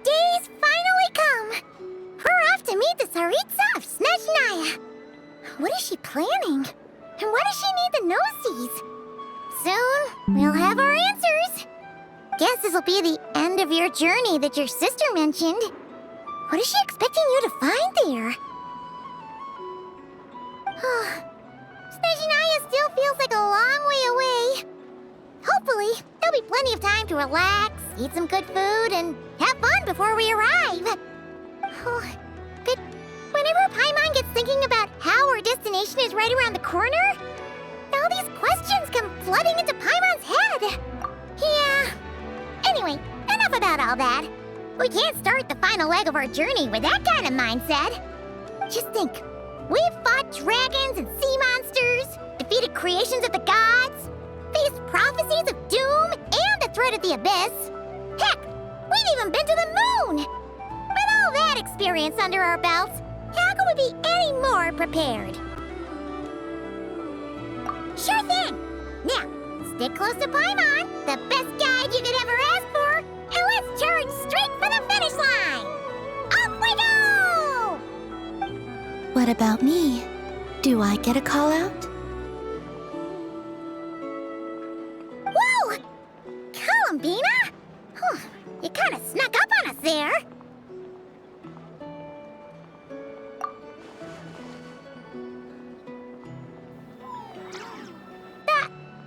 day's finally come! We're off to meet the Tsaritsa of Snezhnaya! What is she planning? And why does she need the noseies? Soon, we'll have our answers! Guess this'll be the end of your journey that your sister mentioned. What is she expecting you to find there? Snezhnaya still feels like a long way away. Hopefully, there'll be plenty of time to relax, eat some good food, and have fun before we arrive. But whenever Paimon gets thinking about how our destination is right around the corner, all these questions come flooding into Paimon's head. Yeah. Anyway, enough about all that. We can't start the final leg of our journey with that kind of mindset. Just think, we've fought dragons and sea monsters, defeated creations of the gods, faced prophecies of doom and the threat of the abyss. Heck, we've even been to the moon! With all that experience under our belts, how could we be any more prepared? Sure thing! Now, stick close to Paimon, the best guide you could ever ask for, and let's charge straight for the finish line! Off we go! What about me? Do I get a call out? Whoa! Columbina? You kinda snuck up on us there.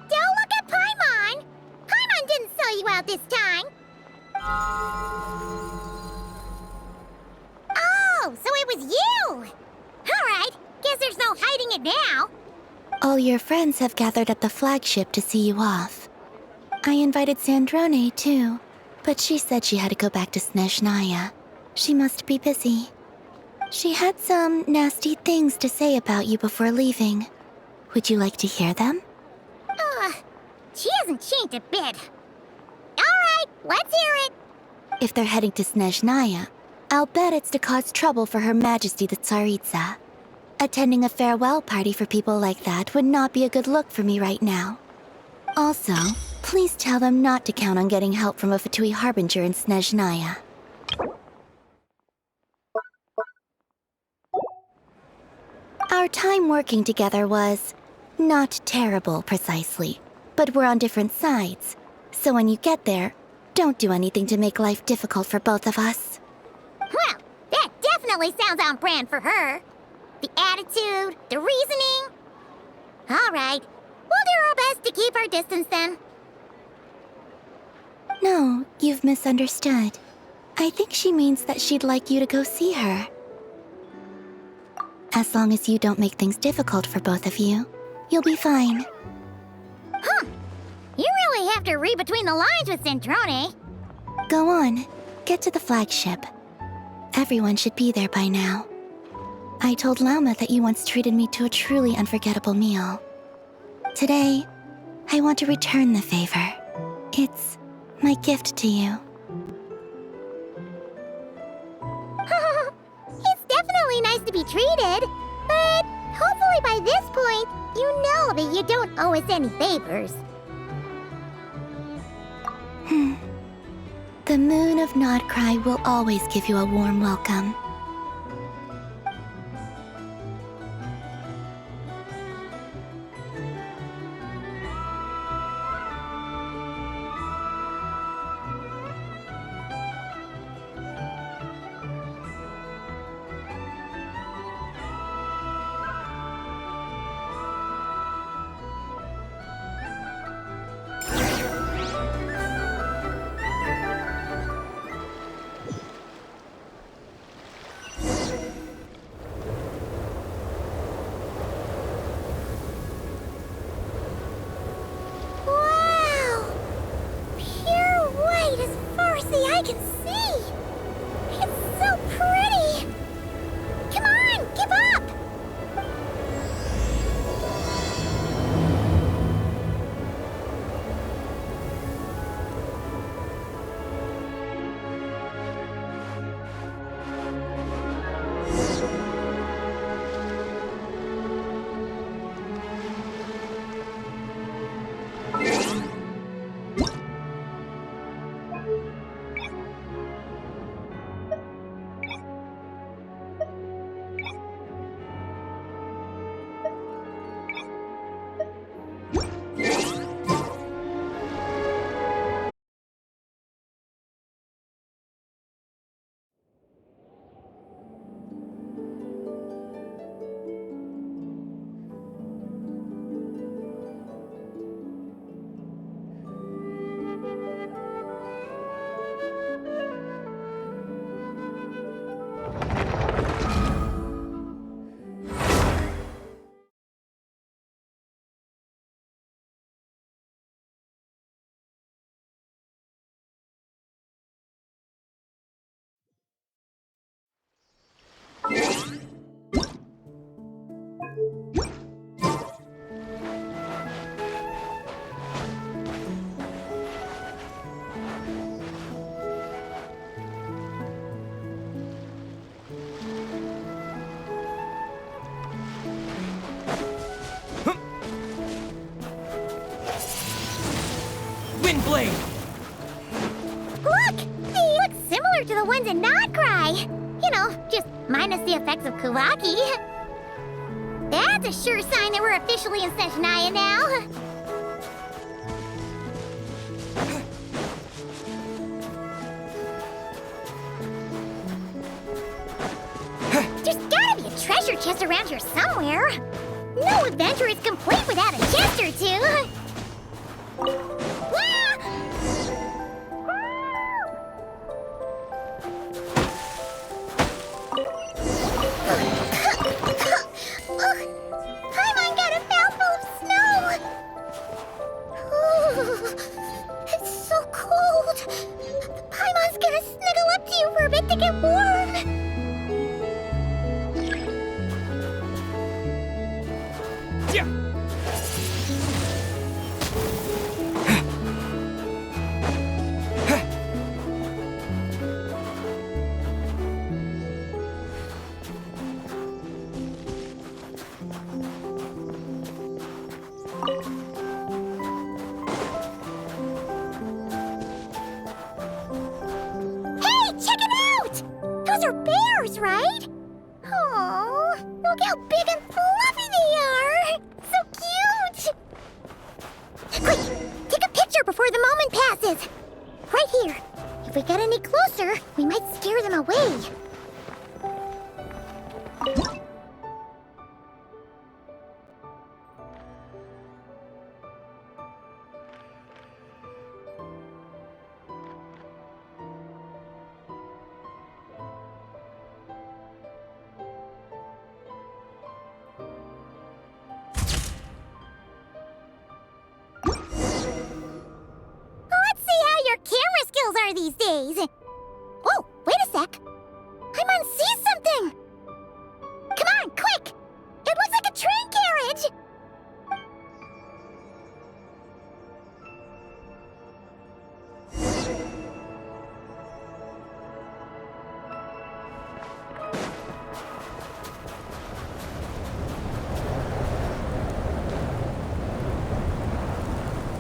Don't look at Paimon! Paimon didn't sell you out this time. Oh, so it was you! Alright, guess there's no hiding it now. All your friends have gathered at the flagship to see you off. I invited Sandrone, too, but she said she had to go back to Snezhnaya. She must be busy. She had some nasty things to say about you before leaving. Would you like to hear them? She hasn't changed a bit. Alright, let's hear it. If they're heading to Snezhnaya, I'll bet it's to cause trouble for Her Majesty the Tsaritsa. Attending a farewell party for people like that would not be a good look for me right now. Also, please tell them not to count on getting help from a Fatui Harbinger in Snezhnaya. Our time working together was not terrible, precisely, but we're on different sides. So when you get there, don't do anything to make life difficult for both of us. Well, that definitely sounds on brand for her. The attitude, the reasoning. Alright, we'll do our best to keep our distance then. No, you've misunderstood. I think she means that she'd like you to go see her. As long as you don't make things difficult for both of you, you'll be fine. You really have to read between the lines with Sandrone. Go on, get to the flagship. Everyone should be there by now. I told Lauma that you once treated me to a truly unforgettable meal. Today, I want to return the favor. It's my gift to you. It's definitely nice to be treated, but hopefully by this point, you know that you don't owe us any favors. The moon of Nodcry will always give you a warm welcome. Lightning Blade! Look! They look similar to the ones in Nodcry. You know, just minus the effects of Kawaki. That's a sure sign that we're officially in Snezhnaya now. There's gotta be a treasure chest around here somewhere. No adventure is complete without a chest or two. Paimon got a mouthful of snow. It's so cold. Paimon's gonna snuggle up to you for a bit to get warm. Hey, check it out! Those are bears, right? Oh, look how big and fluffy they are! So cute! Quick, take a picture before the moment passes. Right here. If we get any closer, we might scare them away. Are these days? Whoa, wait a sec. Paimon sees something! Come on, quick! It looks like a train carriage!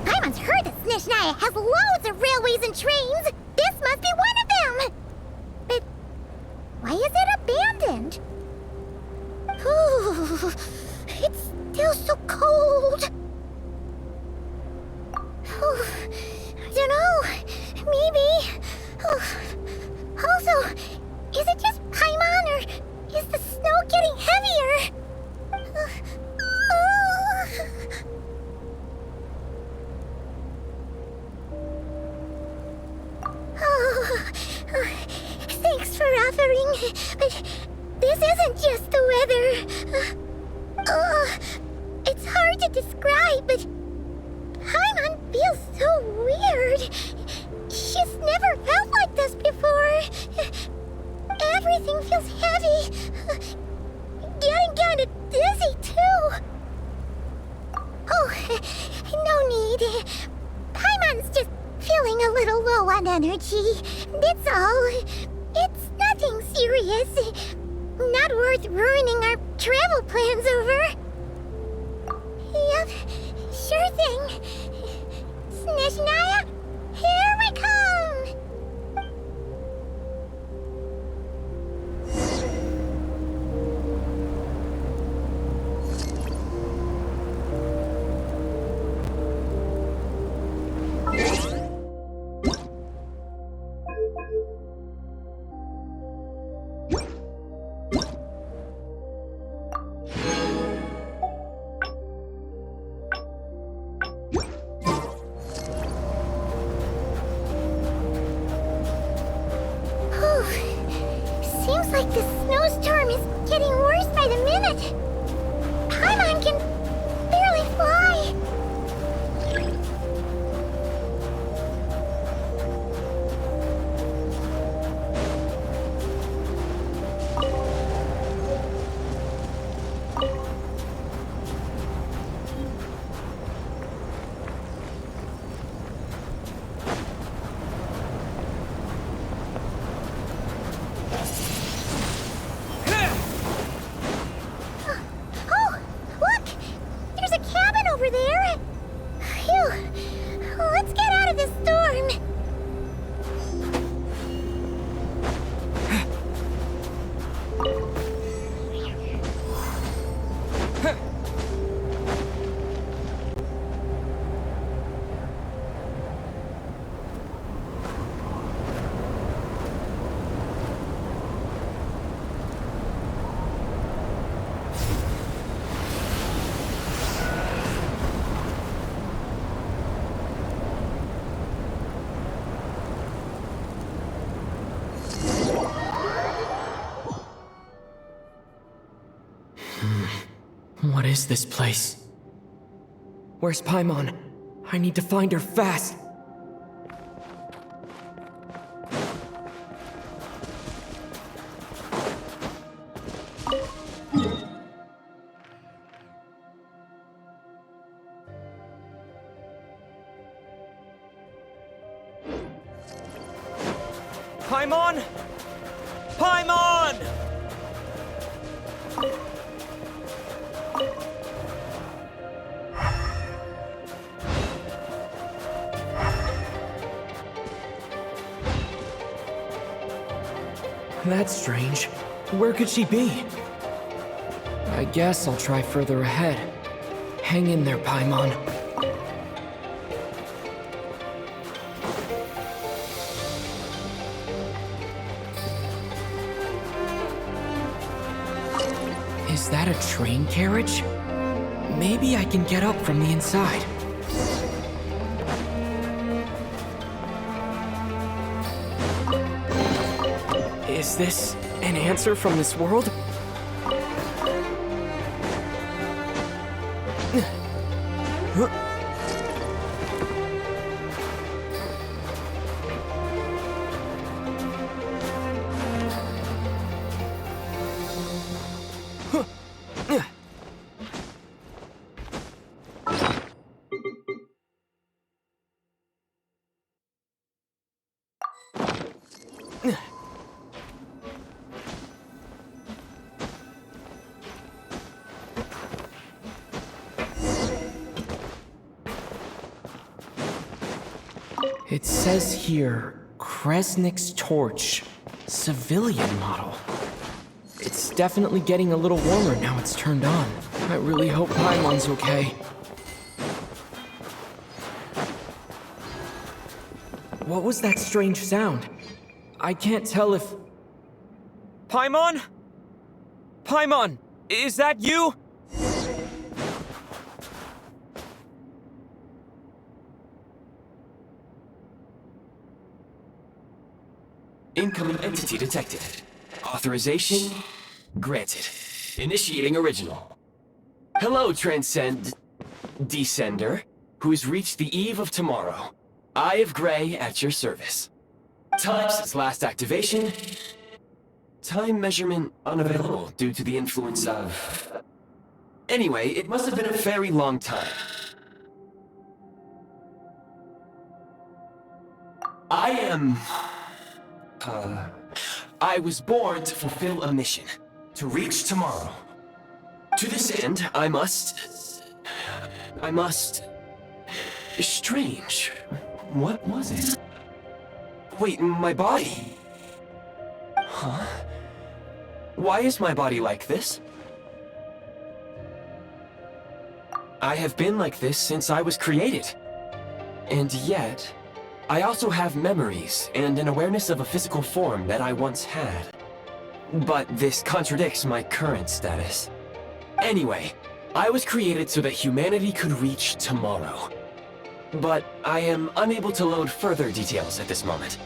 Paimon's heard that Snezhnaya has loads of railways and trains! This must be one of them! But why is it abandoned? Ooh, it's still so cold. Ooh, I don't know. Maybe. Also, is it just Paimon or is the snow getting heavier? Thanks for offering, but this isn't just the weather. It's hard to describe, but Paimon feels so weird. She's never felt like this before. Everything feels heavy. Getting kind of dizzy, too. Oh, no need. Paimon's just feeling a little low on energy. That's all. It's nothing serious. Not worth ruining our travel plans over. Yep, sure thing. Snezhnaya, here we come! Seems like the snowstorm is getting worse by the minute. Paimon can barely fly. What is this place? Where's Paimon? I need to find her fast! Paimon! Paimon! That's strange. Where could she be? I guess I'll try further ahead. Hang in there, Paimon. Is that a train carriage? Maybe I can get up from the inside. Is this an answer from this world? It says here, Kresnik's torch, civilian model. It's definitely getting a little warmer now it's turned on. I really hope Paimon's okay. What was that strange sound? I can't tell if... Paimon? Paimon, is that you? Incoming entity detected. Authorization granted. Initiating original. Hello, Descender, who's reached the eve of tomorrow. Eye of Grey at your service. Time since last activation. Time measurement unavailable due to the influence of... Anyway, it must have been a very long time. I was born to fulfill a mission. To reach tomorrow. To this end, I must... Strange. What was it? Wait, my body? Huh? Why is my body like this? I have been like this since I was created. And yet, I also have memories and an awareness of a physical form that I once had. But this contradicts my current status. Anyway, I was created so that humanity could reach tomorrow. But I am unable to load further details at this moment.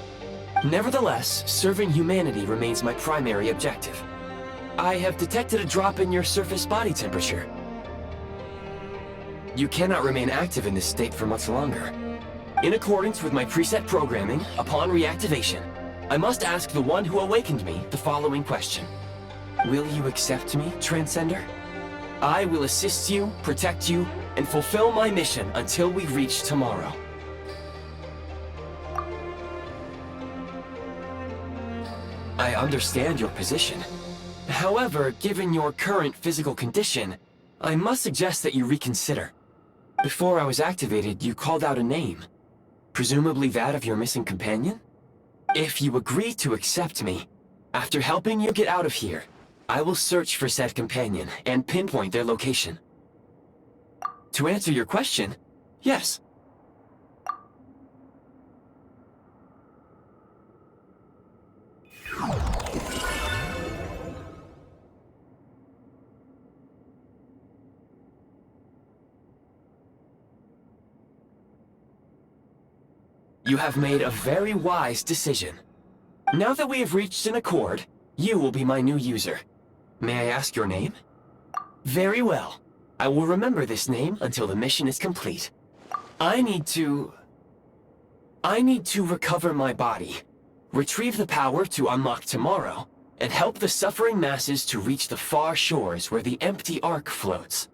Nevertheless, serving humanity remains my primary objective. I have detected a drop in your surface body temperature. You cannot remain active in this state for much longer. In accordance with my preset programming, upon reactivation, I must ask the one who awakened me the following question. Will you accept me, Transcender? I will assist you, protect you, and fulfill my mission until we reach tomorrow. I understand your position. However, given your current physical condition, I must suggest that you reconsider. Before I was activated, you called out a name. Presumably that of your missing companion? If you agree to accept me, after helping you get out of here, I will search for said companion and pinpoint their location. To answer your question, yes. You have made a very wise decision. Now that we have reached an accord, you will be my new user. May I ask your name? Very well. I will remember this name until the mission is complete. I need to recover my body, retrieve the power to unlock tomorrow, and help the suffering masses to reach the far shores where the empty Ark floats.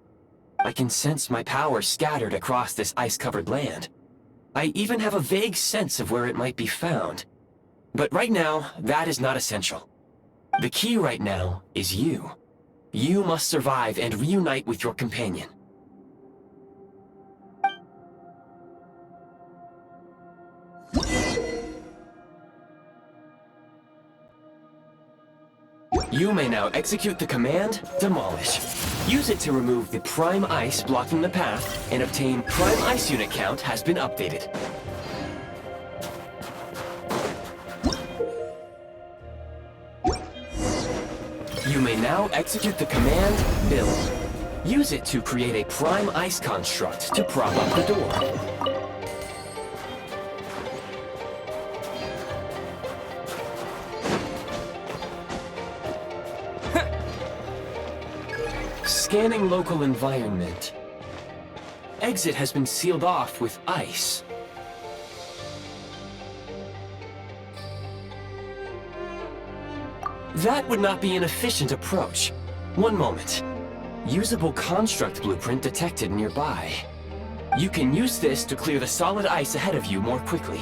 I can sense my power scattered across this ice-covered land. I even have a vague sense of where it might be found. But right now, that is not essential. The key right now is you. You must survive and reunite with your companion. You may now execute the command, Demolish. Use it to remove the Prime Ice blocking the path, and obtain Prime Ice unit count has been updated. You may now execute the command, Build. Use it to create a Prime Ice construct to prop up the door. Scanning local environment. Exit has been sealed off with ice. That would not be an efficient approach. One moment. Usable construct blueprint detected nearby. You can use this to clear the solid ice ahead of you more quickly.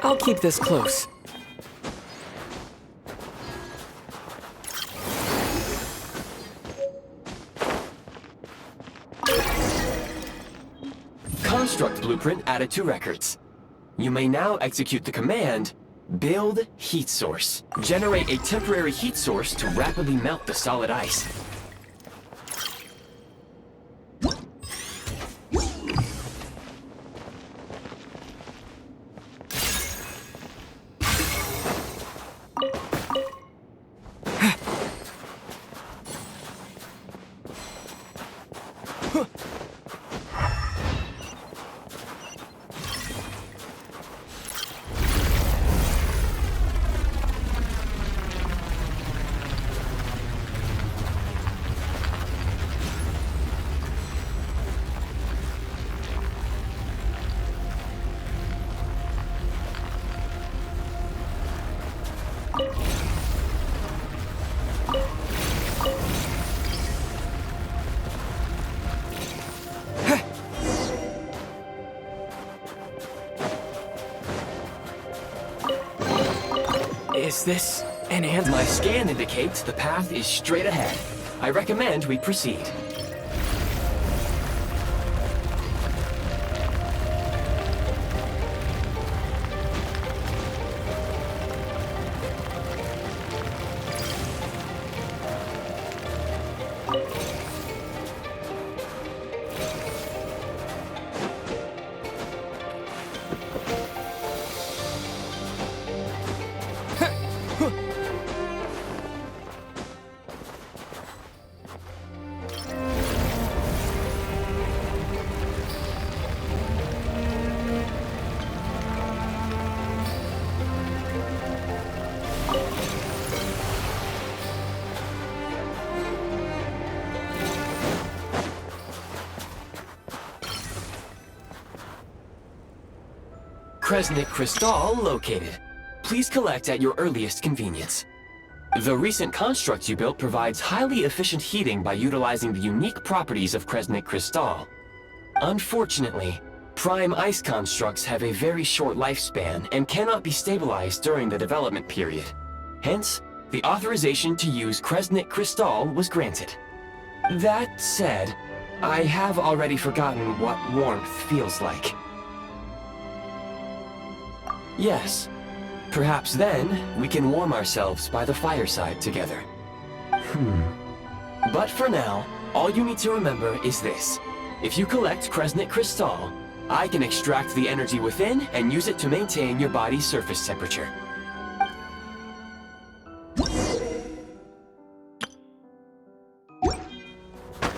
I'll keep this close. Construct blueprint added to records. You may now execute the command, Build Heat Source. Generate a temporary heat source to rapidly melt the solid ice. Is this an ant? My scan indicates the path is straight ahead. I recommend we proceed. Kresnik Crystal located. Please collect at your earliest convenience. The recent construct you built provides highly efficient heating by utilizing the unique properties of Kresnik Crystal. Unfortunately, Prime Ice constructs have a very short lifespan and cannot be stabilized during the development period. Hence, the authorization to use Kresnik Crystal was granted. That said, I have already forgotten what warmth feels like. Yes. Perhaps then, we can warm ourselves by the fireside together. But for now, all you need to remember is this. If you collect Kresnik Crystal, I can extract the energy within and use it to maintain your body's surface temperature.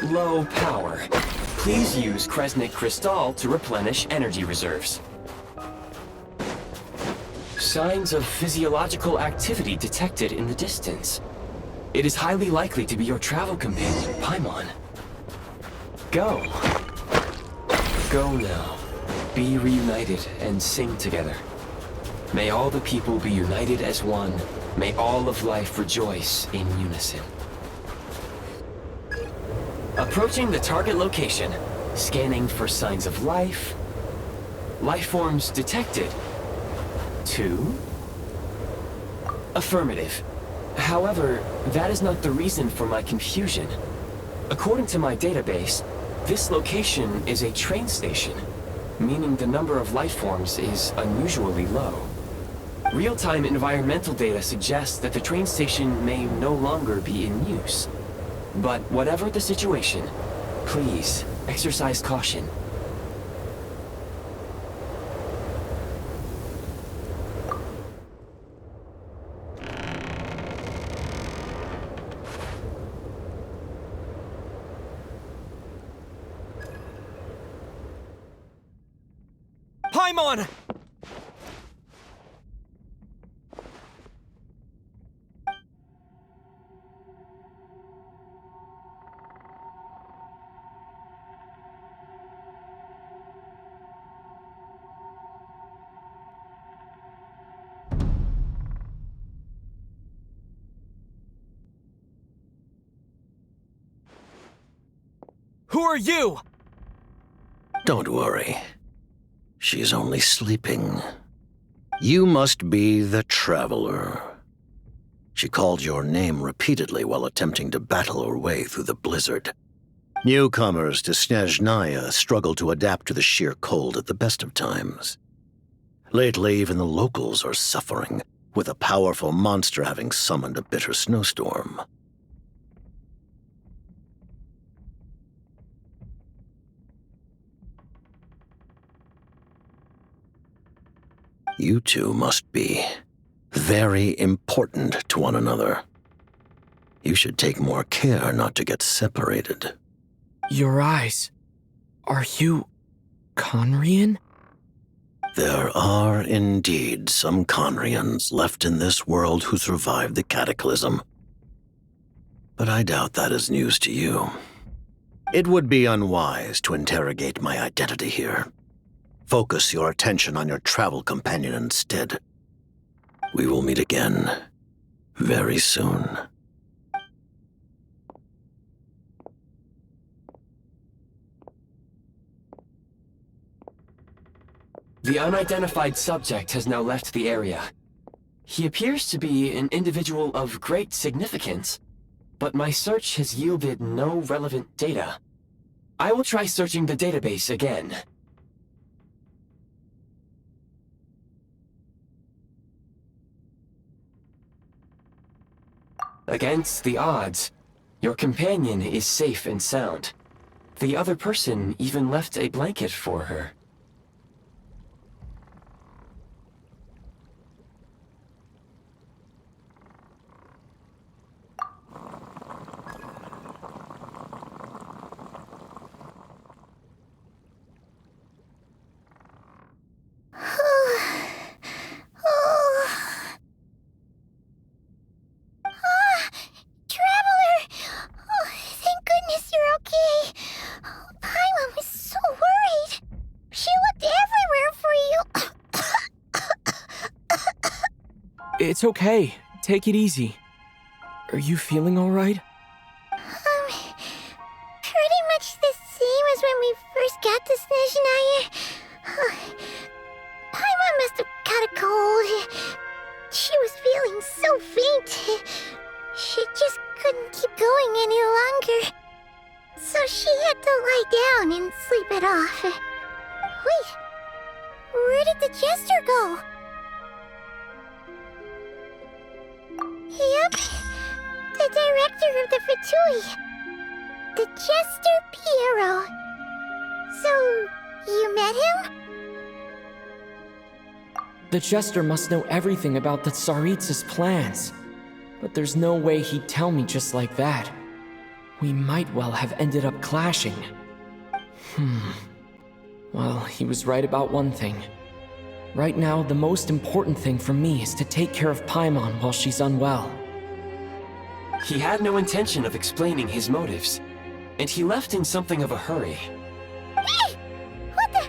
Low power. Please use Kresnik Crystal to replenish energy reserves. Signs of physiological activity detected in the distance. It is highly likely to be your travel companion, Paimon. Go. Go now. Be reunited and sing together. May all the people be united as one. May all of life rejoice in unison. Approaching the target location, scanning for signs of life. Life forms detected. 2. Affirmative. However, that is not the reason for my confusion. According to my database, this location is a train station, meaning the number of life forms is unusually low. Real-time environmental data suggests that the train station may no longer be in use. But whatever the situation, please exercise caution. Paimon! Who are you? Don't worry. She's only sleeping. You must be the Traveler. She called your name repeatedly while attempting to battle her way through the blizzard. Newcomers to Snezhnaya struggle to adapt to the sheer cold at the best of times. Lately, even the locals are suffering, with a powerful monster having summoned a bitter snowstorm. You two must be very important to one another. You should take more care not to get separated. Your eyes. Are you Conrian? There are indeed some Conrians left in this world who survived the cataclysm. But I doubt that is news to you. It would be unwise to interrogate my identity here. Focus your attention on your travel companion instead. We will meet again very soon. The unidentified subject has now left the area. He appears to be an individual of great significance, but my search has yielded no relevant data. I will try searching the database again. Against the odds, your companion is safe and sound. The other person even left a blanket for her. It's okay. Take it easy. Are you feeling all right? Pretty much the same as when we first got to Snezhnaya. Paimon must have caught a cold. She was feeling so faint. She just couldn't keep going any longer. So she She had to lie down and sleep it off. Wait, where did the jester go? Yep, the director of the Fatui. The Jester Piero. So, you met him? The Jester must know everything about the Tsaritsa's plans. But there's no way he'd tell me just like that. We might well have ended up clashing. Well, he was right about one thing. Right now, the most important thing for me is to take care of Paimon while she's unwell. He had no intention of explaining his motives, and he left in something of a hurry. Hey! What the?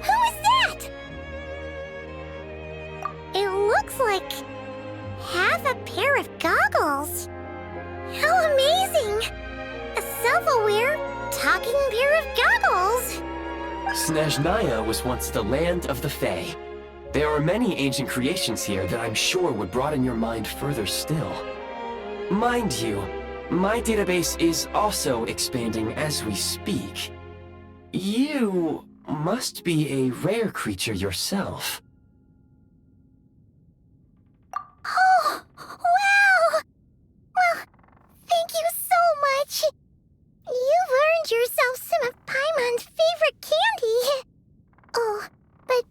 Who is that? It looks like half a pair of goggles. How amazing! A self-aware, talking pair of goggles. Snezhnaya was once the land of the Fae. There are many ancient creations here that I'm sure would broaden your mind further still. Mind you, my database is also expanding as we speak. You must be a rare creature yourself. Oh, wow! Well, thank you so much. You've earned yourself some of Paimon's favorite candy. Oh, but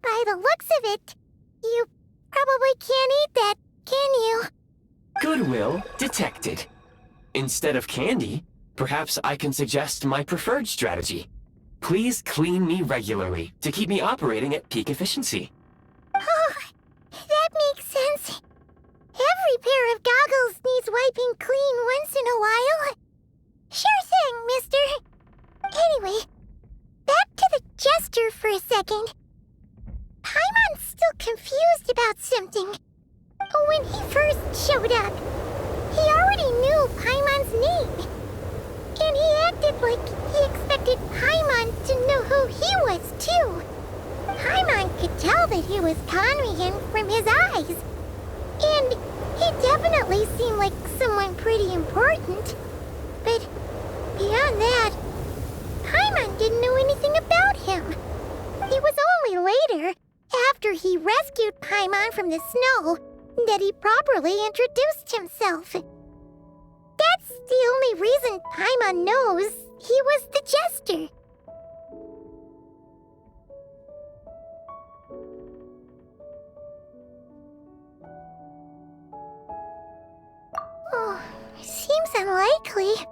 by the looks of it, you probably can't eat that, can you? Goodwill detected. Instead of candy, perhaps I can suggest my preferred strategy. Please clean me regularly to keep me operating at peak efficiency. Oh, that makes sense. Every pair of goggles needs wiping clean once in a while. Sure thing, mister. Anyway, back to the Jester for a second. Paimon's still confused about something. When he first showed up, he already knew Paimon's name. And he acted like he expected Paimon to know who he was, too. Paimon could tell that he was conning him from his eyes. And he definitely seemed like someone pretty important. But beyond that, Paimon didn't know anything about him. It was only later, after he rescued Paimon from the snow, that he properly introduced himself. That's the only reason Paimon knows he was the Jester. Oh, seems unlikely.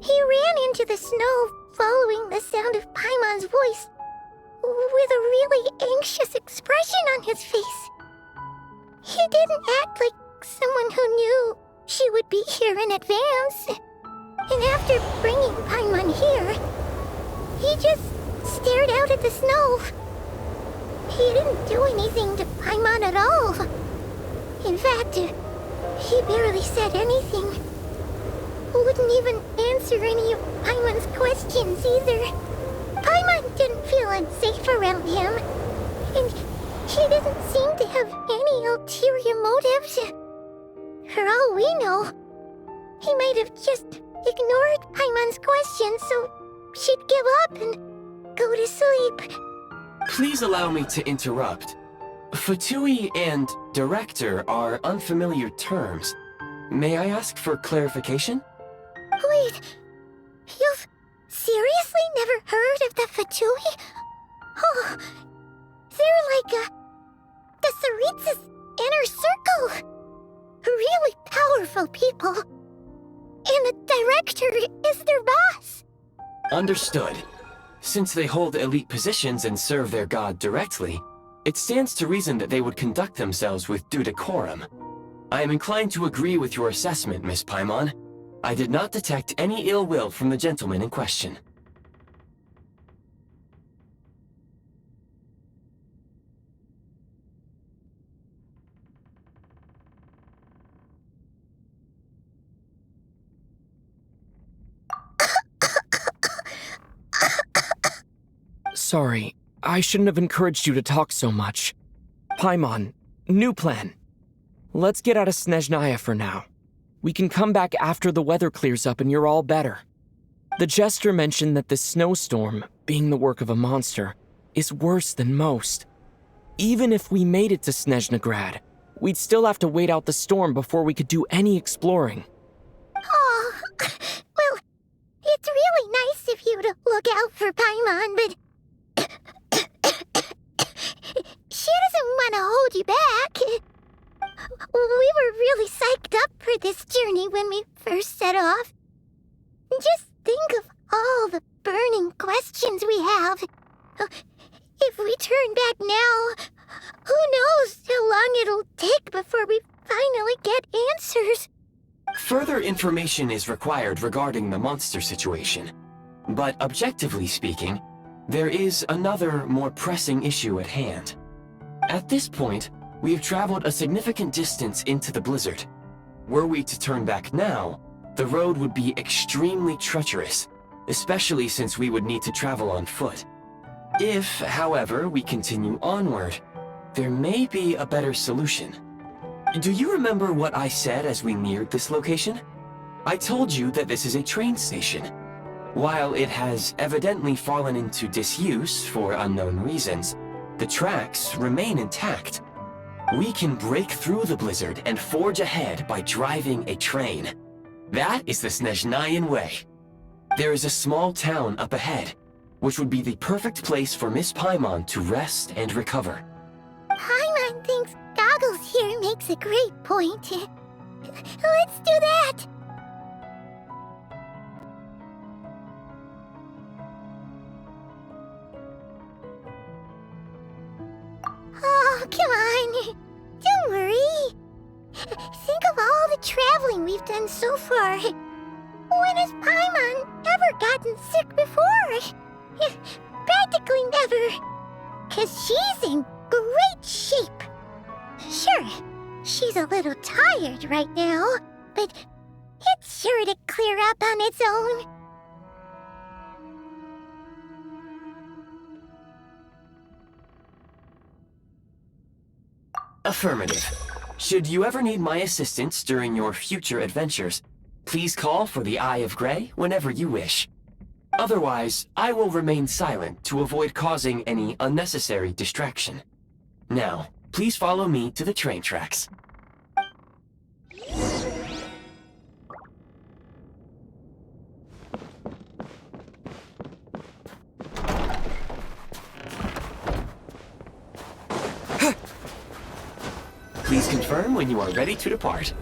He ran into the snow following the sound of Paimon's voice, with a really anxious expression on his face. He didn't act like someone who knew she would be here in advance. And after bringing Paimon here, he just stared out at the snow. He didn't do anything to Paimon at all. In fact, he barely said anything. Wouldn't even answer any of Paimon's questions either. Paimon didn't feel unsafe around him, and he didn't seem to have any ulterior motives. For all we know, he might have just ignored Paimon's questions so she'd give up and go to sleep. Please allow me to interrupt. Fatui and director are unfamiliar terms. May I ask for clarification? Wait, you've seriously never heard of the Fatui? Oh, they're like the Tsaritsa's inner circle. Really powerful people. And the director is their boss. Understood. Since they hold elite positions and serve their god directly, it stands to reason that they would conduct themselves with due decorum. I am inclined to agree with your assessment, Miss Paimon. I did not detect any ill will from the gentleman in question. Sorry, I shouldn't have encouraged you to talk so much. Paimon, new plan. Let's get out of Snezhnaya for now. We can come back after the weather clears up and you're all better. The jester mentioned that this snowstorm, being the work of a monster, is worse than most. Even if we made it to Snezhnegrad, we'd still have to wait out the storm before we could do any exploring. Oh, well, it's really nice of you to look out for Paimon, but she doesn't want to hold you back. We were really psyched up for this journey when we first set off. Just think of all the burning questions we have. If we turn back now, who knows how long it'll take before we finally get answers. Further information is required regarding the monster situation. But objectively speaking, there is another, more pressing issue at hand. At this point, we have traveled a significant distance into the blizzard. Were we to turn back now, the road would be extremely treacherous, especially since we would need to travel on foot. If, however, we continue onward, there may be a better solution. Do you remember what I said as we neared this location? I told you that this is a train station. While it has evidently fallen into disuse for unknown reasons, the tracks remain intact. We can break through the blizzard and forge ahead by driving a train. That is the Snezhnayan way. There is a small town up ahead, which would be the perfect place for Miss Paimon to rest and recover. Paimon thinks Goggles here makes a great point. Let's do that! Oh, come on. Don't worry. Think of all the traveling we've done so far. When has Paimon ever gotten sick before? Practically never. 'Cause she's in great shape. Sure, she's a little tired right now, but it's sure to clear up on its own. Affirmative. Should you ever need my assistance during your future adventures, please call for the Eye of Grey whenever you wish. Otherwise, I will remain silent to avoid causing any unnecessary distraction. Now, please follow me to the train tracks. Please confirm when you are ready to depart.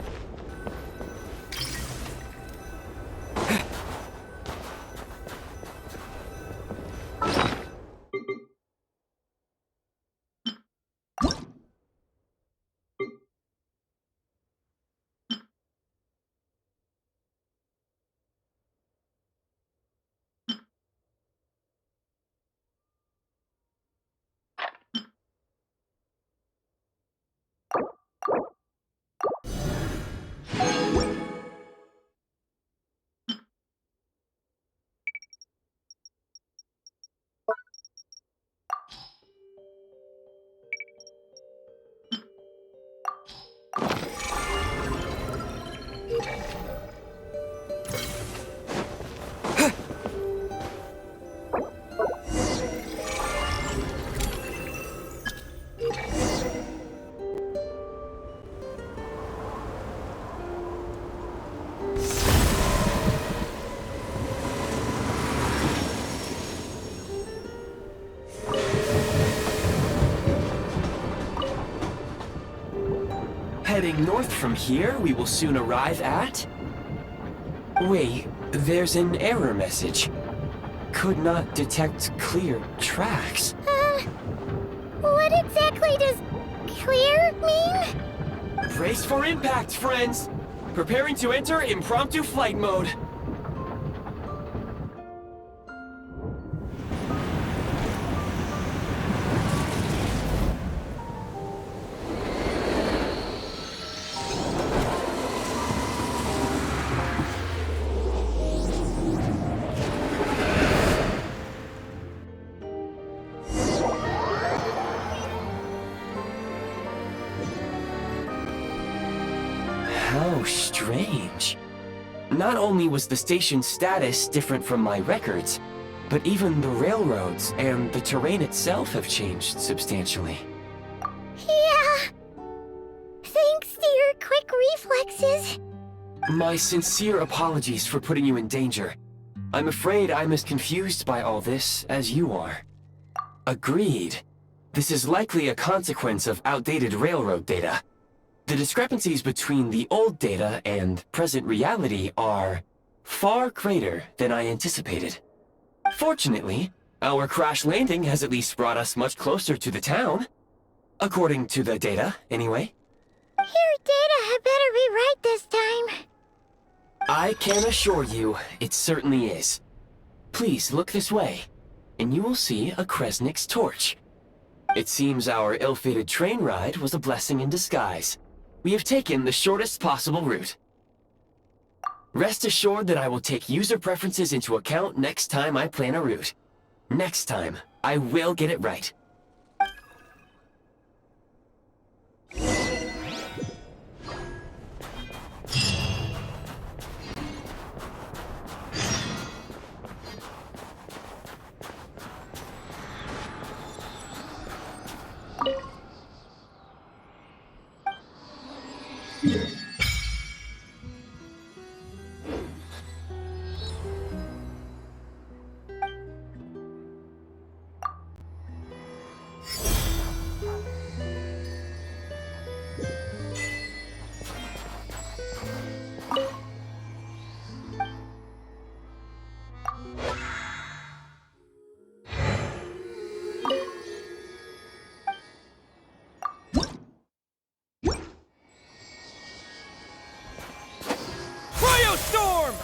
Heading north from here, we will soon arrive at... Wait, there's an error message. Could not detect clear tracks. What exactly does clear mean? Brace for impact, friends! Preparing to enter impromptu flight mode. How strange. Not only was the station's status different from my records, but even the railroads and the terrain itself have changed substantially. Yeah. Thanks to your quick reflexes. My sincere apologies for putting you in danger. I'm afraid I'm as confused by all this as you are. Agreed. This is likely a consequence of outdated railroad data. The discrepancies between the old data and present reality are far greater than I anticipated. Fortunately, our crash landing has at least brought us much closer to the town. According to the data, anyway. Your data had better be right this time. I can assure you, it certainly is. Please look this way, and you will see a Kresnik's torch. It seems our ill-fated train ride was a blessing in disguise. We have taken the shortest possible route. Rest assured that I will take user preferences into account next time I plan a route. Next time, I will get it right. Storm!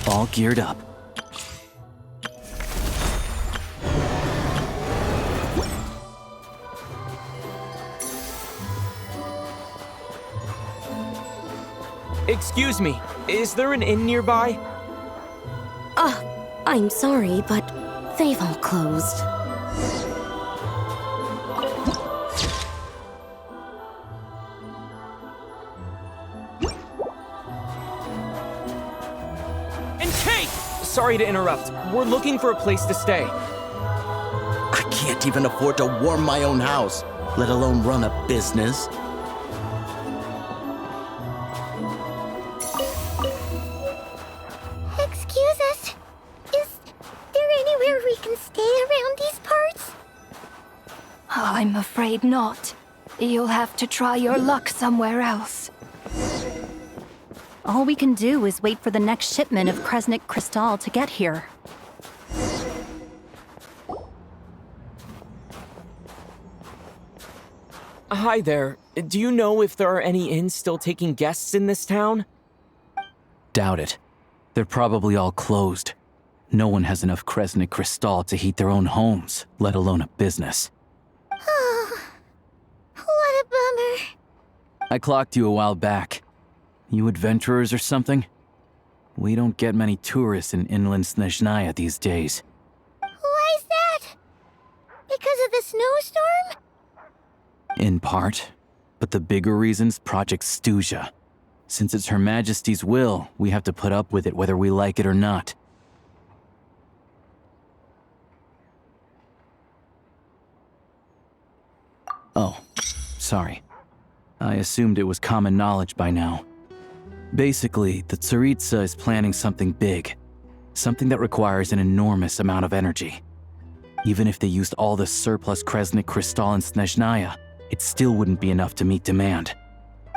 All geared up. Excuse me, is there an inn nearby? I'm sorry, but they've all closed. And Kate! Sorry to interrupt. We're looking for a place to stay. I can't even afford to warm my own house, let alone run a business. Excuse us. Is there anywhere we can stay around these parts? I'm afraid not. You'll have to try your luck somewhere else. All we can do is wait for the next shipment of Kresnik crystal to get here. Hi there. Do you know if there are any inns still taking guests in this town? Doubt it. They're probably all closed. No one has enough Kresnik crystal to heat their own homes, let alone a business. Oh, what a bummer. I clocked you a while back. You adventurers or something? We don't get many tourists in inland Snezhnaya these days. Why is that? Because of the snowstorm? In part. But the bigger reason's Project Stuja. Since it's Her Majesty's will, we have to put up with it whether we like it or not. Oh, sorry. I assumed it was common knowledge by now. Basically, the Tsaritsa is planning something big. Something that requires an enormous amount of energy. Even if they used all the surplus Kresnik Crystal in Snezhnaya, it still wouldn't be enough to meet demand.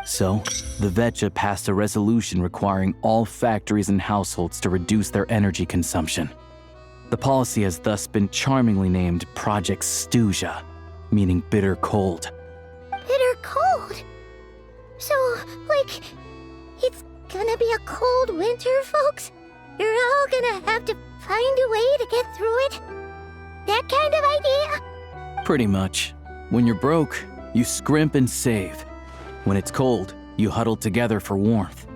So, the Vetcha passed a resolution requiring all factories and households to reduce their energy consumption. The policy has thus been charmingly named Project Stuja, meaning bitter cold. Bitter cold? So, like, it's gonna be a cold winter, folks? You're all gonna have to find a way to get through it? That kind of idea? Pretty much. When you're broke, you scrimp and save. When it's cold, you huddle together for warmth.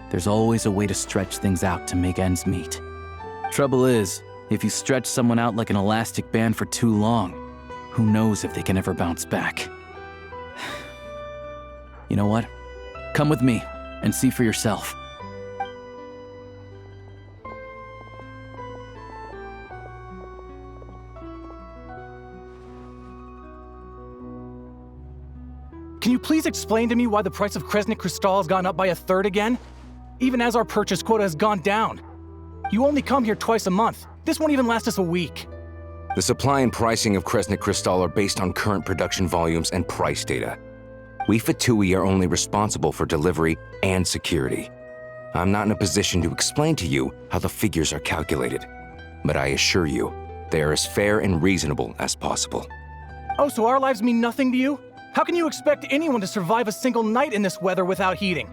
There's always a way to stretch things out to make ends meet. Trouble is, if you stretch someone out like an elastic band for too long, who knows if they can ever bounce back. You know what? Come with me and see for yourself. Can you please explain to me why the price of Kresnik Crystal has gone up by 1/3 again? Even as our purchase quota has gone down. You only come here twice a month. This won't even last us a week. The supply and pricing of Kresnik Crystal are based on current production volumes and price data. We Fatui are only responsible for delivery and security. I'm not in a position to explain to you how the figures are calculated, but I assure you, they are as fair and reasonable as possible. Oh, so our lives mean nothing to you? How can you expect anyone to survive a single night in this weather without heating?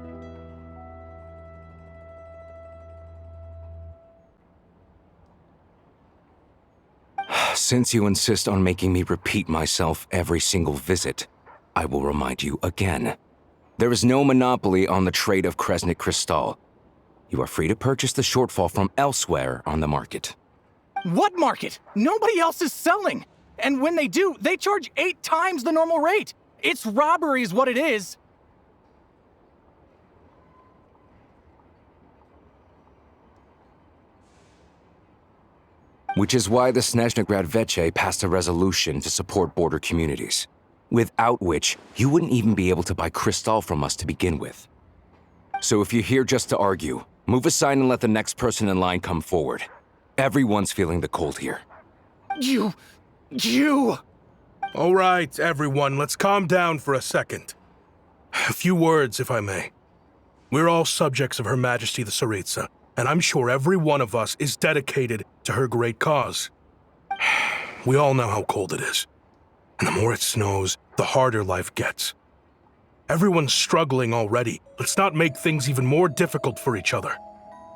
Since you insist on making me repeat myself every single visit, I will remind you again. There is no monopoly on the trade of Kresnik Crystal. You are free to purchase the shortfall from elsewhere on the market. What market? Nobody else is selling! And when they do, they charge 8 times the normal rate! It's robbery is what it is! Which is why the Snezhnegrad Veche passed a resolution to support border communities, without which you wouldn't even be able to buy crystal from us to begin with. So if you're here just to argue, move aside and let the next person in line come forward. Everyone's feeling the cold here. You... All right, everyone, let's calm down for a second. A few words, if I may. We're all subjects of Her Majesty the Tsaritsa, and I'm sure every one of us is dedicated to her great cause. We all know how cold it is, and the more it snows, the harder life gets. Everyone's struggling already. Let's not make things even more difficult for each other.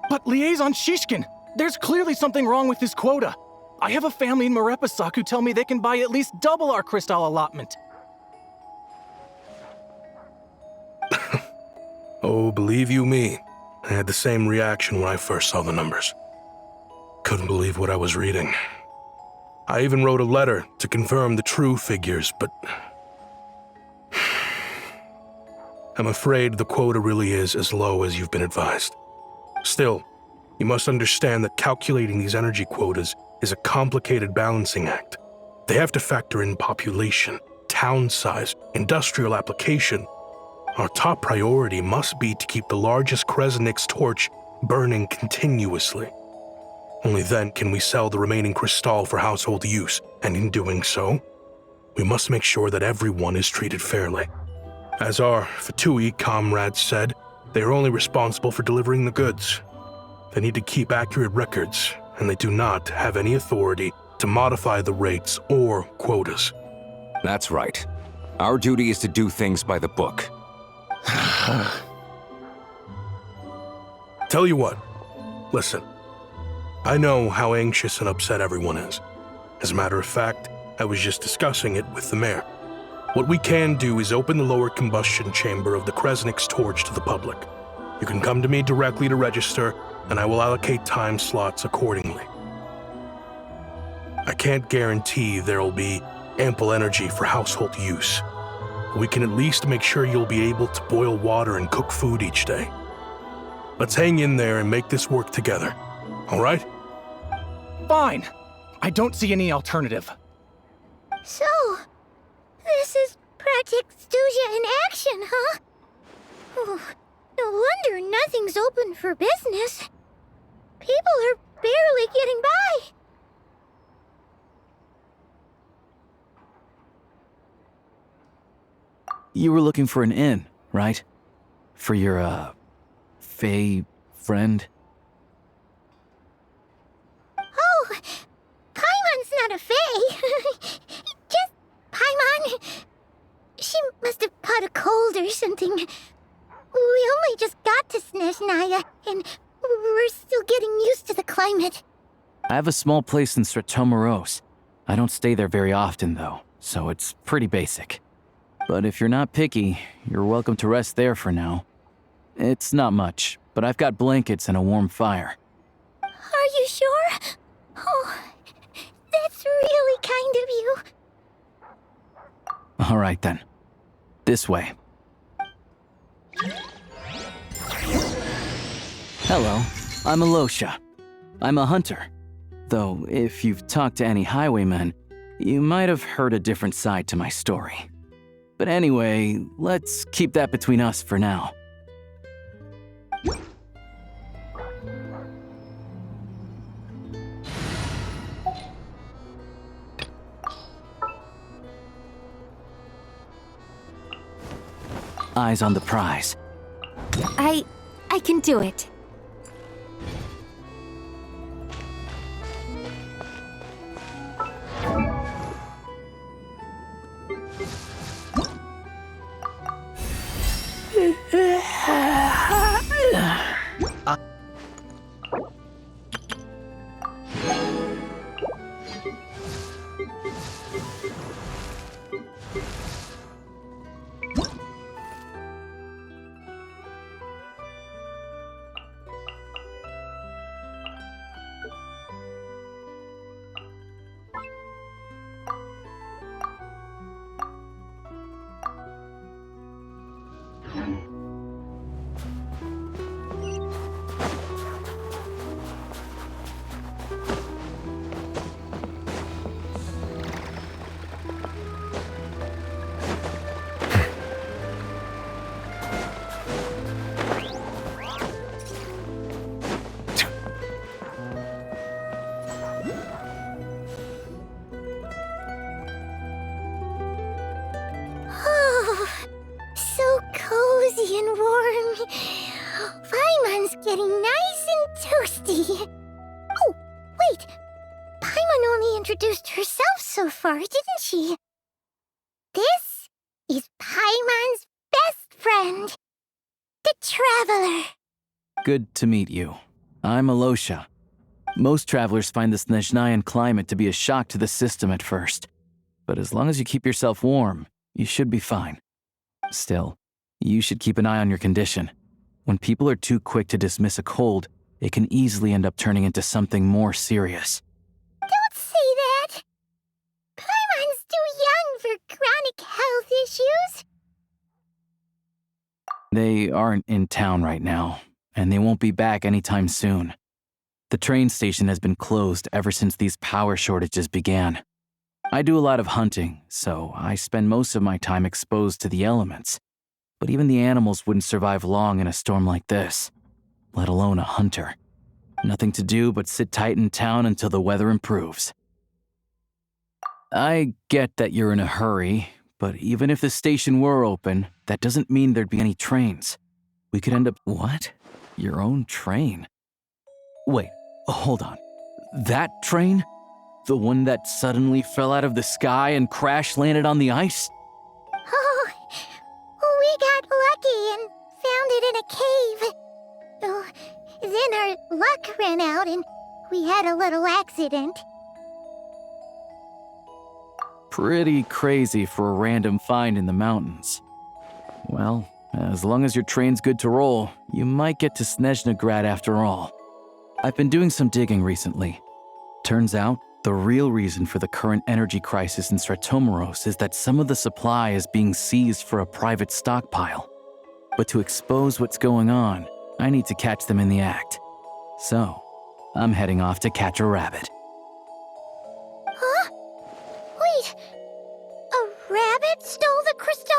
But Liaison Shishkin, there's clearly something wrong with this quota. I have a family in Marepasak who tell me they can buy at least double our crystal allotment. Oh, believe you me, I had the same reaction when I first saw the numbers. Couldn't believe what I was reading. I even wrote a letter to confirm the true figures, but I'm afraid the quota really is as low as you've been advised. Still, you must understand that calculating these energy quotas is a complicated balancing act. They have to factor in population, town size, industrial application. Our top priority must be to keep the largest Kresnik's torch burning continuously. Only then can we sell the remaining crystal for household use, and in doing so, we must make sure that everyone is treated fairly. As our Fatui comrades said, they are only responsible for delivering the goods. They need to keep accurate records, and they do not have any authority to modify the rates or quotas. That's right. Our duty is to do things by the book. Tell you what, listen. I know how anxious and upset everyone is. As a matter of fact, I was just discussing it with the mayor. What we can do is open the lower combustion chamber of the Kresnik's torch to the public. You can come to me directly to register, and I will allocate time slots accordingly. I can't guarantee there will be ample energy for household use. We can at least make sure you'll be able to boil water and cook food each day. Let's hang in there and make this work together, all right? Fine. I don't see any alternative. So, this is Such extusia in action, huh? Oh, no wonder nothing's open for business. People are barely getting by. You were looking for an inn, right? For your, Fae friend? Oh, Paimon's not a fae. Just Paimon. She must have caught a cold or something. We only just got to Snezhnaya, and we're still getting used to the climate. I have a small place in Stratomaros. I don't stay there very often, though, so it's pretty basic. But if you're not picky, you're welcome to rest there for now. It's not much, but I've got blankets and a warm fire. Are you sure? Oh, that's really kind of you. All right, then. This way. Hello, I'm Alosha. I'm a hunter. Though, if you've talked to any highwaymen, you might have heard a different side to my story. But anyway, let's keep that between us for now. Eyes on the prize. I can do it. Cozy and warm. Paimon's getting nice and toasty. Oh, wait. Paimon only introduced herself so far, didn't she? This is Paimon's best friend, the Traveler. Good to meet you. I'm Alosha. Most travelers find the Snezhnayan climate to be a shock to the system at first. But as long as you keep yourself warm, you should be fine. Still, you should keep an eye on your condition. When people are too quick to dismiss a cold, it can easily end up turning into something more serious. Don't say that! Paimon's too young for chronic health issues. They aren't in town right now, and they won't be back anytime soon. The train station has been closed ever since these power shortages began. I do a lot of hunting, so I spend most of my time exposed to the elements. But even the animals wouldn't survive long in a storm like this, let alone a hunter. Nothing to do but sit tight in town until the weather improves. I get that you're in a hurry, but even if the station were open, that doesn't mean there'd be any trains. We could end up— What? Your own train? Wait, hold on. That train? The one that suddenly fell out of the sky and crash-landed on the ice? Oh, we got lucky and found it in a cave. Oh, then our luck ran out and we had a little accident. Pretty crazy for a random find in the mountains. Well, as long as your train's good to roll, you might get to Snezhnagrad after all. I've been doing some digging recently. Turns out, the real reason for the current energy crisis in Stratomaros is that some of the supply is being seized for a private stockpile. But to expose what's going on, I need to catch them in the act. So, I'm heading off to catch a rabbit. Huh? Wait, a rabbit stole the crystal?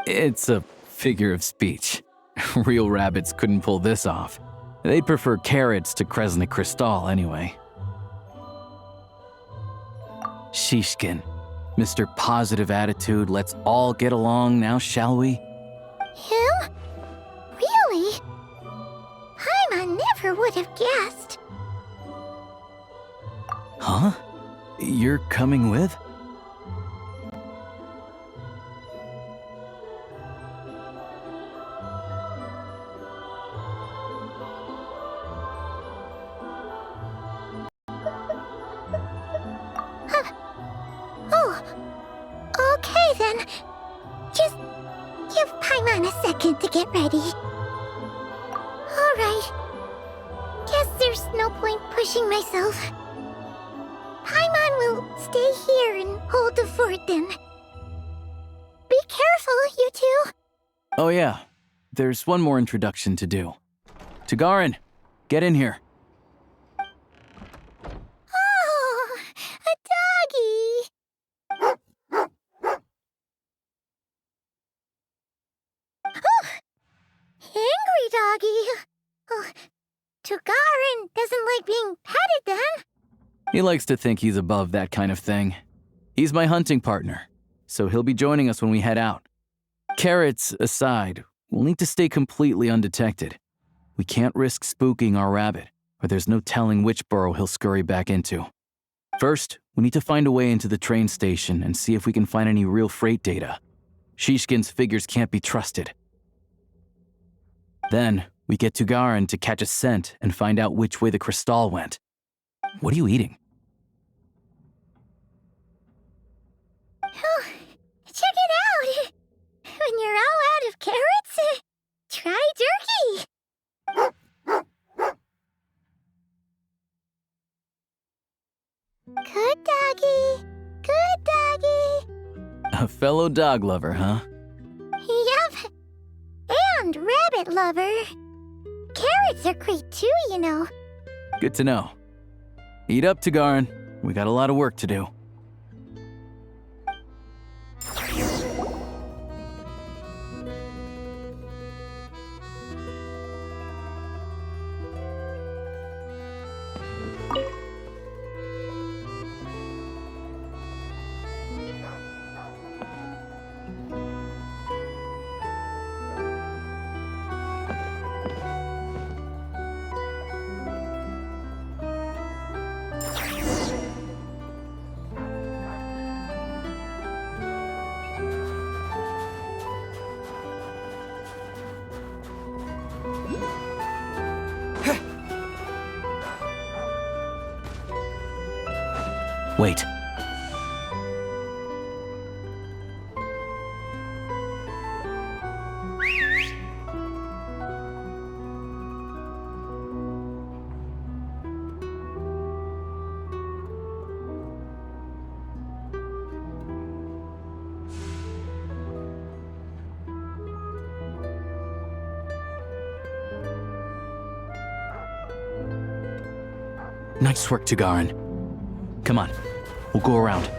It's a figure of speech. Real rabbits couldn't pull this off. They'd prefer carrots to Kresnik Crystal anyway. Shishkin, Mr. Positive Attitude, let's all get along now, shall we? Him? Really? Paimon never would have guessed. Huh? You're coming with? Oh, okay then. Just give Paimon a second to get ready. Alright. Guess there's no point pushing myself. Paimon will stay here and hold the fort then. Be careful, you two. Oh yeah, there's one more introduction to do. Tagarin, get in here. Oh, a doggy. Oh, angry doggy. Oh, Tagarin doesn't like being petted then. He likes to think he's above that kind of thing. He's my hunting partner, so he'll be joining us when we head out. Carrots aside, we'll need to stay completely undetected. We can't risk spooking our rabbit, or there's no telling which burrow he'll scurry back into. First, we need to find a way into the train station and see if we can find any real freight data. Shishkin's figures can't be trusted. Then, we get Tagarin to catch a scent and find out which way the crystal went. What are you eating? Oh, check it out! When you're all out of carrots, try turkey! Good doggy, good doggy. A fellow dog lover, huh? Yup, and rabbit lover. Carrots are great too, you know. Good to know. Eat up, Tagarin. We got a lot of work to do. Wait. Nice work, Tagarin. Come on, we'll go around.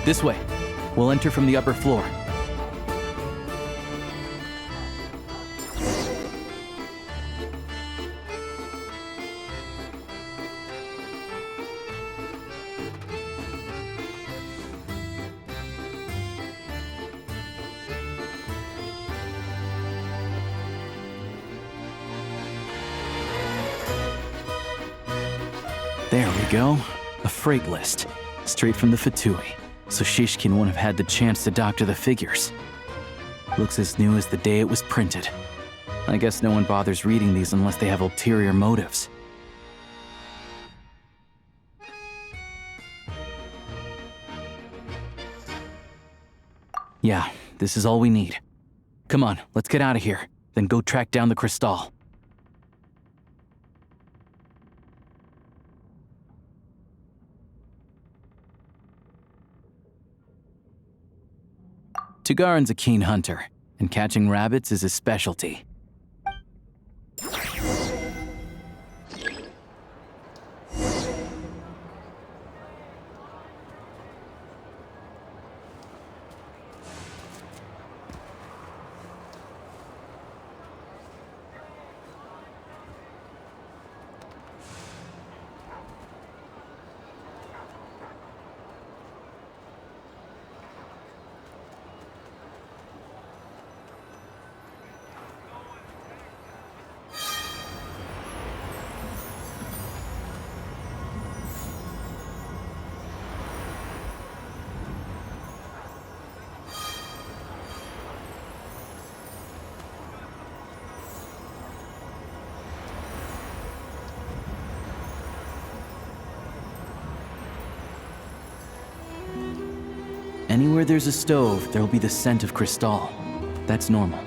This way. We'll enter from the upper floor. There we go. A freight list. Straight from the Fatui. So Shishkin won't have had the chance to doctor the figures. Looks as new as the day it was printed. I guess no one bothers reading these unless they have ulterior motives. Yeah, this is all we need. Come on, let's get out of here. Then go track down the crystal. Tugarin's a keen hunter, and catching rabbits is his specialty. Anywhere there's a stove, there'll be the scent of crystal. That's normal.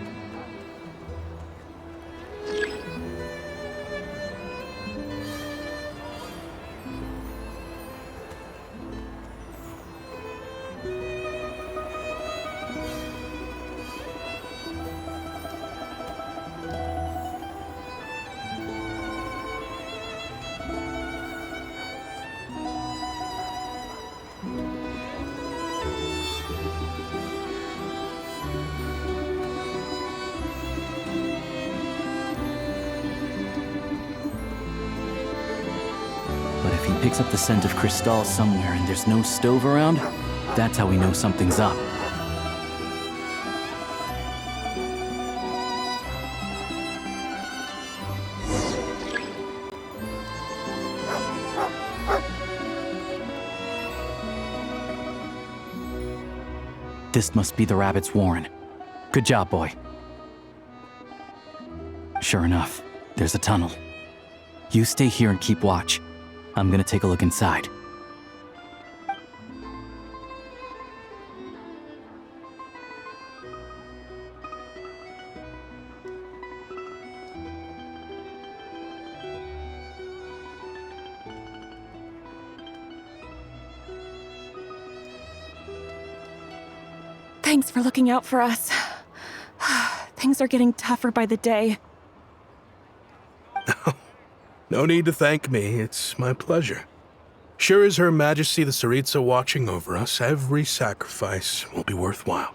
Picks up the scent of crystal somewhere and there's no stove around, that's how we know something's up. This must be the rabbit's warren. Good job, boy. Sure enough, there's a tunnel. You stay here and keep watch. I'm gonna take a look inside. Thanks for looking out for us. Things are getting tougher by the day. No need to thank me, it's my pleasure. Sure as Her Majesty the Tsaritsa watching over us, every sacrifice will be worthwhile.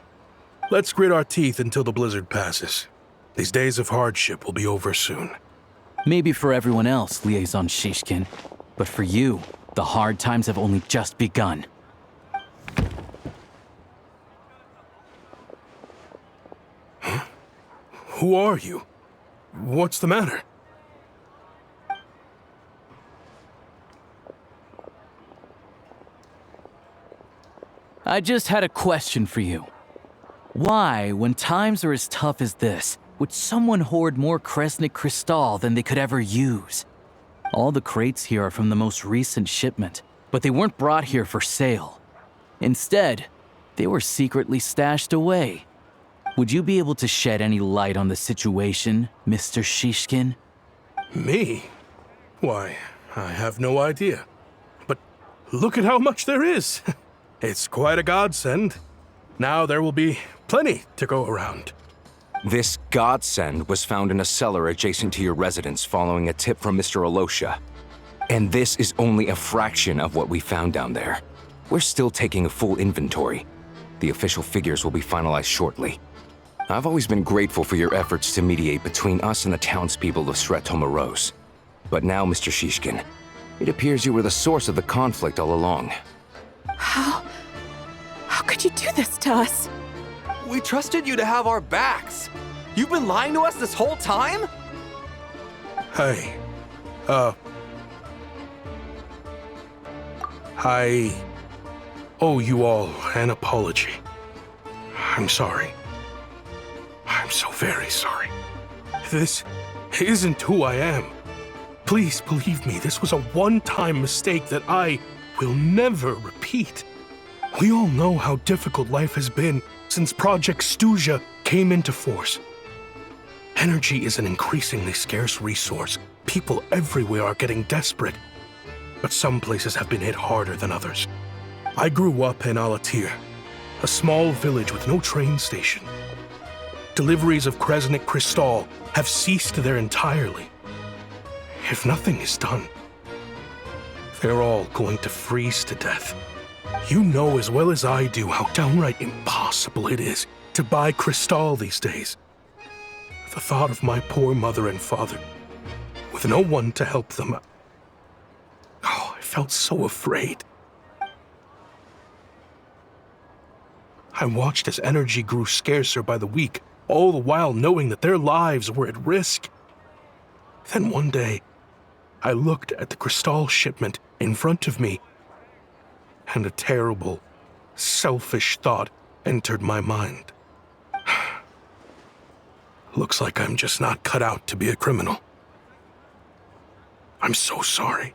Let's grit our teeth until the blizzard passes. These days of hardship will be over soon. Maybe for everyone else, Liaison Shishkin, but for you, the hard times have only just begun. Huh? Who are you? What's the matter? I just had a question for you. Why, when times are as tough as this, would someone hoard more Kresnik crystal than they could ever use? All the crates here are from the most recent shipment, but they weren't brought here for sale. Instead, they were secretly stashed away. Would you be able to shed any light on the situation, Mr. Shishkin? Me? Why, I have no idea. But look at how much there is! It's quite a godsend. Now there will be plenty to go around. This godsend was found in a cellar adjacent to your residence following a tip from Mr. Alosha. And this is only a fraction of what we found down there. We're still taking a full inventory. The official figures will be finalized shortly. I've always been grateful for your efforts to mediate between us and the townspeople of Sret Tomaros. But now, Mr. Shishkin, it appears you were the source of the conflict all along. How could you do this to us? We trusted you to have our backs. You've been lying to us this whole time? Hey, I owe you all an apology. I'm sorry. I'm so very sorry. This isn't who I am. Please believe me, this was a one-time mistake that I will never repeat. We all know how difficult life has been since Project Stuja came into force. Energy is an increasingly scarce resource. People everywhere are getting desperate, but some places have been hit harder than others. I grew up in Alatir, a small village with no train station. Deliveries of Kresnik Crystal have ceased there entirely. If nothing is done, they're all going to freeze to death. You know as well as I do how downright impossible it is to buy Crystal these days. The thought of my poor mother and father, with no one to help them, I felt so afraid. I watched as energy grew scarcer by the week, all the while knowing that their lives were at risk. Then one day, I looked at the Crystal shipment in front of me, and a terrible, selfish thought entered my mind. Looks like I'm just not cut out to be a criminal. I'm so sorry.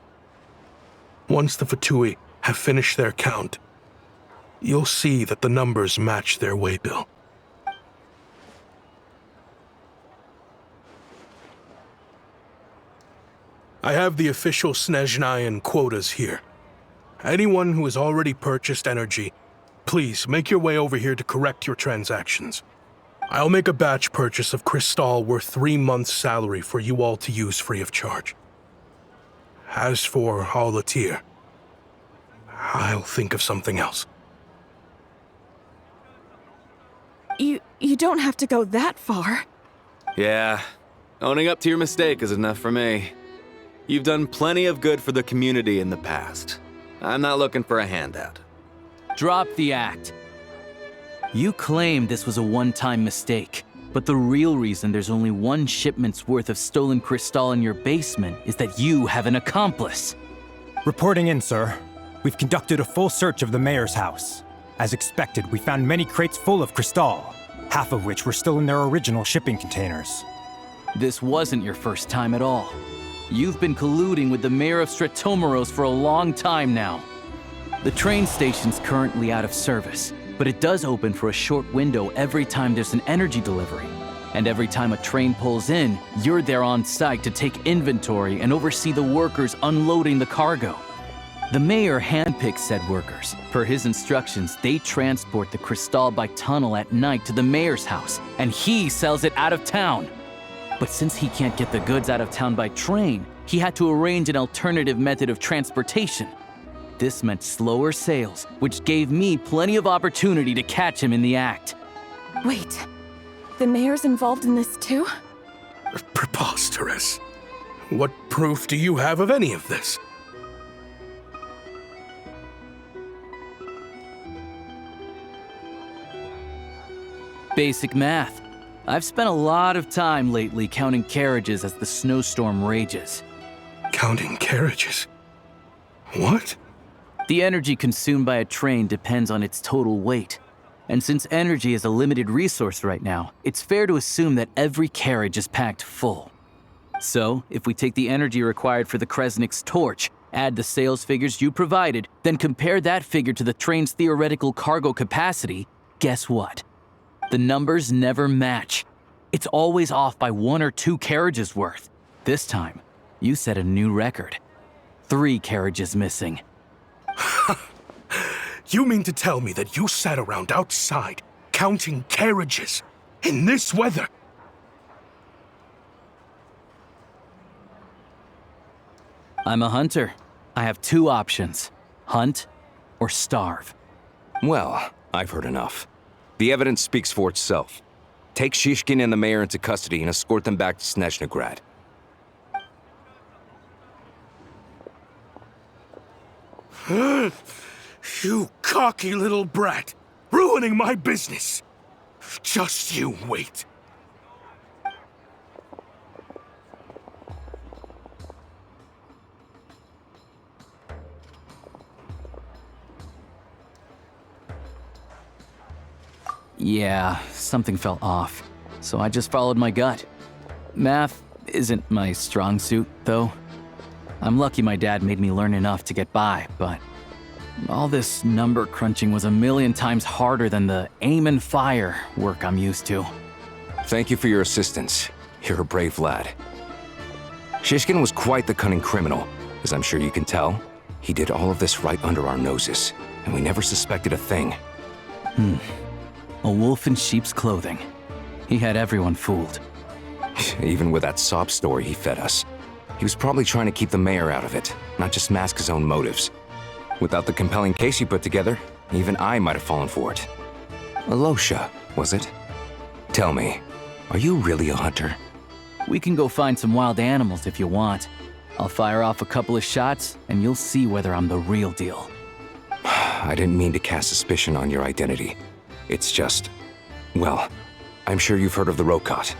Once the Fatui have finished their count, you'll see that the numbers match their waybill. I have the official Snezhnayan quotas here. Anyone who has already purchased energy, please make your way over here to correct your transactions. I'll make a batch purchase of Crystal worth 3 months' salary for you all to use free of charge. As for Alatir, I'll think of something else. You don't have to go that far. Yeah, owning up to your mistake is enough for me. You've done plenty of good for the community in the past. I'm not looking for a handout. Drop the act. You claim this was a one-time mistake, but the real reason there's only 1 shipment's worth of stolen Crystal in your basement is that you have an accomplice. Reporting in, sir. We've conducted a full search of the mayor's house. As expected, we found many crates full of Crystal, half of which were still in their original shipping containers. This wasn't your first time at all. You've been colluding with the mayor of Stratomeros for a long time now. The train station's currently out of service, but it does open for a short window every time there's an energy delivery. And every time a train pulls in, you're there on site to take inventory and oversee the workers unloading the cargo. The mayor handpicks said workers. Per his instructions, they transport the Crystal by tunnel at night to the mayor's house, and he sells it out of town. But since he can't get the goods out of town by train, he had to arrange an alternative method of transportation. This meant slower sales, which gave me plenty of opportunity to catch him in the act. Wait, the mayor's involved in this too? Preposterous. What proof do you have of any of this? Basic math. I've spent a lot of time lately counting carriages as the snowstorm rages. Counting carriages? What? The energy consumed by a train depends on its total weight. And since energy is a limited resource right now, it's fair to assume that every carriage is packed full. So, if we take the energy required for the Kresnik's torch, add the sales figures you provided, then compare that figure to the train's theoretical cargo capacity, guess what? The numbers never match. It's always off by 1 or 2 carriages worth. This time, you set a new record. 3 carriages missing. You mean to tell me that you sat around outside, counting carriages, in this weather? I'm a hunter. I have 2 options. Hunt or starve. Well, I've heard enough. The evidence speaks for itself. Take Shishkin and the mayor into custody and escort them back to Snezhnegrad. You cocky little brat! Ruining my business! Just you wait. Yeah, something felt off, so I just followed my gut. Math isn't my strong suit, though. I'm lucky my dad made me learn enough to get by, but all this number crunching was a million times harder than the aim and fire work I'm used to. Thank you for your assistance. You're a brave lad. Shishkin was quite the cunning criminal, as I'm sure you can tell. He did all of this right under our noses, and we never suspected a thing. A wolf in sheep's clothing. He had everyone fooled. Even with that sob story he fed us. He was probably trying to keep the mayor out of it, not just mask his own motives. Without the compelling case he put together, even I might have fallen for it. Alosha, was it? Tell me, are you really a hunter? We can go find some wild animals if you want. I'll fire off a couple of shots, and you'll see whether I'm the real deal. I didn't mean to cast suspicion on your identity. It's just... well, I'm sure you've heard of the Rokot.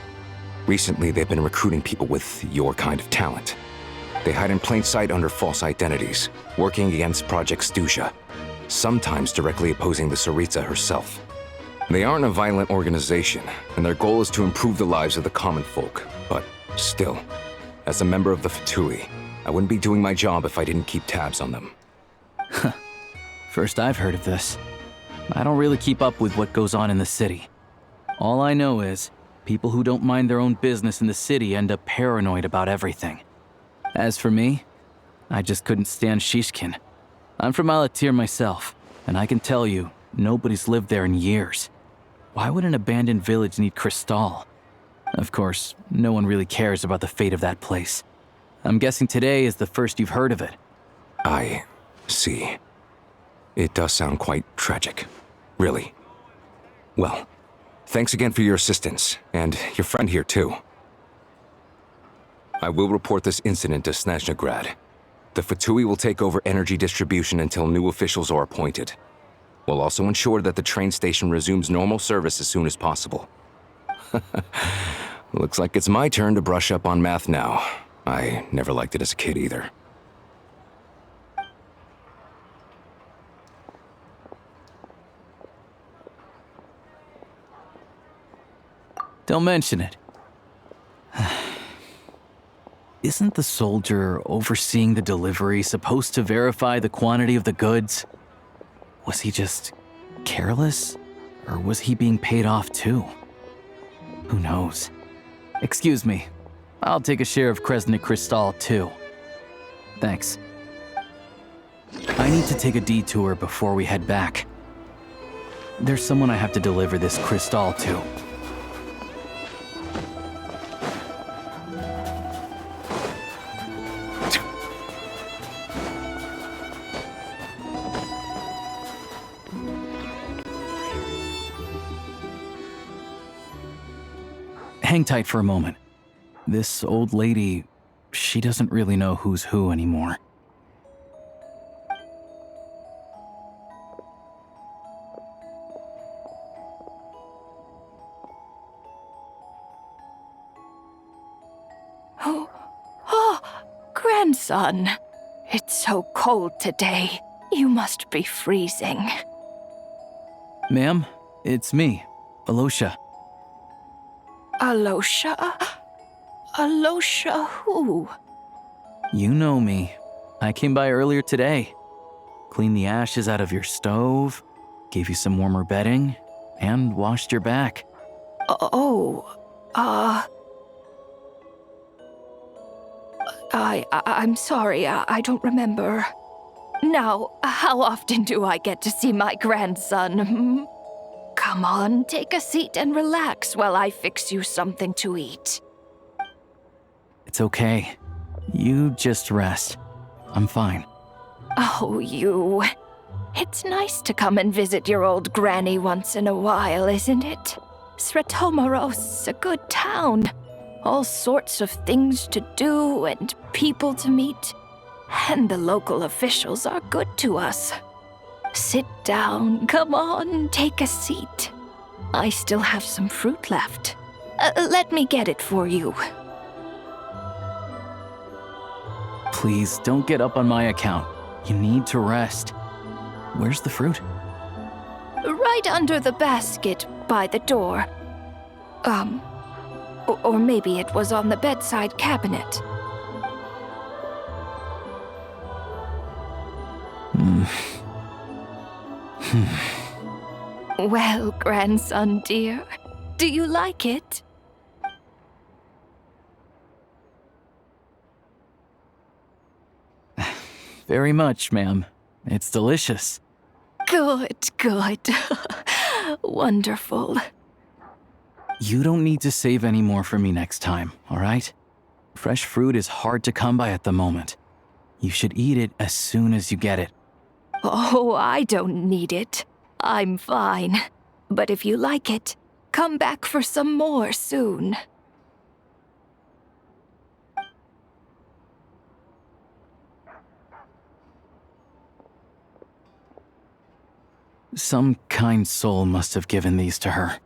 Recently, they've been recruiting people with your kind of talent. They hide in plain sight under false identities, working against Project Stusha, sometimes directly opposing the Tsaritsa herself. They aren't a violent organization, and their goal is to improve the lives of the common folk. But still, as a member of the Fatui, I wouldn't be doing my job if I didn't keep tabs on them. First I've heard of this. I don't really keep up with what goes on in the city. All I know is, people who don't mind their own business in the city end up paranoid about everything. As for me, I just couldn't stand Shishkin. I'm from Alatir myself, and I can tell you, nobody's lived there in years. Why would an abandoned village need Crystal? Of course, no one really cares about the fate of that place. I'm guessing today is the first you've heard of it. I see. It does sound quite tragic. Really. Well, thanks again for your assistance, and your friend here too. I will report this incident to Snezhnegrad. The Fatui will take over energy distribution until new officials are appointed. We'll also ensure that the train station resumes normal service as soon as possible. Looks like it's my turn to brush up on math now. I never liked it as a kid either. Don't mention it. Isn't the soldier overseeing the delivery supposed to verify the quantity of the goods? Was he just careless? Or was he being paid off too? Who knows? Excuse me. I'll take a share of Kresnik Crystal too. Thanks. I need to take a detour before we head back. There's someone I have to deliver this crystal to. Hang tight for a moment. This old lady, she doesn't really know who's who anymore. Oh, grandson. It's so cold today. You must be freezing. Ma'am, it's me, Alosha. Alosha? Alosha who? You know me. I came by earlier today. Cleaned the ashes out of your stove, gave you some warmer bedding, and washed your back. I'm sorry, I don't remember. Now, how often do I get to see my grandson? Come on, take a seat and relax while I fix you something to eat. It's okay. You just rest. I'm fine. Oh, you. It's nice to come and visit your old granny once in a while, isn't it? Sretomaros, a good town. All sorts of things to do and people to meet. And the local officials are good to us. Sit down, come on, take a seat. I still have some fruit left. Let me get it for you. Please, don't get up on my account. You need to rest. Where's the fruit? Right under the basket, by the door. Or maybe it was on the bedside cabinet. Well, grandson dear, do you like it? Very much, ma'am. It's delicious. Good, good. Wonderful. You don't need to save any more for me next time, all right? Fresh fruit is hard to come by at the moment. You should eat it as soon as you get it. Oh, I don't need it. I'm fine. But if you like it, come back for some more soon. Some kind soul must have given these to her.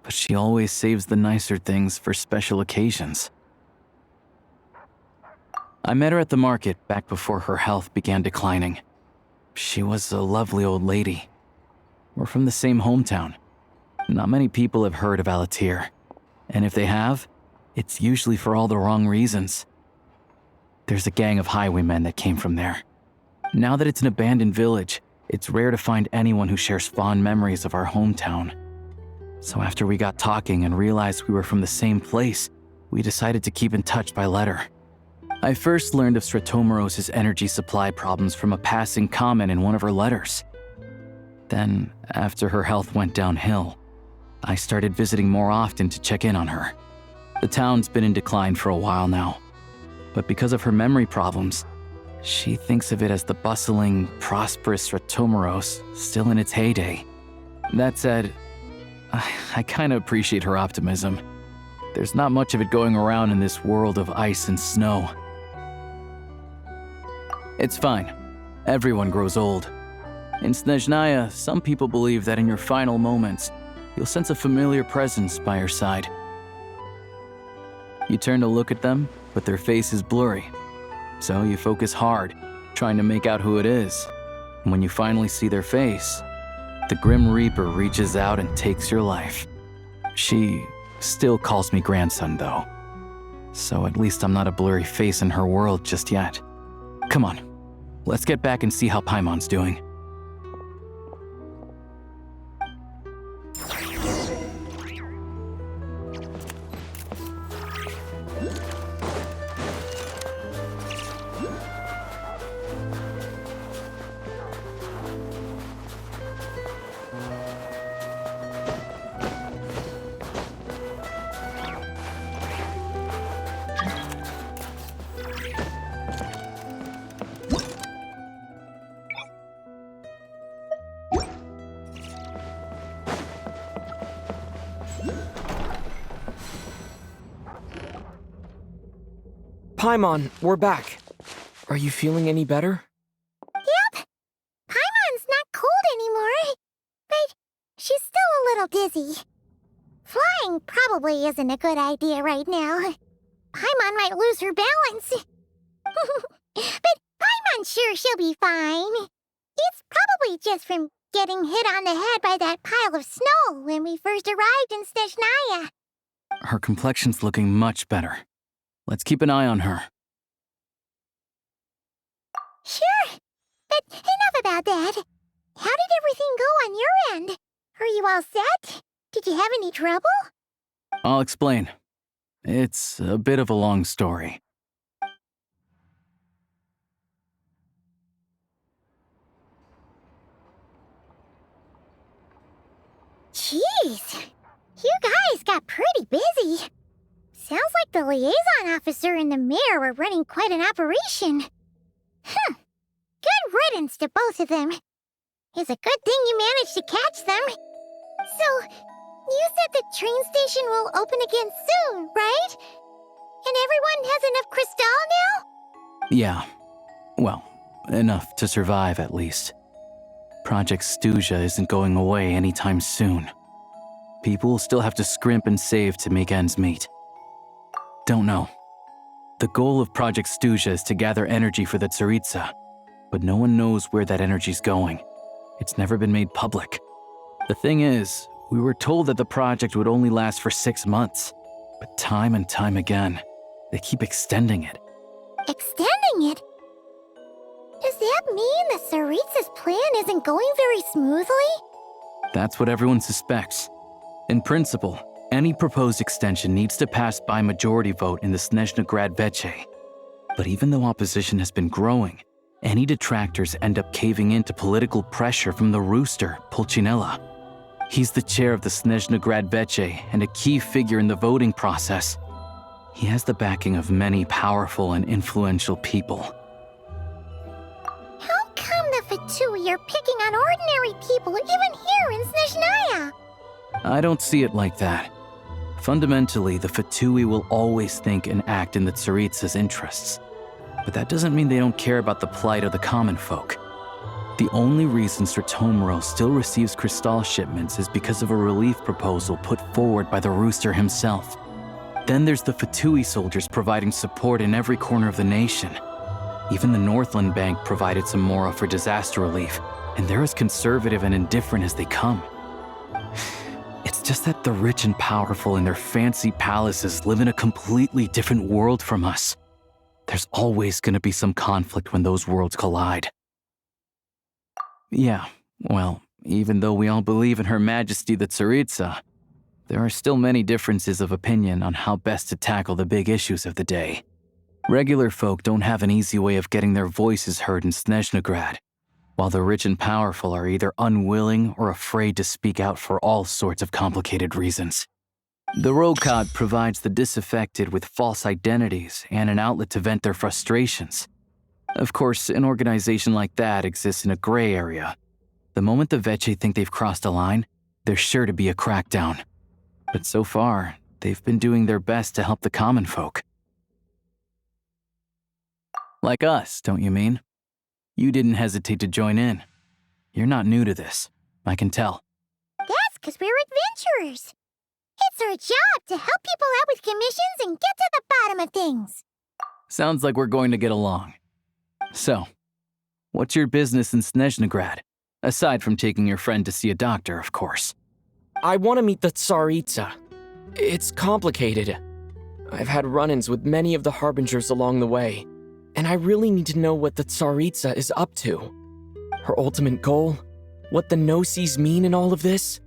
But she always saves the nicer things for special occasions. I met her at the market back before her health began declining. She was a lovely old lady. We're from the same hometown. Not many people have heard of Alatir. And if they have, it's usually for all the wrong reasons. There's a gang of highwaymen that came from there. Now that it's an abandoned village, it's rare to find anyone who shares fond memories of our hometown. So after we got talking and realized we were from the same place, we decided to keep in touch by letter. I first learned of Stratomoros's energy supply problems from a passing comment in one of her letters. Then, after her health went downhill, I started visiting more often to check in on her. The town's been in decline for a while now, but because of her memory problems, she thinks of it as the bustling, prosperous Stratomoros still in its heyday. That said, I kinda appreciate her optimism. There's not much of it going around in this world of ice and snow. It's fine. Everyone grows old. In Snezhnaya, some people believe that in your final moments, you'll sense a familiar presence by your side. You turn to look at them, but their face is blurry. So you focus hard, trying to make out who it is. And when you finally see their face, the Grim Reaper reaches out and takes your life. She still calls me grandson, though. So at least I'm not a blurry face in her world just yet. Come on, let's get back and see how Paimon's doing. Paimon, we're back. Are you feeling any better? Yep. Paimon's not cold anymore, but she's still a little dizzy. Flying probably isn't a good idea right now. Paimon might lose her balance. But Paimon's sure she'll be fine. It's probably just from getting hit on the head by that pile of snow when we first arrived in Snezhnaya. Her complexion's looking much better. Let's keep an eye on her. Sure, but enough about that. How did everything go on your end? Are you all set? Did you have any trouble? I'll explain. It's a bit of a long story. Jeez, you guys got pretty busy. Sounds like the liaison officer and the mayor were running quite an operation. Good riddance to both of them. It's a good thing you managed to catch them. So, you said the train station will open again soon, right? And everyone has enough crystal now? Yeah. Well, enough to survive at least. Project Stuja isn't going away anytime soon. People will still have to scrimp and save to make ends meet. Don't know. The goal of Project Stuja is to gather energy for the Tsaritsa, but no one knows where that energy's going. It's never been made public. The thing is, We were told that the project would only last for 6 months, but time and time again, they keep extending it. Extending it? Does that mean that Tsaritsa's plan isn't going very smoothly? That's what everyone suspects. In principle, any proposed extension needs to pass by majority vote in the Snezhnograd Veche. But even though opposition has been growing, any detractors end up caving into political pressure from the rooster, Pulcinella. He's the chair of the Snezhnograd Veche and a key figure in the voting process. He has the backing of many powerful and influential people. How come the Fatui are picking on ordinary people even here in Snezhnaya? I don't see it like that. Fundamentally, the Fatui will always think and act in the Tsaritsa's interests. But that doesn't mean they don't care about the plight of the common folk. The only reason Sratomiro still receives Crystal shipments is because of a relief proposal put forward by the Rooster himself. Then there's the Fatui soldiers providing support in every corner of the nation. Even the Northland Bank provided some mora for disaster relief, and they're as conservative and indifferent as they come. It's just that the rich and powerful in their fancy palaces live in a completely different world from us. There's always going to be some conflict when those worlds collide. Yeah, well, even though we all believe in Her Majesty the Tsaritsa, there are still many differences of opinion on how best to tackle the big issues of the day. Regular folk don't have an easy way of getting their voices heard in Snezhnograd, while the rich and powerful are either unwilling or afraid to speak out for all sorts of complicated reasons. The Rokad provides the disaffected with false identities and an outlet to vent their frustrations. Of course, an organization like that exists in a gray area. The moment the Veche think they've crossed a line, there's sure to be a crackdown. But so far, they've been doing their best to help the common folk. Like us, don't you mean? You didn't hesitate to join in. You're not new to this, I can tell. That's because we're adventurers. It's our job to help people out with commissions and get to the bottom of things. Sounds like we're going to get along. So, what's your business in Snezhnograd? Aside from taking your friend to see a doctor, of course. I want to meet the Tsaritsa. It's complicated. I've had run-ins with many of the Harbingers along the way, and I really need to know what the Tsaritsa is up to. Her ultimate goal? What the Gnosis mean in all of this?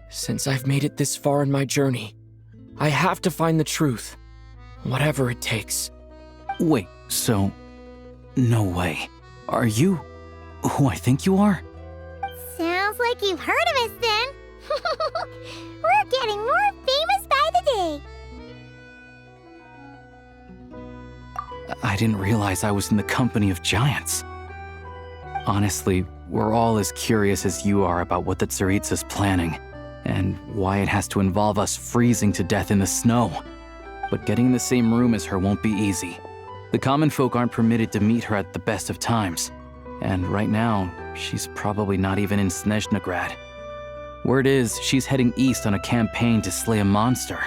Since I've made it this far in my journey, I have to find the truth, whatever it takes. Wait, so... No way. Are you who I think you are? Sounds like you've heard of us then. We're getting more famous by the day. I didn't realize I was in the company of giants. Honestly, we're all as curious as you are about what the Tsaritsa's planning, and why it has to involve us freezing to death in the snow. But getting in the same room as her won't be easy. The common folk aren't permitted to meet her at the best of times, and right now, she's probably not even in Snezhnograd. Word is, she's heading east on a campaign to slay a monster.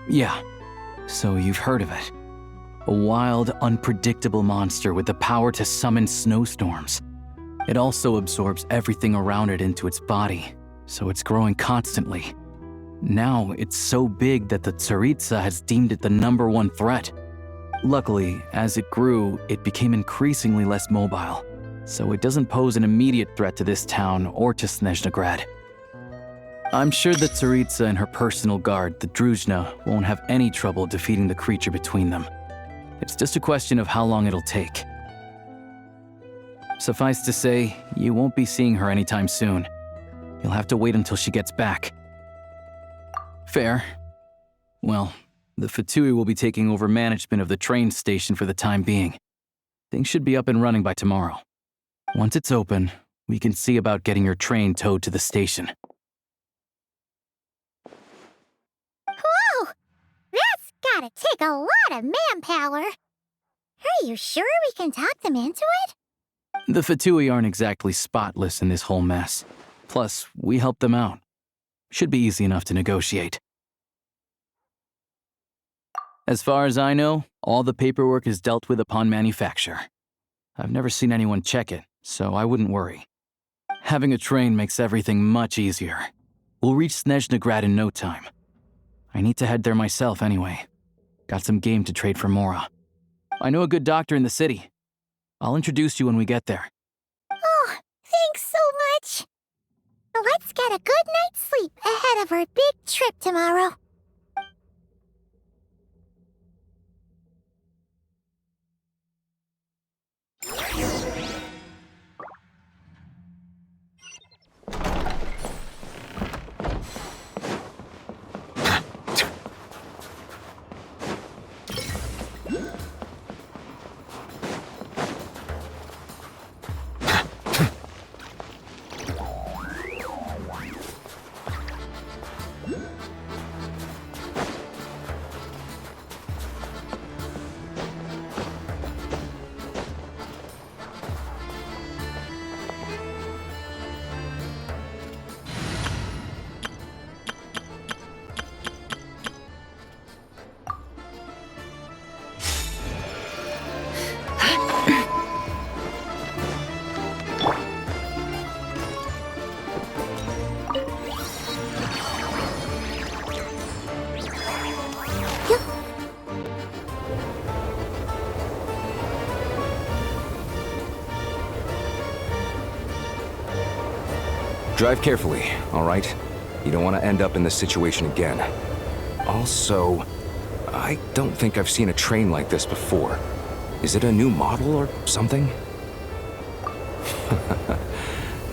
Yeah, so you've heard of it. A wild, unpredictable monster with the power to summon snowstorms. It also absorbs everything around it into its body, so it's growing constantly. Now, it's so big that the Tsaritsa has deemed it the #1 threat. Luckily, as it grew, it became increasingly less mobile, so it doesn't pose an immediate threat to this town or to Snezhnograd. I'm sure the Tsaritsa and her personal guard, the Druzhna, won't have any trouble defeating the creature between them. It's just a question of how long it'll take. Suffice to say, you won't be seeing her anytime soon. You'll have to wait until she gets back. Fair. Well, the Fatui will be taking over management of the train station for the time being. Things should be up and running by tomorrow. Once it's open, we can see about getting your train towed to the station. Whoa! That's gotta take a lot of manpower. Are you sure we can talk them into it? The Fatui aren't exactly spotless in this whole mess. Plus, we helped them out. Should be easy enough to negotiate. As far as I know, all the paperwork is dealt with upon manufacture. I've never seen anyone check it, so I wouldn't worry. Having a train makes everything much easier. We'll reach Snezhnegrad in no time. I need to head there myself anyway. Got some game to trade for Mora. I know a good doctor in the city. I'll introduce you when we get there. Oh, thanks so much. Let's get a good night's sleep ahead of our big trip tomorrow. Drive carefully, all right? You don't want to end up in this situation again. Also, I don't think I've seen a train like this before. Is it a new model or something?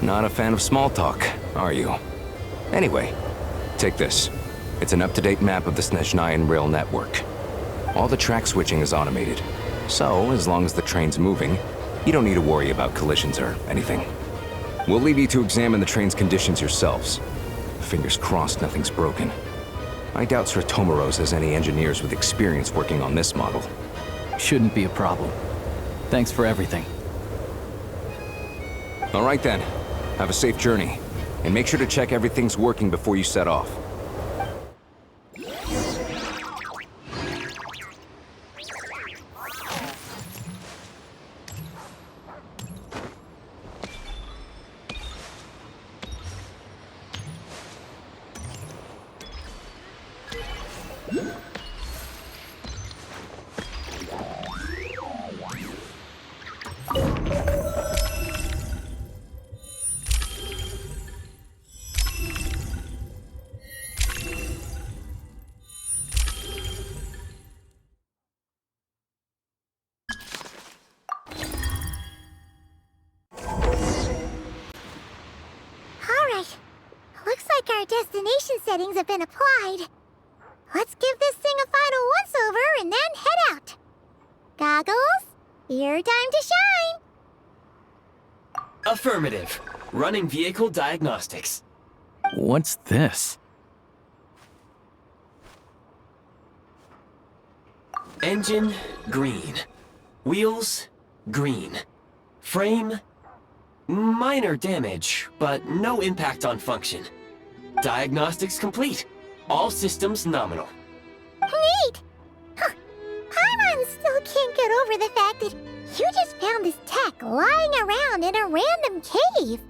Not a fan of small talk, are you? Anyway, take this. It's an up-to-date map of the Snezhnayan rail network. All the track switching is automated, so as long as the train's moving, you don't need to worry about collisions or anything. We'll leave you to examine the train's conditions yourselves. Fingers crossed nothing's broken. I doubt Sir Tomoros has any engineers with experience working on this model. Shouldn't be a problem. Thanks for everything. All right then. Have a safe journey. And make sure to check everything's working before you set off. Our destination settings have been applied. Let's give this thing a final once-over and then head out. Goggles, your time to shine. Affirmative. Running vehicle diagnostics. What's this? Engine, green. Wheels, green. Frame, minor damage, but no impact on function. Diagnostics complete. All systems nominal. Neat! Huh. Paimon still can't get over the fact that you just found this tech lying around in a random cave.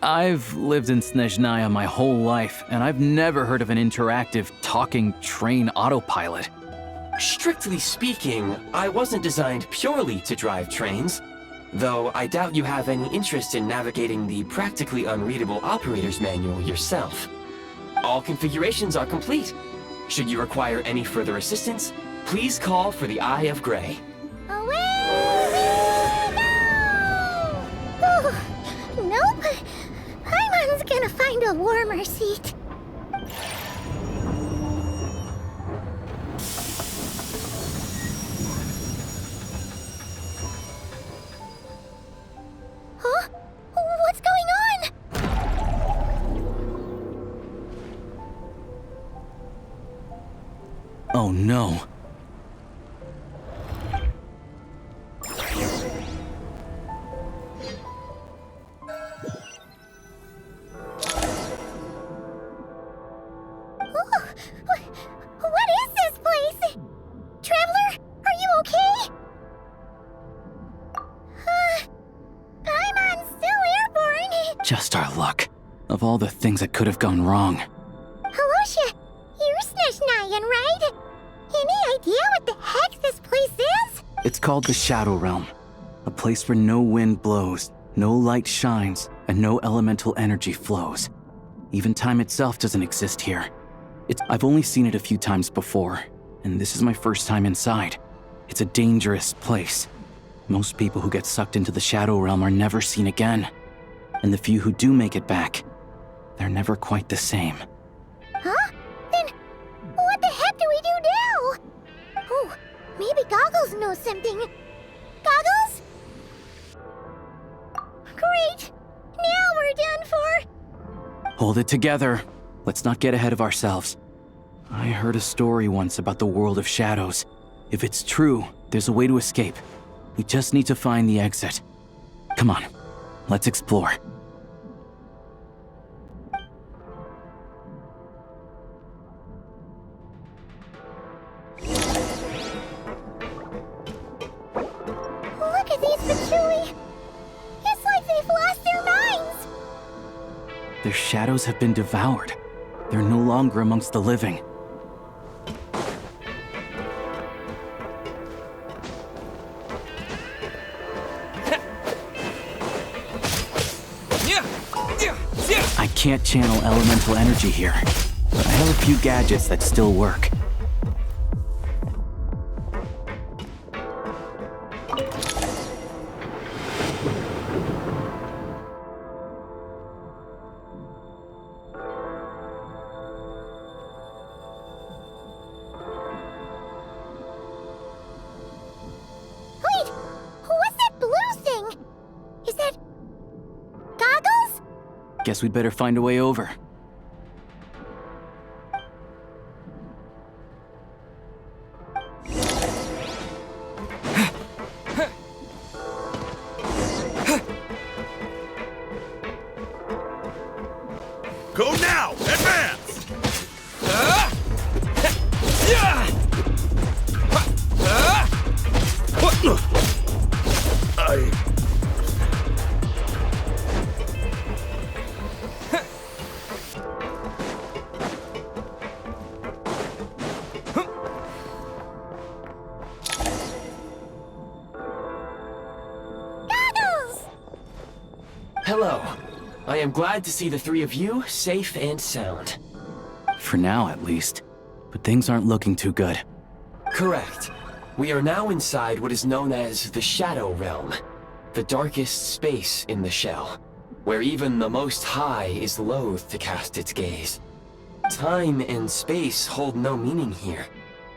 I've lived in Snezhnaya my whole life, and I've never heard of an interactive, talking train autopilot. Strictly speaking, I wasn't designed purely to drive trains, though I doubt you have any interest in navigating the practically unreadable operator's manual yourself. All configurations are complete. Should you require any further assistance, please call for the Eye of Grey. Away we go! Oh, nope. Paimon's gonna find a warmer seat. Huh? What's going on? Oh no. Just our luck. Of all the things that could have gone wrong. Halosha, you're Snezhnayan, right? Any idea what the heck this place is? It's called the Shadow Realm. A place where no wind blows, no light shines, and no elemental energy flows. Even time itself doesn't exist here. I've only seen it a few times before, and this is my first time inside. It's a dangerous place. Most people who get sucked into the Shadow Realm are never seen again. And the few who do make it back, they're never quite the same. Huh? Then what the heck do we do now? Oh, maybe Goggles knows something. Goggles? Great! Now we're done for! Hold it together. Let's not get ahead of ourselves. I heard a story once about the world of shadows. If it's true, there's a way to escape. We just need to find the exit. Come on, let's explore. Look at these Psu! It's like they've lost their minds! Their shadows have been devoured. They're no longer amongst the living. I can't channel elemental energy here, but I have a few gadgets that still work. Wait! What's that blue thing? Is that... Goggles? Guess we'd better find a way over. Go now! Advance! Goggles! Hello. I am glad to see the three of you safe and sound. For now, at least. But things aren't looking too good. Correct. We are now inside what is known as the Shadow Realm, the darkest space in the shell, where even the Most High is loath to cast its gaze. Time and space hold no meaning here.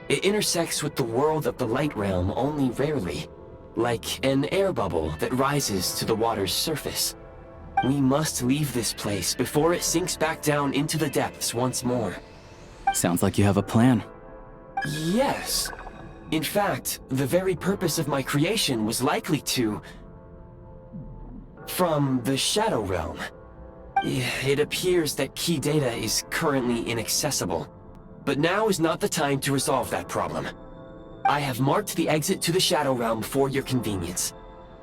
It intersects with the world of the Light Realm only rarely, like an air bubble that rises to the water's surface. We must leave this place before it sinks back down into the depths once more. Sounds like you have a plan. Yes. In fact, the very purpose of my creation was likely to... from the Shadow Realm. It appears that key data is currently inaccessible, but now is not the time to resolve that problem. I have marked the exit to the Shadow Realm for your convenience.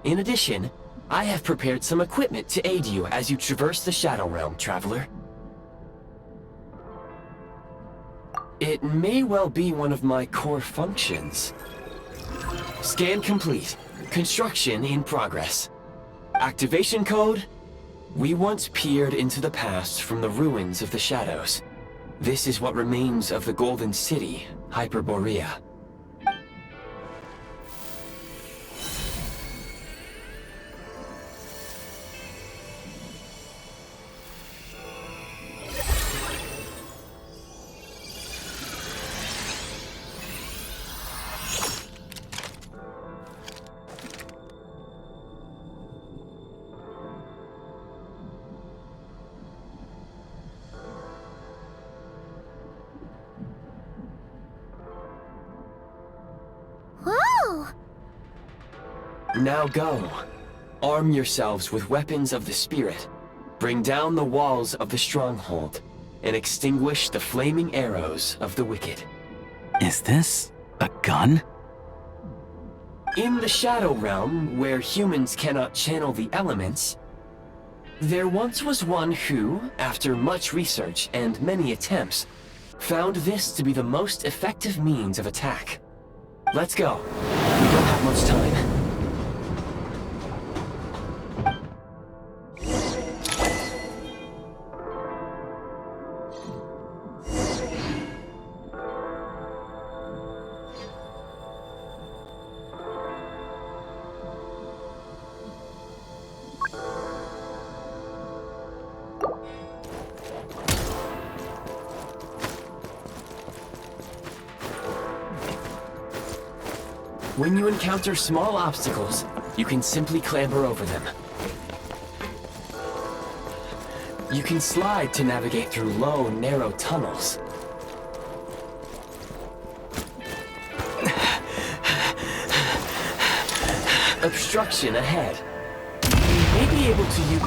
In addition, I have prepared some equipment to aid you as you traverse the Shadow Realm, Traveler. It may well be one of my core functions. Scan complete. Construction in progress. Activation code? We once peered into the past from the ruins of the shadows. This is what remains of the Golden City, Hyperborea. Whoa! Now go. Arm yourselves with weapons of the spirit. Bring down the walls of the stronghold, and extinguish the flaming arrows of the wicked. Is this a gun? In the Shadow Realm, where humans cannot channel the elements, There once was one who, after much research and many attempts, found this to be the most effective means of attack. Let's go. We don't have much time. When you encounter small obstacles, you can simply clamber over them. You can slide to navigate through low, narrow tunnels. Obstruction ahead. You may be able to use...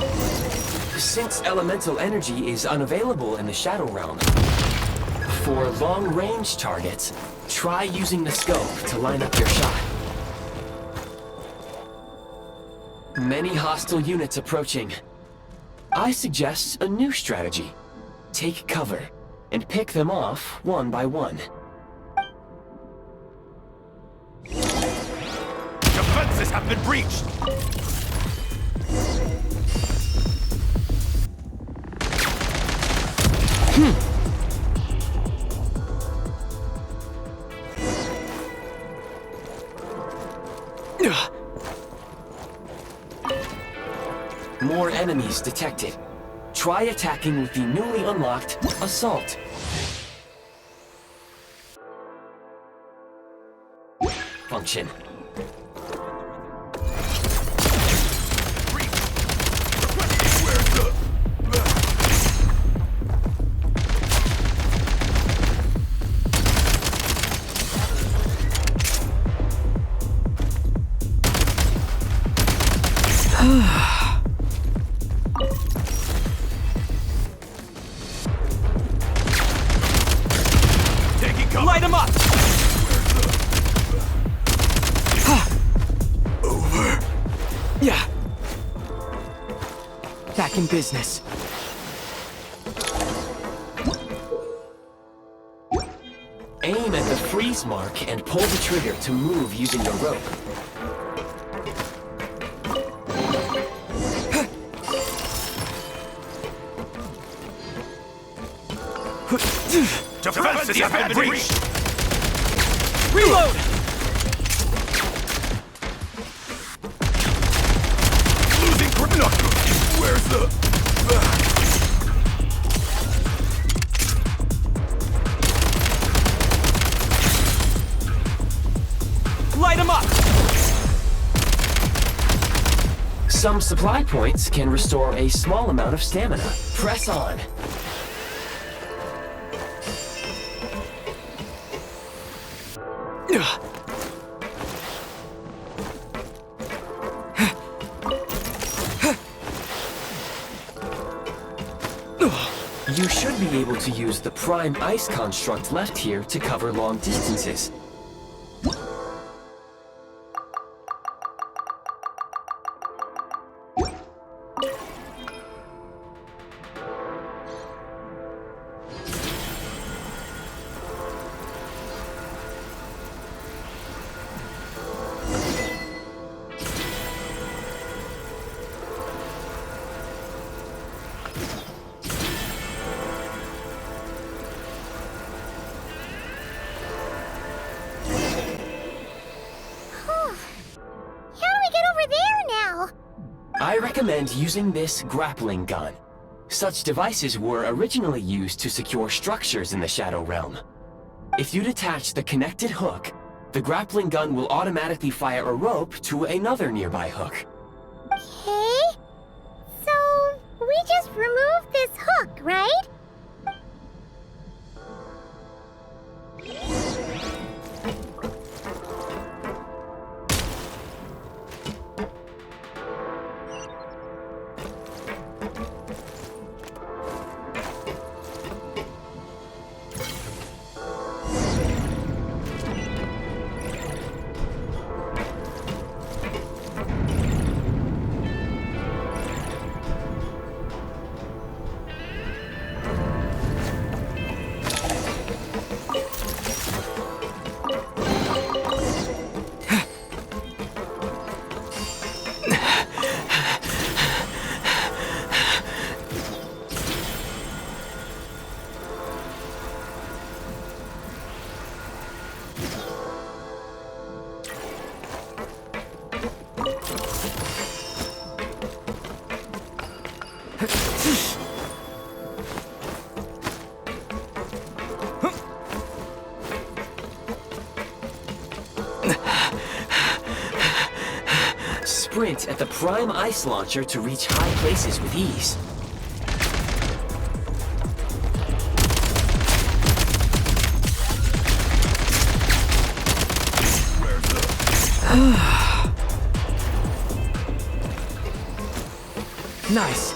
Since elemental energy is unavailable in the Shadow Realm, for long-range targets, try using the scope to line up your shot. Many hostile units approaching. I suggest a new strategy. Take cover, and pick them off one by one. Defenses have been breached! More enemies detected. Try attacking with the newly unlocked Assault. Function. Light him up! Over. Yeah. Back in business. Aim at the freeze mark and pull the trigger to move using the rope. Defenses have been breached! Reload! Losing grip. Where's the... Light him up! Some supply points can restore a small amount of stamina. Press on. You should be able to use the Prime Ice construct left here to cover long distances. I recommend using this grappling gun. Such devices were originally used to secure structures in the Shadow Realm. If you detach the connected hook, the grappling gun will automatically fire a rope to another nearby hook. Okay. So, we just remove this hook, right? Sprint at the prime ice launcher to reach high places with ease. Nice.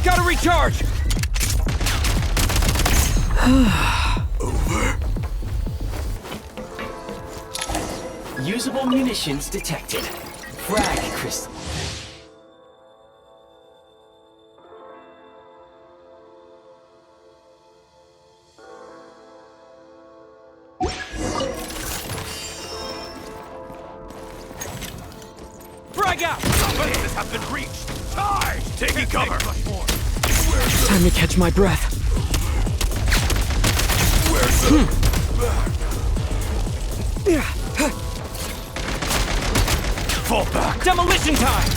Gotta recharge! Over. Usable munitions detected. Frag crystal. Frag out! Defenses have been breached! Charge! Taking cover! Time to catch my breath. Where's the... Fall back! Demolition time!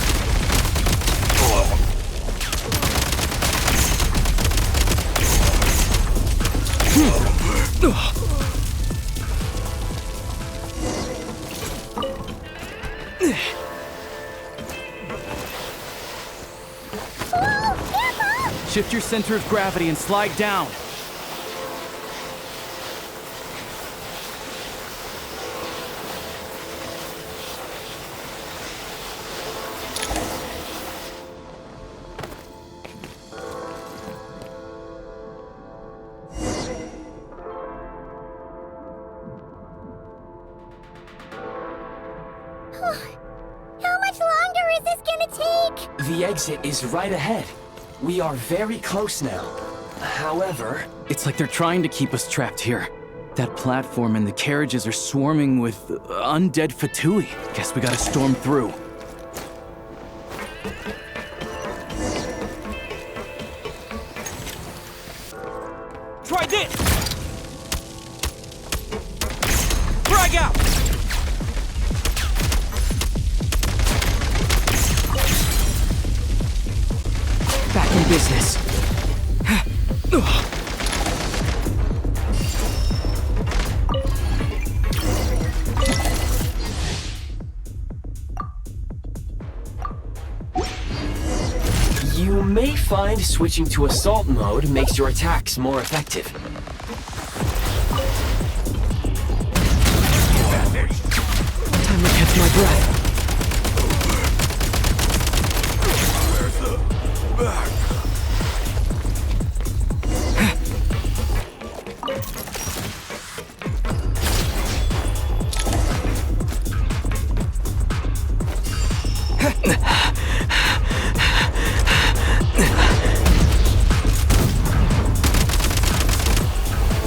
Shift your center of gravity and slide down. How much longer is this gonna take? The exit is right ahead. We are very close now. However... It's like they're trying to keep us trapped here. That platform and the carriages are swarming with undead Fatui. Guess we gotta storm through. Try this! Frag out! Back in business. You may find switching to assault mode makes your attacks more effective. Time to catch my breath. Where's the... back?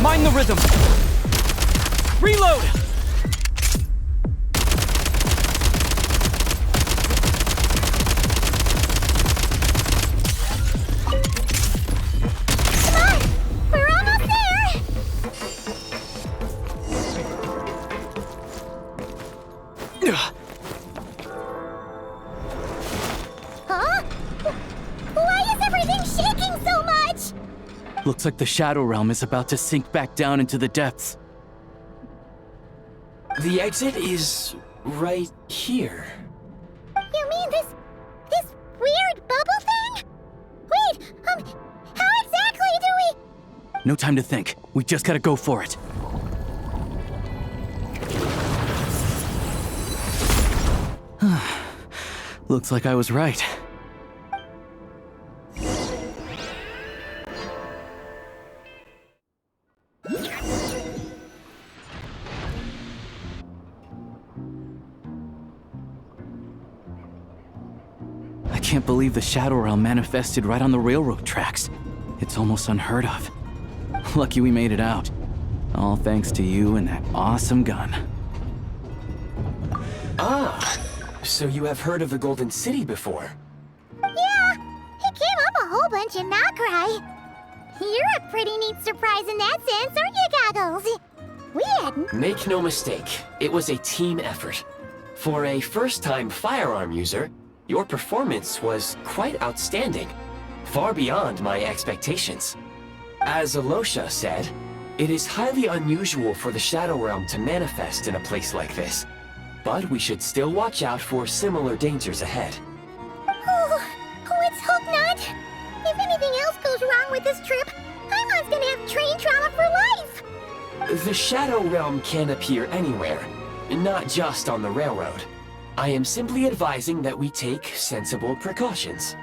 Mind the rhythm! Reload! Come on! We're almost there! Huh? Why is everything shaking so much? Looks like the Shadow Realm is about to sink back down into the depths. The exit is right here. You mean this weird bubble thing? Wait, how exactly do we... No time to think. We just gotta go for it. Looks like I was right. I can't believe the Shadow Realm manifested right on the railroad tracks. It's almost unheard of. Lucky we made it out. All thanks to you and that awesome gun. Ah, so you have heard of the Golden City before? Yeah, it came up a whole bunch in Nokrai. You're a pretty neat surprise in that sense, aren't you, Goggles? We hadn't. Make no mistake, it was a team effort. For a first-time firearm user, your performance was quite outstanding. Far beyond my expectations. As Alosha said, it is highly unusual for the Shadow Realm to manifest in a place like this, but we should still watch out for similar dangers ahead. Let's hope not. If anything else goes wrong with this trip, Paimon's gonna have train trauma for life! The Shadow Realm can appear anywhere, not just on the railroad. I am simply advising that we take sensible precautions.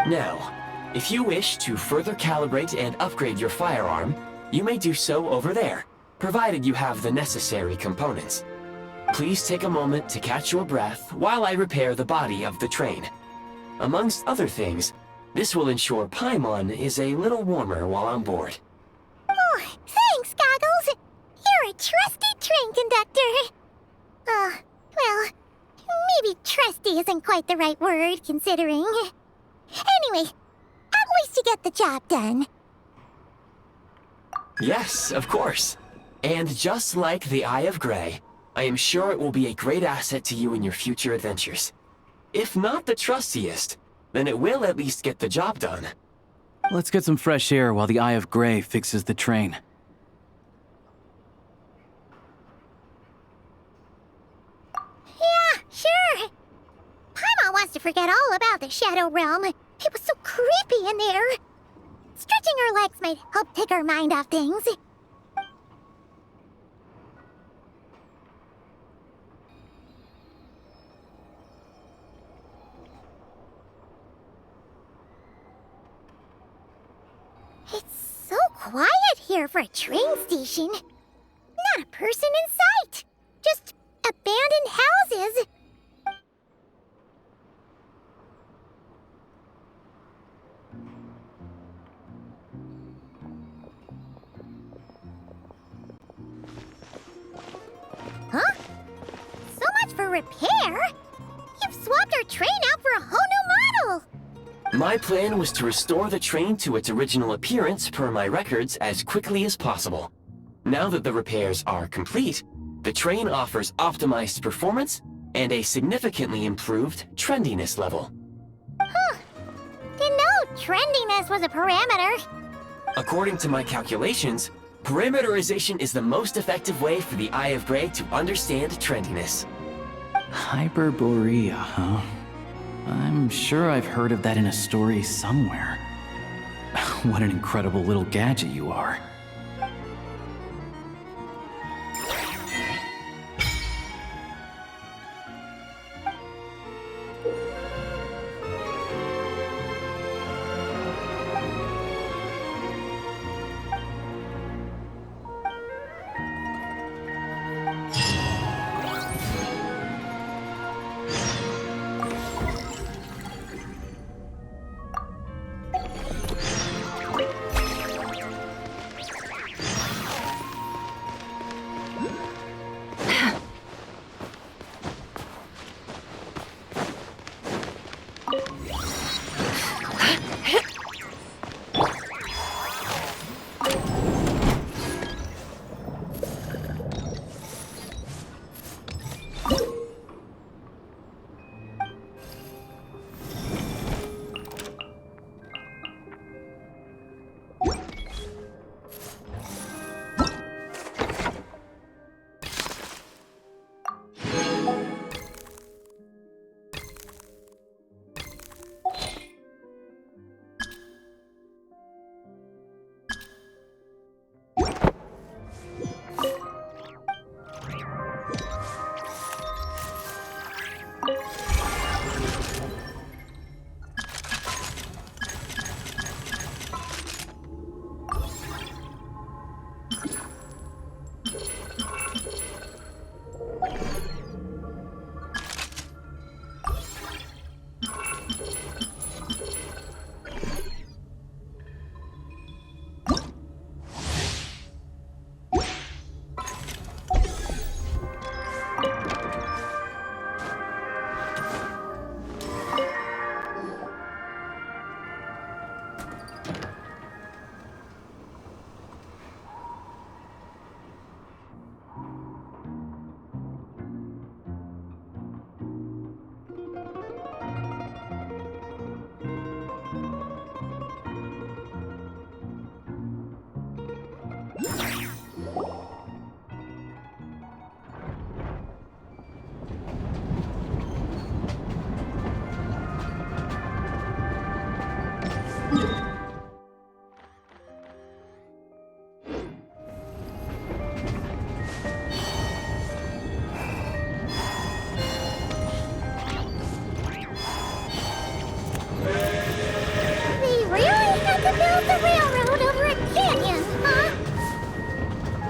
Now, if you wish to further calibrate and upgrade your firearm, you may do so over there, provided you have the necessary components. Please take a moment to catch your breath while I repair the body of the train. Amongst other things, this will ensure Paimon is a little warmer while on board. Oh, thanks, Goggles! You're a trusty train conductor! Well, maybe trusty isn't quite the right word, considering. Anyway, at least you get the job done. Yes, of course. And just like the Eye of Grey, I am sure it will be a great asset to you in your future adventures. If not the trustiest, then it will at least get the job done. Let's get some fresh air while the Eye of Grey fixes the train. Yeah, sure. Paimon wants to forget all about the Shadow Realm. It was so creepy in there. Stretching her legs might help take her mind off things. It's so quiet here for a train station. Not a person in sight. Just abandoned houses. Huh? So much for repair? You've swapped our train out for a whole new model! My plan was to restore the train to its original appearance per my records as quickly as possible. Now that the repairs are complete, the train offers optimized performance and a significantly improved trendiness level. Huh. Didn't know trendiness was a parameter. According to my calculations, parameterization is the most effective way for the Eye of Grey to understand trendiness. Hyperborea, huh? I'm sure I've heard of that in a story somewhere. What an incredible little gadget you are.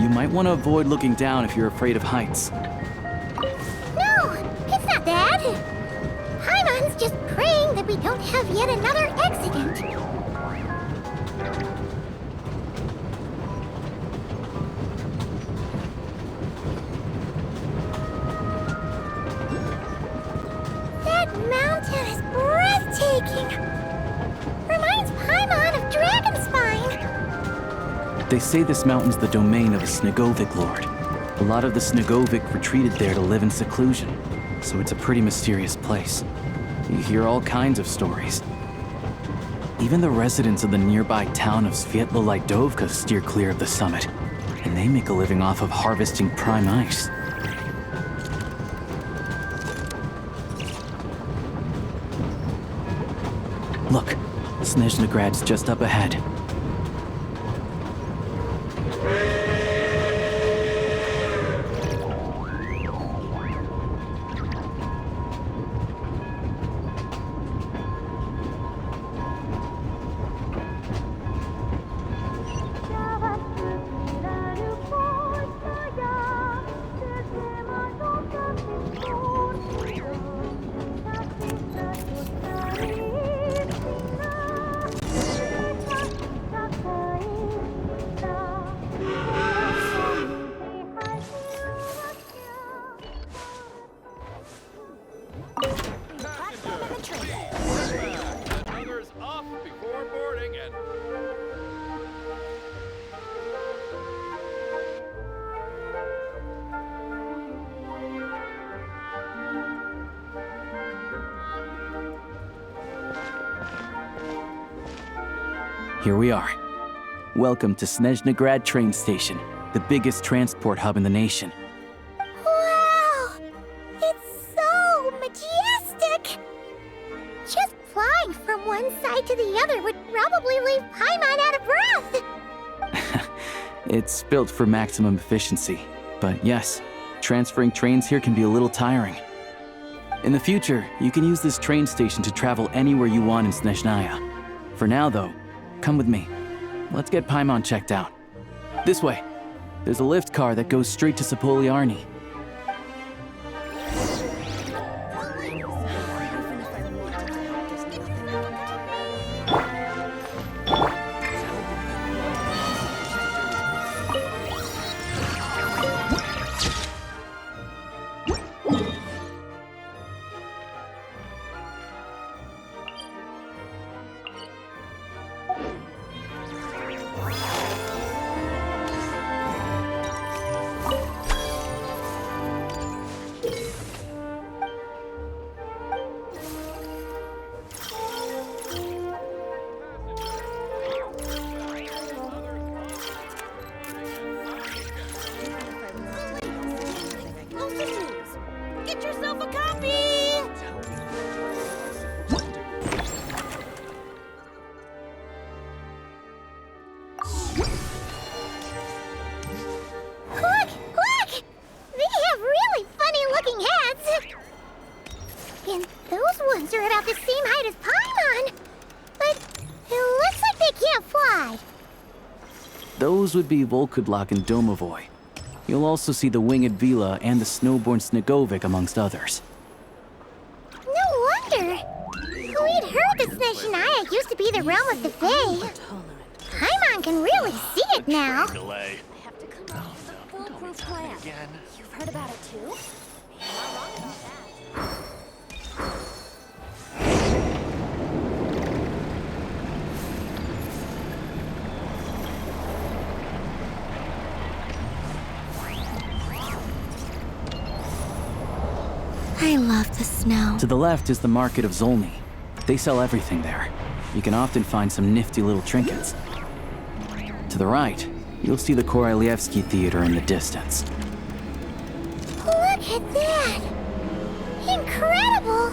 You might want to avoid looking down if you're afraid of heights. No, it's not that. Paimon's just praying that we don't have yet another accident. That mountain is breathtaking. Reminds Paimon of Dragonspine. They say this mountain's the domain of a Snegovic lord. A lot of the Snegovic retreated there to live in seclusion, so it's a pretty mysterious place. You hear all kinds of stories. Even the residents of the nearby town of Svietla Lidovka steer clear of the summit, and they make a living off of harvesting prime ice. Look, Snezhnograd's just up ahead. Others off before boarding and... Here we are. Welcome to Snezhnograd train station, the biggest transport hub in the nation. Wow! It's so majestic! Just flying from one side to the other would probably leave Paimon out of breath! It's built for maximum efficiency, but yes, transferring trains here can be a little tiring. In the future, you can use this train station to travel anywhere you want in Snezhnaya. For now, though, come with me. Let's get Paimon checked out. This way. There's a lift car that goes straight to Sapoliarny. Get yourself a copy! Look! Look! They have really funny-looking heads! And those ones are about the same height as Paimon! But it looks like they can't fly! Those would be Volkudlak and Domovoy. You'll also see the winged Vila and the snowborn Snegovic amongst others. No wonder! We'd heard that Snezhnaya used to be the realm of the Fae. Paimon can really see it now. Delay. I have to come up with a foolproof plan. You've heard about it too? You're not wrong about that. I love the snow. To the left is the market of Zolny. They sell everything there. You can often find some nifty little trinkets. To the right, you'll see the Korolyevsky Theater in the distance. Look at that! Incredible!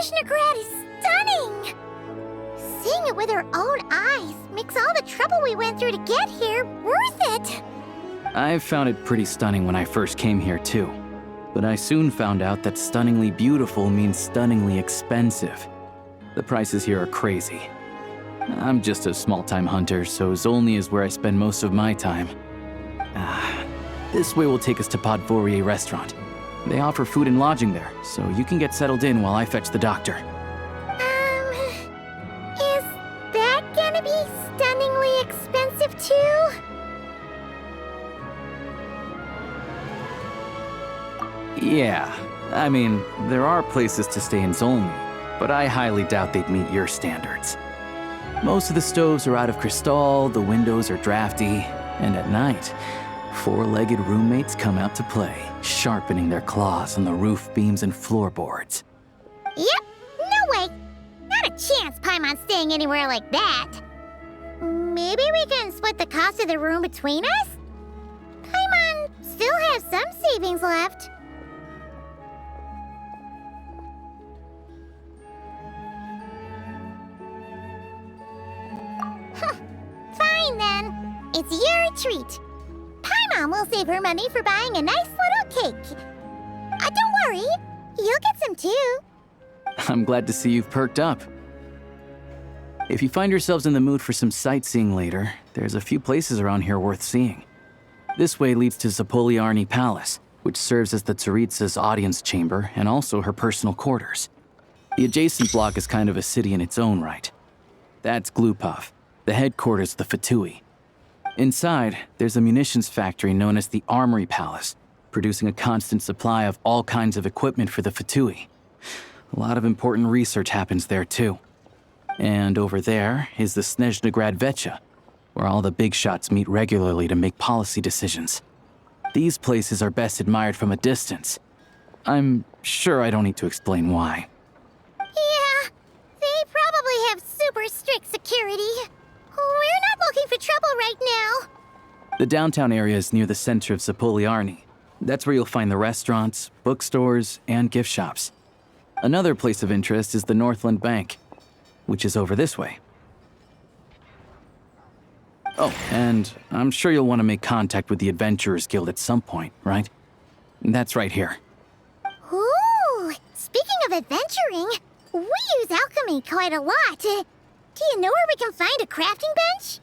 Snezhnegrad is stunning! Seeing it with our own eyes makes all the trouble we went through to get here worth it! I found it pretty stunning when I first came here too. But I soon found out that stunningly beautiful means stunningly expensive. The prices here are crazy. I'm just a small-time hunter, so Zolny is where I spend most of my time. This way will take us to Podvorier restaurant. They offer food and lodging there, so you can get settled in while I fetch the doctor. Is that gonna be stunningly expensive too? Yeah, I mean, there are places to stay in Zolny, but I highly doubt they'd meet your standards. Most of the stoves are out of crystal, the windows are drafty, and at night, four-legged roommates come out to play, sharpening their claws on the roof beams and floorboards. Yep, no way. Not a chance Paimon's staying anywhere like that. Maybe we can split the cost of the room between us? Paimon still has some savings left. Fine then. It's your treat. Paimon will save her money for buying a nice little cake. Don't worry, you'll get some too. I'm glad to see you've perked up. If you find yourselves in the mood for some sightseeing later, there's a few places around here worth seeing. This way leads to Zapoliarny Palace, which serves as the Tsaritsa's audience chamber and also her personal quarters. The adjacent block is kind of a city in its own right. That's Glupov, the headquarters of the Fatui. Inside, there's a munitions factory known as the Armory Palace, producing a constant supply of all kinds of equipment for the Fatui. A lot of important research happens there too. And over there is the Snezhnegrad Vecha, where all the big shots meet regularly to make policy decisions. These places are best admired from a distance. I'm sure I don't need to explain why. Yeah, they probably have super strict security. We're not looking for trouble right now. The downtown area is near the center of Zapoliarny. That's where you'll find the restaurants, bookstores, and gift shops. Another place of interest is the Northland Bank, which is over this way. Oh, and I'm sure you'll want to make contact with the Adventurers Guild at some point, right? That's right here. Ooh, speaking of adventuring, we use alchemy quite a lot. Do you know where we can find a crafting bench?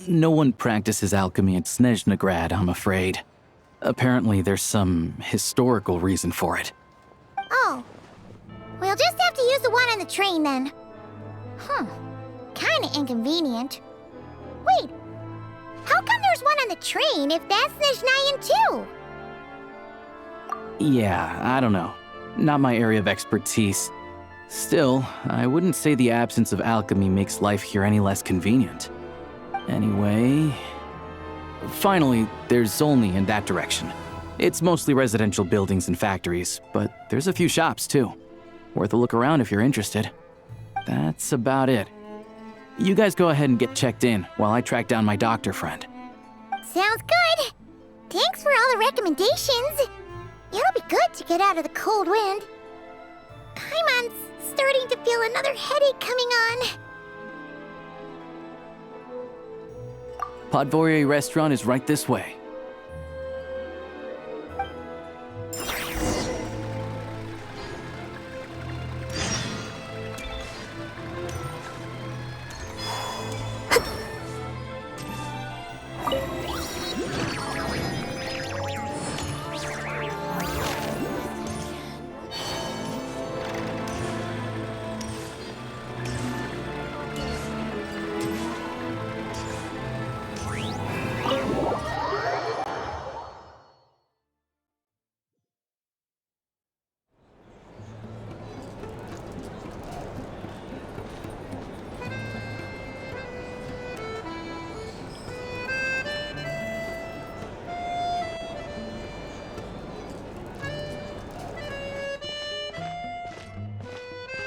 No one practices alchemy at Snezhnegrad, I'm afraid. Apparently there's some historical reason for it. Oh, we'll just have to use the one on the train then. Kinda inconvenient. Wait, how come there's one on the train if that's Snezhnayan too? Yeah, I don't know. Not my area of expertise. Still, I wouldn't say the absence of alchemy makes life here any less convenient. Anyway... Finally, there's Zolny in that direction. It's mostly residential buildings and factories, but there's a few shops too. Worth a look around if you're interested. That's about it. You guys go ahead and get checked in while I track down my doctor friend. Sounds good. Thanks for all the recommendations. It'll be good to get out of the cold wind. Paimon's starting to feel another headache coming on. Podvorier restaurant is right this way.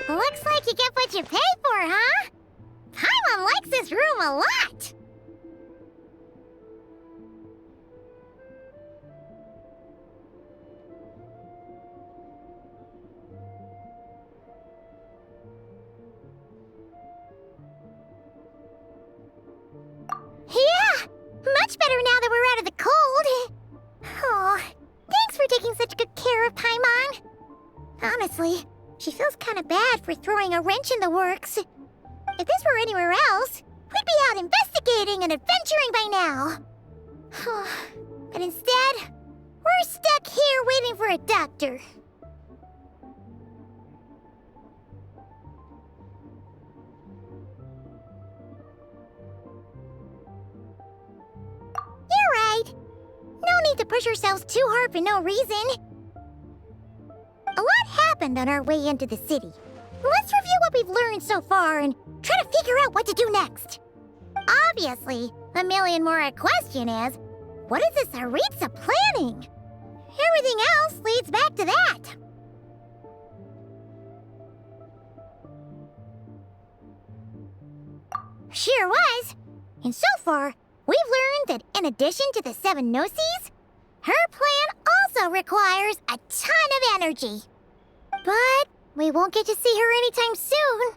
Looks like you get what you pay for, huh? Paimon likes this room a lot. much better now that we're out of the cold. Oh, thanks for taking such good care of Paimon. Honestly, she feels kind of bad for throwing a wrench in the works. If this were anywhere else, we'd be out investigating and adventuring by now. But instead, we're stuck here waiting for a doctor. You're right. No need to push ourselves too hard for no reason. A lot happened on our way into the city. Let's review what we've learned so far and try to figure out what to do next. Obviously, the million-more question is, what is this Tsaritsa planning? Everything else leads back to that. Sure was. And so far, we've learned that in addition to the 7 Gnosis, her plan also requires a ton of energy. But we won't get to see her anytime soon.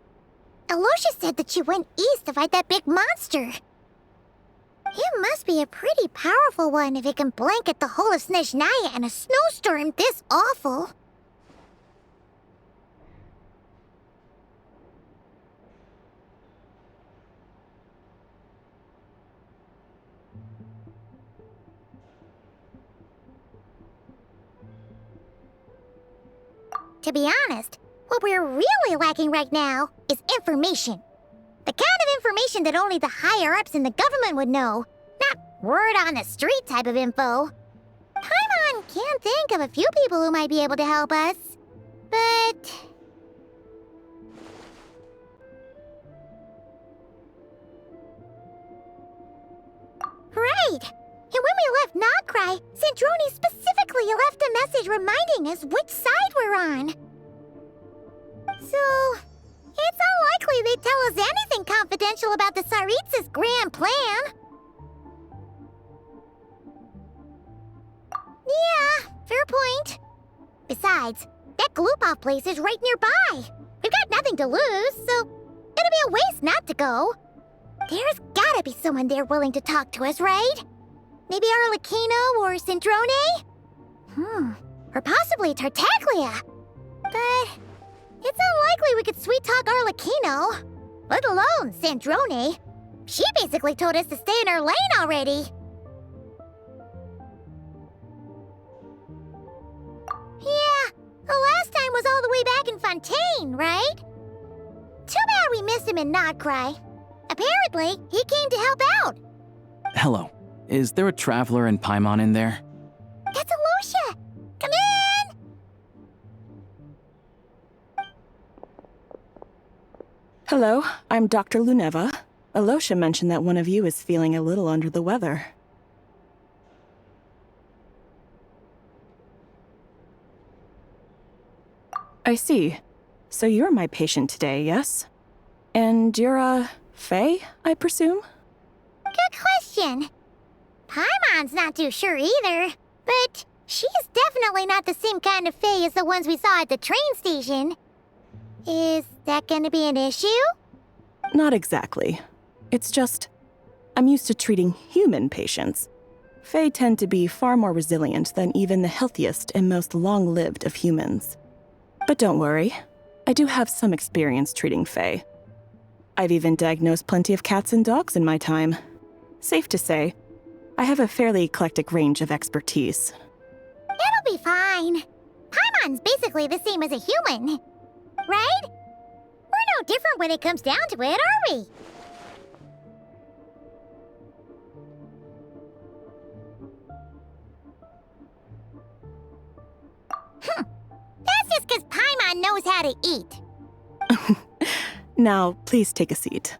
Alosha said that she went east to fight that big monster. It must be a pretty powerful one if it can blanket the whole of Snezhnaya in a snowstorm this awful. To be honest, what we're really lacking right now is information. The kind of information that only the higher-ups in the government would know, not word-on-the-street type of info. Paimon can think of a few people who might be able to help us, but... Right! And when we left Nogcry, Sandrone specifically left a message reminding us which side we're on. So, it's unlikely they'd tell us anything confidential about the Tsaritsa's grand plan. Yeah, fair point. Besides, that Gloop-off place is right nearby. We've got nothing to lose, so it'd be a waste not to go. There's gotta be someone there willing to talk to us, right? Maybe Arlecchino or Sandrone? Or possibly Tartaglia. But it's unlikely we could sweet-talk Arlecchino, let alone Sandrone. She basically told us to stay in her lane already. Yeah, the last time was all the way back in Fontaine, right? Too bad we missed him in Nogcry. Apparently, he came to help out. Hello. Is there a traveler in Paimon in there? That's Alosha! Come in! Hello, I'm Dr. Luneva. Alosha mentioned that one of you is feeling a little under the weather. I see. So you're my patient today, yes? And you're, Faye, I presume? Good question. Paimon's not too sure either, but she's definitely not the same kind of Fae as the ones we saw at the train station. Is that gonna be an issue? Not exactly. It's just, I'm used to treating human patients. Fae tend to be far more resilient than even the healthiest and most long-lived of humans. But don't worry, I do have some experience treating Fae. I've even diagnosed plenty of cats and dogs in my time. Safe to say, I have a fairly eclectic range of expertise. It'll be fine. Paimon's basically the same as a human, right? We're no different when it comes down to it, are we? That's just because Paimon knows how to eat. Now, please take a seat.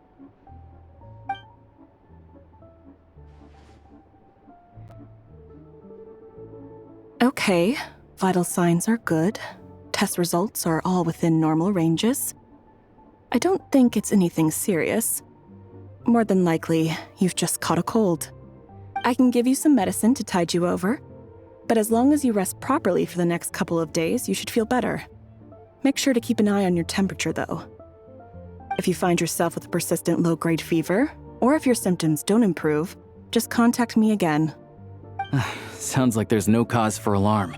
Okay, vital signs are good. Test results are all within normal ranges. I don't think it's anything serious. More than likely, you've just caught a cold. I can give you some medicine to tide you over, but as long as you rest properly for the next couple of days, you should feel better. Make sure to keep an eye on your temperature, though. If you find yourself with a persistent low-grade fever, or if your symptoms don't improve, Just contact me again. Sounds like there's no cause for alarm.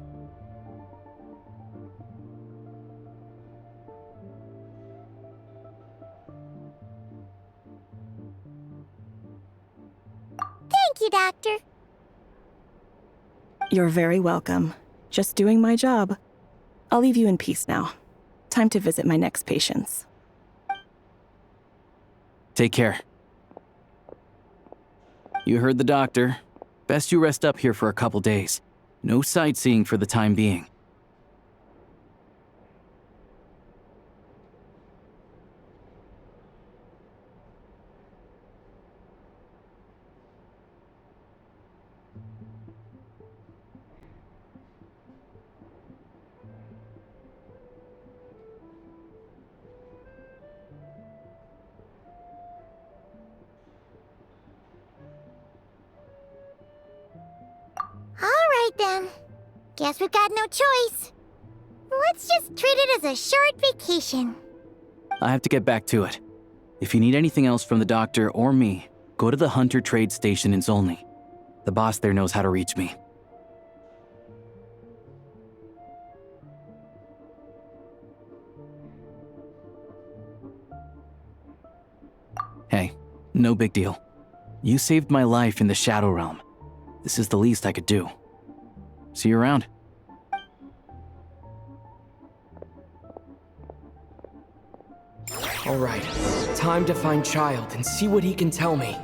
Thank you, Doctor. You're very welcome. Just doing my job. I'll leave you in peace now. Time to visit my next patients. Take care. You heard the doctor. Best you rest up here for a couple days. No sightseeing for the time being. All right then. Guess we've got no choice. Let's just treat it as a short vacation. I have to get back to it. If you need anything else from the doctor or me, go to the Hunter Trade Station in Zolny. The boss there knows how to reach me. Hey, no big deal. You saved my life in the Shadow Realm. This is the least I could do. See you around. All right, time to find Child and see what he can tell me.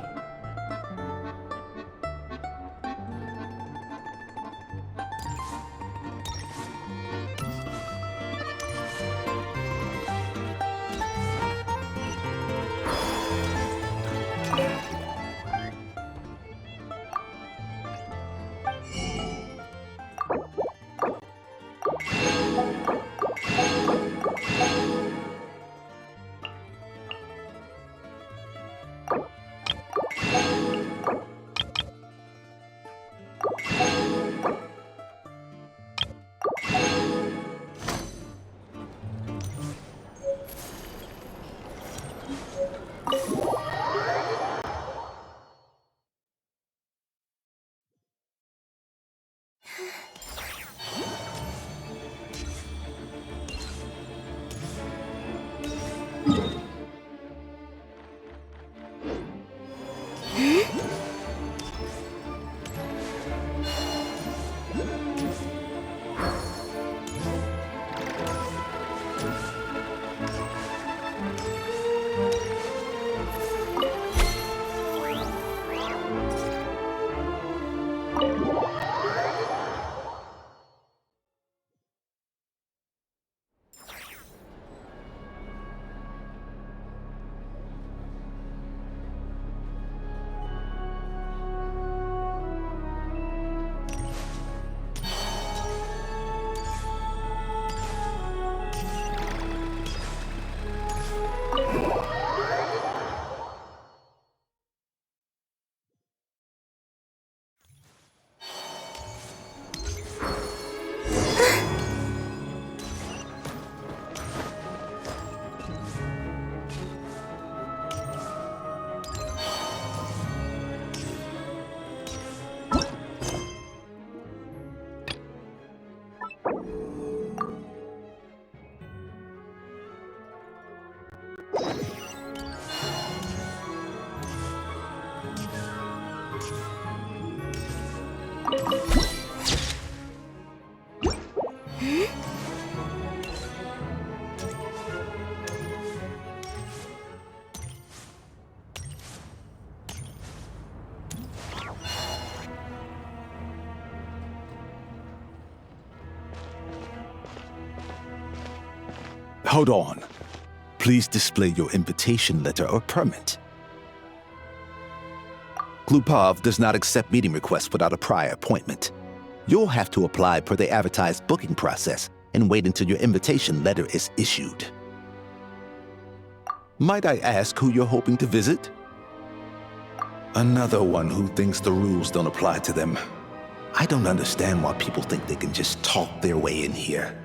Hold on. Please display your invitation letter or permit. Glupov does not accept meeting requests without a prior appointment. You'll have to apply per the advertised booking process and wait until your invitation letter is issued. Might I ask who you're hoping to visit? Another one who thinks the rules don't apply to them. I don't understand why people think they can just talk their way in here.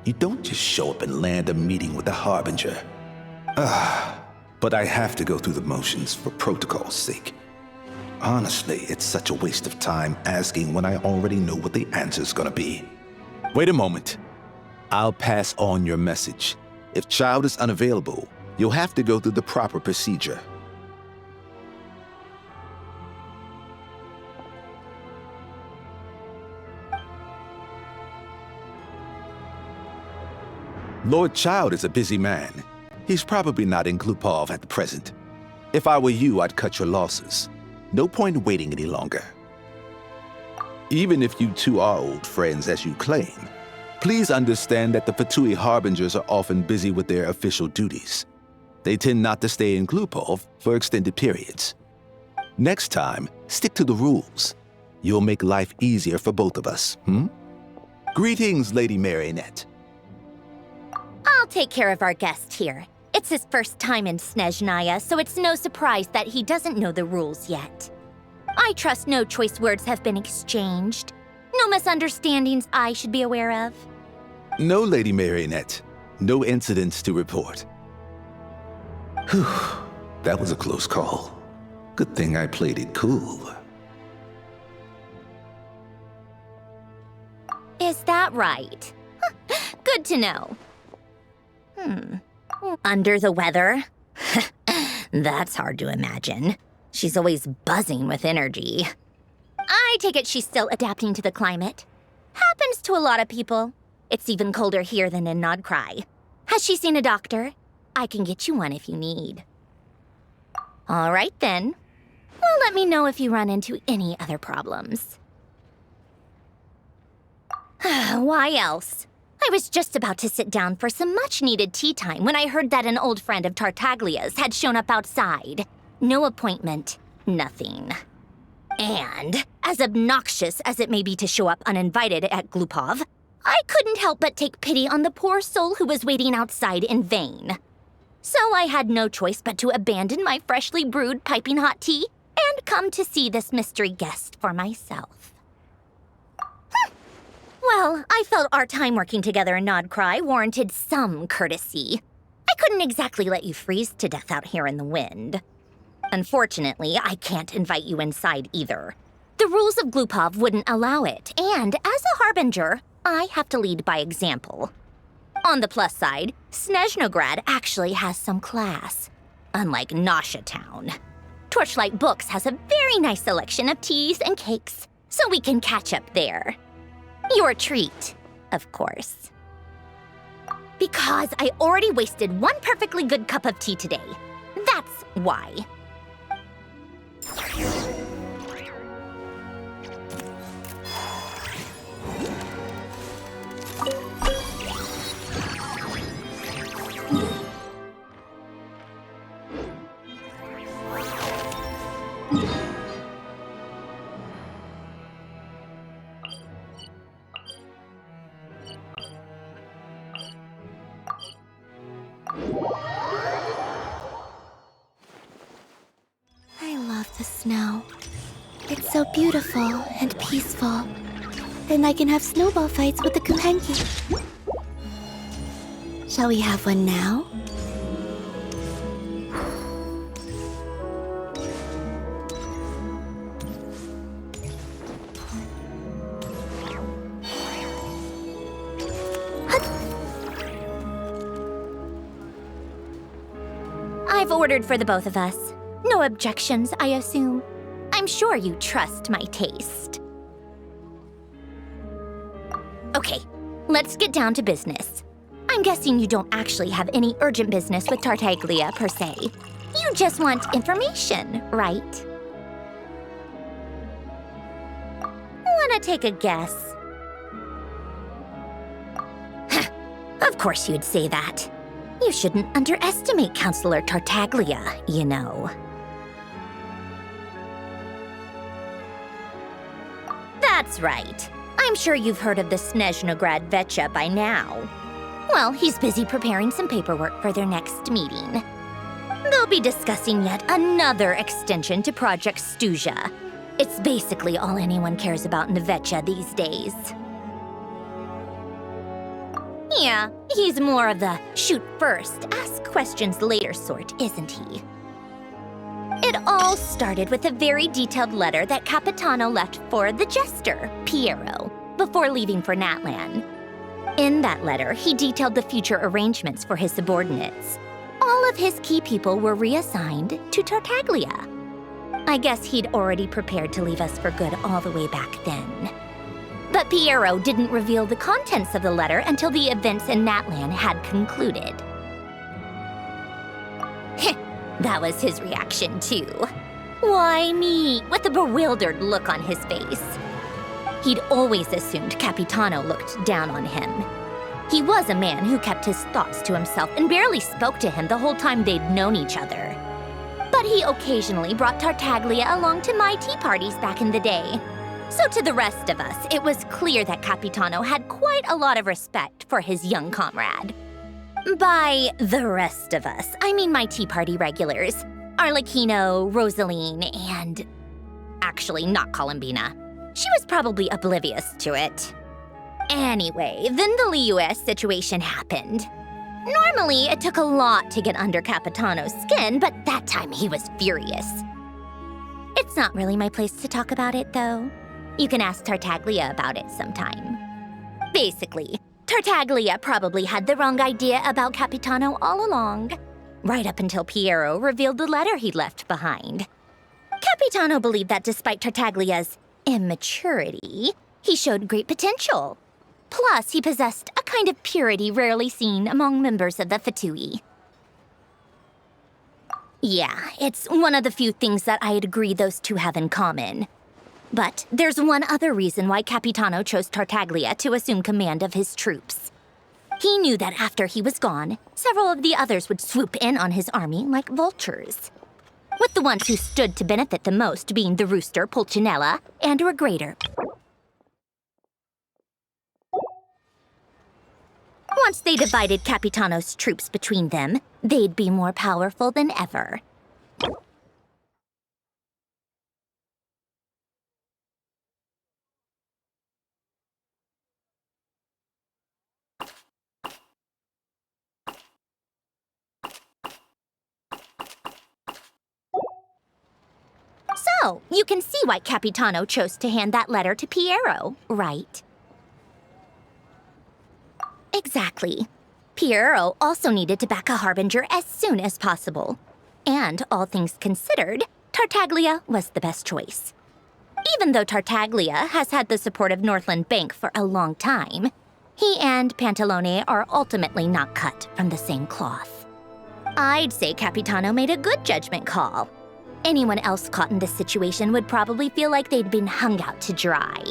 You don't just show up and land a meeting with the Harbinger. But I have to go through the motions for protocol's sake. Honestly, it's such a waste of time asking when I already know what the answer's gonna be. Wait a moment. I'll pass on your message. If Child is unavailable, you'll have to go through the proper procedure. Lord Child is a busy man. He's probably not in Glupov at the present. If I were you, I'd cut your losses. No point in waiting any longer. Even if you two are old friends as you claim, please understand that the Psu Harbingers are often busy with their official duties. They tend not to stay in Glupov for extended periods. Next time, stick to the rules. You'll make life easier for both of us, Greetings, Lady Marionette. I'll take care of our guest here. It's his first time in Snezhnaya, so it's no surprise that he doesn't know the rules yet. I trust no choice words have been exchanged. No misunderstandings I should be aware of. No, Lady Marionette. No incidents to report. Whew, that was a close call. Good thing I played it cool. Is that right? Good to know. Under the weather? That's hard to imagine. She's always buzzing with energy. I take it she's still adapting to the climate. Happens to a lot of people. It's even colder here than in Nodcry. Has she seen a doctor? I can get you one if you need. All right then. Well, let me know if you run into any other problems. Why else? I was just about to sit down for some much-needed tea time when I heard that an old friend of Tartaglia's had shown up outside. No appointment, nothing. And, as obnoxious as it may be to show up uninvited at Glupov, I couldn't help but take pity on the poor soul who was waiting outside in vain. So I had no choice but to abandon my freshly brewed piping hot tea and come to see this mystery guest for myself. Well, I felt our time working together in Nodcry warranted some courtesy. I couldn't exactly let you freeze to death out here in the wind. Unfortunately, I can't invite you inside either. The rules of Glupov wouldn't allow it, and as a harbinger, I have to lead by example. On the plus side, Snezhnograd actually has some class, unlike Nasha Town. Torchlight Books has a very nice selection of teas and cakes, so we can catch up there. Your treat, of course. Because I already wasted one perfectly good cup of tea today. That's why. I love the snow. It's so beautiful and peaceful. And I can have snowball fights with the Kuhenki. Shall we have one now? I've ordered for the both of us. No objections, I assume. I'm sure you trust my taste. Okay, let's get down to business. I'm guessing you don't actually have any urgent business with Tartaglia, per se. You just want information, right? Wanna take a guess? Of course you'd say that. You shouldn't underestimate Counselor Tartaglia, you know. That's right. I'm sure you've heard of the Snezhnograd Vetcha by now. Well, he's busy preparing some paperwork for their next meeting. They'll be discussing yet another extension to Project Stuja. It's basically all anyone cares about in the Vetcha these days. Yeah, he's more of the shoot first, ask questions later sort, isn't he? It all started with a very detailed letter that Capitano left for the jester, Piero, before leaving for Natlan. In that letter, he detailed the future arrangements for his subordinates. All of his key people were reassigned to Tartaglia. I guess he'd already prepared to leave us for good all the way back then. But Piero didn't reveal the contents of the letter until the events in Natlan had concluded. That was his reaction, too. Why me? With a bewildered look on his face. He'd always assumed Capitano looked down on him. He was a man who kept his thoughts to himself and barely spoke to him the whole time they'd known each other. But he occasionally brought Tartaglia along to my tea parties back in the day. So to the rest of us, it was clear that Capitano had quite a lot of respect for his young comrade. By the rest of us, I mean my tea party regulars. Arlecchino, Rosaline, and... actually, not Columbina. She was probably oblivious to it. Anyway, then the Liu-S situation happened. Normally, it took a lot to get under Capitano's skin, but that time he was furious. It's not really my place to talk about it, though. You can ask Tartaglia about it sometime. Basically, Tartaglia probably had the wrong idea about Capitano all along, right up until Piero revealed the letter he'd left behind. Capitano believed that despite Tartaglia's immaturity, he showed great potential. Plus, he possessed a kind of purity rarely seen among members of the Fatui. Yeah, it's one of the few things that I'd agree those two have in common. But there's one other reason why Capitano chose Tartaglia to assume command of his troops. He knew that after he was gone, several of the others would swoop in on his army like vultures. With the ones who stood to benefit the most being the rooster, Pulcinella, and Regrator. Once they divided Capitano's troops between them, they'd be more powerful than ever. So, you can see why Capitano chose to hand that letter to Piero, right? Exactly. Piero also needed to back a harbinger as soon as possible. And, all things considered, Tartaglia was the best choice. Even though Tartaglia has had the support of Northland Bank for a long time, he and Pantalone are ultimately not cut from the same cloth. I'd say Capitano made a good judgment call. Anyone else caught in this situation would probably feel like they'd been hung out to dry.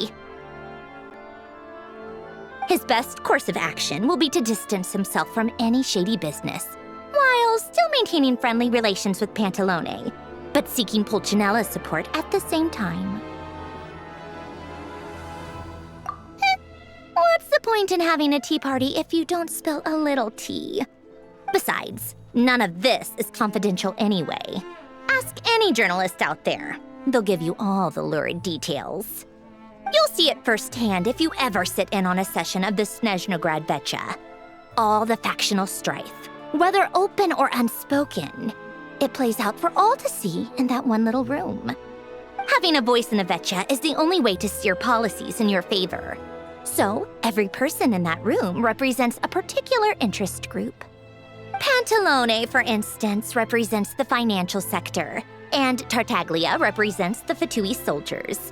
His best course of action will be to distance himself from any shady business, while still maintaining friendly relations with Pantalone, but seeking Pulcinella's support at the same time. What's the point in having a tea party if you don't spill a little tea? Besides, none of this is confidential anyway. Ask any journalist out there. They'll give you all the lurid details. You'll see it firsthand if you ever sit in on a session of the Snezhnograd Vecha. All the factional strife, whether open or unspoken, it plays out for all to see in that one little room. Having a voice in the Vecha is the only way to steer policies in your favor. So, every person in that room represents a particular interest group. Pantalone, for instance, represents the financial sector, and Tartaglia represents the Fatui soldiers.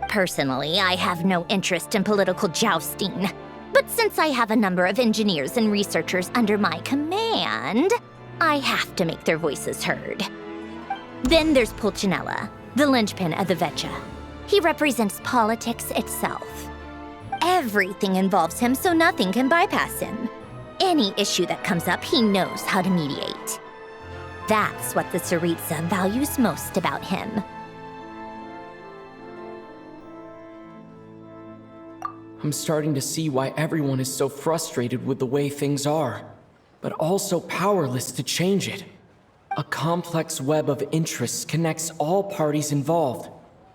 Personally, I have no interest in political jousting, but since I have a number of engineers and researchers under my command, I have to make their voices heard. Then there's Pulcinella, the linchpin of the Vecha. He represents politics itself. Everything involves him, so nothing can bypass him. Any issue that comes up, he knows how to mediate. That's what the Tsaritsa values most about him. I'm starting to see why everyone is so frustrated with the way things are, but also powerless to change it. A complex web of interests connects all parties involved,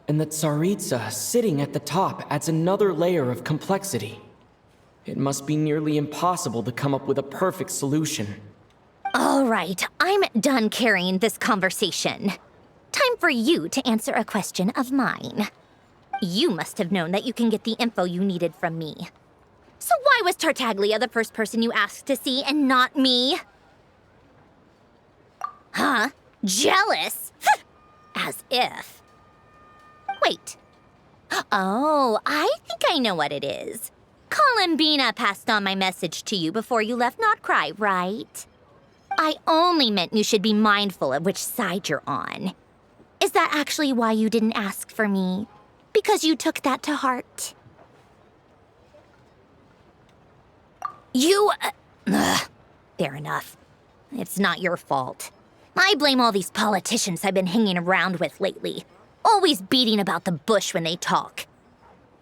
and the Tsaritsa sitting at the top adds another layer of complexity. It must be nearly impossible to come up with a perfect solution. All right, I'm done carrying this conversation. time for you to answer a question of mine. You must have known that you can get the info you needed from me. So why was Tartaglia the first person you asked to see and not me? Huh? Jealous? As if. Wait. Oh, I think I know what it is. Columbina passed on my message to you before you left Notcry, right? I only meant you should be mindful of which side you're on. Is that actually why you didn't ask for me? Because you took that to heart? Fair enough. It's not your fault. I blame all these politicians I've been hanging around with lately. Always beating about the bush when they talk.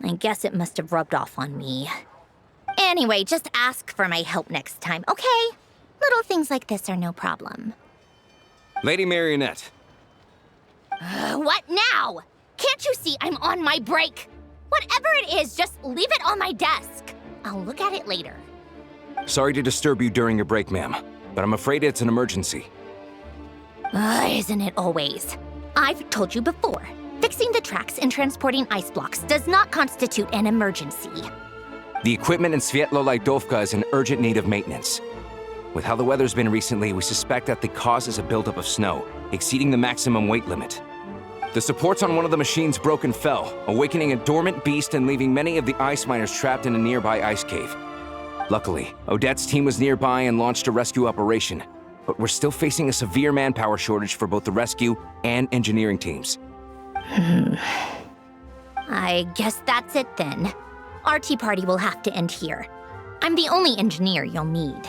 I guess it must have rubbed off on me. Anyway, just ask for my help next time, okay? Little things like this are no problem. Lady Marionette. What now? Can't you see I'm on my break? Whatever it is, just leave it on my desk. I'll look at it later. Sorry to disturb you during your break, ma'am, but I'm afraid it's an emergency. Isn't it always? I've told you before, fixing the tracks and transporting ice blocks does not constitute an emergency. The equipment in Svietlolaidovka is in urgent need of maintenance. With how the weather's been recently, we suspect that the cause is a buildup of snow, exceeding the maximum weight limit. The supports on one of the machines broke and fell, awakening a dormant beast and leaving many of the ice miners trapped in a nearby ice cave. Luckily, Odette's team was nearby and launched a rescue operation, but we're still facing a severe manpower shortage for both the rescue and engineering teams. I guess that's it then. Our tea party will have to end here. I'm the only engineer you'll need.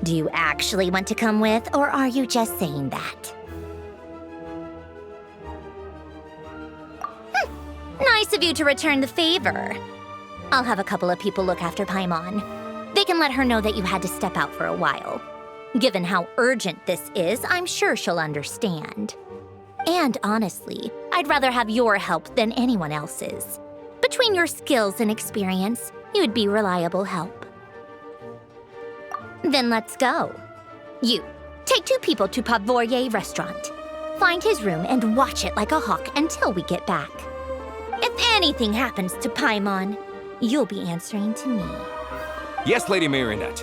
Do you actually want to come with, or are you just saying that? Nice of you to return the favor. I'll have a couple of people look after Paimon. They can let her know that you had to step out for a while. Given how urgent this is, I'm sure she'll understand. And honestly, I'd rather have your help than anyone else's. Between your skills and experience, you'd be reliable help. Then let's go. You, take 2 people to Pavoyer restaurant. Find his room and watch it like a hawk until we get back. If anything happens to Paimon, you'll be answering to me. Yes, Lady Marionette.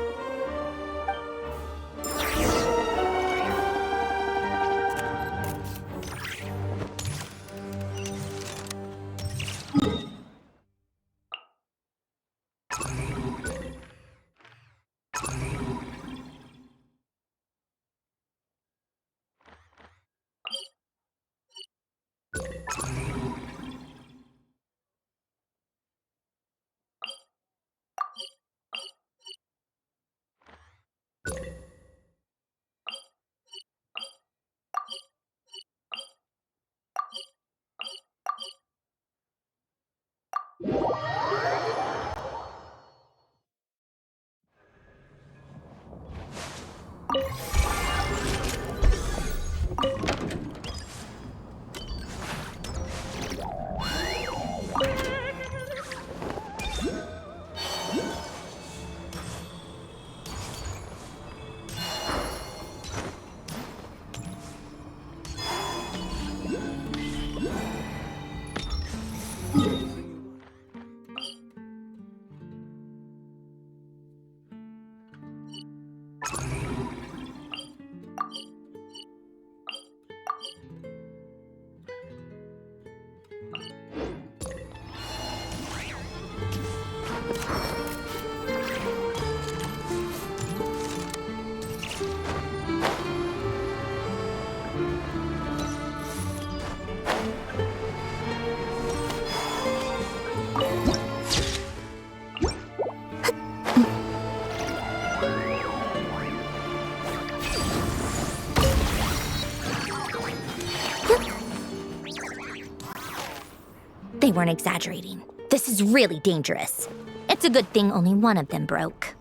They weren't exaggerating. This is really dangerous. It's a good thing only one of them broke.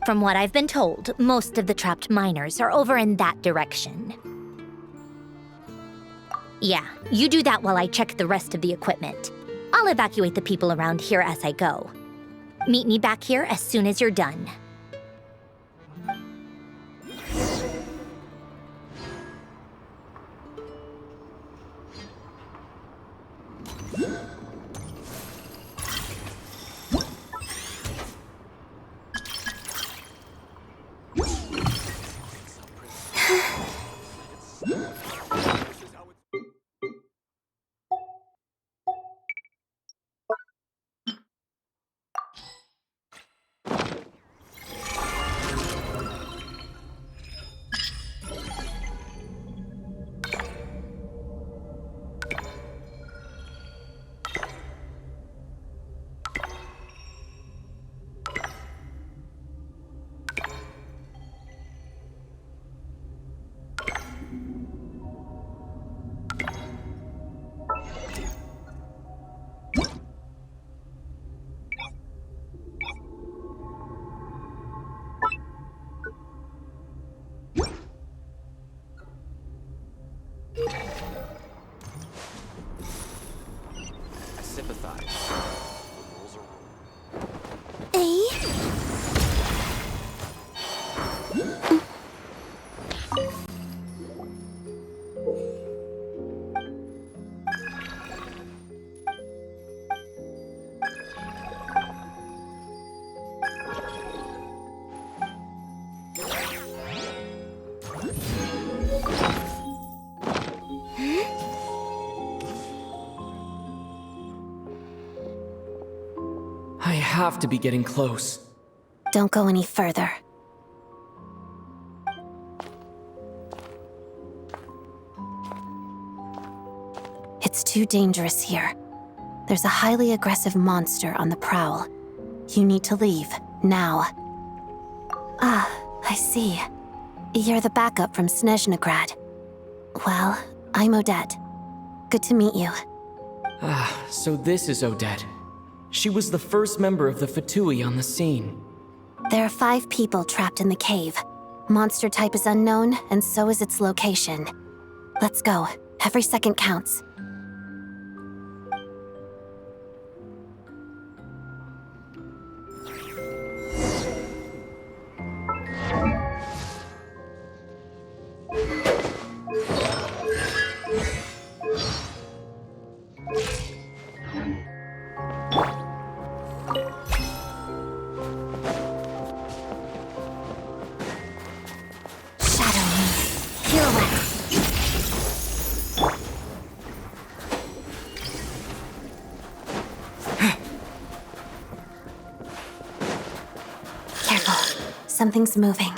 From what I've been told, most of the trapped miners are over in that direction. Yeah, you do that while I check the rest of the equipment. I'll evacuate the people around here as I go. Meet me back here as soon as you're done. have to be getting close. Don't go any further. It's too dangerous here. There's a highly aggressive monster on the prowl. You need to leave, now. Ah, I see. You're the backup from Snezhnograd. Well, I'm Odette. Good to meet you. Ah, so this is Odette. She was the first member of the Fatui on the scene. There are 5 people trapped in the cave. Monster type is unknown, and so is its location. Let's go. Every second counts. Something's moving.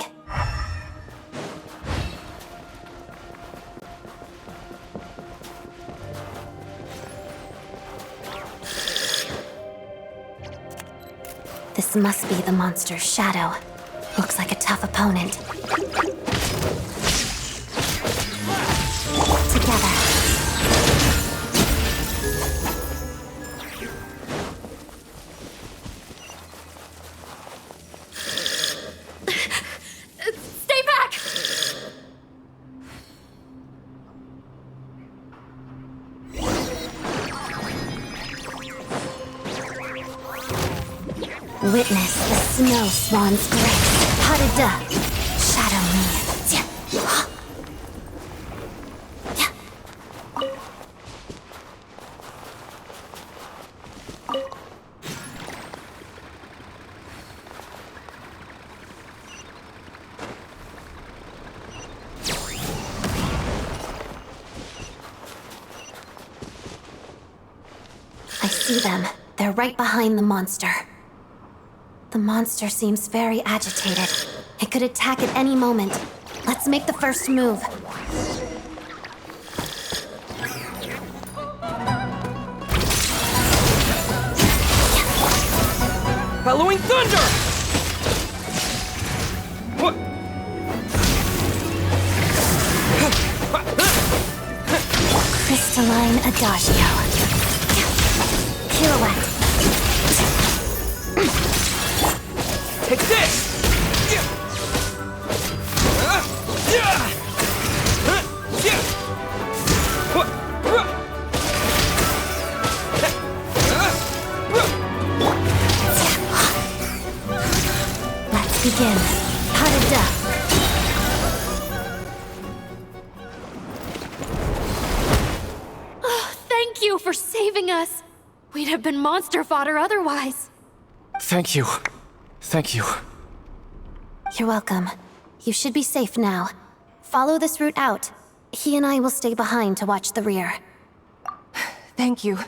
This must be the monster's shadow. Looks like a tough opponent. Together. Witness the snow swan's grace. Harada. Shadow me. I see them. They're right behind the monster. The monster seems very agitated. It could attack at any moment. Let's make the first move. Bellowing thunder! What? Crystalline Adagio. Pirouette. Take this! Let's begin. Harada. Oh, thank you for saving us. We'd have been monster fodder otherwise. Thank you. Thank you. You're welcome. You should be safe now. Follow this route out. He and I will stay behind to watch the rear. Thank you.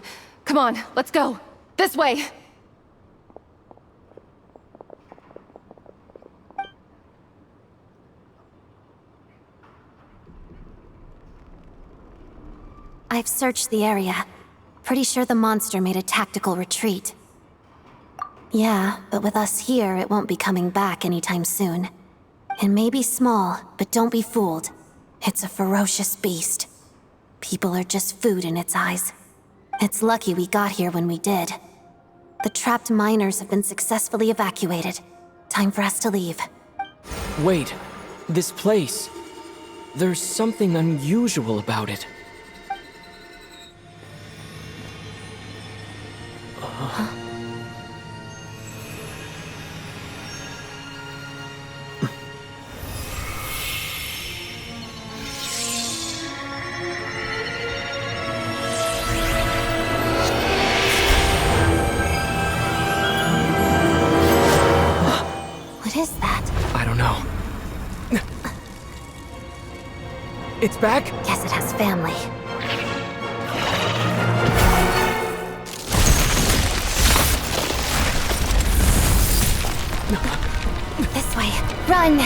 Come on, let's go. This way. I've searched the area. Pretty sure the monster made a tactical retreat. Yeah, but with us here, it won't be coming back anytime soon. It may be small, but don't be fooled. It's a ferocious beast. People are just food in its eyes. It's lucky we got here when we did. The trapped miners have been successfully evacuated. Time for us to leave. Wait, this place. There's something unusual about it. What is that? I don't know. It's back? Guess it has family. This way. Run!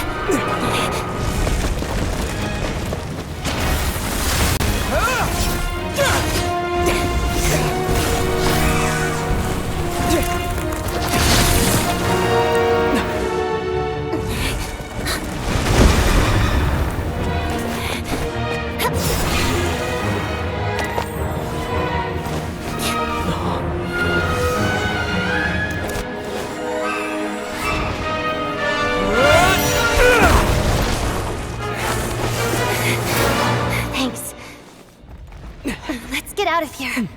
Thanks. Let's get out of here.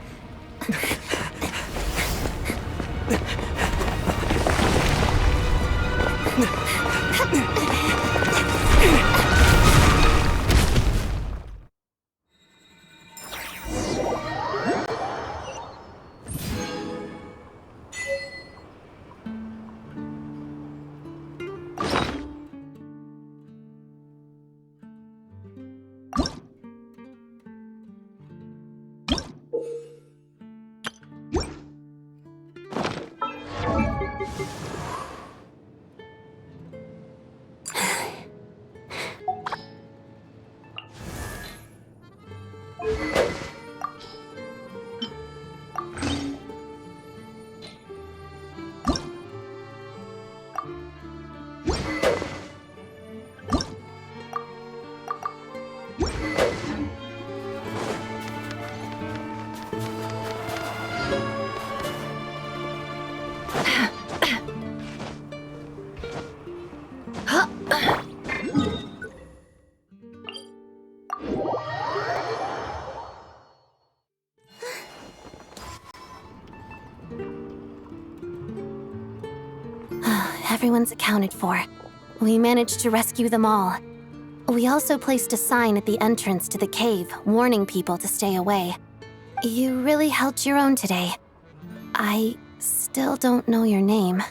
Everyone's accounted for. We managed to rescue them all. We also placed a sign at the entrance to the cave, warning people to stay away. You really held your own today. I still don't know your name.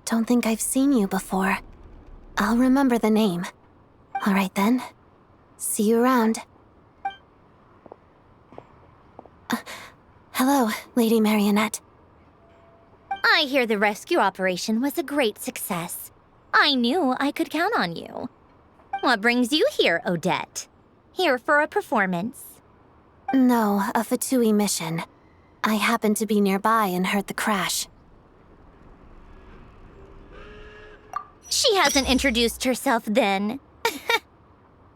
Don't think I've seen you before. I'll remember the name. All right then. See you around. Hello, Lady Marionette. I hear the rescue operation was a great success. I knew I could count on you. What brings you here, Odette? Here for a performance? No, a Fatui mission. I happened to be nearby and heard the crash. She hasn't introduced herself then.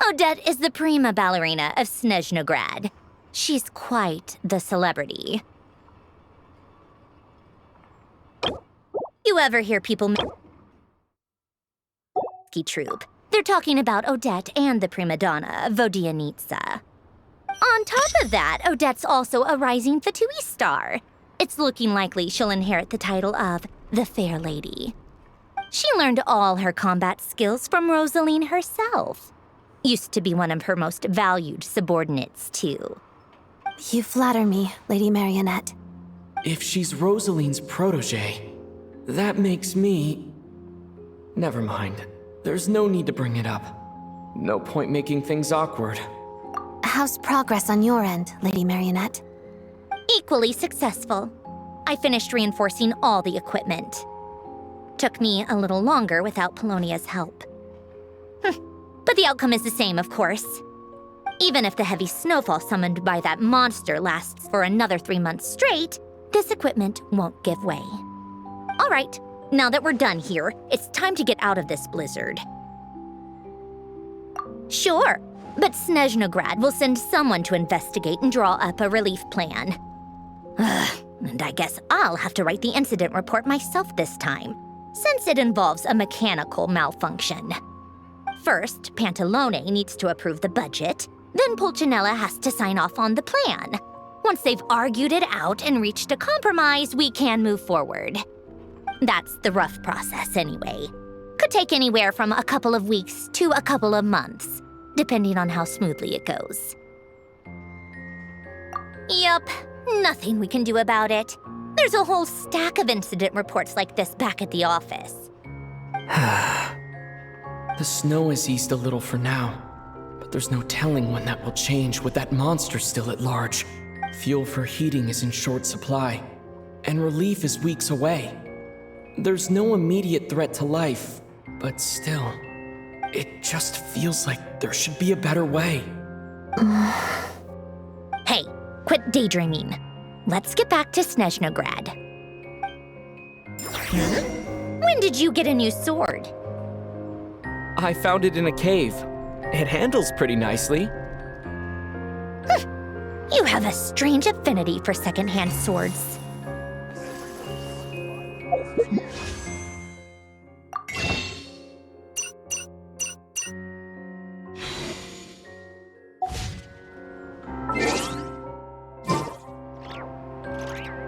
Odette is the prima ballerina of Snezhnograd. She's quite the celebrity. You ever hear people troupe? They're talking about Odette and the prima donna, Vodianitsa. On top of that, Odette's also a rising Fatui star. It's looking likely she'll inherit the title of the Fair Lady. She learned all her combat skills from Rosaline herself. Used to be one of her most valued subordinates, too. You flatter me, Lady Marionette. If she's Rosaline's protege, that makes me... Never mind. There's no need to bring it up. No point making things awkward. How's progress on your end, Lady Marionette? Equally successful. I finished reinforcing all the equipment. Took me a little longer without Polonia's help. But the outcome is the same, of course. Even if the heavy snowfall summoned by that monster lasts for another 3 months straight, this equipment won't give way. All right, now that we're done here, it's time to get out of this blizzard. Sure, but Snezhnograd will send someone to investigate and draw up a relief plan. And I guess I'll have to write the incident report myself this time, since it involves a mechanical malfunction. First, Pantalone needs to approve the budget, then Pulcinella has to sign off on the plan. Once they've argued it out and reached a compromise, we can move forward. That's the rough process anyway. Could take anywhere from a couple of weeks to a couple of months, depending on how smoothly it goes. Yup, nothing we can do about it. There's a whole stack of incident reports like this back at the office. The snow has eased a little for now, but there's no telling when that will change with that monster still at large. Fuel for heating is in short supply, and relief is weeks away. There's no immediate threat to life, but still, it just feels like there should be a better way. Hey, quit daydreaming. Let's get back to Snezhnograd. When did you get a new sword? I found it in a cave. It handles pretty nicely. You have a strange affinity for secondhand swords.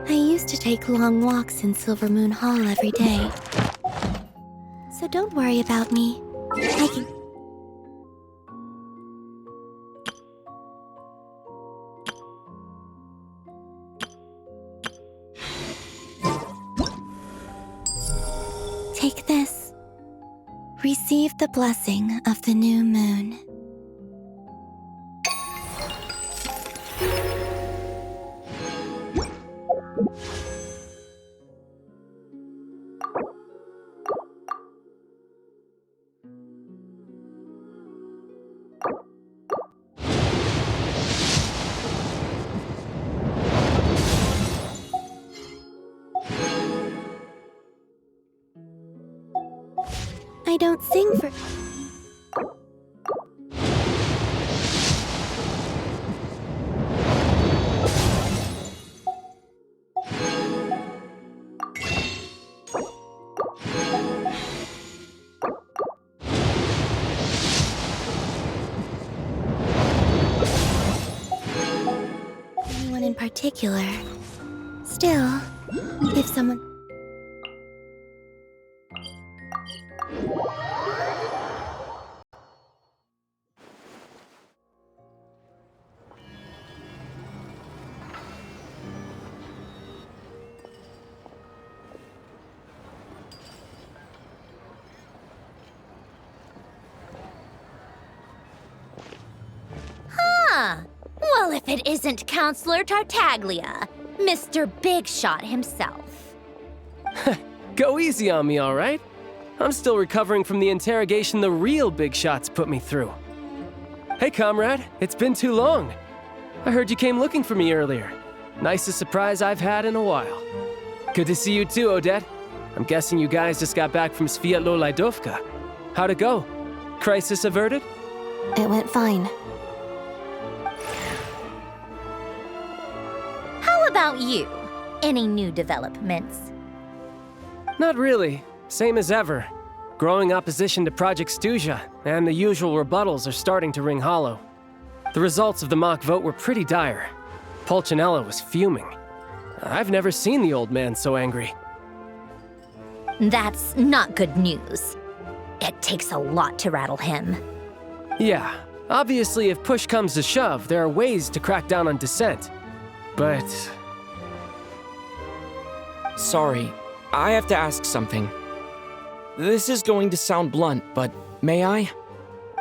I used to take long walks in Silver Moon Hall every day. So don't worry about me. I can... Take this. Receive the blessing of the new moon. I don't sing for... anyone in particular. Still, if someone... Huh. Well, if it isn't Counselor Tartaglia, Mr. Big Shot himself. Go easy on me, all right? I'm still recovering from the interrogation the real Big Shots put me through. Hey, comrade, it's been too long. I heard you came looking for me earlier. Nicest surprise I've had in a while. Good to see you too, Odette. I'm guessing you guys just got back from Sviatlo Laidovka. How'd it go? Crisis averted? It went fine. How about you? Any new developments? Not really. Same as ever. Growing opposition to Project Stuja, and the usual rebuttals are starting to ring hollow. The results of the mock vote were pretty dire. Pulcinella was fuming. I've never seen the old man so angry. That's not good news. It takes a lot to rattle him. Yeah, obviously if push comes to shove, there are ways to crack down on dissent. But... Sorry, I have to ask something. This is going to sound blunt, but may I?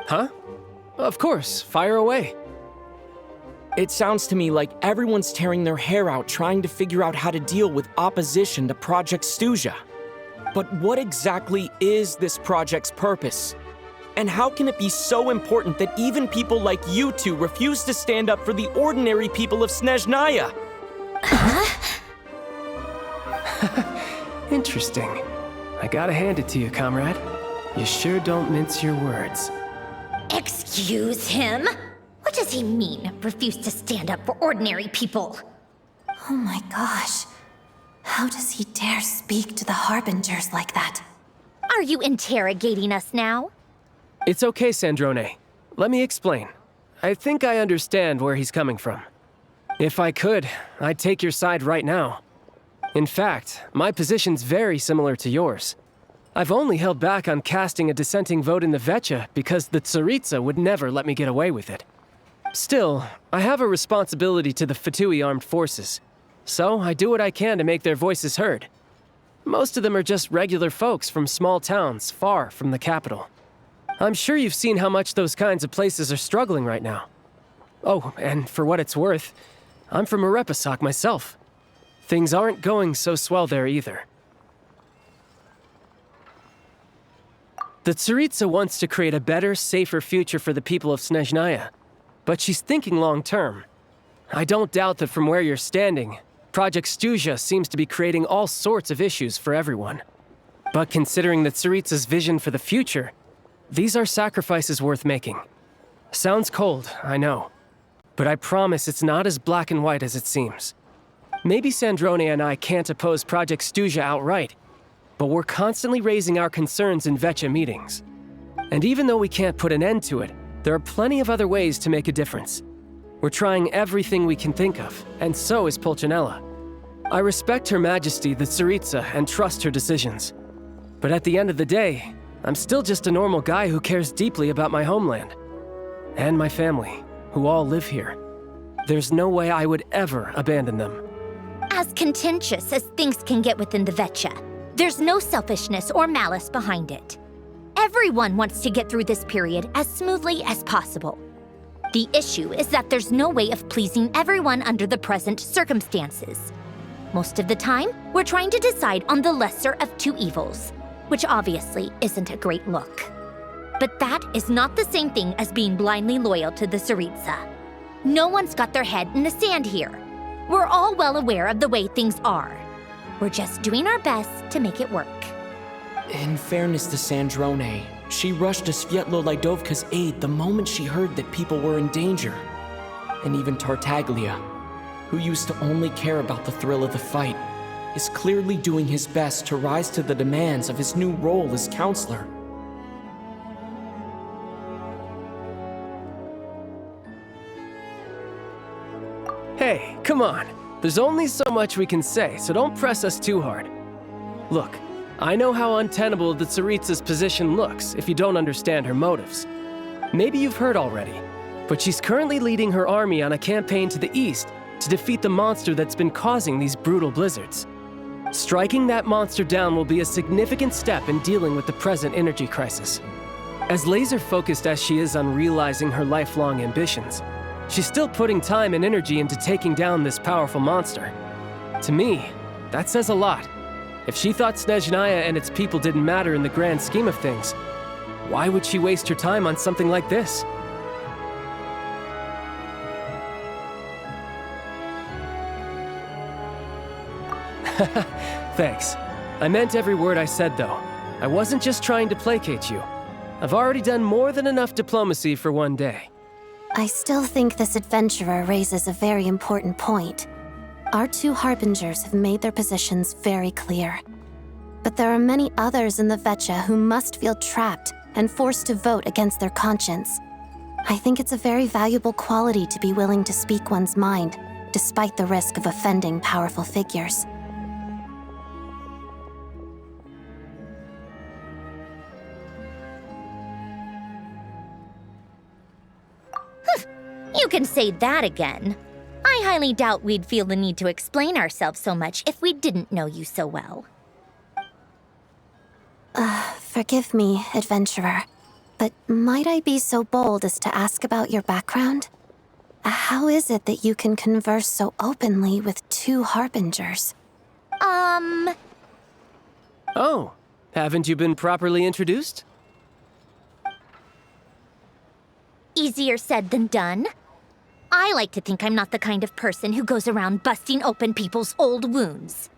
Huh? Of course, fire away. It sounds to me like everyone's tearing their hair out trying to figure out how to deal with opposition to Project Stuja. But what exactly is this project's purpose? And how can it be so important that even people like you two refuse to stand up for the ordinary people of Snezhnaya? Interesting. I gotta hand it to you, comrade. You sure don't mince your words. Excuse him? What does he mean, refuse to stand up for ordinary people? Oh my gosh. How does he dare speak to the Harbingers like that? Are you interrogating us now? It's okay, Sandrone. Let me explain. I think I understand where he's coming from. If I could, I'd take your side right now. In fact, my position's very similar to yours. I've only held back on casting a dissenting vote in the Vecha because the Tsaritsa would never let me get away with it. Still, I have a responsibility to the Fatui armed forces, so I do what I can to make their voices heard. Most of them are just regular folks from small towns far from the capital. I'm sure you've seen how much those kinds of places are struggling right now. Oh, and for what it's worth, I'm from Arepasak myself. things aren't going so swell there either. The Tsaritsa wants to create a better, safer future for the people of Snezhnaya, but she's thinking long-term. I don't doubt that from where you're standing, Project Stuzha seems to be creating all sorts of issues for everyone. But considering the Tsaritsa's vision for the future, these are sacrifices worth making. Sounds cold, I know. But I promise it's not as black and white as it seems. Maybe Sandrone and I can't oppose Project Stuzha outright, but we're constantly raising our concerns in Vetcha meetings. And even though we can't put an end to it, there are plenty of other ways to make a difference. We're trying everything we can think of, and so is Pulcinella. I respect Her Majesty, the Tsaritsa, and trust her decisions. But at the end of the day, I'm still just a normal guy who cares deeply about my homeland. And my family, who all live here. There's no way I would ever abandon them. As contentious as things can get within the Vetcha, there's no selfishness or malice behind it. Everyone wants to get through this period as smoothly as possible. The issue is that there's no way of pleasing everyone under the present circumstances. Most of the time, we're trying to decide on the lesser of two evils, which obviously isn't a great look. But that is not the same thing as being blindly loyal to the Tsaritsa. No one's got their head in the sand here. We're all well aware of the way things are. We're just doing our best to make it work. In fairness to Sandrone, she rushed to Svietlo Lidovka's aid the moment she heard that people were in danger. And even Tartaglia, who used to only care about the thrill of the fight, is clearly doing his best to rise to the demands of his new role as counselor. Hey, come on. There's only so much we can say, so don't press us too hard. Look, I know how untenable the Tsaritsa's position looks if you don't understand her motives. Maybe you've heard already, but she's currently leading her army on a campaign to the east to defeat the monster that's been causing these brutal blizzards. Striking that monster down will be a significant step in dealing with the present energy crisis. As laser-focused as she is on realizing her lifelong ambitions, she's still putting time and energy into taking down this powerful monster. To me, that says a lot. If she thought Snezhnaya and its people didn't matter in the grand scheme of things, why would she waste her time on something like this? Thanks. I meant every word I said, though. I wasn't just trying to placate you. I've already done more than enough diplomacy for one day. I still think this adventurer raises a very important point. Our two harbingers have made their positions very clear. But there are many others in the Vetcha who must feel trapped and forced to vote against their conscience. I think it's a very valuable quality to be willing to speak one's mind, despite the risk of offending powerful figures. You can say that again. I highly doubt we'd feel the need to explain ourselves so much if we didn't know you so well. Forgive me, adventurer, but might I be so bold as to ask about your background? How is it that you can converse so openly with two harbingers? Oh, haven't you been properly introduced? Easier said than done. I like to think I'm not the kind of person who goes around busting open people's old wounds.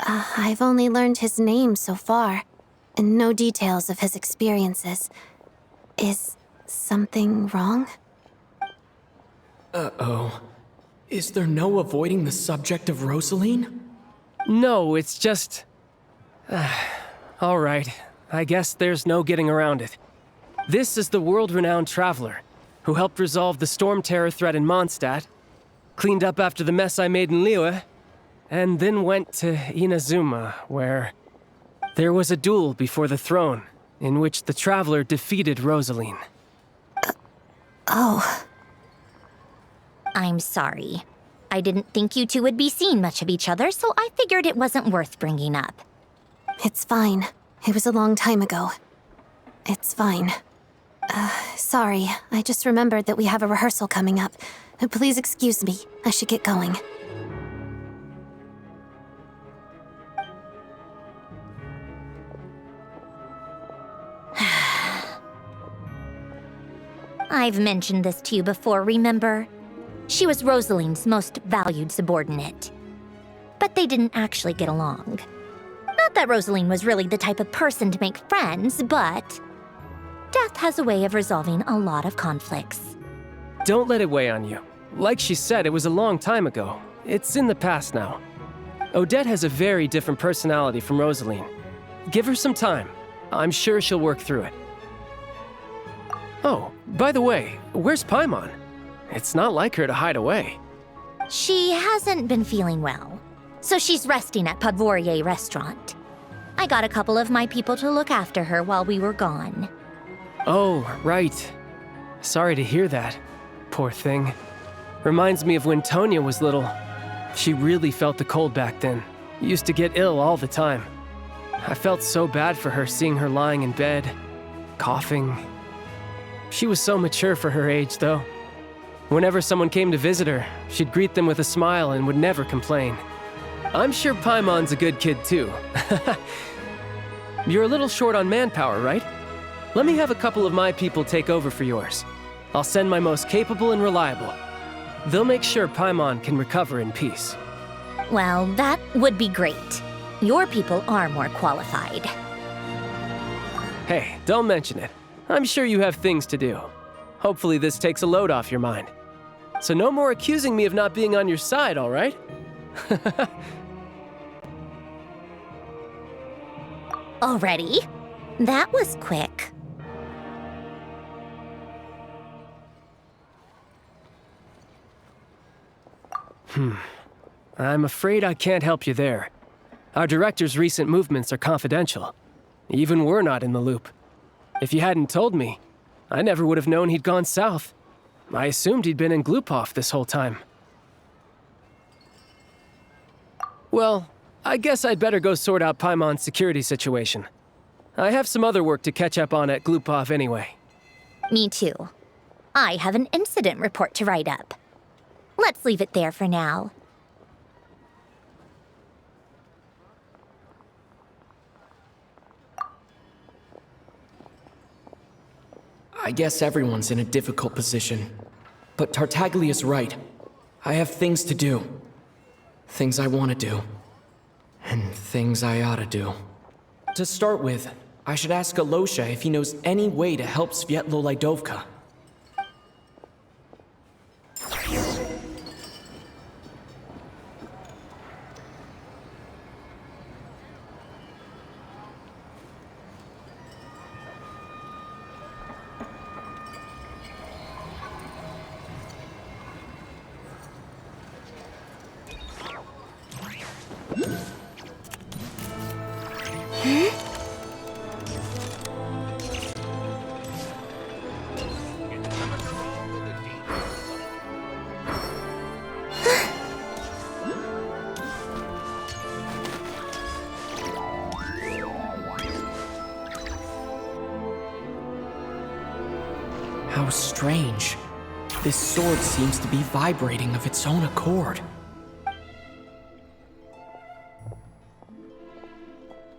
I've only learned his name so far, and no details of his experiences. Is something wrong? Uh-oh. Is there no avoiding the subject of Rosaline? No, it's just... all right, I guess there's no getting around it. This is the world-renowned traveler, who helped resolve the storm terror threat in Mondstadt, cleaned up after the mess I made in Liyue, and then went to Inazuma, where there was a duel before the throne, in which the traveler defeated Rosaline. Oh. I'm sorry. I didn't think you two would be seeing much of each other, so I figured it wasn't worth bringing up. It's fine. It was a long time ago. It's fine. Sorry, I just remembered that we have a rehearsal coming up. Please excuse me, I should get going. I've mentioned this to you before, remember? She was Rosaline's most valued subordinate. But they didn't actually get along. Not that Rosaline was really the type of person to make friends, but death has a way of resolving a lot of conflicts. Don't let it weigh on you. Like she said, it was a long time ago. It's in the past now. Odette has a very different personality from Rosaline. Give her some time. I'm sure she'll work through it. Oh, by the way, where's Paimon? It's not like her to hide away. She hasn't been feeling well, so she's resting at Podvorier restaurant. I got a couple of my people to look after her while we were gone. Oh, right. Sorry to hear that. Poor thing. Reminds me of when Tonya was little. She really felt the cold back then. Used to get ill all the time. I felt so bad for her seeing her lying in bed, coughing. She was so mature for her age, though. Whenever someone came to visit her, she'd greet them with a smile and would never complain. I'm sure Paimon's a good kid, too. You're a little short on manpower, right? Let me have a couple of my people take over for yours. I'll send my most capable and reliable. They'll make sure Paimon can recover in peace. Well, that would be great. Your people are more qualified. Hey, don't mention it. I'm sure you have things to do. Hopefully this takes a load off your mind. So no more accusing me of not being on your side, all right? Already? That was quick. I'm afraid I can't help you there. Our director's recent movements are confidential. Even we're not in the loop. If you hadn't told me, I never would have known he'd gone south. I assumed he'd been in Glupov this whole time. Well, I guess I'd better go sort out Paimon's security situation. I have some other work to catch up on at Glupov anyway. Me too. I have an incident report to write up. Let's leave it there for now. I guess everyone's in a difficult position. But Tartaglia's right. I have things to do. Things I want to do. And things I ought to do. To start with, I should ask Alosha if he knows any way to help Svietlo Lydovka. How strange. This sword seems to be vibrating of its own accord.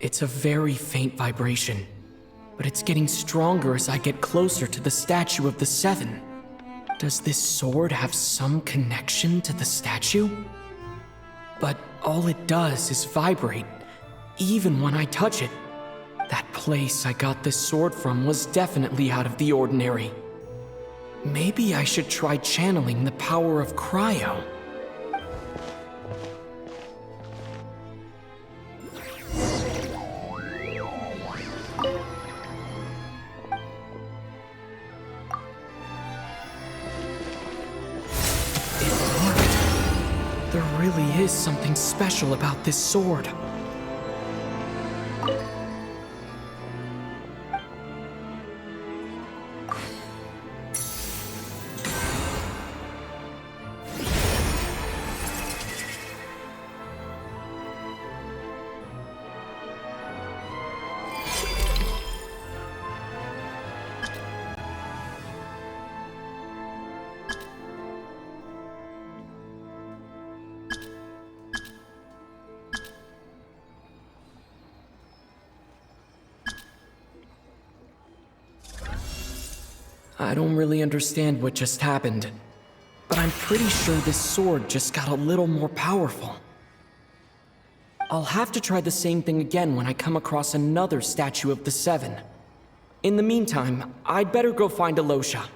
It's a very faint vibration, but it's getting stronger as I get closer to the statue of the Seven. Does this sword have some connection to the statue? But all it does is vibrate, even when I touch it. That place I got this sword from was definitely out of the ordinary. Maybe I should try channeling the power of cryo. It worked. There really is something special about this sword. I don't really understand what just happened, but I'm pretty sure this sword just got a little more powerful. I'll have to try the same thing again when I come across another statue of the Seven. In the meantime, I'd better go find Alosha.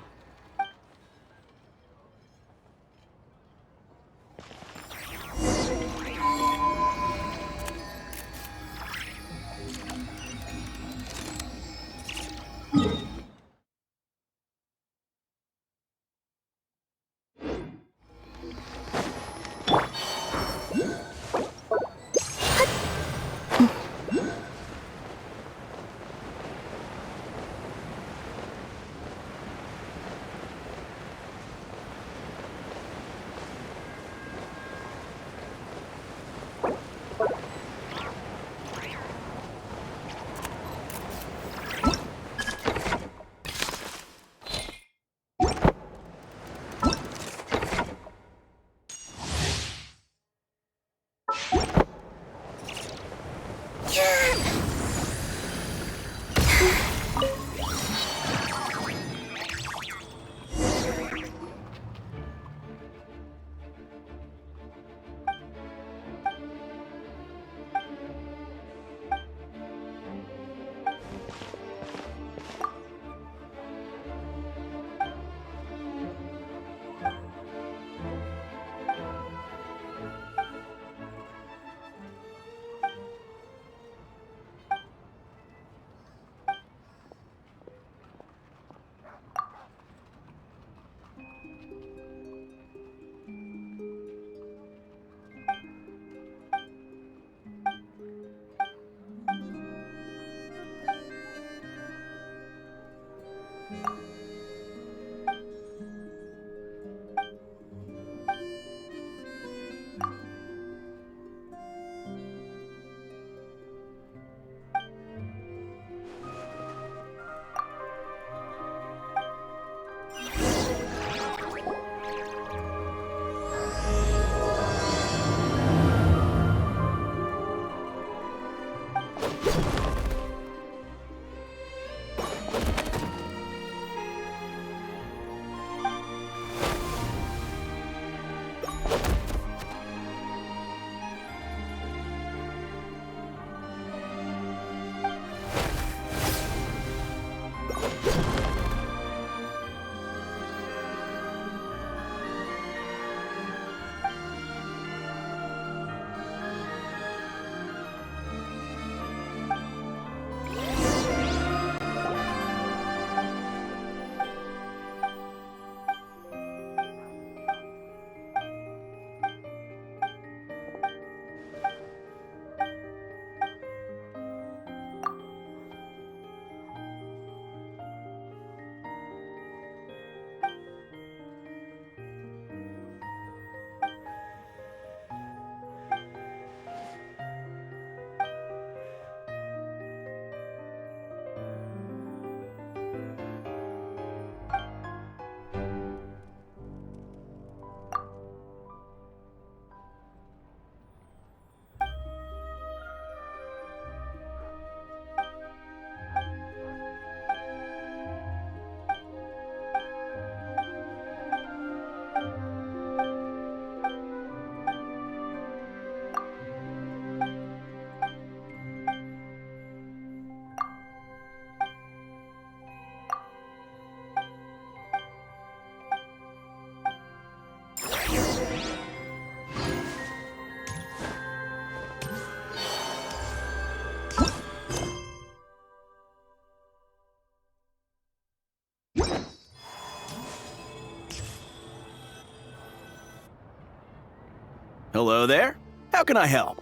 Hello there. How can I help?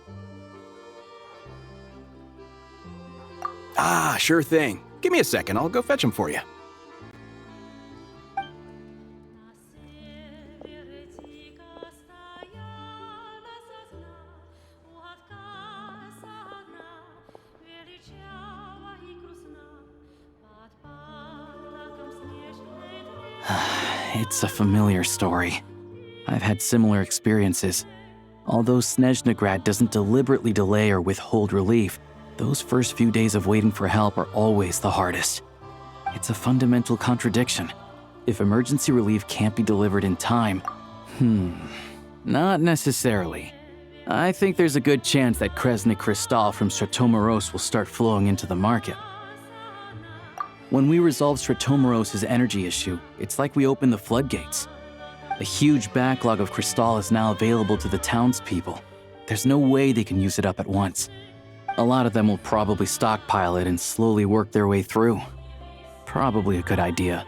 Ah, sure thing. Give me a second. I'll go fetch him for you. It's a familiar story. I've had similar experiences. Although Snezhnegrad doesn't deliberately delay or withhold relief, those first few days of waiting for help are always the hardest. It's a fundamental contradiction. if emergency relief can't be delivered in time, not necessarily. I think there's a good chance that Kresnik Crystal from Stratomoros will start flowing into the market. When we resolve Stratomoros' energy issue, it's like we open the floodgates. A huge backlog of Crystal is now available to the townspeople. There's no way they can use it up at once. A lot of them will probably stockpile it and slowly work their way through. Probably a good idea.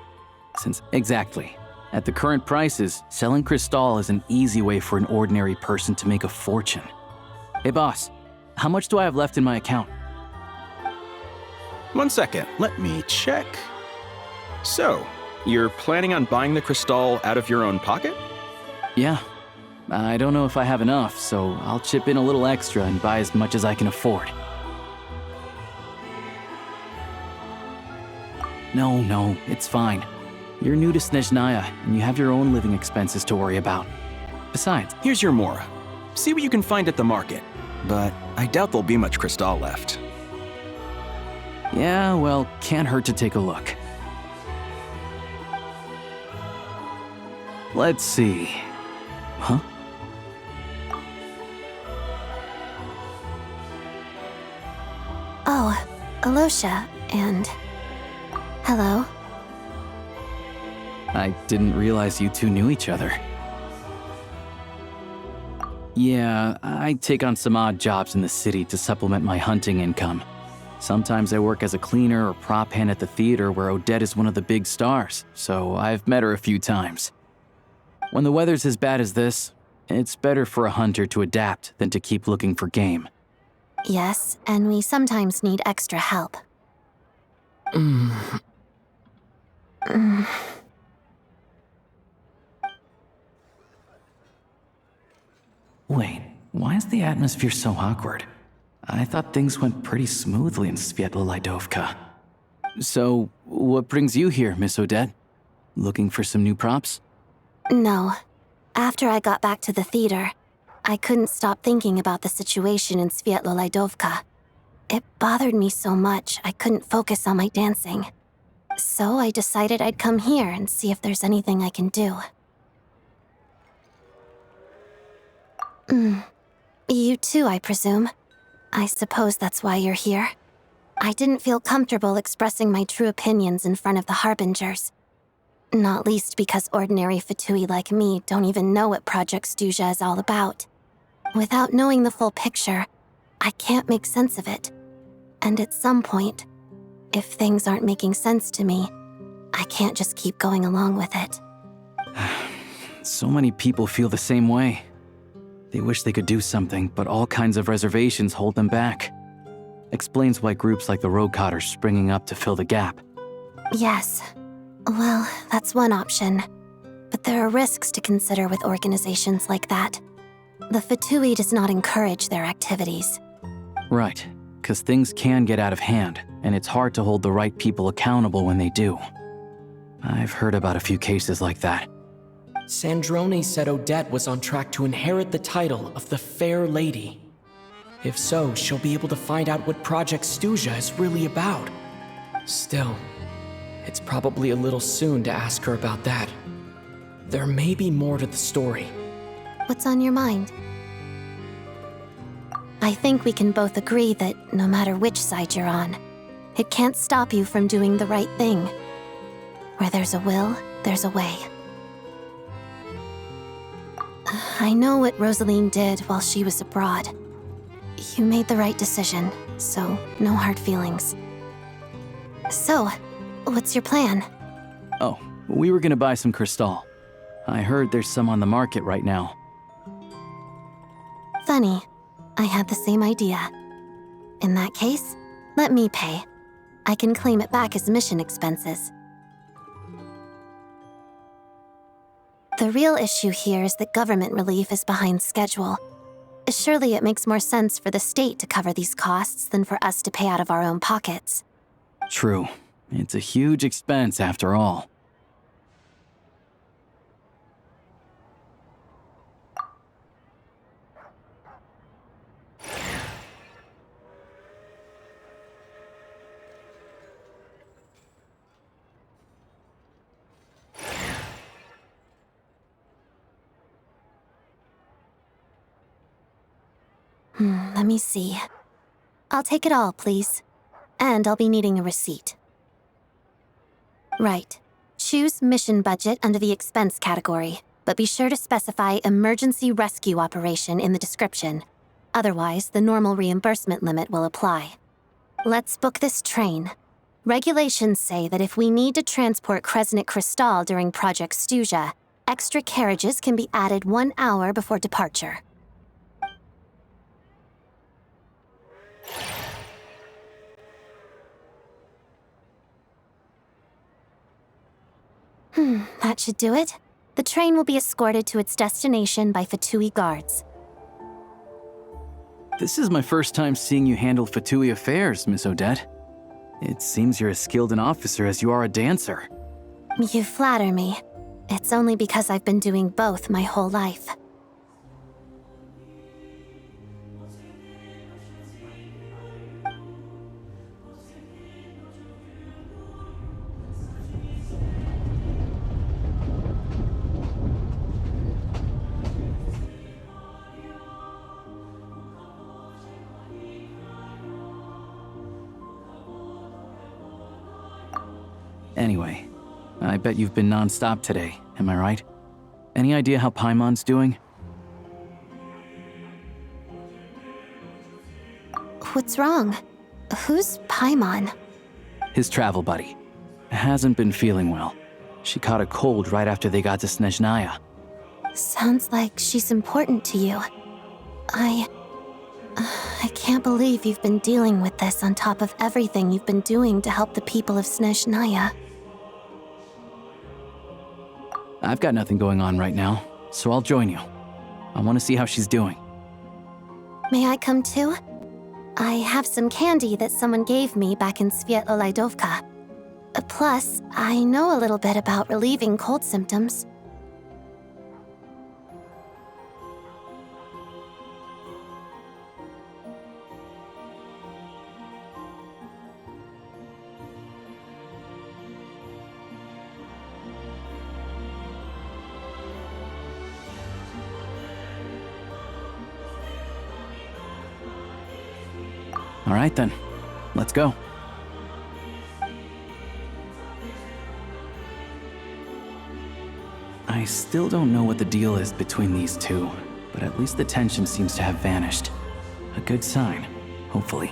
Exactly. At the current prices, selling Crystal is an easy way for an ordinary person to make a fortune. Hey boss, how much do I have left in my account? 1 second, let me check. So, you're planning on buying the Crystal out of your own pocket? Yeah. I don't know if I have enough, so I'll chip in a little extra and buy as much as I can afford. No, it's fine. You're new to Snezhnaya, and you have your own living expenses to worry about. Besides, Here's your Mora. See what you can find at the market, but I doubt there'll be much Crystal left. yeah, well, can't hurt to take a look. Let's see. Huh? Oh, Alosha, and... Hello? I didn't realize you two knew each other. Yeah, I take on some odd jobs in the city to supplement my hunting income. Sometimes I work as a cleaner or prop hand at the theater where Odette is one of the big stars, so I've met her a few times. When the weather's as bad as this, it's better for a hunter to adapt than to keep looking for game. Yes, and we sometimes need extra help. Wait, why is the atmosphere so awkward? I thought things went pretty smoothly in Sviatlo-Lidovka. So, what brings you here, Miss Odette? Looking for some new props? No. After I got back to the theater, I couldn't stop thinking about the situation in Sviatlo-Lidovka. It bothered me so much I couldn't focus on my dancing. So I decided I'd come here and see if there's anything I can do. You too, I presume. I suppose that's why you're here. I didn't feel comfortable expressing my true opinions in front of the Harbingers. Not least because ordinary Fatui like me don't even know what Project Stuja is all about. Without knowing the full picture, I can't make sense of it. And at some point, if things aren't making sense to me, I can't just keep going along with it. So many people feel the same way. They wish they could do something, but all kinds of reservations hold them back. Explains why groups like the Rokot are springing up to fill the gap. Yes. Well, that's one option. But there are risks to consider with organizations like that. The Fatui does not encourage their activities. Right, because things can get out of hand, and it's hard to hold the right people accountable when they do. I've heard about a few cases like that. Sandrone said Odette was on track to inherit the title of the Fair Lady. If so, she'll be able to find out what Project Stuja is really about. Still, it's probably a little soon to ask her about that. There may be more to the story. What's on your mind? I think we can both agree that no matter which side you're on, it can't stop you from doing the right thing. Where there's a will, there's a way. I know what Rosaline did while she was abroad. You made the right decision, so no hard feelings. So, what's your plan? Oh, we were gonna buy some Crystal. I heard there's some on the market right now. Funny. I had the same idea. In that case, let me pay. I can claim it back as mission expenses. The real issue here is that government relief is behind schedule. Surely it makes more sense for the state to cover these costs than for us to pay out of our own pockets. True. It's a huge expense after all. Let me see. I'll take it all, please. And I'll be needing a receipt. Right. Choose mission budget under the expense category, but be sure to specify emergency rescue operation in the description. Otherwise, the normal reimbursement limit will apply. Let's book this train. Regulations say that if we need to transport Kresnik Crystal during Project Stuja, extra carriages can be added 1 hour before departure. That should do it. The train will be escorted to its destination by Fatui guards. This is my first time seeing you handle Fatui affairs, Miss Odette. It seems you're as skilled an officer as you are a dancer. You flatter me. It's only because I've been doing both my whole life. Anyway, I bet you've been non-stop today, am I right? Any idea how Paimon's doing? What's wrong? Who's Paimon? His travel buddy. Hasn't been feeling well. She caught a cold right after they got to Snezhnaya. Sounds like she's important to you. I can't believe you've been dealing with this on top of everything you've been doing to help the people of Snezhnaya. I've got nothing going on right now, so I'll join you. I want to see how she's doing. May I come too? I have some candy that someone gave me back in Svietlolaidovka. Plus, I know a little bit about relieving cold symptoms. All right then, let's go. I still don't know what the deal is between these two, but at least the tension seems to have vanished. A good sign, hopefully.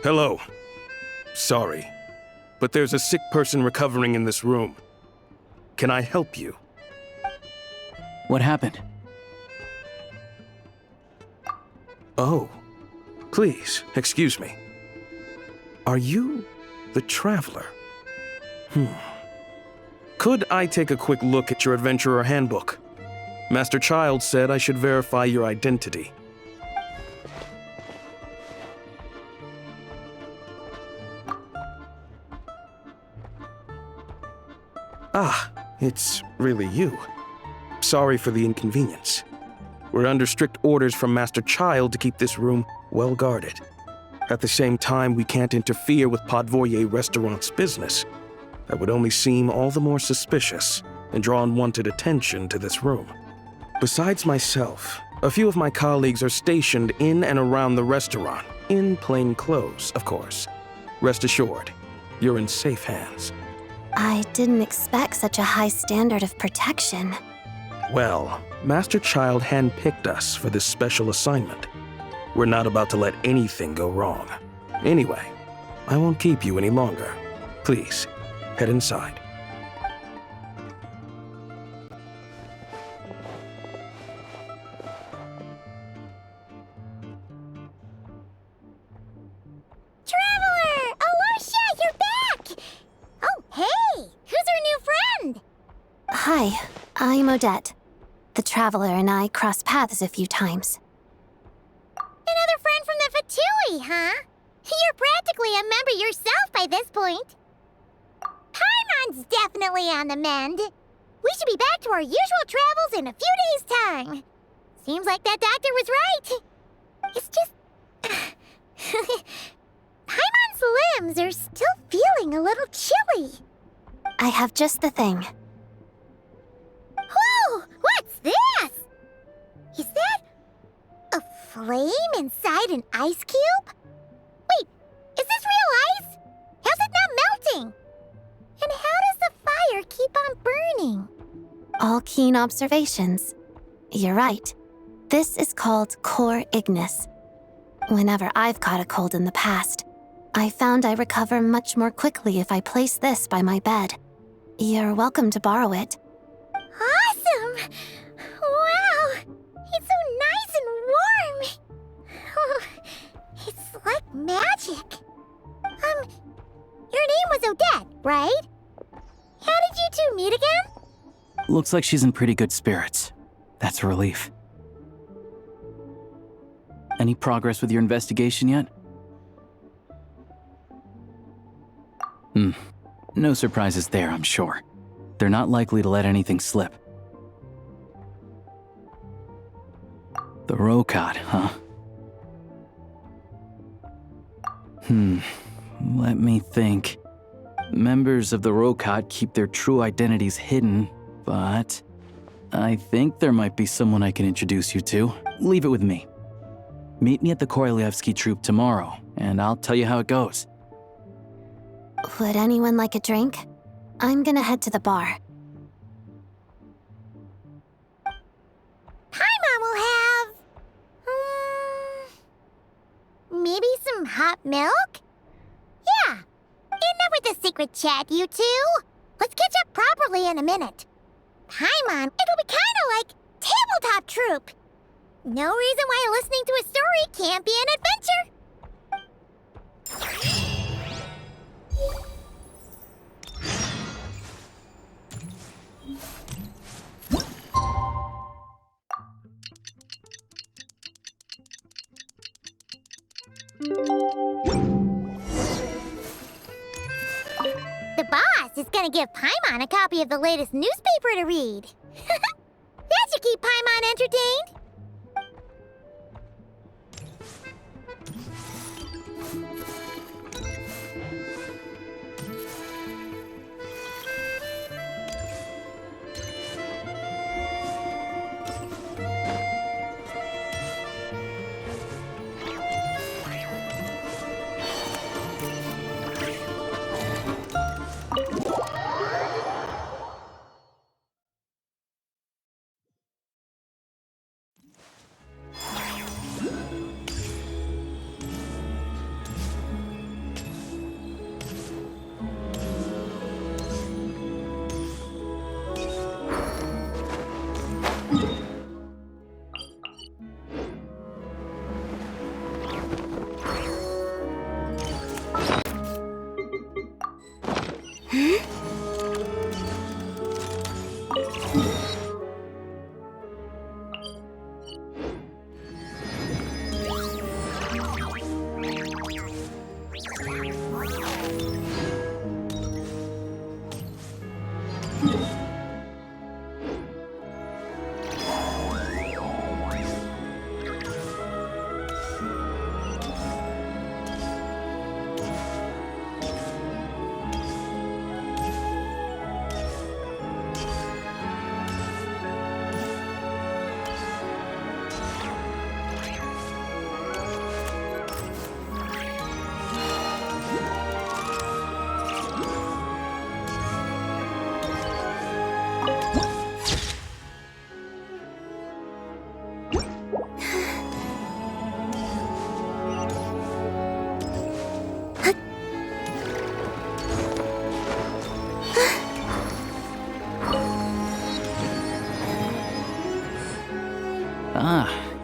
Hello. Sorry, but there's a sick person recovering in this room. Can I help you? What happened? Oh, please, excuse me. Are you the Traveler? Could I take a quick look at your Adventurer Handbook? Master Child said I should verify your identity. Ah, it's really you. Sorry for the inconvenience. We're under strict orders from Master Child to keep this room well guarded. At the same time, we can't interfere with Podvoye Restaurant's business. That would only seem all the more suspicious and draw unwanted attention to this room. Besides myself, a few of my colleagues are stationed in and around the restaurant, in plain clothes, of course. Rest assured, you're in safe hands. I didn't expect such a high standard of protection. Well, Master Child handpicked us for this special assignment. We're not about to let anything go wrong. Anyway, I won't keep you any longer. Please, head inside. Traveler! Alicia, you're back! Oh, hey! Who's our new friend? Hi, I'm Odette. The Traveler and I crossed paths a few times. Another friend from the Fatui, huh? You're practically a member yourself by this point. Paimon's definitely on the mend. We should be back to our usual travels in a few days' time. Seems like that doctor was right. It's just... Paimon's limbs are still feeling a little chilly. I have just the thing. Whoa! What's this? Is that a flame inside an ice cube? Wait, is this real ice? How's it not melting? And how does the fire keep on burning? All keen observations. You're right. This is called core ignis. Whenever I've caught a cold in the past, I found I recover much more quickly if I place this by my bed. You're welcome to borrow it. Awesome! Wow! It's so nice and warm! Oh, it's like magic. Your name was Odette, right? How did you two meet again? Looks like she's in pretty good spirits. That's a relief. Any progress with your investigation yet? No surprises there, I'm sure. They're not likely to let anything slip. The Rokot, huh? Let me think. Members of the Rokot keep their true identities hidden, but I think there might be someone I can introduce you to. Leave it with me. Meet me at the Korolyevsky troop tomorrow, and I'll tell you how it goes. Would anyone like a drink? I'm gonna head to the bar. Paimon will have... maybe some hot milk? Yeah. Enough with the secret chat, you two. Let's catch up properly in a minute. Paimon, it'll be kinda like tabletop troop. No reason why listening to a story can't be an adventure. The boss is gonna give Paimon a copy of the latest newspaper to read. That should keep Paimon entertained.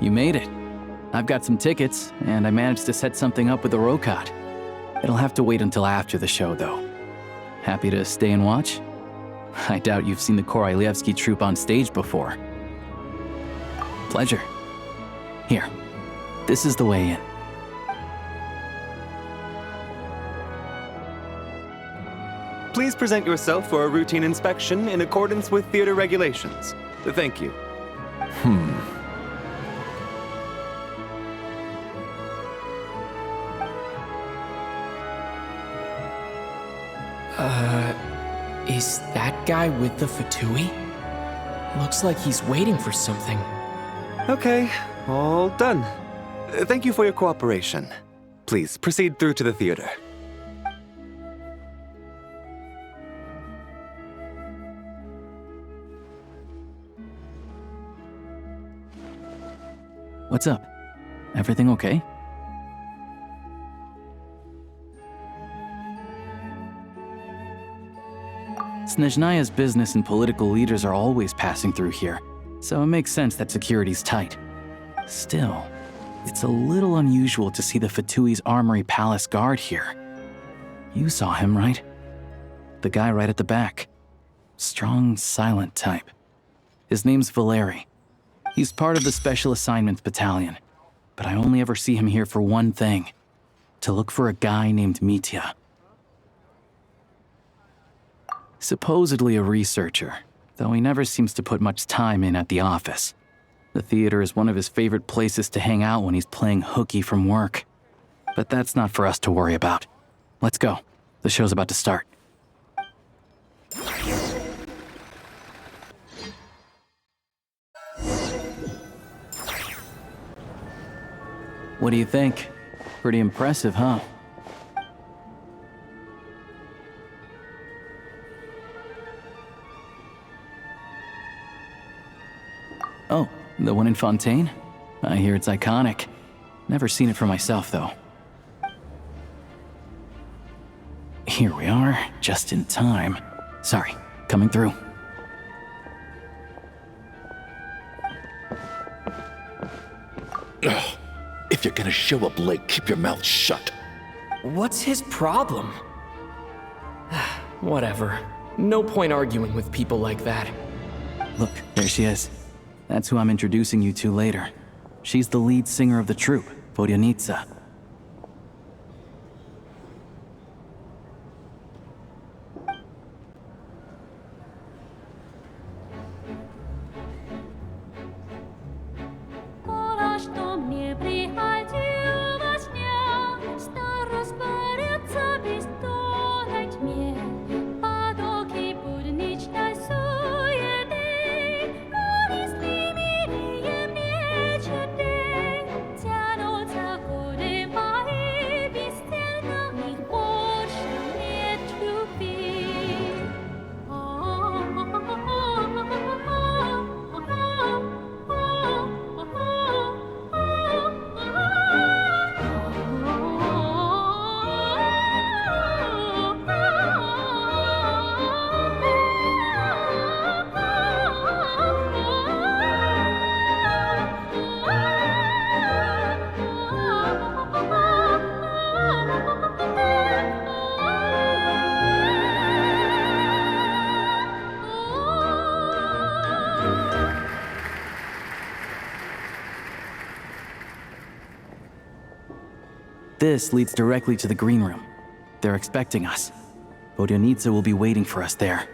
you made it. I've got some tickets, and I managed to set something up with the Rokot. It'll have to wait until after the show, though. Happy to stay and watch? I doubt you've seen the Korolyevsky troupe on stage before. Pleasure. Here, this is the way in. Please present yourself for a routine inspection in accordance with theater regulations. Thank you. Is that guy with the Fatui? Looks like he's waiting for something. Okay, all done. Thank you for your cooperation. Please proceed through to the theater. What's up? Everything okay? Snezhnaya's business and political leaders are always passing through here, so it makes sense that security's tight. Still, it's a little unusual to see the Fatui's Armory Palace guard here. You saw him, right? The guy right at the back. Strong, silent type. His name's Valeri. He's part of the Special Assignments Battalion, but I only ever see him here for one thing: to look for a guy named Mitya. Supposedly a researcher, though he never seems to put much time in at the office. The theater is one of his favorite places to hang out when he's playing hooky from work. But that's not for us to worry about. Let's go. The show's about to start. What do you think? Pretty impressive, huh? Oh, the one in Fontaine? I hear it's iconic. Never seen it for myself, though. Here we are, just in time. Sorry, coming through. Ugh. If you're gonna show up late, keep your mouth shut. What's his problem? Whatever. No point arguing with people like that. Look, there she is. That's who I'm introducing you to later. She's the lead singer of the troupe, Vodyanitsa. This leads directly to the green room. They're expecting us. Vodyanitsa will be waiting for us there.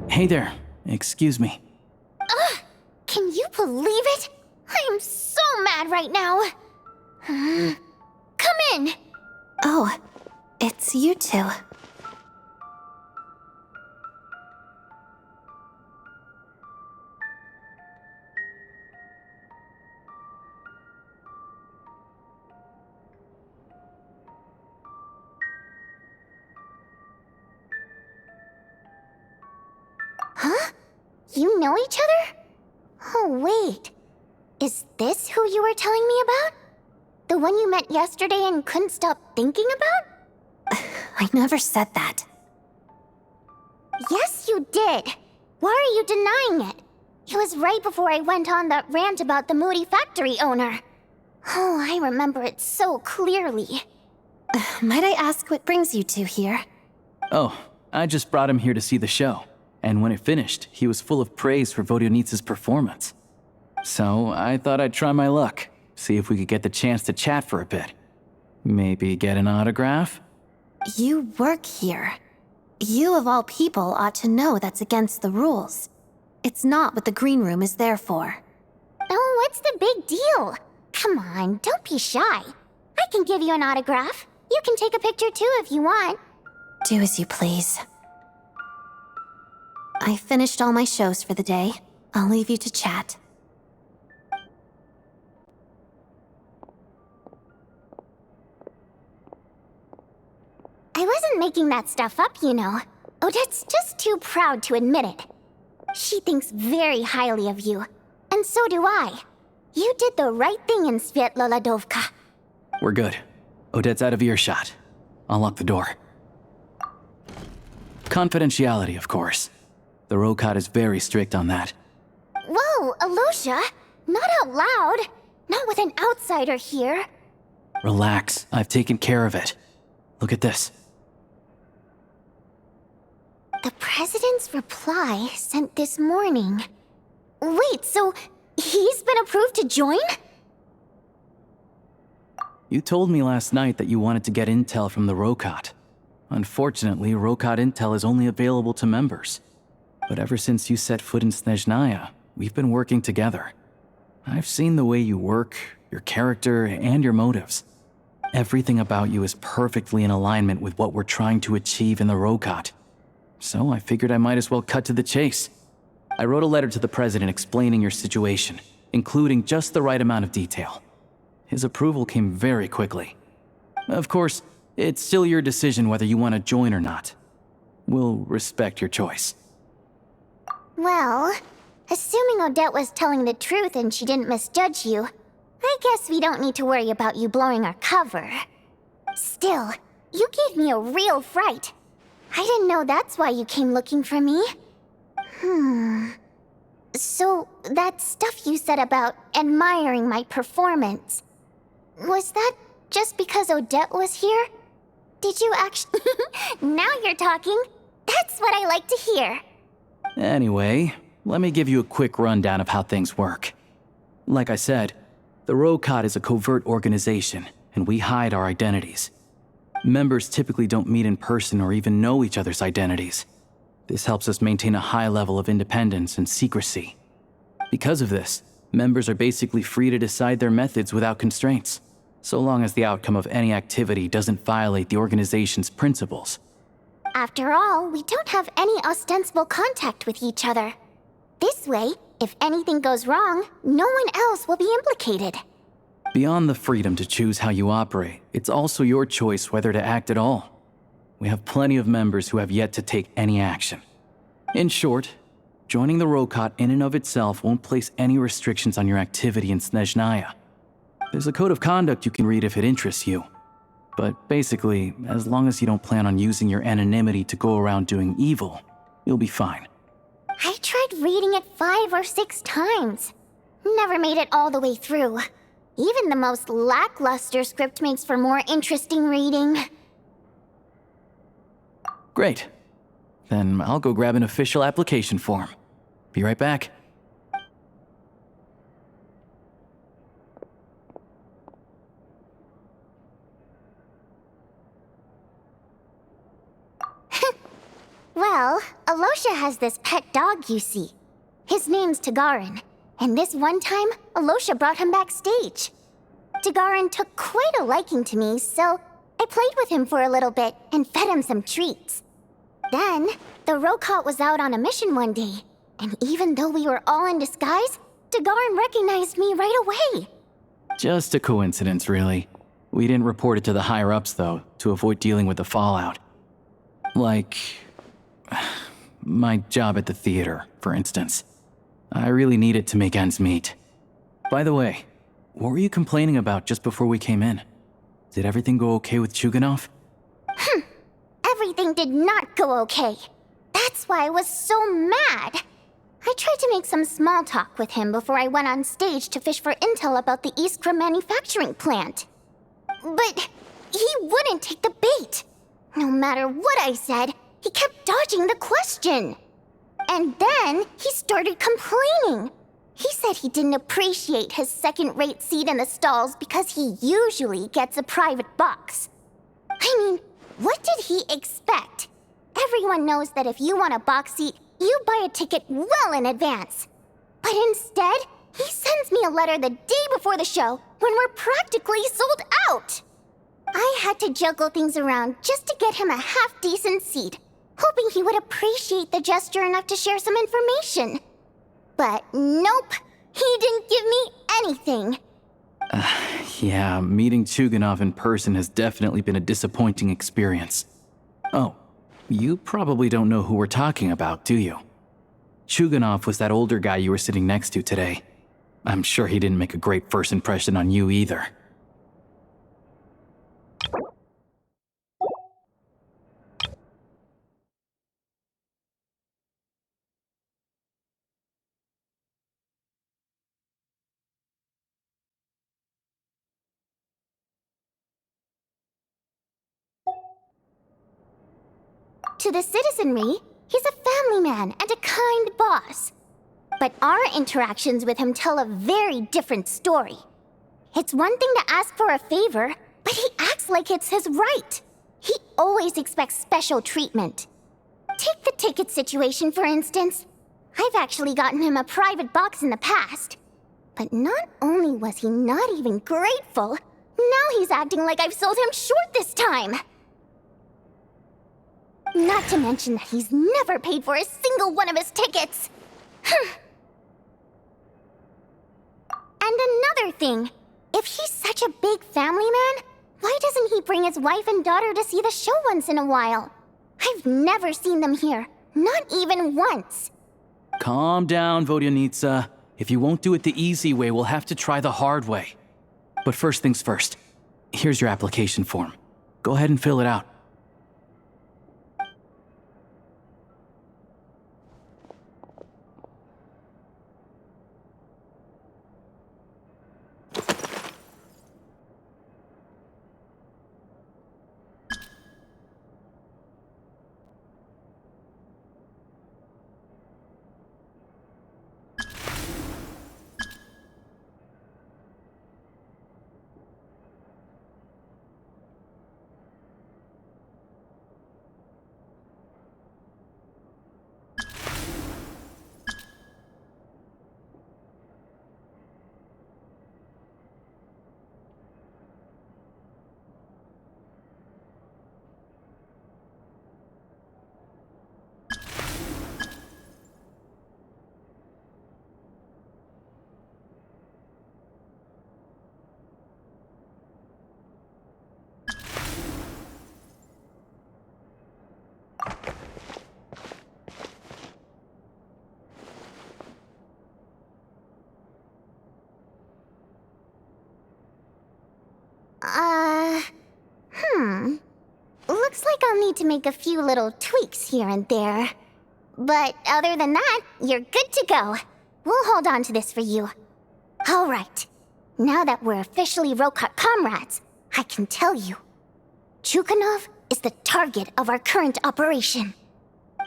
Hey there. Excuse me. Ugh! Can you believe it? I am so mad right now. Come in. Oh, it's you two. You know each other? Oh, wait. Is this who you were telling me about? The one you met yesterday and couldn't stop thinking about? I never said that. Yes, you did. Why are you denying it? It was right before I went on that rant about the moody factory owner. Oh, I remember it so clearly. Might I ask what brings you two here? Oh, I just brought him here to see the show. And when it finished, he was full of praise for Vodionitsa's performance. So I thought I'd try my luck, see if we could get the chance to chat for a bit. Maybe get an autograph? You work here. You of all people ought to know that's against the rules. It's not what the green room is there for. Oh, what's the big deal? Come on, don't be shy. I can give you an autograph. You can take a picture too if you want. Do as you please. I finished all my shows for the day. I'll leave you to chat. I wasn't making that stuff up, you know. Odette's just too proud to admit it. She thinks very highly of you, and so do I. You did the right thing in Svietloladovka. We're good. Odette's out of earshot. I'll lock the door. Confidentiality, of course. The Rokot is very strict on that. Whoa, Alosha! Not out loud! Not with an outsider here! Relax, I've taken care of it. Look at this. The President's reply sent this morning. Wait, so he's been approved to join? You told me last night that you wanted to get intel from the Rokot. Unfortunately, Rokot intel is only available to members. But ever since you set foot in Snezhnaya, we've been working together. I've seen the way you work, your character, and your motives. Everything about you is perfectly in alignment with what we're trying to achieve in the Rokot. So I figured I might as well cut to the chase. I wrote a letter to the President explaining your situation, including just the right amount of detail. His approval came very quickly. Of course, it's still your decision whether you want to join or not. We'll respect your choice. Well, assuming Odette was telling the truth and she didn't misjudge you, I guess we don't need to worry about you blowing our cover. Still, you gave me a real fright. I didn't know that's why you came looking for me. So, that stuff you said about admiring my performance, was that just because Odette was here? Did you actually... Now you're talking. That's what I like to hear. Anyway, let me give you a quick rundown of how things work. Like I said, the Rokot is a covert organization, and we hide our identities. Members typically don't meet in person or even know each other's identities. This helps us maintain a high level of independence and secrecy. Because of this, members are basically free to decide their methods without constraints, so long as the outcome of any activity doesn't violate the organization's principles. After all, we don't have any ostensible contact with each other. This way, if anything goes wrong, no one else will be implicated. Beyond the freedom to choose how you operate, it's also your choice whether to act at all. We have plenty of members who have yet to take any action. In short, joining the Rokot in and of itself won't place any restrictions on your activity in Snezhnaya. There's a code of conduct you can read if it interests you. But basically, as long as you don't plan on using your anonymity to go around doing evil, you'll be fine. I tried reading it 5 or 6 times. Never made it all the way through. Even the most lackluster script makes for more interesting reading. Great. Then I'll go grab an official application form. Be right back. Well, Alosha has this pet dog, you see. His name's Tagarin, and this one time, Alosha brought him backstage. Tagarin took quite a liking to me, so I played with him for a little bit and fed him some treats. Then, the Rokot was out on a mission one day, and even though we were all in disguise, Tagarin recognized me right away. Just a coincidence, really. We didn't report it to the higher-ups, though, to avoid dealing with the fallout. Like... My job at the theater, for instance. I really need it to make ends meet. By the way, what were you complaining about just before we came in? Did everything go okay with Chuganov? Everything did not go okay. That's why I was so mad. I tried to make some small talk with him before I went on stage to fish for intel about the Iskra manufacturing plant. But he wouldn't take the bait. No matter what I said, he kept dodging the question. And then he started complaining. He said he didn't appreciate his second-rate seat in the stalls because he usually gets a private box. I mean, what did he expect? Everyone knows that if you want a box seat, you buy a ticket well in advance. But instead, he sends me a letter the day before the show when we're practically sold out. I had to juggle things around just to get him a half-decent seat, hoping he would appreciate the gesture enough to share some information. But nope, he didn't give me anything. Yeah, meeting Chuganov in person has definitely been a disappointing experience. Oh, you probably don't know who we're talking about, do you? Chuganov was that older guy you were sitting next to today. I'm sure he didn't make a great first impression on you either. To the citizenry, he's a family man and a kind boss. But our interactions with him tell a very different story. It's one thing to ask for a favor, but he acts like it's his right. He always expects special treatment. Take the ticket situation, for instance. I've actually gotten him a private box in the past. But not only was he not even grateful, now he's acting like I've sold him short this time. Not to mention that he's never paid for a single one of his tickets. And another thing, if he's such a big family man, why doesn't he bring his wife and daughter to see the show once in a while? I've never seen them here, not even once. Calm down, Vodyanitsa. If you won't do it the easy way, we'll have to try the hard way. But first things first, here's your application form. Go ahead and fill it out. Looks like I'll need to make a few little tweaks here and there. But other than that, you're good to go. We'll hold on to this for you. All right. Now that we're officially Rokot comrades, I can tell you. Chuganov is the target of our current operation.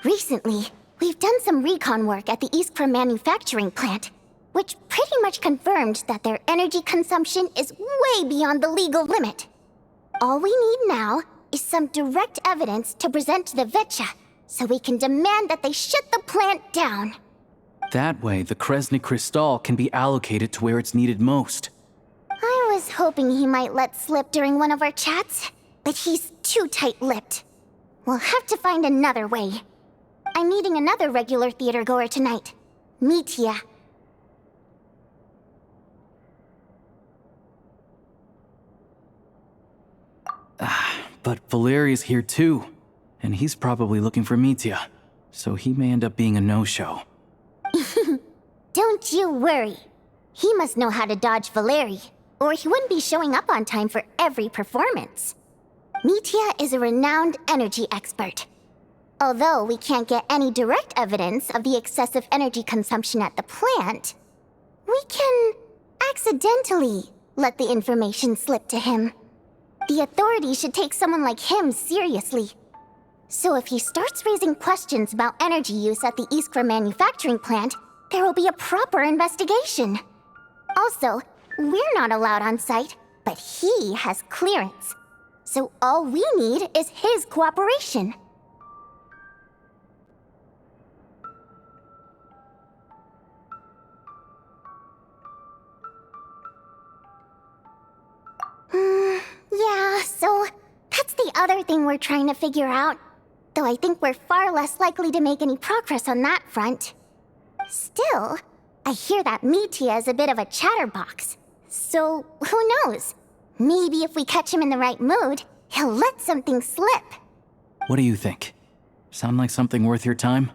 Recently, we've done some recon work at the Iskra manufacturing plant, which pretty much confirmed that their energy consumption is way beyond the legal limit. All we need now is some direct evidence to present to the Vetcha, so we can demand that they shut the plant down. That way, the Kresnik Crystal can be allocated to where it's needed most. I was hoping he might let slip during one of our chats, but he's too tight-lipped. We'll have to find another way. I'm meeting another regular theater goer tonight, Mitya. But Valeri's here too, and he's probably looking for Mitya. so he may end up being a no-show. Don't you worry. He must know how to dodge Valeri, or he wouldn't be showing up on time for every performance. Mitya is a renowned energy expert. Although we can't get any direct evidence of the excessive energy consumption at the plant, we can accidentally let the information slip to him. The authorities should take someone like him seriously. So if he starts raising questions about energy use at the Iskra manufacturing plant, there will be a proper investigation. Also, we're not allowed on site, but he has clearance. So all we need is his cooperation. Yeah, so that's the other thing we're trying to figure out. Though I think we're far less likely to make any progress on that front. Still, I hear that Mitya is a bit of a chatterbox. So, who knows? Maybe if we catch him in the right mood, he'll let something slip. What do you think? Sound like something worth your time?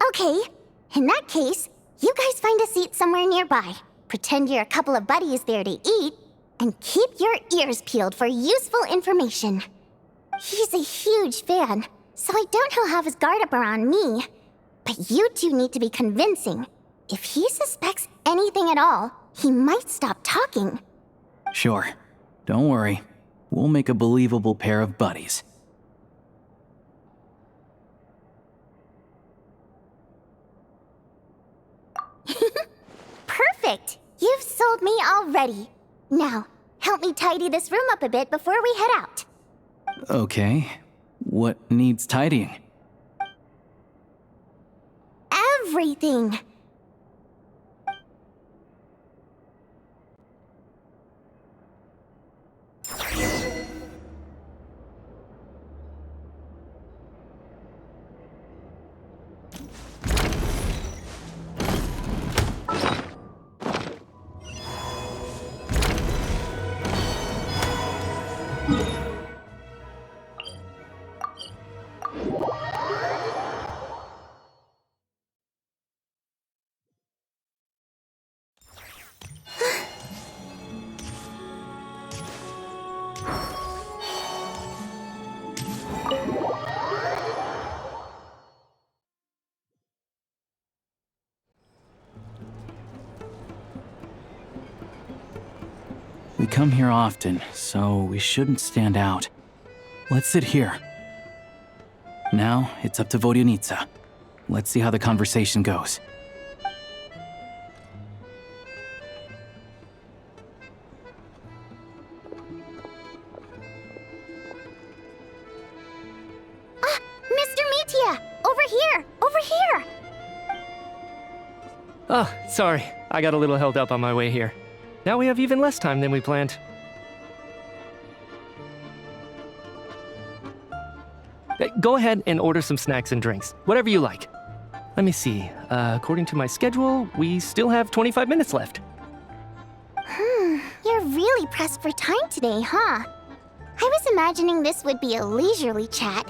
Okay, in that case, you guys find a seat somewhere nearby. Pretend you're a couple of buddies there to eat, and keep your ears peeled for useful information. He's a huge fan, so I doubt he'll have his guard up around me. But you two need to be convincing. If he suspects anything at all, he might stop talking. Sure. Don't worry. We'll make a believable pair of buddies. Perfect! You've sold me already. Now, help me tidy this room up a bit before we head out. Okay. What needs tidying? Everything! We come here often, so we shouldn't stand out. Let's sit here. Now, it's up to Vodyanica. Let's see how the conversation goes. Mr. Mitya! Over here! Over here! Oh, sorry. I got a little held up on my way here. Now we have even less time than we planned. Go ahead and order some snacks and drinks, whatever you like. Let me see. According to my schedule, we still have 25 minutes left. You're really pressed for time today, huh? I was imagining this would be a leisurely chat.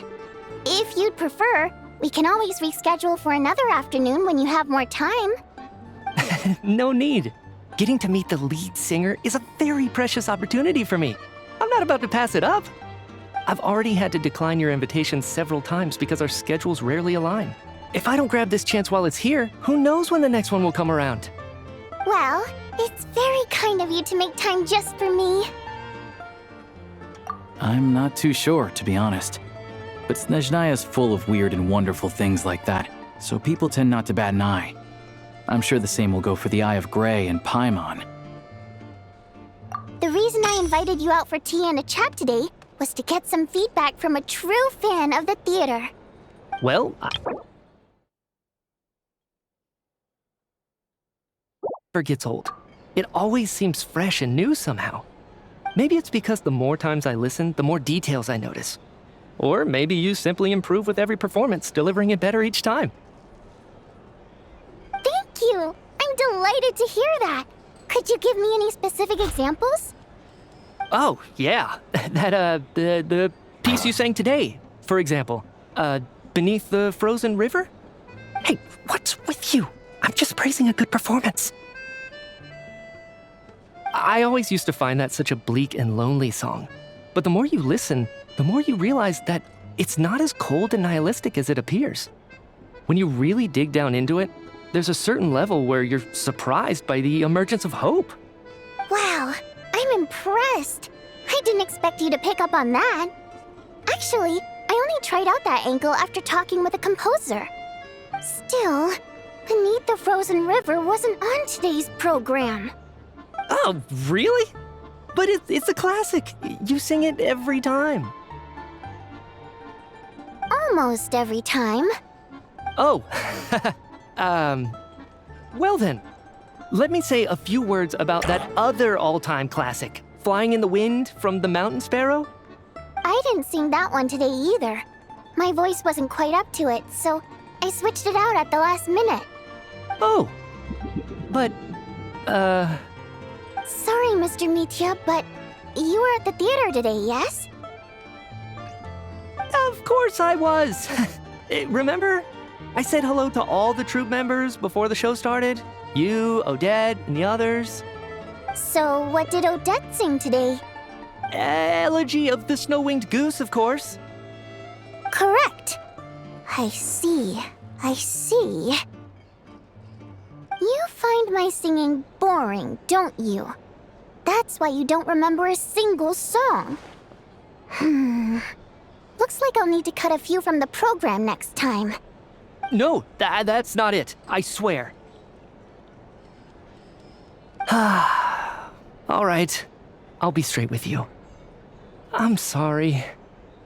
If you'd prefer, we can always reschedule for another afternoon when you have more time. No need. Getting to meet the lead singer is a very precious opportunity for me. I'm not about to pass it up. I've already had to decline your invitation several times because our schedules rarely align. If I don't grab this chance while it's here, who knows when the next one will come around? Well, it's very kind of you to make time just for me. I'm not too sure, to be honest. But Snezhnaya's full of weird and wonderful things like that, so people tend not to bat an eye. I'm sure the same will go for the Eye of Grey and Paimon. The reason I invited you out for tea and a chat today was to get some feedback from a true fan of the theater. Well, never gets old. It always seems fresh and new somehow. Maybe it's because the more times I listen, the more details I notice. Or maybe you simply improve with every performance, delivering it better each time. Thank you! I'm delighted to hear that! Could you give me any specific examples? Oh, yeah. The piece you sang today, for example. Beneath the Frozen River? Hey, what's with you? I'm just praising a good performance. I always used to find that such a bleak and lonely song. But the more you listen, the more you realize that it's not as cold and nihilistic as it appears. When you really dig down into it, there's a certain level where you're surprised by the emergence of hope. Wow, I'm impressed. I didn't expect you to pick up on that. Actually, I only tried out that angle after talking with a composer. Still, Beneath the Frozen River wasn't on today's program. Oh, really? But it's a classic. You sing it every time. Almost every time. Oh, well then, let me say a few words about that other all-time classic, Flying in the Wind from the Mountain Sparrow. I didn't sing that one today either. My voice wasn't quite up to it, so I switched it out at the last minute. Oh, but, Sorry, Mr. Mitya, but you were at the theater today, yes? Of course I was. Remember? I said hello to all the troupe members before the show started. You, Odette, and the others. So what did Odette sing today? Elegy of the Snow-Winged Goose, of course. Correct. I see. You find my singing boring, don't you? That's why you don't remember a single song. Looks like I'll need to cut a few from the program next time. No, that's not it. I swear. All right. I'll be straight with you. I'm sorry.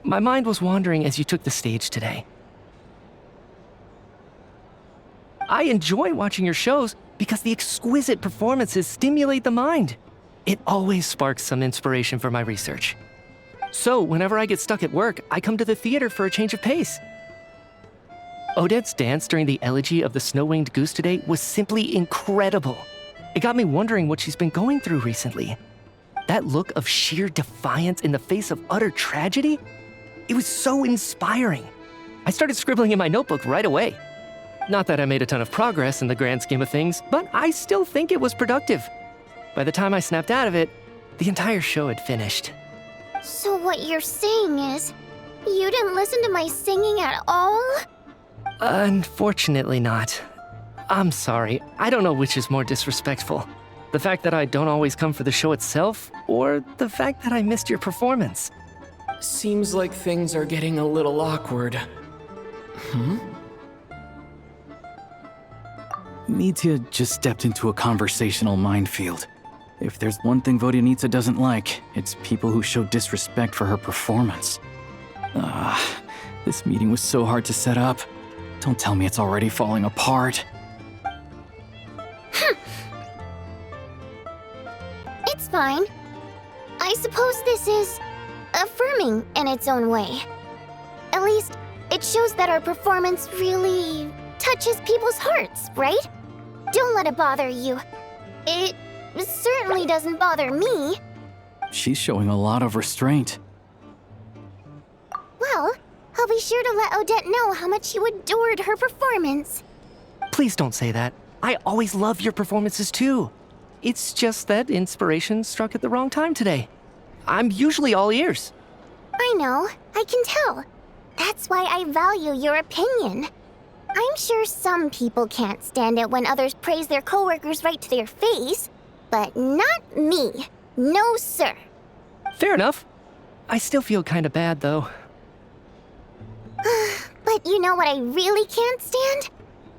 My mind was wandering as you took the stage today. I enjoy watching your shows because the exquisite performances stimulate the mind. It always sparks some inspiration for my research. So, whenever I get stuck at work, I come to the theater for a change of pace. Odette's dance during the Elegy of the Snow-Winged Goose today was simply incredible. It got me wondering what she's been going through recently. That look of sheer defiance in the face of utter tragedy? It was so inspiring. I started scribbling in my notebook right away. Not that I made a ton of progress in the grand scheme of things, but I still think it was productive. By the time I snapped out of it, the entire show had finished. So what you're saying is, you didn't listen to my singing at all? Unfortunately not. I'm sorry, I don't know which is more disrespectful. The fact that I don't always come for the show itself, or the fact that I missed your performance. Seems like things are getting a little awkward. Mitya just stepped into a conversational minefield. If there's one thing Vodyanitsa doesn't like, it's people who show disrespect for her performance. This meeting was so hard to set up. Don't tell me it's already falling apart. It's fine. I suppose this is affirming in its own way. At least, it shows that our performance really touches people's hearts, right? Don't let it bother you. It certainly doesn't bother me. She's showing a lot of restraint. Well, I'll be sure to let Odette know how much you adored her performance. Please don't say that. I always love your performances too. It's just that inspiration struck at the wrong time today. I'm usually all ears. I know, I can tell. That's why I value your opinion. I'm sure some people can't stand it when others praise their coworkers right to their face, but not me. No, sir. Fair enough. I still feel kind of bad, though. But you know what I really can't stand?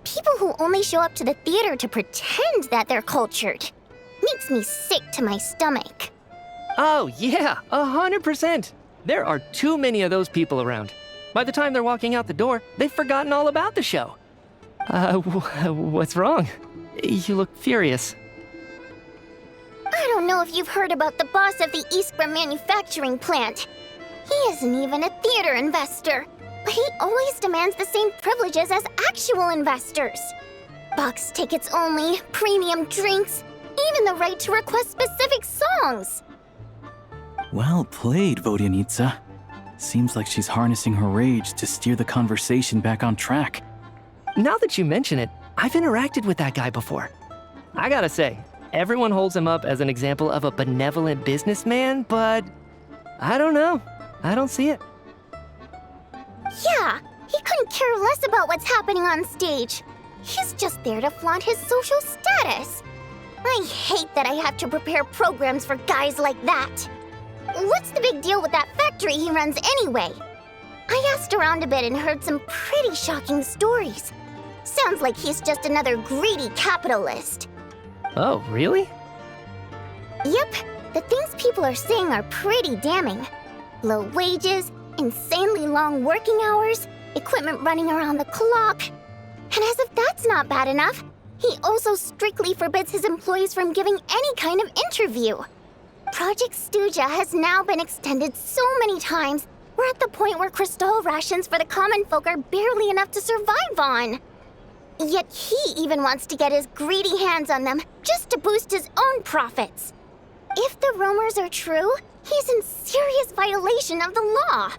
People who only show up to the theater to pretend that they're cultured. Makes me sick to my stomach. Oh, yeah, 100%. There are too many of those people around. By the time they're walking out the door, they've forgotten all about the show. What's wrong? You look furious. I don't know if you've heard about the boss of the Iskra manufacturing plant. He isn't even a theater investor, but he always demands the same privileges as actual investors. Box tickets only, premium drinks, even the right to request specific songs. Well played, Vodyanitsa. Seems like she's harnessing her rage to steer the conversation back on track. Now that you mention it, I've interacted with that guy before. I gotta say, everyone holds him up as an example of a benevolent businessman, but I don't know. I don't see it. Yeah, he couldn't care less about what's happening on stage. He's just there to flaunt his social status. I hate that I have to prepare programs for guys like that. What's the big deal with that factory he runs anyway? I asked around a bit and heard some pretty shocking stories. Sounds like he's just another greedy capitalist. Oh, really? Yep, the things people are saying are pretty damning. Low wages, insanely long working hours, equipment running around the clock. And as if that's not bad enough, he also strictly forbids his employees from giving any kind of interview. Project Stuja has now been extended so many times, we're at the point where crystal rations for the common folk are barely enough to survive on. Yet he even wants to get his greedy hands on them just to boost his own profits. If the rumors are true, he's in serious violation of the law.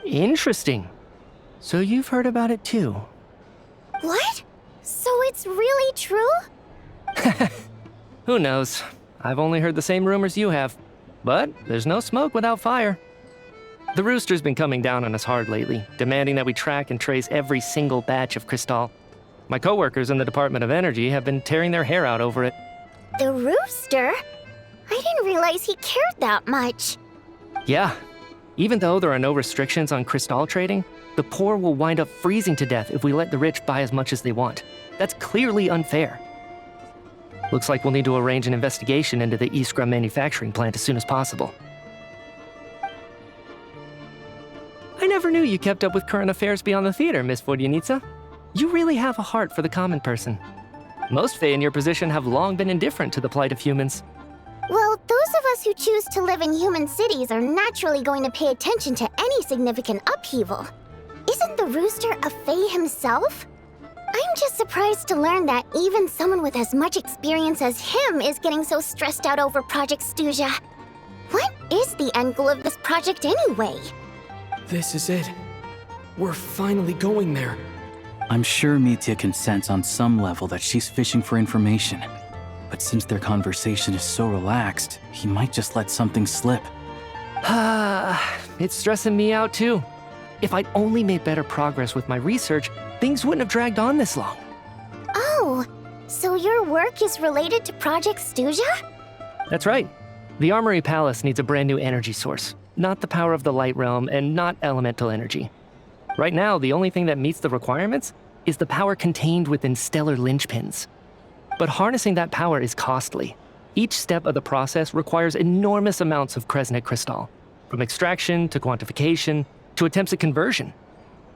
Interesting. So you've heard about it too? What? So it's really true? Who knows? I've only heard the same rumors you have. But there's no smoke without fire. The Rooster's been coming down on us hard lately, demanding that we track and trace every single batch of Crystal. My coworkers in the Department of Energy have been tearing their hair out over it. The Rooster? I didn't realize he cared that much. Yeah. Even though there are no restrictions on Crystal trading, the poor will wind up freezing to death if we let the rich buy as much as they want. That's clearly unfair. Looks like we'll need to arrange an investigation into the Iskra manufacturing plant as soon as possible. I never knew you kept up with current affairs beyond the theater, Miss Vodyanitsa. You really have a heart for the common person. Most Fae in your position have long been indifferent to the plight of humans. Well, those of us who choose to live in human cities are naturally going to pay attention to any significant upheaval. Isn't the Rooster a Fae himself? I'm just surprised to learn that even someone with as much experience as him is getting so stressed out over Project Stuja. What is the end goal of this project anyway? This is it. We're finally going there. I'm sure Mitya can sense on some level that she's fishing for information. But since their conversation is so relaxed, he might just let something slip. It's stressing me out too. If I'd only made better progress with my research, things wouldn't have dragged on this long. Oh, so your work is related to Project Stuja? That's right. The Armory Palace needs a brand new energy source. Not the power of the Light Realm and not elemental energy. Right now, the only thing that meets the requirements is the power contained within stellar linchpins. But harnessing that power is costly. Each step of the process requires enormous amounts of Kresnik crystal, from extraction to quantification to attempts at conversion.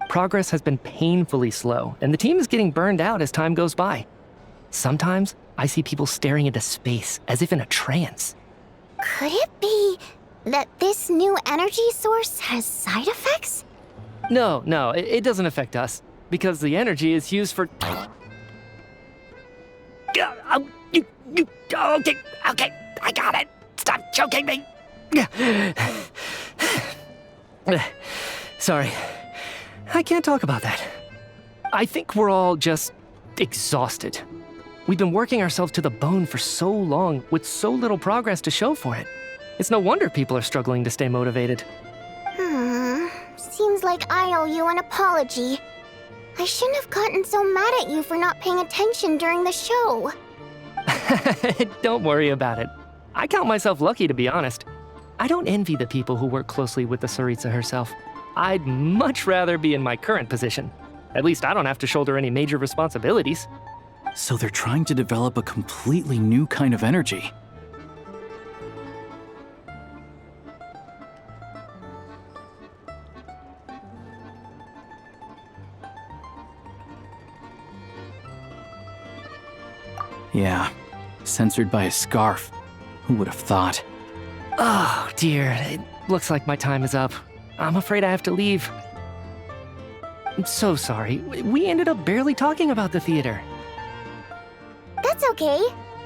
Progress has been painfully slow, and the team is getting burned out as time goes by. Sometimes, I see people staring into space as if in a trance. Could it be that this new energy source has side effects? No, it doesn't affect us, because the energy is used for... Okay, I got it. Stop choking me. Sorry, I can't talk about that. I think we're all just exhausted. We've been working ourselves to the bone for so long with so little progress to show for it. It's no wonder people are struggling to stay motivated. Seems like I owe you an apology. I shouldn't have gotten so mad at you for not paying attention during the show. Don't worry about it. I count myself lucky, to be honest. I don't envy the people who work closely with the Tsaritsa herself. I'd much rather be in my current position. At least I don't have to shoulder any major responsibilities. So they're trying to develop a completely new kind of energy. Yeah, censored by a scarf. Who would have thought? Oh, dear. It looks like my time is up. I'm afraid I have to leave. I'm so sorry. We ended up barely talking about the theater. That's okay.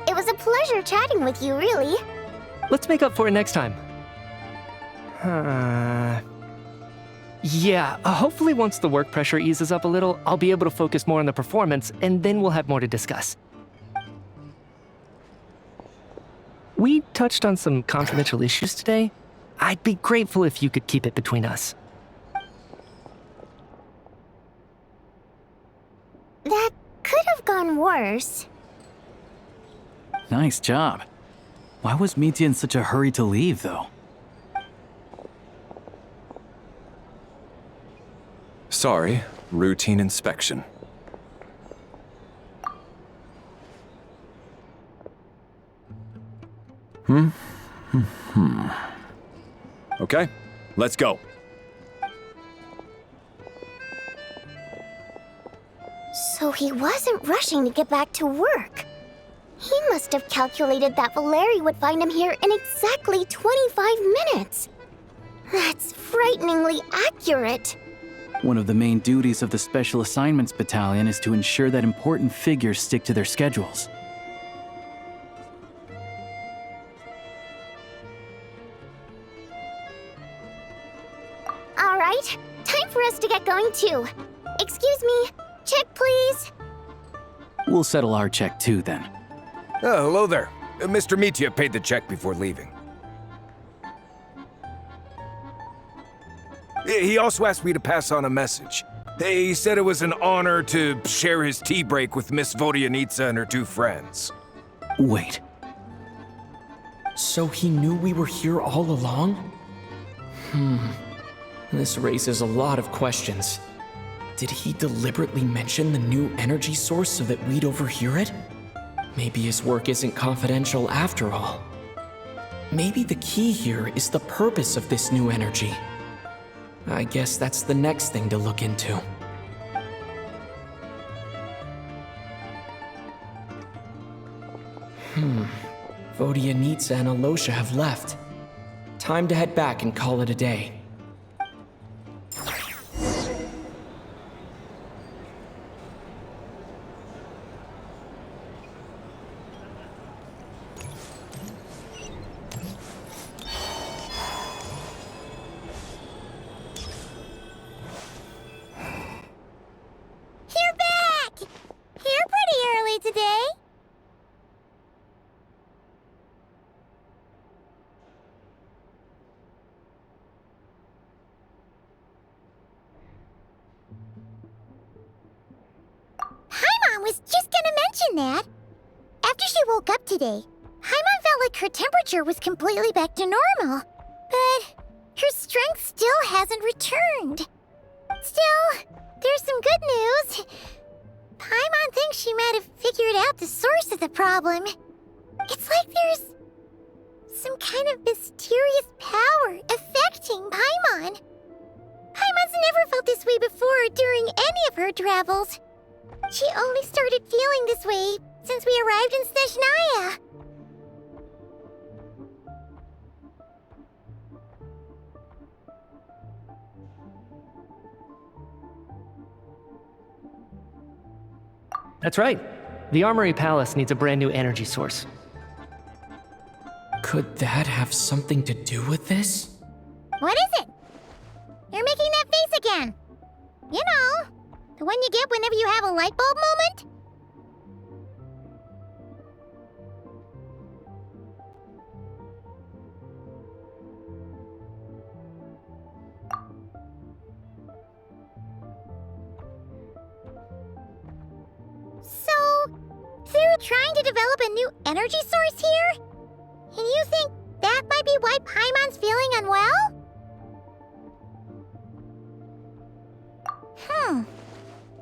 It was a pleasure chatting with you, really. Let's make up for it next time. Yeah, hopefully once the work pressure eases up a little, I'll be able to focus more on the performance, and then we'll have more to discuss. We touched on some confidential issues today. I'd be grateful if you could keep it between us. That could have gone worse. Nice job. Why was Mitya in such a hurry to leave, though? Sorry, routine inspection. Okay, let's go. So he wasn't rushing to get back to work. He must have calculated that Valeri would find him here in exactly 25 minutes. That's frighteningly accurate. One of the main duties of the Special Assignments Battalion is to ensure that important figures stick to their schedules. All right, time for us to get going too. Excuse me, check please. We'll settle our check too, then. Oh, hello there. Mr. Mitya paid the check before leaving. He also asked me to pass on a message. He said it was an honor to share his tea break with Miss Vodyanitsa and her two friends. Wait. So he knew we were here all along? This raises a lot of questions. Did he deliberately mention the new energy source so that we'd overhear it? Maybe his work isn't confidential after all. Maybe the key here is the purpose of this new energy. I guess that's the next thing to look into. Vodyanitsa and Alosha have left. Time to head back and call it a day. You're back! You're pretty early today. Paimon was just gonna mention that. After she woke up today, Paimon felt like her temperature was completely back to normal. But her strength still hasn't returned. Still, there's some good news. Paimon thinks she might have figured out the source of the problem. It's like there's some kind of mysterious power affecting Paimon. Paimon's never felt this way before during any of her travels. She only started feeling this way since we arrived in Snezhnaya. That's right. The Armory Palace needs a brand new energy source. Could that have something to do with this? What is it? You're making that face again. You know, the one you get whenever you have a light bulb moment? So, they're trying to develop a new energy source here? And you think that might be why Paimon's feeling unwell?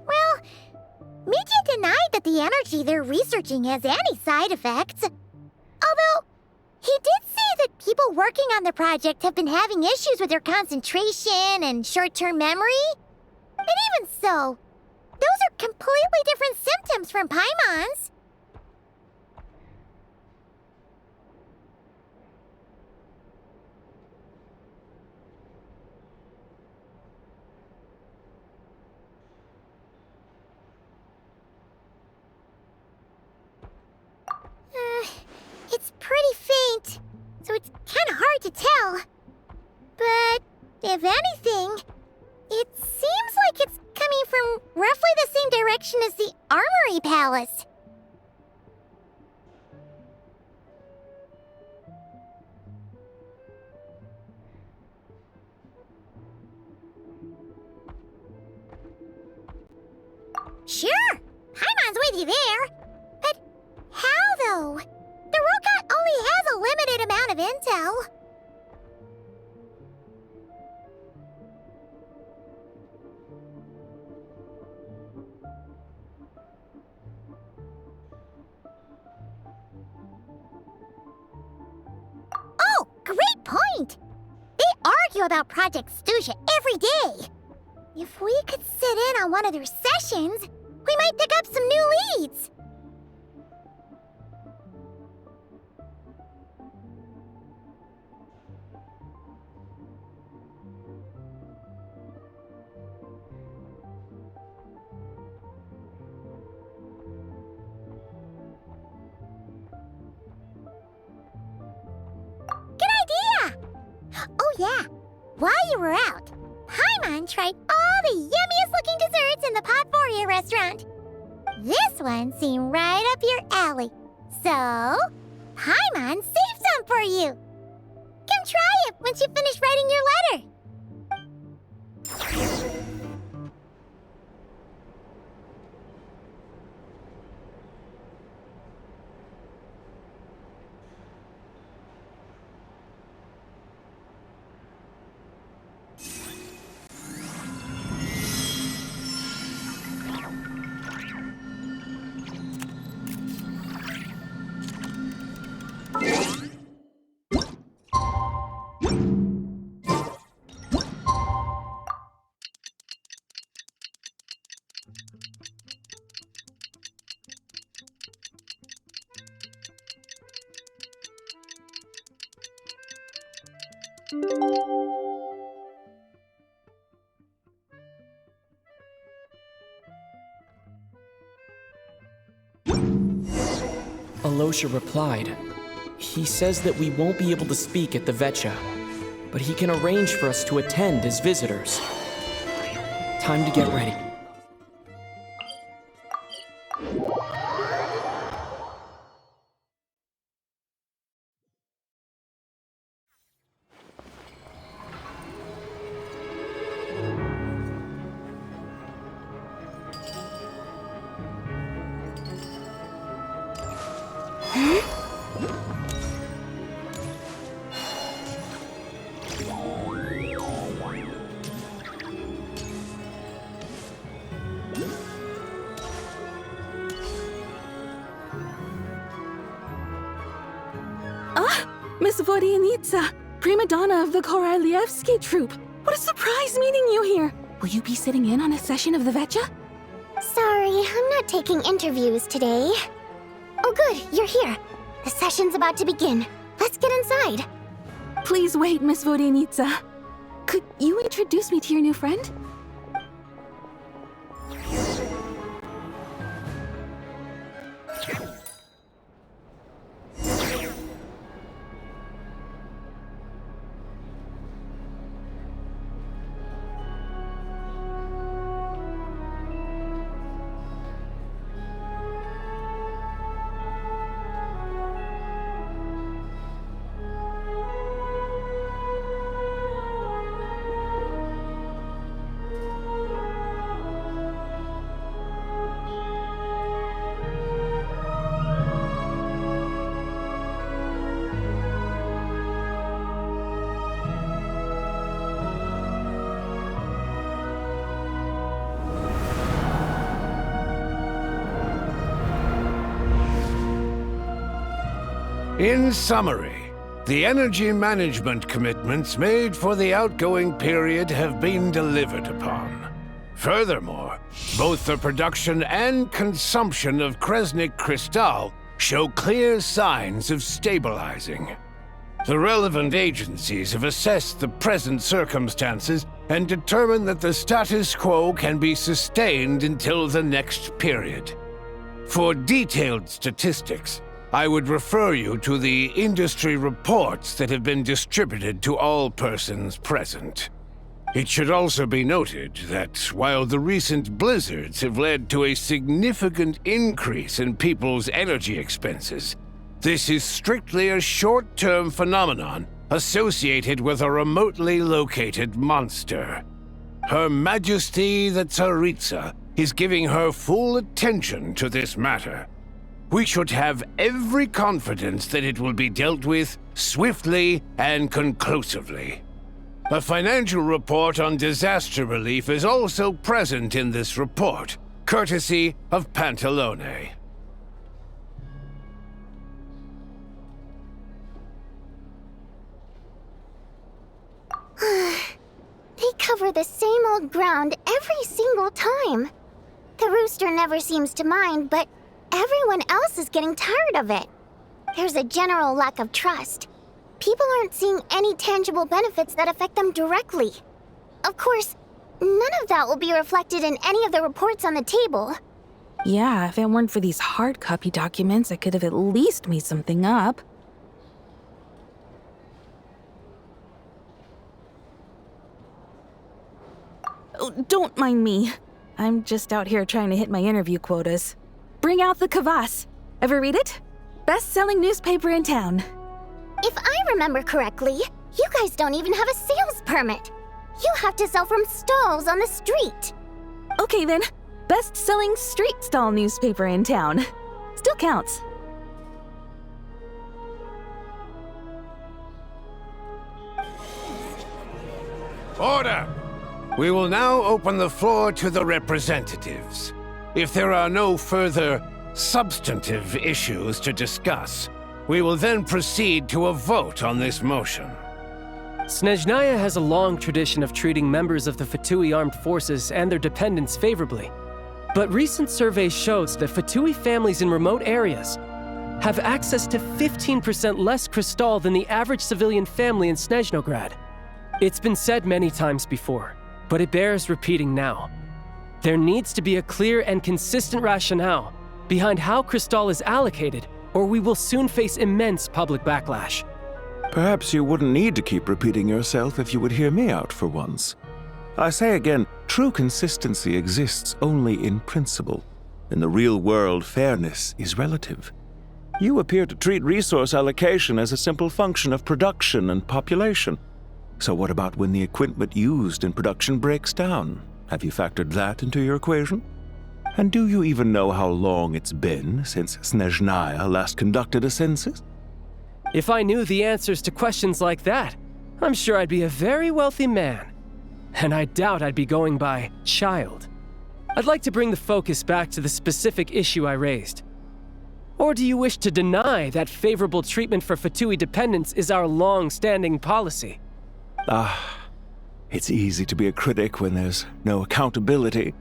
Well, Mitya denied that the energy they're researching has any side effects. Although, he did say that people working on the project have been having issues with their concentration and short-term memory. But even so, those are completely different symptoms from Paimon's. It's pretty faint, so it's If anything, it seems like it's coming from roughly the same direction as the Armory Palace. Sure, Paimon's with you there. But how, though? The Rokat only has a limited amount of intel. Oh, great point! They argue about Project Stusha every day. If we could sit in on one of their sessions, we might pick up some new leads. Good idea! Oh yeah, while you were out, Paimon tried all the yummiest looking desserts in the Potforia restaurant. This one seemed right up your alley. So, Paimon saved some for you. Come try it once you finish writing your letter. Alosha replied. He says that we won't be able to speak at the Vetcha, but he can arrange for us to attend as visitors. Time to get ready. Miss Vodyanitsa, prima donna of the Korolievsky troupe. What a surprise meeting you here. Will you be sitting in on a session of the Vetcha? Sorry, I'm not taking interviews today. Oh good, you're here. The session's about to begin. Let's get inside. Please wait, Miss Vodyanitsa. Could you introduce me to your new friend? In summary, the energy management commitments made for the outgoing period have been delivered upon. Furthermore, both the production and consumption of Kresnik Crystal show clear signs of stabilizing. The relevant agencies have assessed the present circumstances and determined that the status quo can be sustained until the next period. For detailed statistics, I would refer you to the industry reports that have been distributed to all persons present. It should also be noted that while the recent blizzards have led to a significant increase in people's energy expenses, this is strictly a short-term phenomenon associated with a remotely located monster. Her Majesty the Tsaritsa is giving her full attention to this matter. We should have every confidence that it will be dealt with swiftly and conclusively. A financial report on disaster relief is also present in this report, courtesy of Pantalone. They cover the same old ground every single time. The rooster never seems to mind, but everyone else is getting tired of it. There's a general lack of trust. People aren't seeing any tangible benefits that affect them directly. Of course, none of that will be reflected in any of the reports on the table. Yeah, if it weren't for these hard copy documents, I could have at least made something up. Oh, don't mind me. I'm just out here trying to hit my interview quotas. Bring out the kvass. Ever read it? Best-selling newspaper in town. If I remember correctly, you guys don't even have a sales permit. You have to sell from stalls on the street. Okay then, best-selling street stall newspaper in town. Still counts. Order! We will now open the floor to the representatives. If there are no further substantive issues to discuss, we will then proceed to a vote on this motion. Snezhnaya has a long tradition of treating members of the Fatui armed forces and their dependents favorably. But recent surveys shows that Fatui families in remote areas have access to 15% less crystal than the average civilian family in Snezhnograd. It's been said many times before, but it bears repeating now. There needs to be a clear and consistent rationale behind how crystal is allocated, or we will soon face immense public backlash. Perhaps you wouldn't need to keep repeating yourself if you would hear me out for once. I say again, true consistency exists only in principle. In the real world, fairness is relative. You appear to treat resource allocation as a simple function of production and population. So what about when the equipment used in production breaks down? Have you factored that into your equation? And do you even know how long it's been since Snezhnaya last conducted a census? If I knew the answers to questions like that, I'm sure I'd be a very wealthy man. And I doubt I'd be going by child. I'd like to bring the focus back to the specific issue I raised. Or do you wish to deny that favorable treatment for Fatui dependents is our long-standing policy? It's easy to be a critic when there's no accountability.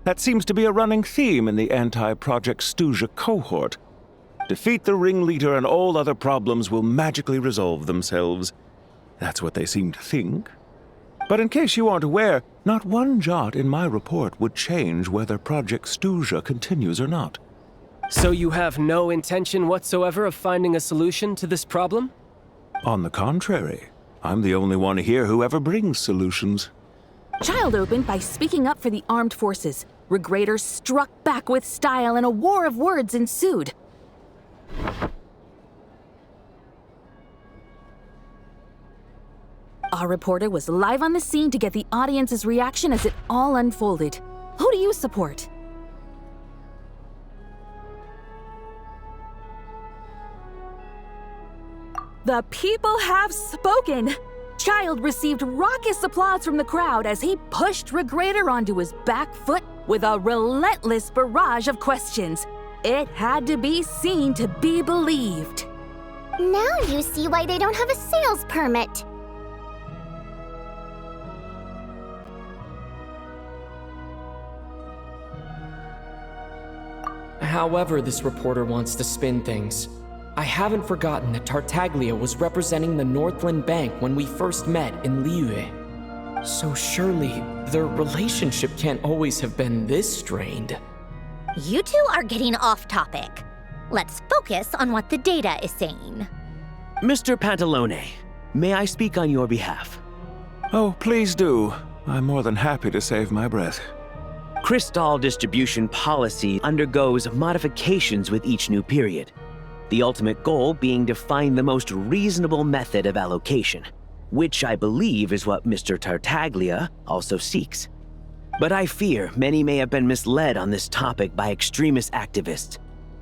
That seems to be a running theme in the anti-Project Stuja cohort. Defeat the ringleader and all other problems will magically resolve themselves. That's what they seem to think. But in case you aren't aware, not one jot in my report would change whether Project Stuja continues or not. So you have no intention whatsoever of finding a solution to this problem? On the contrary, I'm the only one here who ever brings solutions. Child opened by speaking up for the armed forces. Regrator struck back with style and a war of words ensued. Our reporter was live on the scene to get the audience's reaction as it all unfolded. Who do you support? The people have spoken! Child received raucous applause from the crowd as he pushed Regrator onto his back foot with a relentless barrage of questions. It had to be seen to be believed. Now you see why they don't have a sales permit. However this reporter wants to spin things, I haven't forgotten that Tartaglia was representing the Northland Bank when we first met in Liyue. So surely, their relationship can't always have been this strained. You two are getting off topic. Let's focus on what the data is saying. Mr. Pantalone, may I speak on your behalf? Oh, please do. I'm more than happy to save my breath. Crystal distribution policy undergoes modifications with each new period. The ultimate goal being to find the most reasonable method of allocation, which I believe is what Mr. Tartaglia also seeks. But I fear many may have been misled on this topic by extremist activists.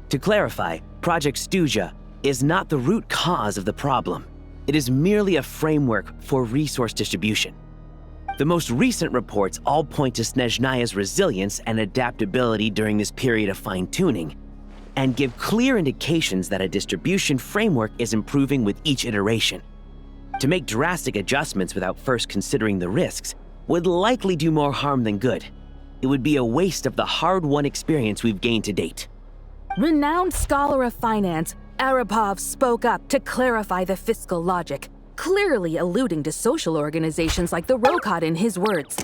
To clarify, Project Stuja is not the root cause of the problem. It is merely a framework for resource distribution. The most recent reports all point to Snezhnaya's resilience and adaptability during this period of fine-tuning, and give clear indications that a distribution framework is improving with each iteration. To make drastic adjustments without first considering the risks would likely do more harm than good. It would be a waste of the hard-won experience we've gained to date. Renowned scholar of finance, Arapov spoke up to clarify the fiscal logic, clearly alluding to social organizations like the Rokot in his words.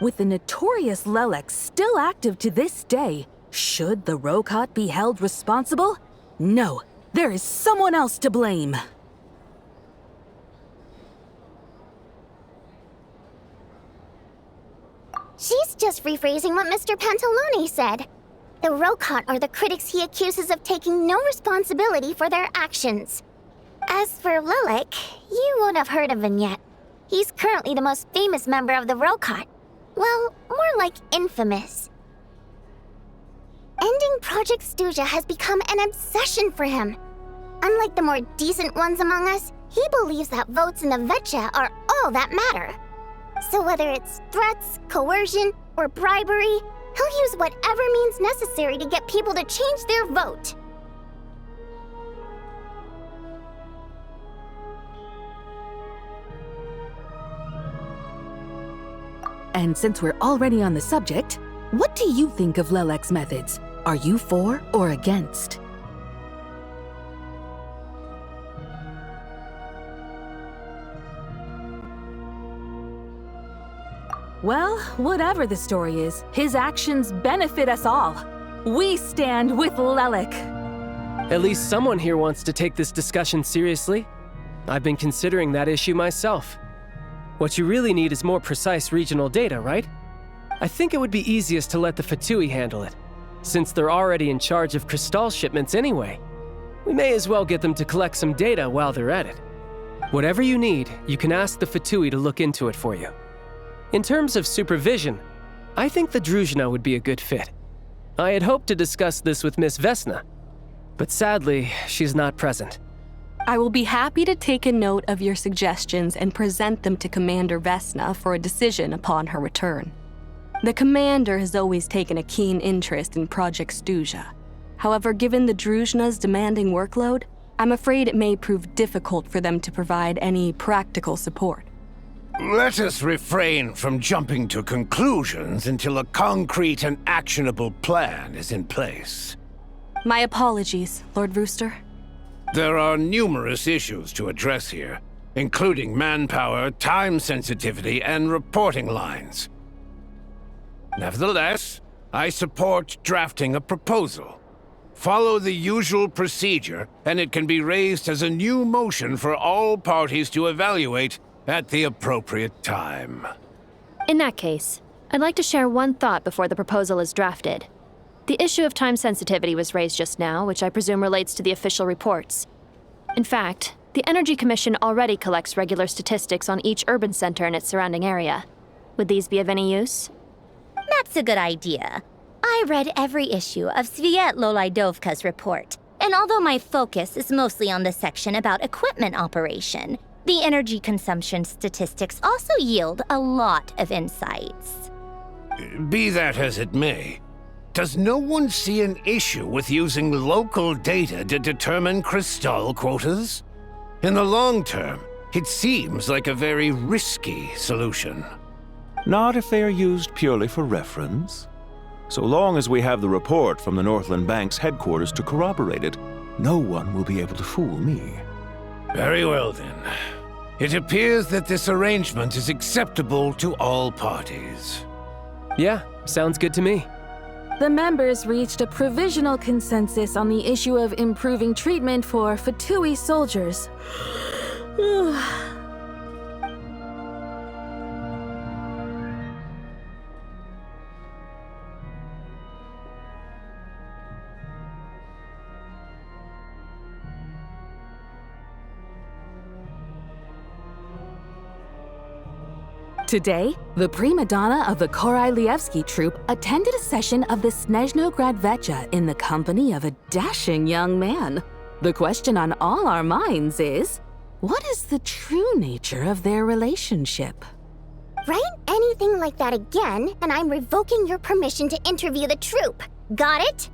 With the notorious Lelek still active to this day, should the Rokot be held responsible? No, there is someone else to blame. She's just rephrasing what Mr. Pantalone said. The Rokot are the critics he accuses of taking no responsibility for their actions. As for Lilac, you won't have heard of him yet. He's currently the most famous member of the Rokot. Well, more like infamous. Ending Project Stuja has become an obsession for him. Unlike the more decent ones among us, he believes that votes in the Vetcha are all that matter. So whether it's threats, coercion, or bribery, he'll use whatever means necessary to get people to change their vote. And since we're already on the subject, what do you think of Lelek's methods? Are you for or against? Well, whatever the story is, his actions benefit us all. We stand with Lelek. At least someone here wants to take this discussion seriously. I've been considering that issue myself. What you really need is more precise regional data, right? I think it would be easiest to let the Fatui handle it, since they're already in charge of Crystal shipments anyway. We may as well get them to collect some data while they're at it. Whatever you need, you can ask the Fatui to look into it for you. In terms of supervision, I think the Druzhna would be a good fit. I had hoped to discuss this with Miss Vesna, but sadly, she's not present. I will be happy to take a note of your suggestions and present them to Commander Vesna for a decision upon her return. The Commander has always taken a keen interest in Project Stuja. However, given the Druzhna's demanding workload, I'm afraid it may prove difficult for them to provide any practical support. Let us refrain from jumping to conclusions until a concrete and actionable plan is in place. My apologies, Lord Rooster. There are numerous issues to address here, including manpower, time sensitivity, and reporting lines. Nevertheless, I support drafting a proposal. Follow the usual procedure, and it can be raised as a new motion for all parties to evaluate at the appropriate time. In that case, I'd like to share one thought before the proposal is drafted. The issue of time sensitivity was raised just now, which I presume relates to the official reports. In fact, the Energy Commission already collects regular statistics on each urban center and its surrounding area. Would these be of any use? That's a good idea. I read every issue of Sviet Lolaidovka's report, and although my focus is mostly on the section about equipment operation, the energy consumption statistics also yield a lot of insights. Be that as it may, does no one see an issue with using local data to determine Crystal quotas? In the long term, it seems like a very risky solution. Not if they are used purely for reference. So long as we have the report from the Northland Bank's headquarters to corroborate it, no one will be able to fool me. Very well then. It appears that this arrangement is acceptable to all parties. Yeah, sounds good to me. The members reached a provisional consensus on the issue of improving treatment for Fatui soldiers. Today, the prima donna of the Korylevsky troupe attended a session of the Snezhnograd Vecha in the company of a dashing young man. The question on all our minds is, what is the true nature of their relationship? Write anything like that again, and I'm revoking your permission to interview the troupe. Got it?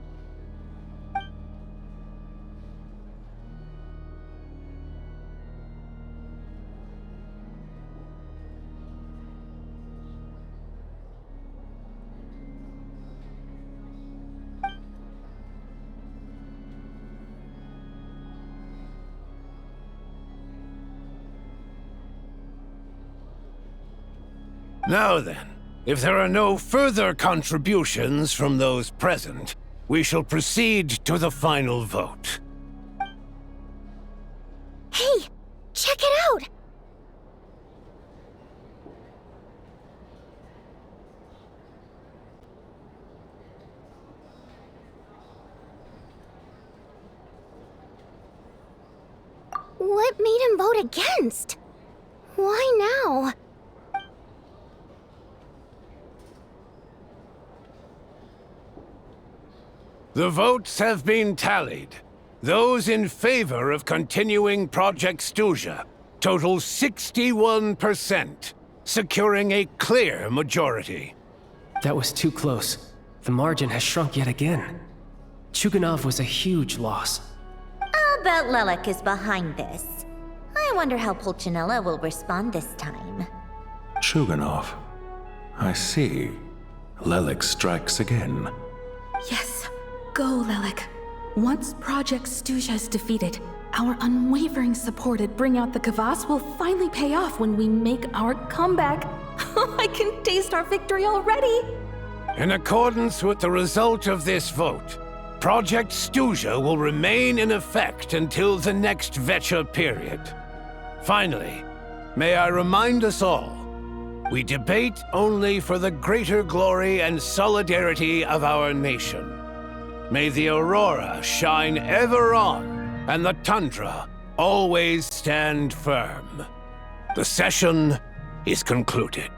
Now then, if there are no further contributions from those present, we shall proceed to the final vote. Hey, check it out! What made him vote against? Why now? The votes have been tallied. Those in favor of continuing Project Stuja total 61%, securing a clear majority. That was too close. The margin has shrunk yet again. Chuganov was a huge loss. I'll bet Lelek is behind this. I wonder how Pulcinella will respond this time. Chuganov. I see. Lelek strikes again. Yes, go, Lelek. Once Project Stuja is defeated, our unwavering support at Bring Out the Kvass will finally pay off when we make our comeback. I can taste our victory already! In accordance with the result of this vote, Project Stuja will remain in effect until the next Vecha period. Finally, may I remind us all, we debate only for the greater glory and solidarity of our nation. May the aurora shine ever on, and the tundra always stand firm. The session is concluded.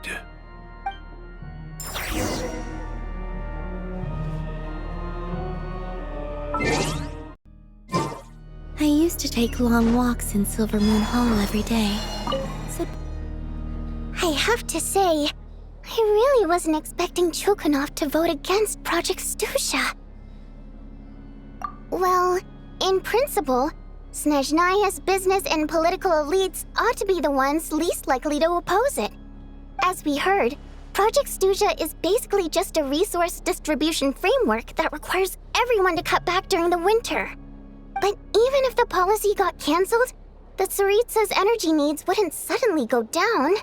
I used to take long walks in Silver Moon Hall every day. So I have to say, I really wasn't expecting Chuganov to vote against Project Stuja. Well, in principle, Snezhnaya's business and political elites ought to be the ones least likely to oppose it. As we heard, Project Stuja is basically just a resource distribution framework that requires everyone to cut back during the winter. But even if the policy got cancelled, the Tsaritsa's energy needs wouldn't suddenly go down.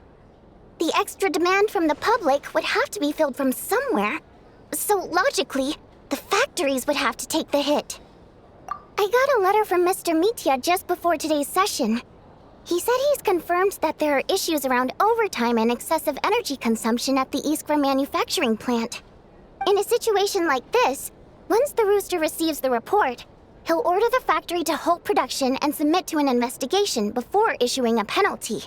The extra demand from the public would have to be filled from somewhere. So logically, the factories would have to take the hit. I got a letter from Mr. Mitya just before today's session. He said he's confirmed that there are issues around overtime and excessive energy consumption at the Iskra manufacturing plant. In a situation like this, once the Rooster receives the report, he'll order the factory to halt production and submit to an investigation before issuing a penalty.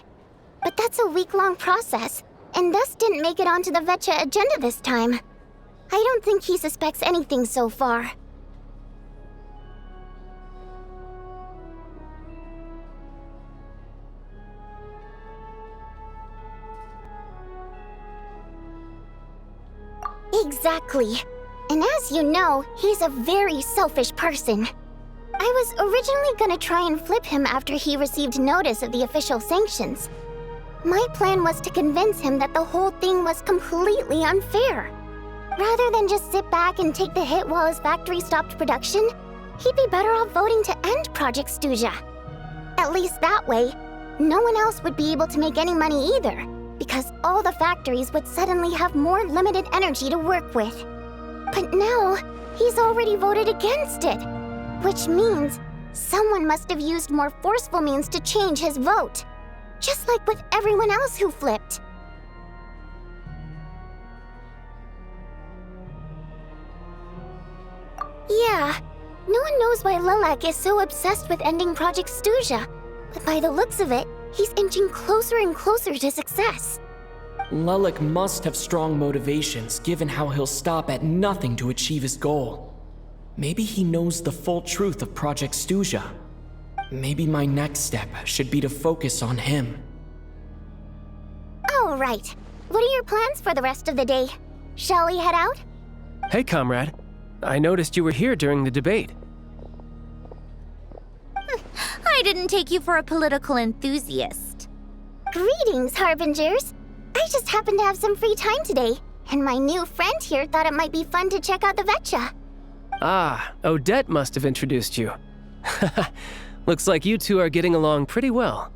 But that's a week-long process, and thus didn't make it onto the Vecha agenda this time. I don't think he suspects anything so far. Exactly. And as you know, he's a very selfish person. I was originally gonna try and flip him after he received notice of the official sanctions. My plan was to convince him that the whole thing was completely unfair. Rather than just sit back and take the hit while his factory stopped production, he'd be better off voting to end Project Stuja. At least that way, no one else would be able to make any money either, because all the factories would suddenly have more limited energy to work with. But now, he's already voted against it, which means someone must have used more forceful means to change his vote, just like with everyone else who flipped. Yeah, no one knows why Lelek is so obsessed with ending Project Stuja, but by the looks of it, he's inching closer and closer to success. Lelik must have strong motivations, given how he'll stop at nothing to achieve his goal. Maybe he knows the full truth of Project Stuja. Maybe my next step should be to focus on him. Oh, right. What are your plans for the rest of the day? Shall we head out? Hey, comrade. I noticed you were here during the debate. I didn't take you for a political enthusiast. Greetings, Harbingers. I just happened to have some free time today, and my new friend here thought it might be fun to check out the Vetcha. Ah, Odette must have introduced you. Looks like you two are getting along pretty well.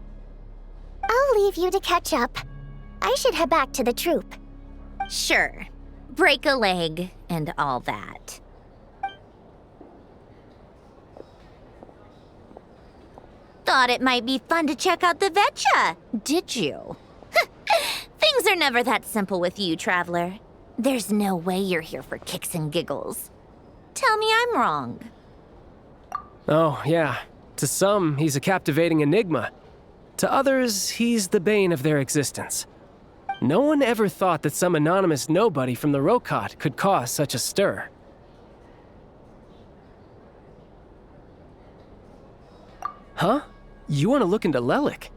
I'll leave you to catch up. I should head back to the troop. Sure. Break a leg and all that. Thought it might be fun to check out the Vetcha, did you? Things are never that simple with you, Traveler. There's no way you're here for kicks and giggles. Tell me I'm wrong. Oh, yeah. To some, he's a captivating enigma. To others, he's the bane of their existence. No one ever thought that some anonymous nobody from the Rokot could cause such a stir. Huh? You want to look into Lelik?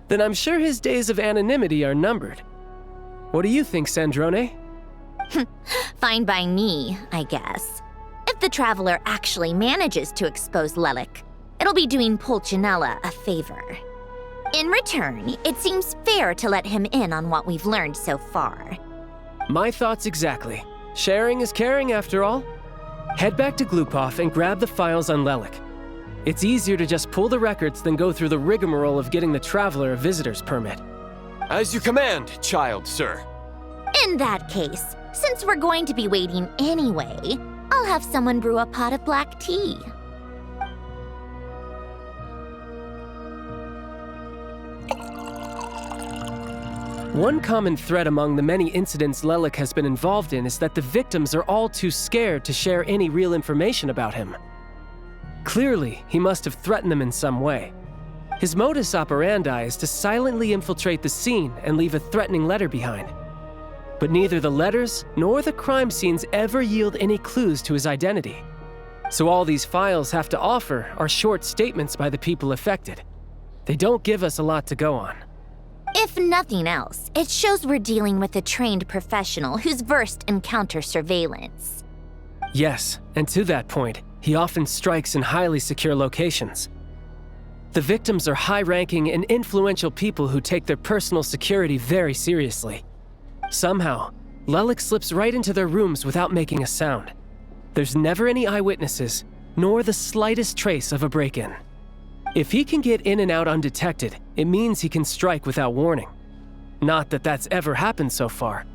Then I'm sure his days of anonymity are numbered. What do you think, Sandrone? Fine by me, I guess. If the Traveler actually manages to expose Lelik, it'll be doing Pulcinella a favor. In return, it seems fair to let him in on what we've learned so far. My thoughts exactly. Sharing is caring, after all. Head back to Glupov and grab the files on Lelik. It's easier to just pull the records than go through the rigmarole of getting the Traveler a visitor's permit. As you command, child, sir. In that case, since we're going to be waiting anyway, I'll have someone brew a pot of black tea. One common thread among the many incidents Lelik has been involved in is that the victims are all too scared to share any real information about him. Clearly, he must have threatened them in some way. His modus operandi is to silently infiltrate the scene and leave a threatening letter behind. But neither the letters nor the crime scenes ever yield any clues to his identity. So all these files have to offer are short statements by the people affected. They don't give us a lot to go on. If nothing else, it shows we're dealing with a trained professional who's versed in counter surveillance. Yes, and to that point, he often strikes in highly secure locations. The victims are high-ranking and influential people who take their personal security very seriously. Somehow, Lelik slips right into their rooms without making a sound. There's never any eyewitnesses, nor the slightest trace of a break-in. If he can get in and out undetected, it means he can strike without warning. Not that that's ever happened so far,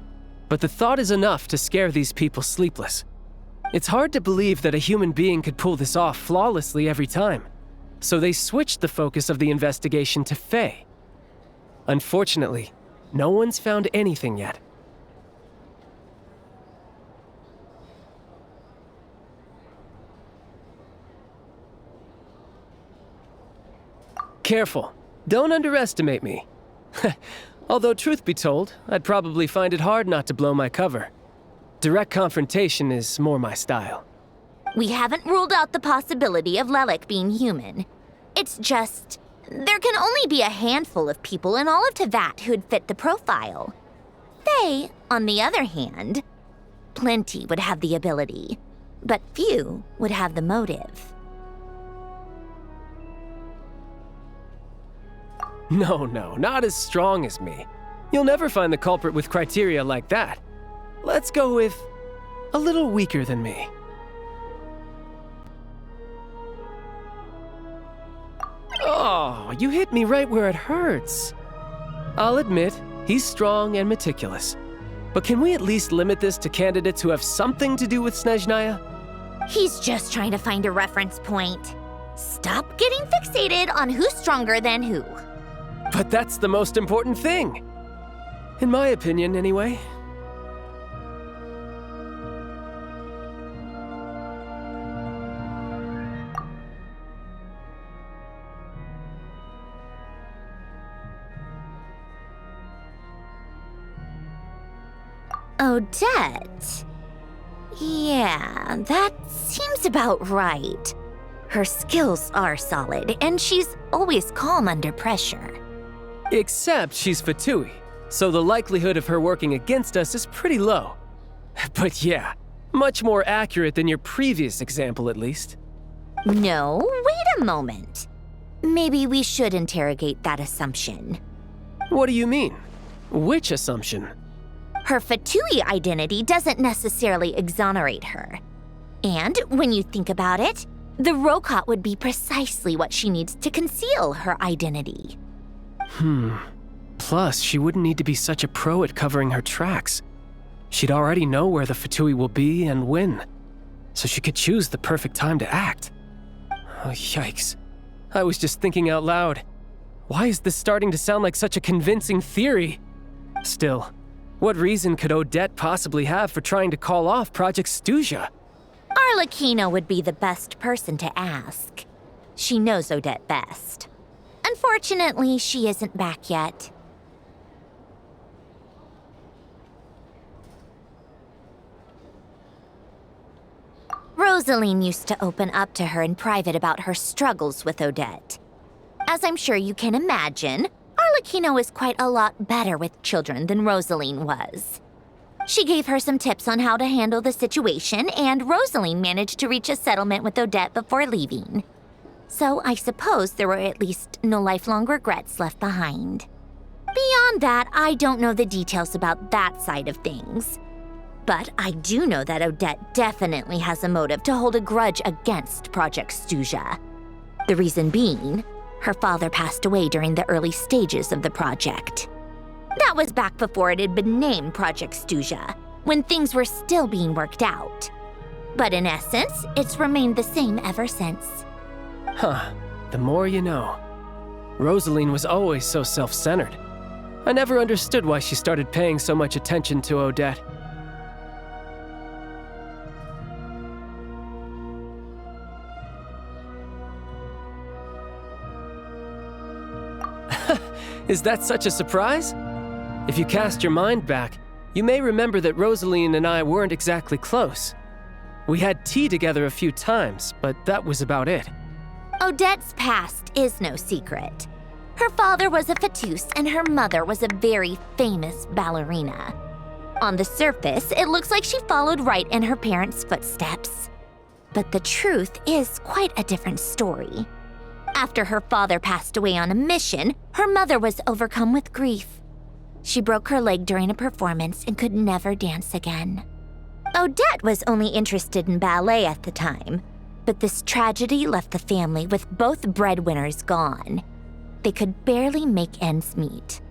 but the thought is enough to scare these people sleepless. It's hard to believe that a human being could pull this off flawlessly every time, so they switched the focus of the investigation to Faye. Unfortunately, no one's found anything yet. Careful. Don't underestimate me. Although, truth be told, I'd probably find it hard not to blow my cover. Direct confrontation is more my style. We haven't ruled out the possibility of Lelik being human. It's just, there can only be a handful of people in all of Teyvat who'd fit the profile. Faye, on the other hand, plenty would have the ability, but few would have the motive. No, not as strong as me. You'll never find the culprit with criteria like that. Let's go with a little weaker than me. Oh, you hit me right where it hurts. I'll admit, he's strong and meticulous. But can we at least limit this to candidates who have something to do with Snezhnaya? He's just trying to find a reference point. Stop getting fixated on who's stronger than who. But that's the most important thing. In my opinion, anyway. Odette? Yeah, that seems about right. Her skills are solid, and she's always calm under pressure. Except she's Fatui, so the likelihood of her working against us is pretty low. But yeah, much more accurate than your previous example, at least. No, wait a moment. Maybe we should interrogate that assumption. What do you mean? Which assumption? Her Fatui identity doesn't necessarily exonerate her. And when you think about it, the Rokot would be precisely what she needs to conceal her identity. Plus, she wouldn't need to be such a pro at covering her tracks. She'd already know where the Fatui will be and when, so she could choose the perfect time to act. Oh, yikes. I was just thinking out loud. Why is this starting to sound like such a convincing theory? Still, what reason could Odette possibly have for trying to call off Project Stuja? Arlecchino would be the best person to ask. She knows Odette best. Unfortunately, she isn't back yet. Rosaline used to open up to her in private about her struggles with Odette. As I'm sure you can imagine, Arlecchino is quite a lot better with children than Rosaline was. She gave her some tips on how to handle the situation, and Rosaline managed to reach a settlement with Odette before leaving. So I suppose there were at least no lifelong regrets left behind. Beyond that, I don't know the details about that side of things. But I do know that Odette definitely has a motive to hold a grudge against Project Stuja. The reason being, her father passed away during the early stages of the project. That was back before it had been named Project Stuja, when things were still being worked out. But in essence, it's remained the same ever since. Huh, the more you know. Rosaline was always so self-centered. I never understood why she started paying so much attention to Odette. Is that such a surprise? If you cast your mind back, you may remember that Rosaline and I weren't exactly close. We had tea together a few times, but that was about it. Odette's past is no secret. Her father was a fatus and her mother was a very famous ballerina. On the surface, it looks like she followed right in her parents' footsteps. But the truth is quite a different story. After her father passed away on a mission, her mother was overcome with grief. She broke her leg during a performance and could never dance again. Odette was only interested in ballet at the time, but this tragedy left the family with both breadwinners gone. They could barely make ends meet.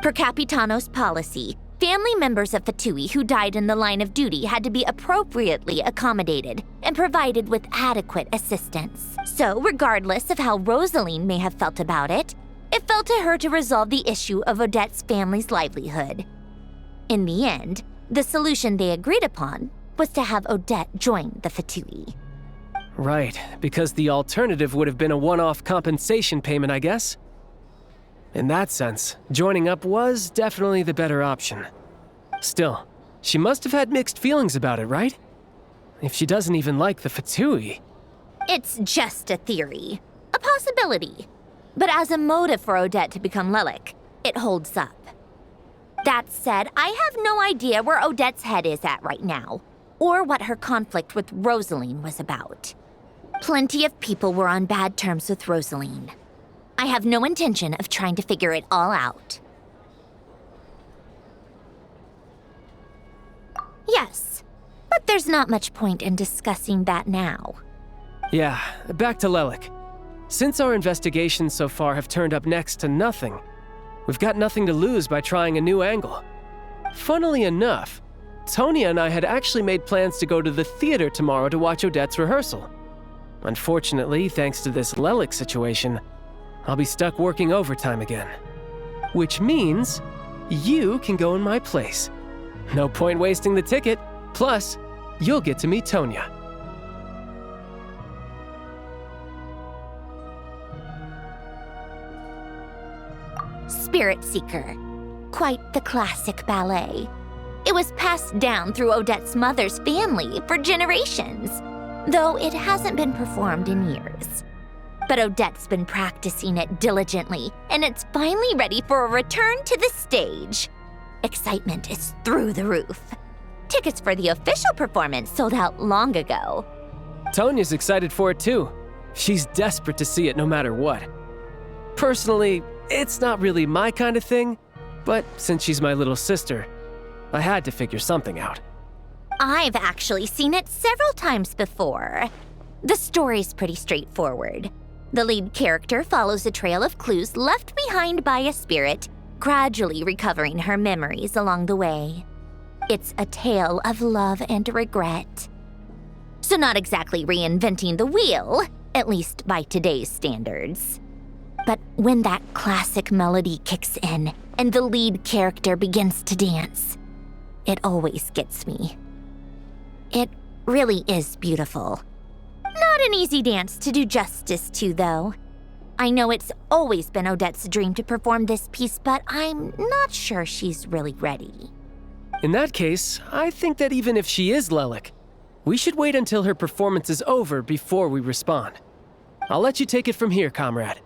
Per Capitano's policy, family members of Fatui who died in the line of duty had to be appropriately accommodated and provided with adequate assistance. So, regardless of how Rosaline may have felt about it, it fell to her to resolve the issue of Odette's family's livelihood. In the end, the solution they agreed upon was to have Odette join the Fatui. Right, because the alternative would have been a one-off compensation payment, I guess. In that sense, joining up was definitely the better option. Still, she must have had mixed feelings about it, right? If she doesn't even like the Fatui. It's just a theory, a possibility. But as a motive for Odette to become Lelik, it holds up. That said, I have no idea where Odette's head is at right now, or what her conflict with Rosaline was about. Plenty of people were on bad terms with Rosaline. I have no intention of trying to figure it all out. Yes, but there's not much point in discussing that now. Yeah, back to Lelik. Since our investigations so far have turned up next to nothing, we've got nothing to lose by trying a new angle. Funnily enough, Tonya and I had actually made plans to go to the theater tomorrow to watch Odette's rehearsal. Unfortunately, thanks to this Lelik situation, I'll be stuck working overtime again. Which means you can go in my place. No point wasting the ticket, plus you'll get to meet Tonya. Spirit Seeker. Quite the classic ballet. It was passed down through Odette's mother's family for generations, though it hasn't been performed in years. But Odette's been practicing it diligently, and it's finally ready for a return to the stage. Excitement is through the roof. Tickets for the official performance sold out long ago. Tonya's excited for it too. She's desperate to see it no matter what. Personally, it's not really my kind of thing, but since she's my little sister, I had to figure something out. I've actually seen it several times before. The story's pretty straightforward. The lead character follows a trail of clues left behind by a spirit, gradually recovering her memories along the way. It's a tale of love and regret. So not exactly reinventing the wheel, at least by today's standards. But when that classic melody kicks in and the lead character begins to dance, it always gets me. It really is beautiful. Not an easy dance to do justice to, though. I know it's always been Odette's dream to perform this piece, but I'm not sure she's really ready. In that case, I think that even if she is Lelik, we should wait until her performance is over before we respond. I'll let you take it from here, comrade.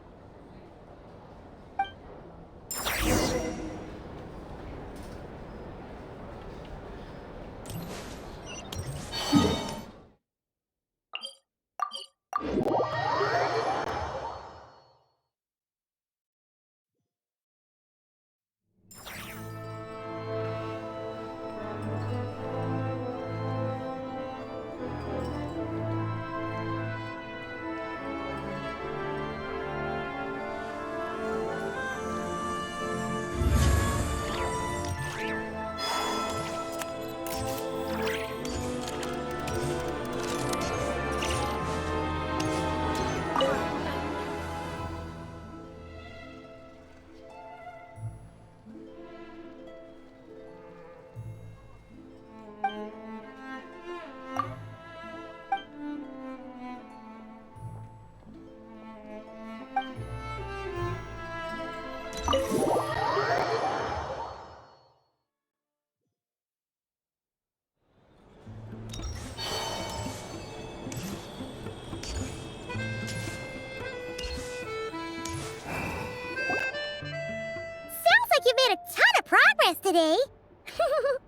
You made a ton of progress today.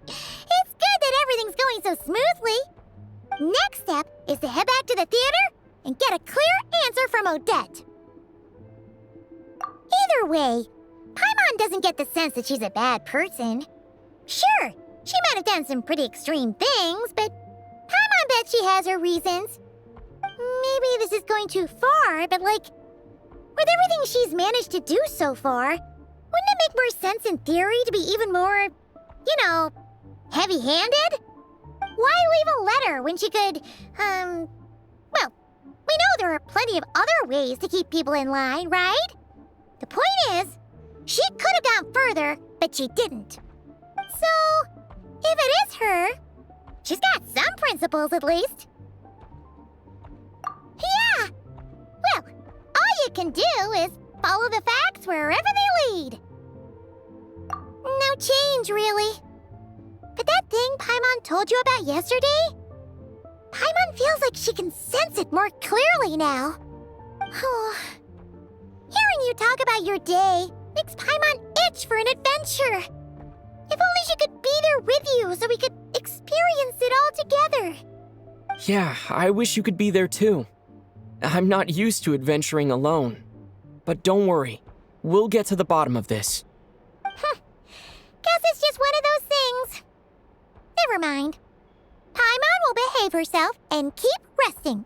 It's good that everything's going so smoothly. Next step is to head back to the theater and get a clear answer from Odette. Either way, Paimon doesn't get the sense that she's a bad person. Sure, she might have done some pretty extreme things, but Paimon bets she has her reasons. Maybe this is going too far, but with everything she's managed to do so far, wouldn't it make more sense in theory to be even more, heavy-handed? Why leave a letter when she could, we know there are plenty of other ways to keep people in line, right? The point is, she could have gone further, but she didn't. So, if it is her, she's got some principles at least. Yeah! Well, all you can do is follow the facts wherever they lead. No change, really. But that thing Paimon told you about yesterday? Paimon feels like she can sense it more clearly now. Hearing you talk about your day makes Paimon itch for an adventure. If only she could be there with you so we could experience it all together. Yeah, I wish you could be there too. I'm not used to adventuring alone. But don't worry, we'll get to the bottom of this. Guess it's just one of those things. Never mind. Paimon will behave herself and keep resting.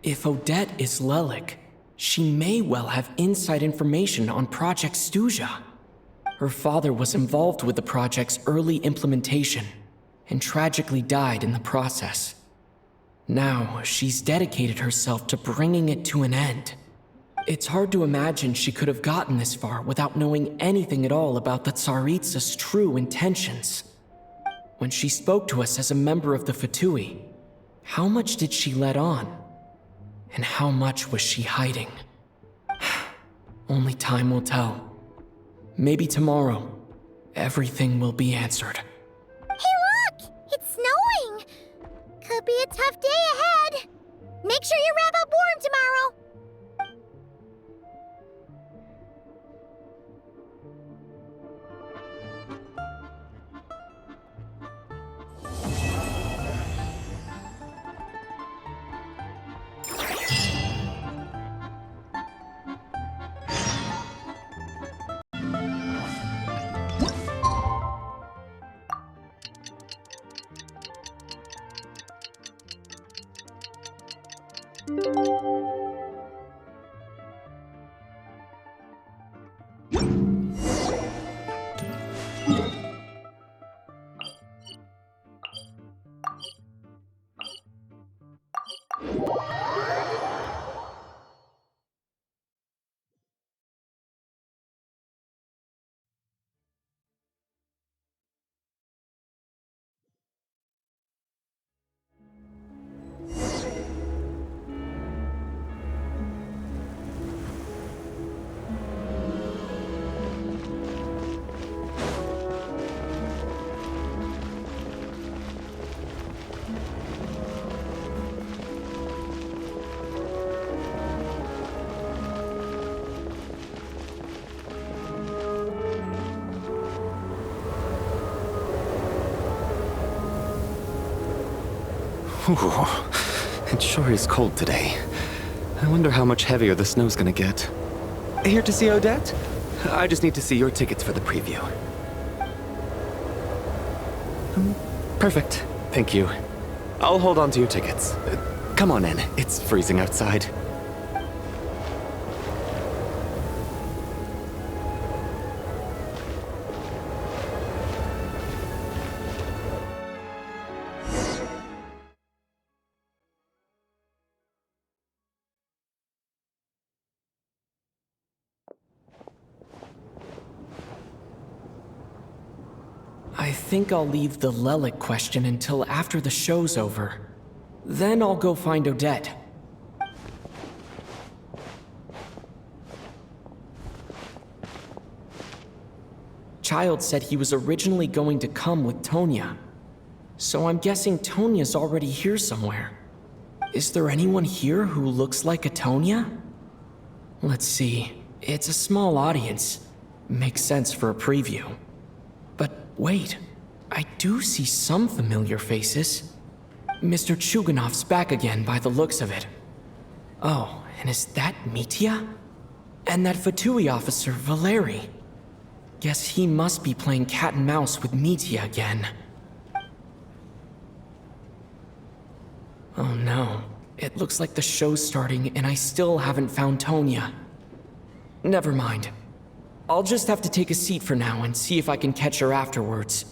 If Odette is Lelik, she may well have inside information on Project Stuja. Her father was involved with the project's early implementation and tragically died in the process. Now, she's dedicated herself to bringing it to an end. It's hard to imagine she could have gotten this far without knowing anything at all about the Tsaritsa's true intentions. When she spoke to us as a member of the Fatui, how much did she let on? And how much was she hiding? Only time will tell. Maybe tomorrow, everything will be answered. Hey, look! It's snowing! Could be a tough day ahead. Make sure you wrap up warm tomorrow. Ooh, it sure is cold today. I wonder how much heavier the snow's gonna get. Here to see Odette? I just need to see your tickets for the preview. Perfect. Thank you. I'll hold on to your tickets. Come on in. It's freezing outside. I think I'll leave the Lelic question until after the show's over. Then I'll go find Odette. Child said he was originally going to come with Tonya. So I'm guessing Tonya's already here somewhere. Is there anyone here who looks like a Tonya? Let's see. It's a small audience. Makes sense for a preview. But wait, I do see some familiar faces. Mr. Chuganov's back again by the looks of it. Oh, and is that Mitya? And that Fatui officer, Valeri. Guess he must be playing cat and mouse with Mitya again. Oh no, it looks like the show's starting and I still haven't found Tonya. Never mind. I'll just have to take a seat for now and see if I can catch her afterwards.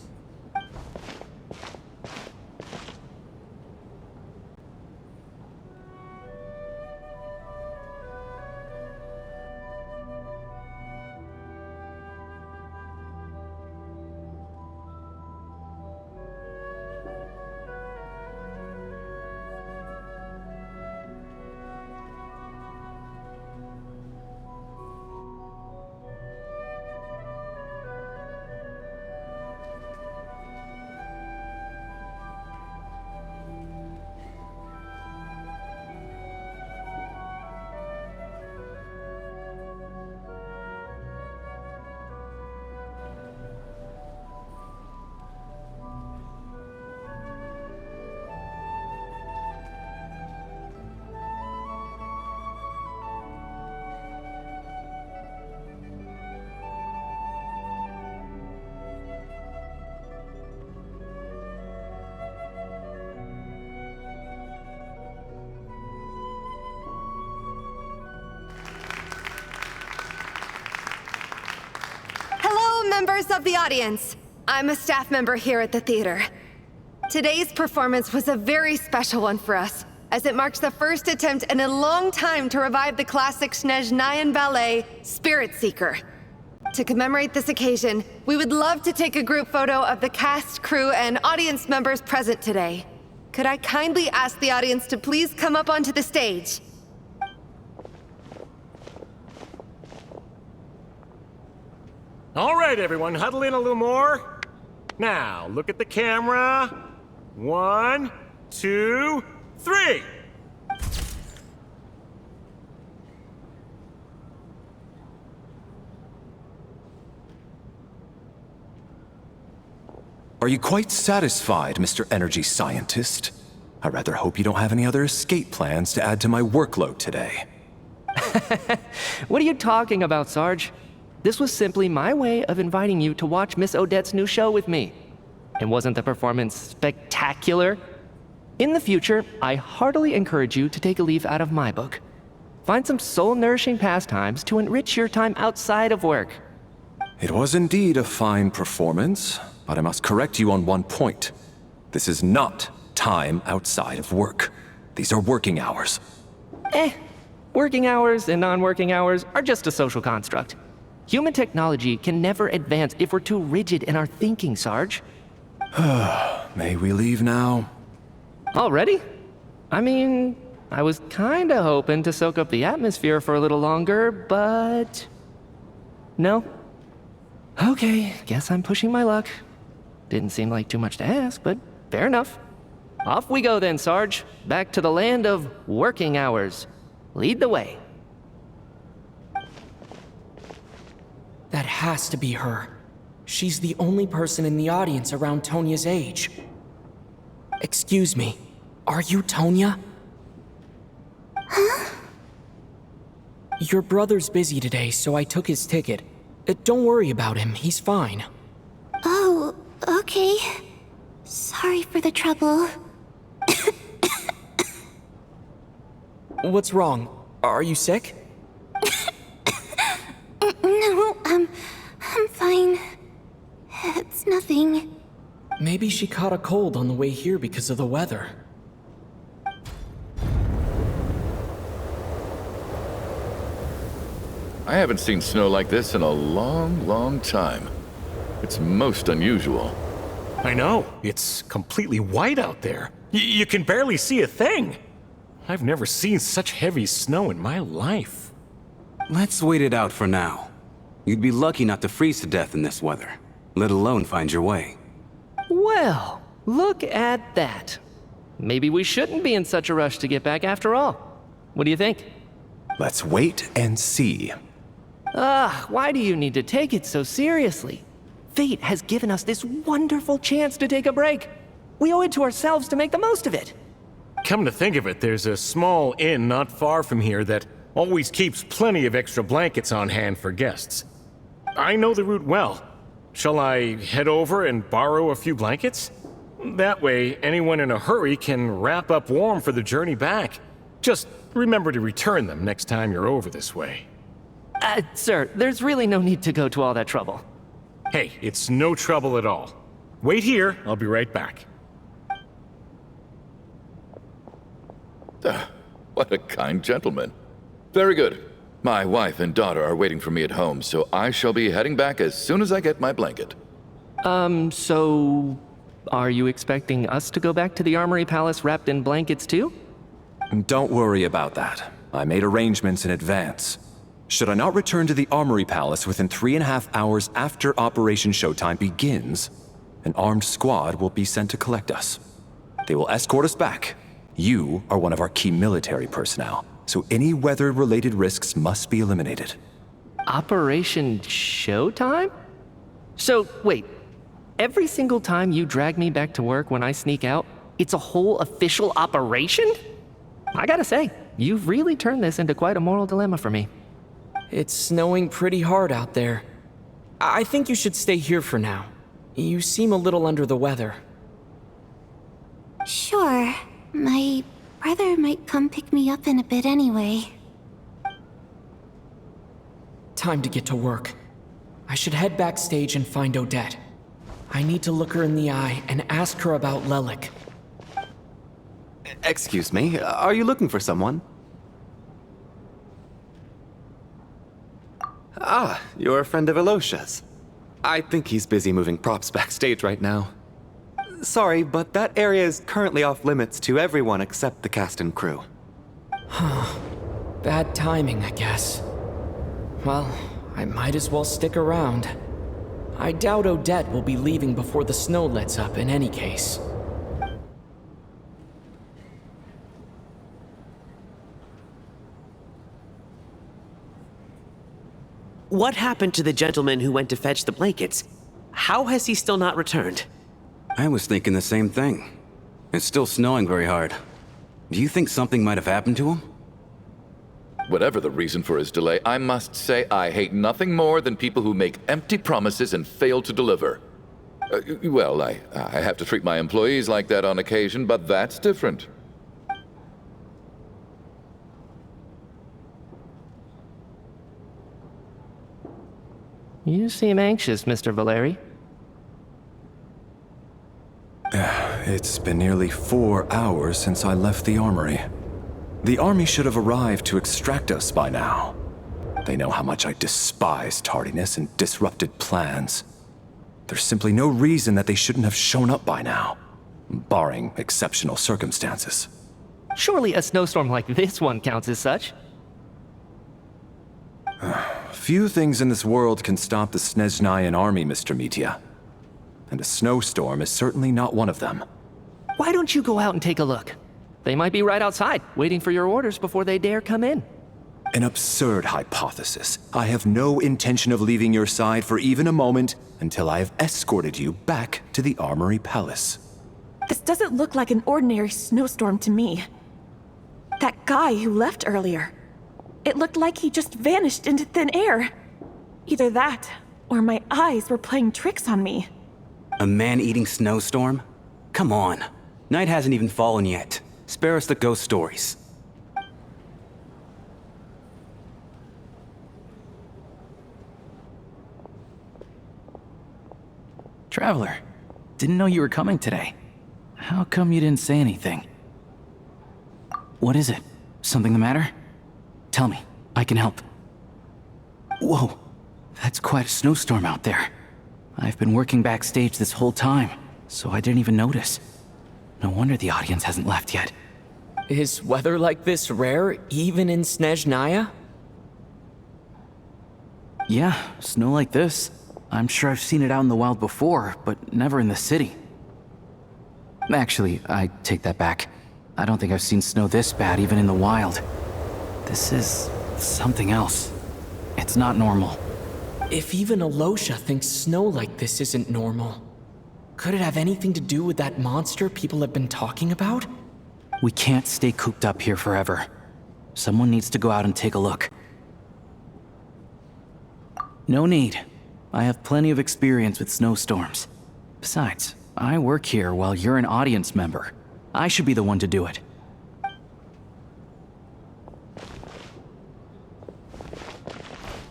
Members of the audience, I'm a staff member here at the theater. Today's performance was a very special one for us, as it marks the first attempt in a long time to revive the classic Snezhnayan ballet, Spirit Seeker. To commemorate this occasion, we would love to take a group photo of the cast, crew, and audience members present today. Could I kindly ask the audience to please come up onto the stage? All right, everyone, huddle in a little more. Now, look at the camera. 1, 2, 3. Are you quite satisfied, Mr. Energy Scientist? I rather hope you don't have any other escape plans to add to my workload today. What are you talking about, Sarge? This was simply my way of inviting you to watch Miss Odette's new show with me. And wasn't the performance spectacular? In the future, I heartily encourage you to take a leaf out of my book. Find some soul-nourishing pastimes to enrich your time outside of work. It was indeed a fine performance, but I must correct you on one point. This is not time outside of work. These are working hours. Working hours and non-working hours are just a social construct. Human technology can never advance if we're too rigid in our thinking, Sarge. May we leave now? Already? I mean, I was kinda hoping to soak up the atmosphere for a little longer, but... No? Okay, guess I'm pushing my luck. Didn't seem like too much to ask, but fair enough. Off we go then, Sarge. Back to the land of working hours. Lead the way. That has to be her. She's the only person in the audience around Tonia's age. Excuse me, are you Tonia? Huh? Your brother's busy today, so I took his ticket. Don't worry about him, he's fine. Oh, okay. Sorry for the trouble. What's wrong? Are you sick? No, I'm fine. It's nothing. Maybe she caught a cold on the way here because of the weather. I haven't seen snow like this in a long, long time. It's most unusual. I know. It's completely white out there. You can barely see a thing. I've never seen such heavy snow in my life. Let's wait it out for now. You'd be lucky not to freeze to death in this weather, let alone find your way. Well, look at that. Maybe we shouldn't be in such a rush to get back after all. What do you think? Let's wait and see. Why do you need to take it so seriously? Fate has given us this wonderful chance to take a break. We owe it to ourselves to make the most of it. Come to think of it, there's a small inn not far from here that always keeps plenty of extra blankets on hand for guests. I know the route well. Shall I head over and borrow a few blankets? That way, anyone in a hurry can wrap up warm for the journey back. Just remember to return them next time you're over this way. Sir, there's really no need to go to all that trouble. Hey, it's no trouble at all. Wait here, I'll be right back. What a kind gentleman. Very good. My wife and daughter are waiting for me at home, so I shall be heading back as soon as I get my blanket. So... are you expecting us to go back to the Armory Palace wrapped in blankets too? Don't worry about that. I made arrangements in advance. Should I not return to the Armory Palace within 3.5 hours after Operation Showtime begins, an armed squad will be sent to collect us. They will escort us back. You are one of our key military personnel, so any weather-related risks must be eliminated. Operation Showtime? So, wait. Every single time you drag me back to work when I sneak out, it's a whole official operation? I gotta say, you've really turned this into quite a moral dilemma for me. It's snowing pretty hard out there. I think you should stay here for now. You seem a little under the weather. Sure. My brother might come pick me up in a bit anyway. Time to get to work. I should head backstage and find Odette. I need to look her in the eye and ask her about Lelik. Excuse me, are you looking for someone? Ah, you're a friend of Elosha's. I think he's busy moving props backstage right now. Sorry, but that area is currently off limits to everyone except the cast and crew. Huh. Bad timing, I guess. Well, I might as well stick around. I doubt Odette will be leaving before the snow lets up in any case. What happened to the gentleman who went to fetch the blankets? How has he still not returned? I was thinking the same thing. It's still snowing very hard. Do you think something might have happened to him? Whatever the reason for his delay, I must say I hate nothing more than people who make empty promises and fail to deliver. Well, I have to treat my employees like that on occasion, but that's different. You seem anxious, Mr. Valeri. It's been nearly 4 hours since I left the armory. The army should have arrived to extract us by now. They know how much I despise tardiness and disrupted plans. There's simply no reason that they shouldn't have shown up by now, barring exceptional circumstances. Surely a snowstorm like this one counts as such. Few things in this world can stop the Snezhnayan army, Mr. Mitya. And a snowstorm is certainly not one of them. Why don't you go out and take a look? They might be right outside, waiting for your orders before they dare come in. An absurd hypothesis. I have no intention of leaving your side for even a moment until I have escorted you back to the Armory Palace. This doesn't look like an ordinary snowstorm to me. That guy who left earlier, it looked like he just vanished into thin air. Either that, or my eyes were playing tricks on me. A man-eating snowstorm? Come on. Night hasn't even fallen yet. Spare us the ghost stories. Traveler, didn't know you were coming today. How come you didn't say anything? What is it? Something the matter? Tell me, I can help. Whoa, that's quite a snowstorm out there. I've been working backstage this whole time, so I didn't even notice. No wonder the audience hasn't left yet. Is weather like this rare, even in Snezhnaya? Yeah, snow like this. I'm sure I've seen it out in the wild before, but never in the city. Actually, I take that back. I don't think I've seen snow this bad even in the wild. This is something else. It's not normal. If even Alosha thinks snow like this isn't normal, could it have anything to do with that monster people have been talking about? We can't stay cooped up here forever. Someone needs to go out and take a look. No need. I have plenty of experience with snowstorms. Besides, I work here while you're an audience member. I should be the one to do it.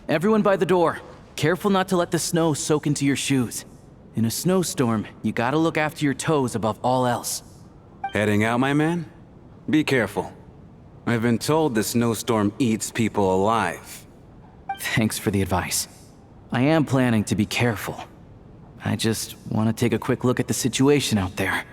Everyone by the door. Careful not to let the snow soak into your shoes. In a snowstorm, you gotta look after your toes above all else. Heading out, my man? Be careful. I've been told the snowstorm eats people alive. Thanks for the advice. I am planning to be careful. I just want to take a quick look at the situation out there.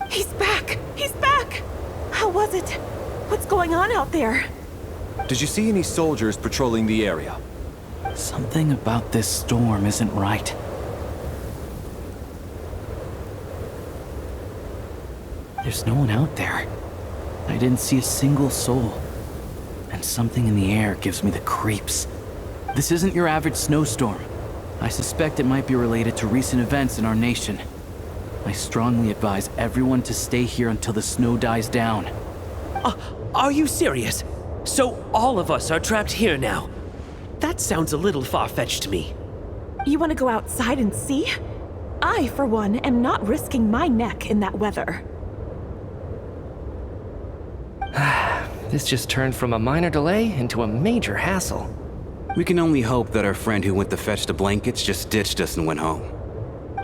He's back! He's back! How was it? What's going on out there? Did you see any soldiers patrolling the area? Something about this storm isn't right. There's no one out there. I didn't see a single soul. And something in the air gives me the creeps. This isn't your average snowstorm. I suspect it might be related to recent events in our nation. I strongly advise everyone to stay here until the snow dies down. Are you serious? So all of us are trapped here now? That sounds a little far-fetched to me. You want to go outside and see? I, for one, am not risking my neck in that weather. This just turned from a minor delay into a major hassle. We can only hope that our friend who went to fetch the blankets just ditched us and went home.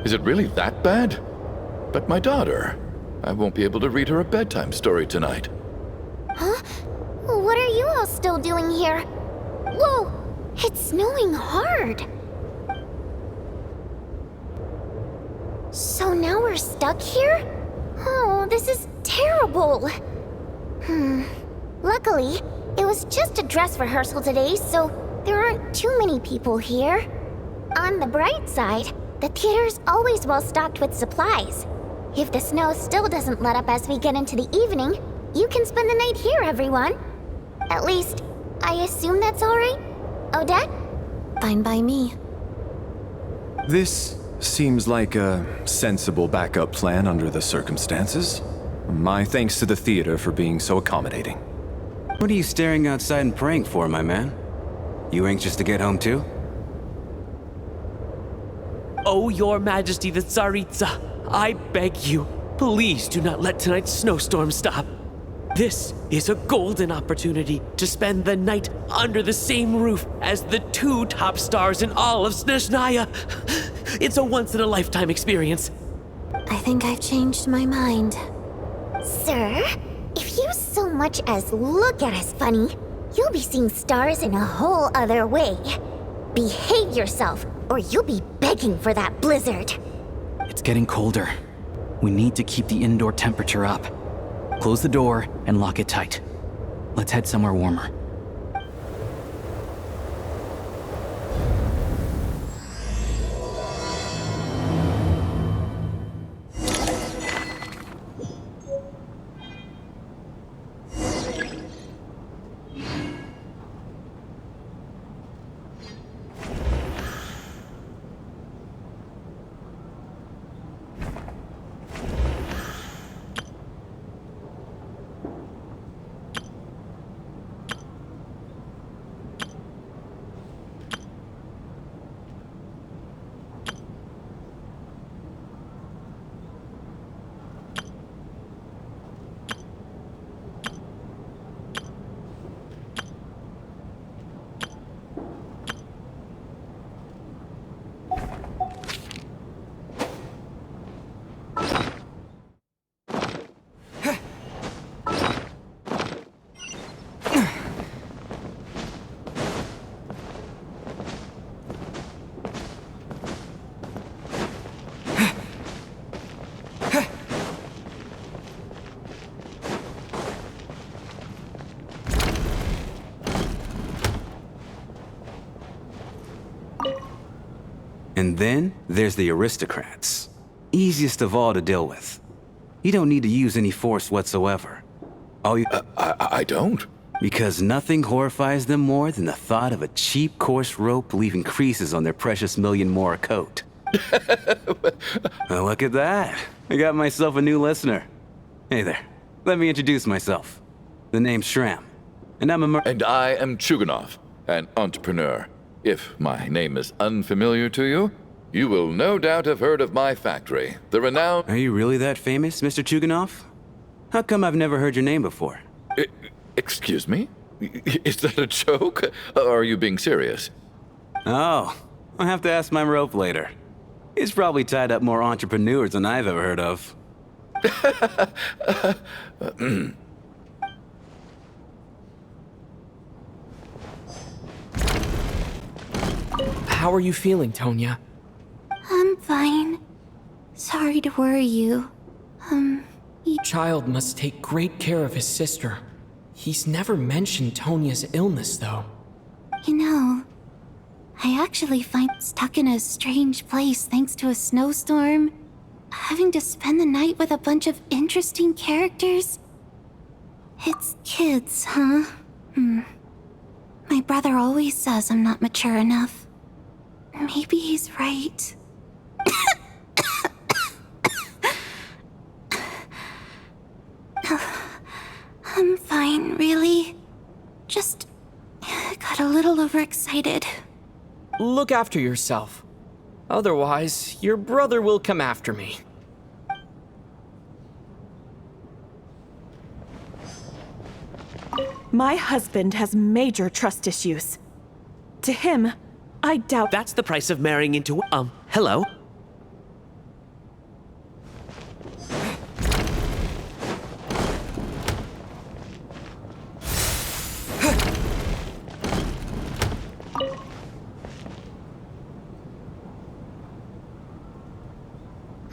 Is it really that bad? But my daughter, I won't be able to read her a bedtime story tonight. Huh? What are you all still doing here? Whoa! It's snowing hard. So now we're stuck here? Oh, this is terrible. Luckily, it was just a dress rehearsal today, so there aren't too many people here. On the bright side, the theater's always well stocked with supplies. If the snow still doesn't let up as we get into the evening, you can spend the night here, everyone. At least, I assume that's alright? Odette? Fine by me. This seems like a sensible backup plan under the circumstances. My thanks to the theater for being so accommodating. What are you staring outside and praying for, my man? You anxious to get home too? Oh, Your Majesty the Tsaritsa, I beg you, please do not let tonight's snowstorm stop. This is a golden opportunity to spend the night under the same roof as the 2 top stars in all of Snezhnaya. It's a once-in-a-lifetime experience. I think I've changed my mind. Sir, if you so much as look at us funny, you'll be seeing stars in a whole other way. Behave yourself, or you'll be begging for that blizzard. It's getting colder. We need to keep the indoor temperature up. Close the door and lock it tight. Let's head somewhere warmer. And then there's the aristocrats. Easiest of all to deal with. You don't need to use any force whatsoever. All you... I don't. Because nothing horrifies them more than the thought of a cheap, coarse rope leaving creases on their precious million Mora coat. Well, look at that. I got myself a new listener. Hey there. Let me introduce myself. The name's Shram. And I'm a And I am Chuganov, an entrepreneur. If my name is unfamiliar to you, you will no doubt have heard of my factory, the renowned... Are you really that famous, Mr. Chuganov? How come I've never heard your name before? Excuse me? Is that a joke? Or are you being serious? Oh, I'll have to ask my rope later. He's probably tied up more entrepreneurs than I've ever heard of. How are you feeling, Tonya? I'm fine. Sorry to worry you. Child must take great care of his sister. He's never mentioned Tonya's illness, though. You know, I actually find stuck in a strange place thanks to a snowstorm. Having to spend the night with a bunch of interesting characters. It's kids, huh? My brother always says I'm not mature enough. Maybe he's right. I'm fine, really. Just got a little overexcited. Look after yourself. Otherwise, your brother will come after me. My husband has major trust issues. To him, I doubt— That's the price of marrying into— hello?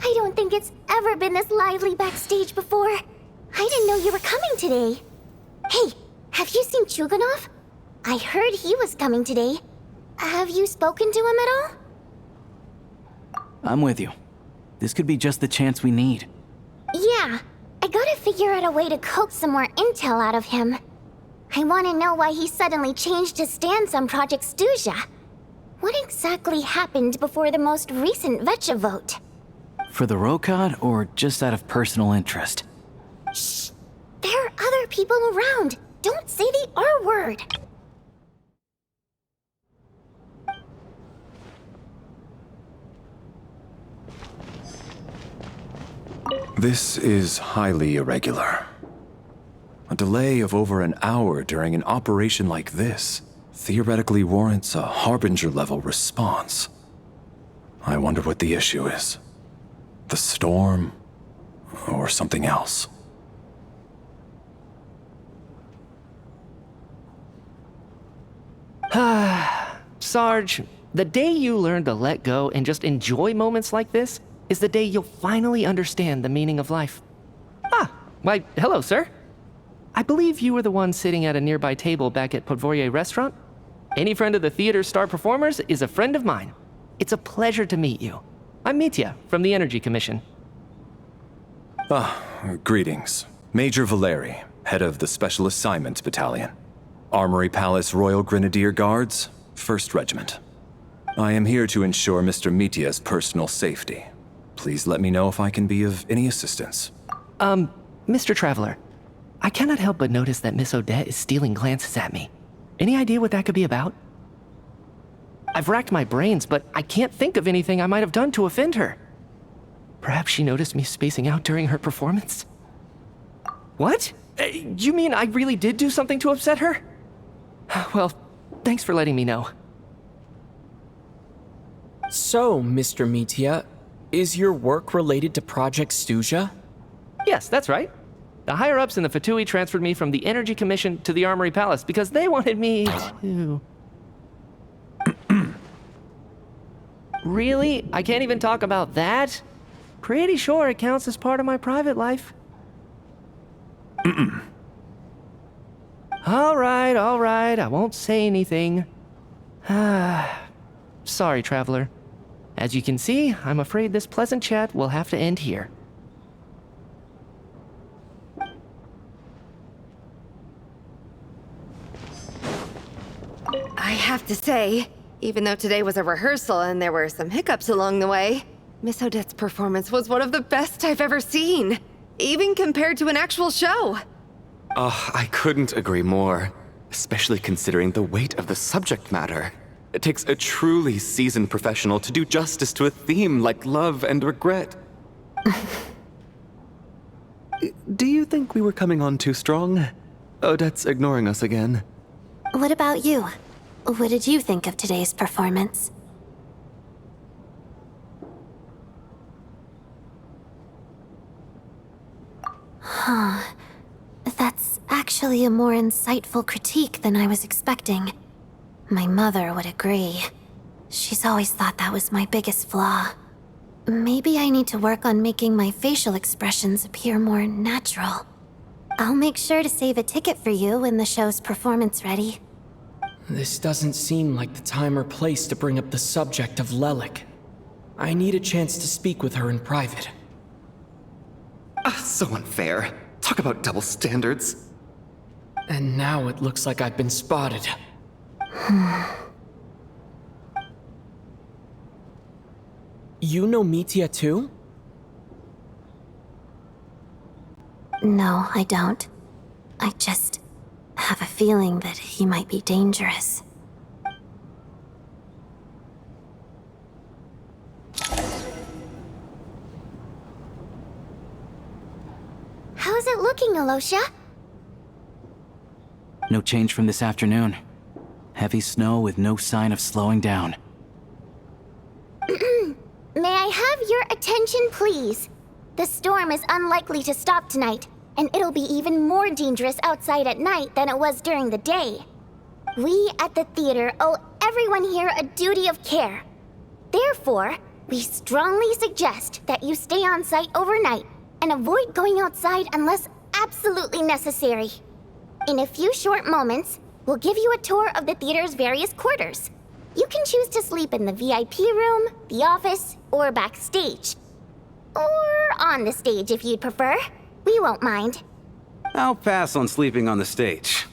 I it's ever been this lively backstage before. I didn't know you were coming today. Hey, have you seen Chuganov? I heard he was coming today. Have you spoken to him at all? I'm with you. This could be just the chance we need. Yeah, I gotta figure out a way to coax some more intel out of him. I want to know why he suddenly changed his stance on Project Stuja. What exactly happened before the most recent Vetcha vote? For the Rokad, or just out of personal interest? Shh! There are other people around. Don't say the R word. This is highly irregular. A delay of over an hour during an operation like this theoretically warrants a Harbinger-level response. I wonder what the issue is. The storm, or something else. Sarge, the day you learn to let go and just enjoy moments like this is the day you'll finally understand the meaning of life. Ah, why, hello, sir. I believe you were the one sitting at a nearby table back at Podvorye Restaurant. Any friend of the theater's star performers is a friend of mine. It's a pleasure to meet you. I'm Mitya from the Energy Commission. Greetings. Major Valeri, head of the Special Assignment Battalion. Armory Palace Royal Grenadier Guards, 1st Regiment. I am here to ensure Mr. Mitya's personal safety. Please let me know if I can be of any assistance. Mr. Traveler, I cannot help but notice that Miss Odette is stealing glances at me. Any idea what that could be about? I've racked my brains, but I can't think of anything I might have done to offend her. Perhaps she noticed me spacing out during her performance? What? You mean I really did do something to upset her? Well, thanks for letting me know. So, Mr. Mitya, is your work related to Project Stuja? Yes, that's right. The higher-ups in the Fatui transferred me from the Energy Commission to the Armory Palace because they wanted me to... Really? I can't even talk about that? Pretty sure it counts as part of my private life. All right, I won't say anything. Sorry, Traveler. As you can see, I'm afraid this pleasant chat will have to end here. I have to say, even though today was a rehearsal and there were some hiccups along the way, Miss Odette's performance was one of the best I've ever seen, even compared to an actual show. I couldn't agree more, especially considering the weight of the subject matter. It takes a truly seasoned professional to do justice to a theme like love and regret. Do you think we were coming on too strong? Odette's ignoring us again. What about you? What did you think of today's performance? Huh. That's actually a more insightful critique than I was expecting. My mother would agree. She's always thought that was my biggest flaw. Maybe I need to work on making my facial expressions appear more natural. I'll make sure to save a ticket for you when the show's performance ready. This doesn't seem like the time or place to bring up the subject of Lelik. I need a chance to speak with her in private. So unfair. Talk about double standards. And now it looks like I've been spotted. You know Mitya too? No, I don't. I just have a feeling that he might be dangerous. How's it looking, Alosha? No change from this afternoon. Heavy snow with no sign of slowing down. May I have your attention, please? The storm is unlikely to stop tonight, and it'll be even more dangerous outside at night than it was during the day. We at the theater owe everyone here a duty of care. Therefore, We strongly suggest that you stay on site overnight and avoid going outside unless absolutely necessary. In a few short moments, we'll give you a tour of the theater's various quarters. You can choose to sleep in the VIP room, the office, or backstage. Or on the stage if you'd prefer. We won't mind. I'll pass on sleeping on the stage.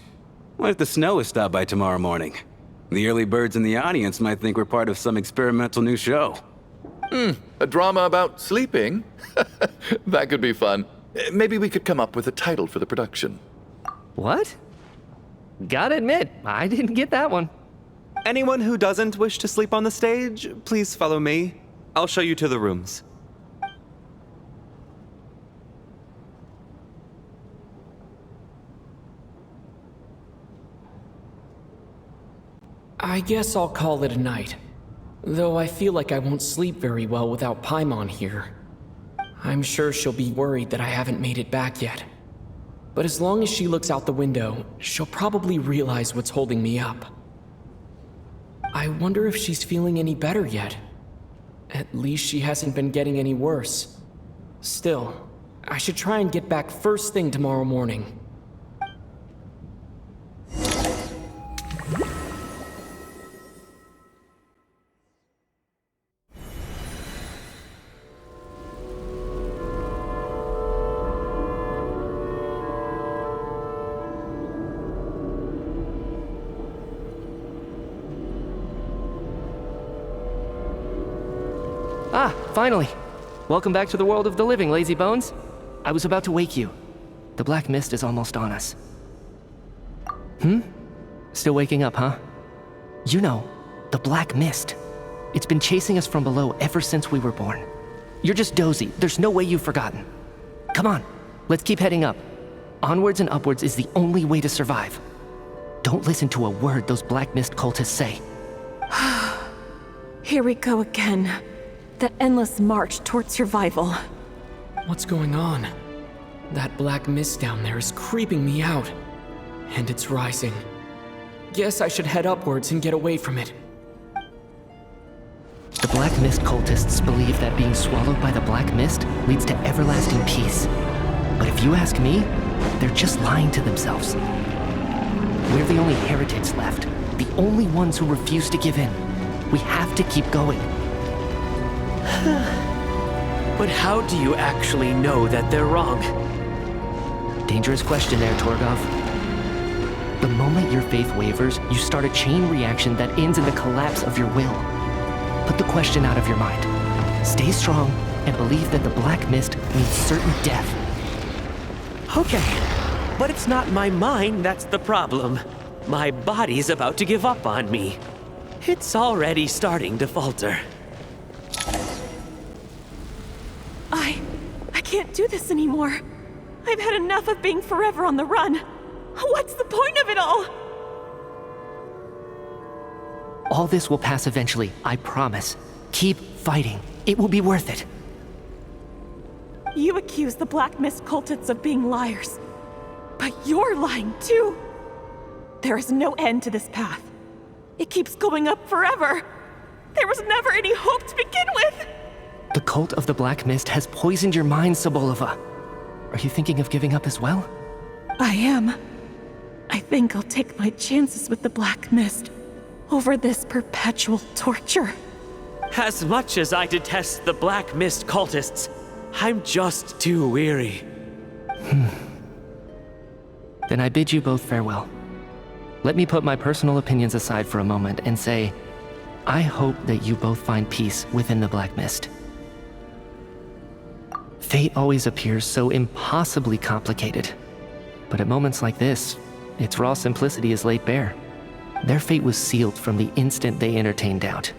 What if the snow is stopped by tomorrow morning? The early birds in the audience might think we're part of some experimental new show. A drama about sleeping? That could be fun. Maybe we could come up with a title for the production. What? Gotta admit, I didn't get that one. Anyone who doesn't wish to sleep on the stage, please follow me. I'll show you to the rooms. I guess I'll call it a night. Though I feel like I won't sleep very well without Paimon here. I'm sure she'll be worried that I haven't made it back yet. But as long as she looks out the window, she'll probably realize what's holding me up. I wonder if she's feeling any better yet. At least she hasn't been getting any worse. Still, I should try and get back first thing tomorrow morning. Ah, finally. Welcome back to the world of the living, lazy bones. I was about to wake you. The black mist is almost on us. Still waking up, huh? You know, the black mist. It's been chasing us from below ever since we were born. You're just dozy. There's no way you've forgotten. Come on, let's keep heading up. Onwards and upwards is the only way to survive. Don't listen to a word those black mist cultists say. Here we go again. The endless march toward survival. What's going on? That black mist down there is creeping me out. And it's rising. Guess I should head upwards and get away from it. The black mist cultists believe that being swallowed by the black mist leads to everlasting peace. But if you ask me, they're just lying to themselves. We're the only heretics left. The only ones who refuse to give in. We have to keep going. But how do you actually know that they're wrong? Dangerous question there, Torgov. The moment your faith wavers, you start a chain reaction that ends in the collapse of your will. Put the question out of your mind. Stay strong and believe that the black mist means certain death. Okay, but it's not my mind that's the problem. My body's about to give up on me. It's already starting to falter. I can't do this anymore. I've had enough of being forever on the run. What's the point of it all? All this will pass eventually, I promise. Keep fighting. It will be worth it. You accuse the Black Mist cultists of being liars. But you're lying too. There is no end to this path. It keeps going up forever. There was never any hope to begin with. The cult of the Black Mist has poisoned your mind, Sobolova. Are you thinking of giving up as well? I am. I think I'll take my chances with the Black Mist over this perpetual torture. As much as I detest the Black Mist cultists, I'm just too weary. Then I bid you both farewell. Let me put my personal opinions aside for a moment and say, I hope that you both find peace within the Black Mist. Fate always appears so impossibly complicated. But at moments like this, its raw simplicity is laid bare. Their fate was sealed from the instant they entertained doubt.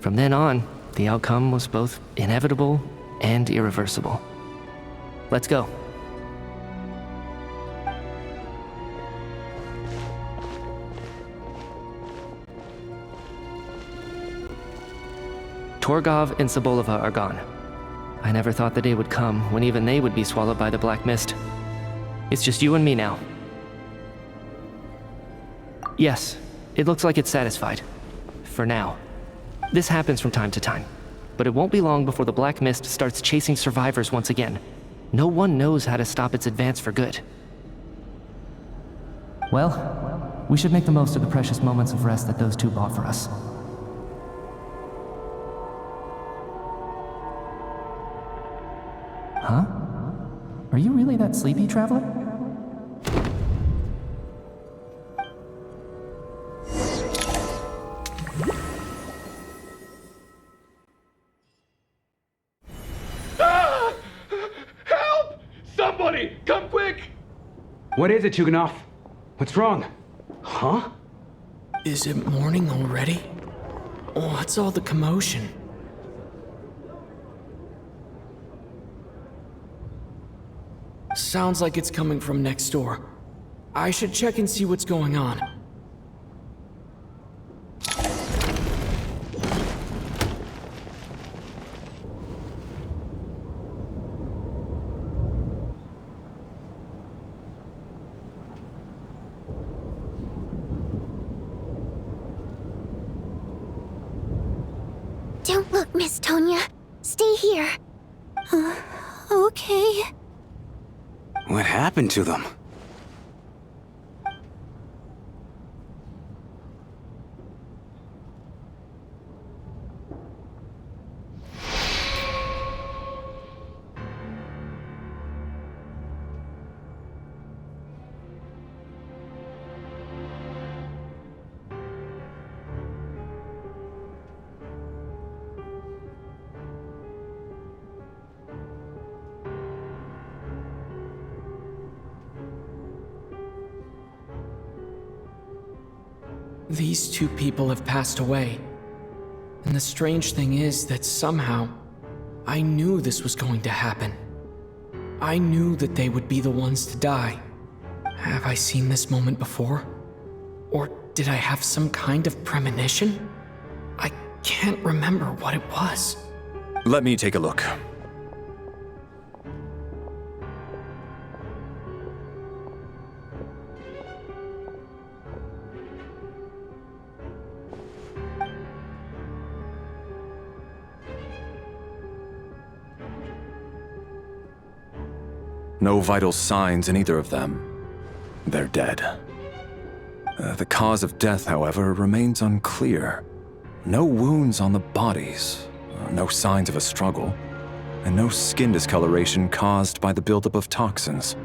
From then on, the outcome was both inevitable and irreversible. Let's go. Torgov and Sobolova are gone. I never thought the day would come when even they would be swallowed by the Black Mist. It's just you and me now. Yes, it looks like it's satisfied. For now. This happens from time to time. but it won't be long before the Black Mist starts chasing survivors once again. No one knows how to stop its advance for good. Well, we should make the most of the precious moments of rest that those two bought for us. Huh? Are you really that sleepy, traveler? Ah! Help! Somebody, come quick! What is it, Chuganov? What's wrong? Huh? Is it morning already? What's all the commotion? Sounds like it's coming from next door. I should check and see what's going on. Don't look, Miss Tonya. Stay here. Okay. What happened to them? These two people have passed away. And the strange thing is that somehow, I knew this was going to happen. I knew that they would be the ones to die. Have I seen this moment before? Or did I have some kind of premonition? I can't remember what it was. Let me take a look. No vital signs in either of them. They're dead. The cause of death, however, remains unclear. No wounds on the bodies, no signs of a struggle, and no skin discoloration caused by the buildup of toxins.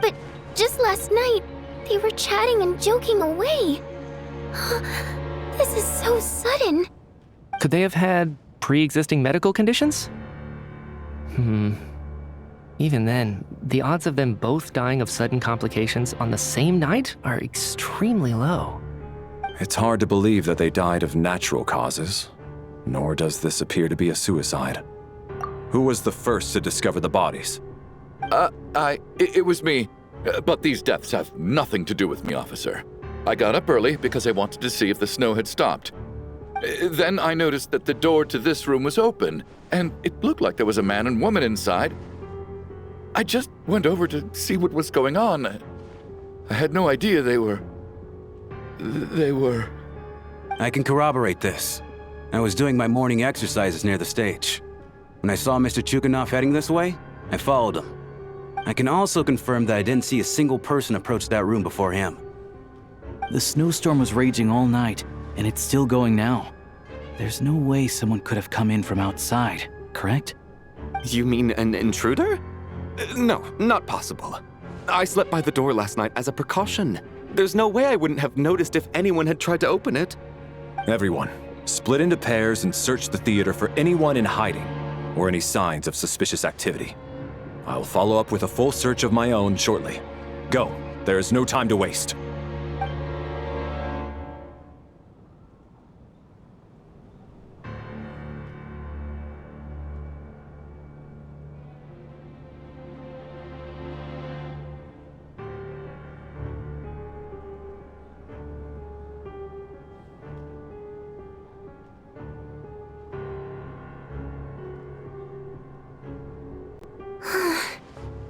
But just last night, they were chatting and joking away. This is so sudden. Could they have had pre-existing medical conditions? Even then, the odds of them both dying of sudden complications on the same night are extremely low. It's hard to believe that they died of natural causes, nor does this appear to be a suicide. Who was the first to discover the bodies? It was me. But these deaths have nothing to do with me, officer. I got up early because I wanted to see if the snow had stopped. Then I noticed that the door to this room was open, and it looked like there was a man and woman inside. I just went over to see what was going on. I had no idea they were... I can corroborate this. I was doing my morning exercises near the stage. When I saw Mr. Chuganov heading this way, I followed him. I can also confirm that I didn't see a single person approach that room before him. The snowstorm was raging all night, and it's still going now. There's no way someone could have come in from outside, correct? You mean an intruder? No, not possible. I slept by the door last night as a precaution. There's no way I wouldn't have noticed if anyone had tried to open it. Everyone, split into pairs and search the theater for anyone in hiding or any signs of suspicious activity. I'll follow up with a full search of my own shortly. Go. There is no time to waste.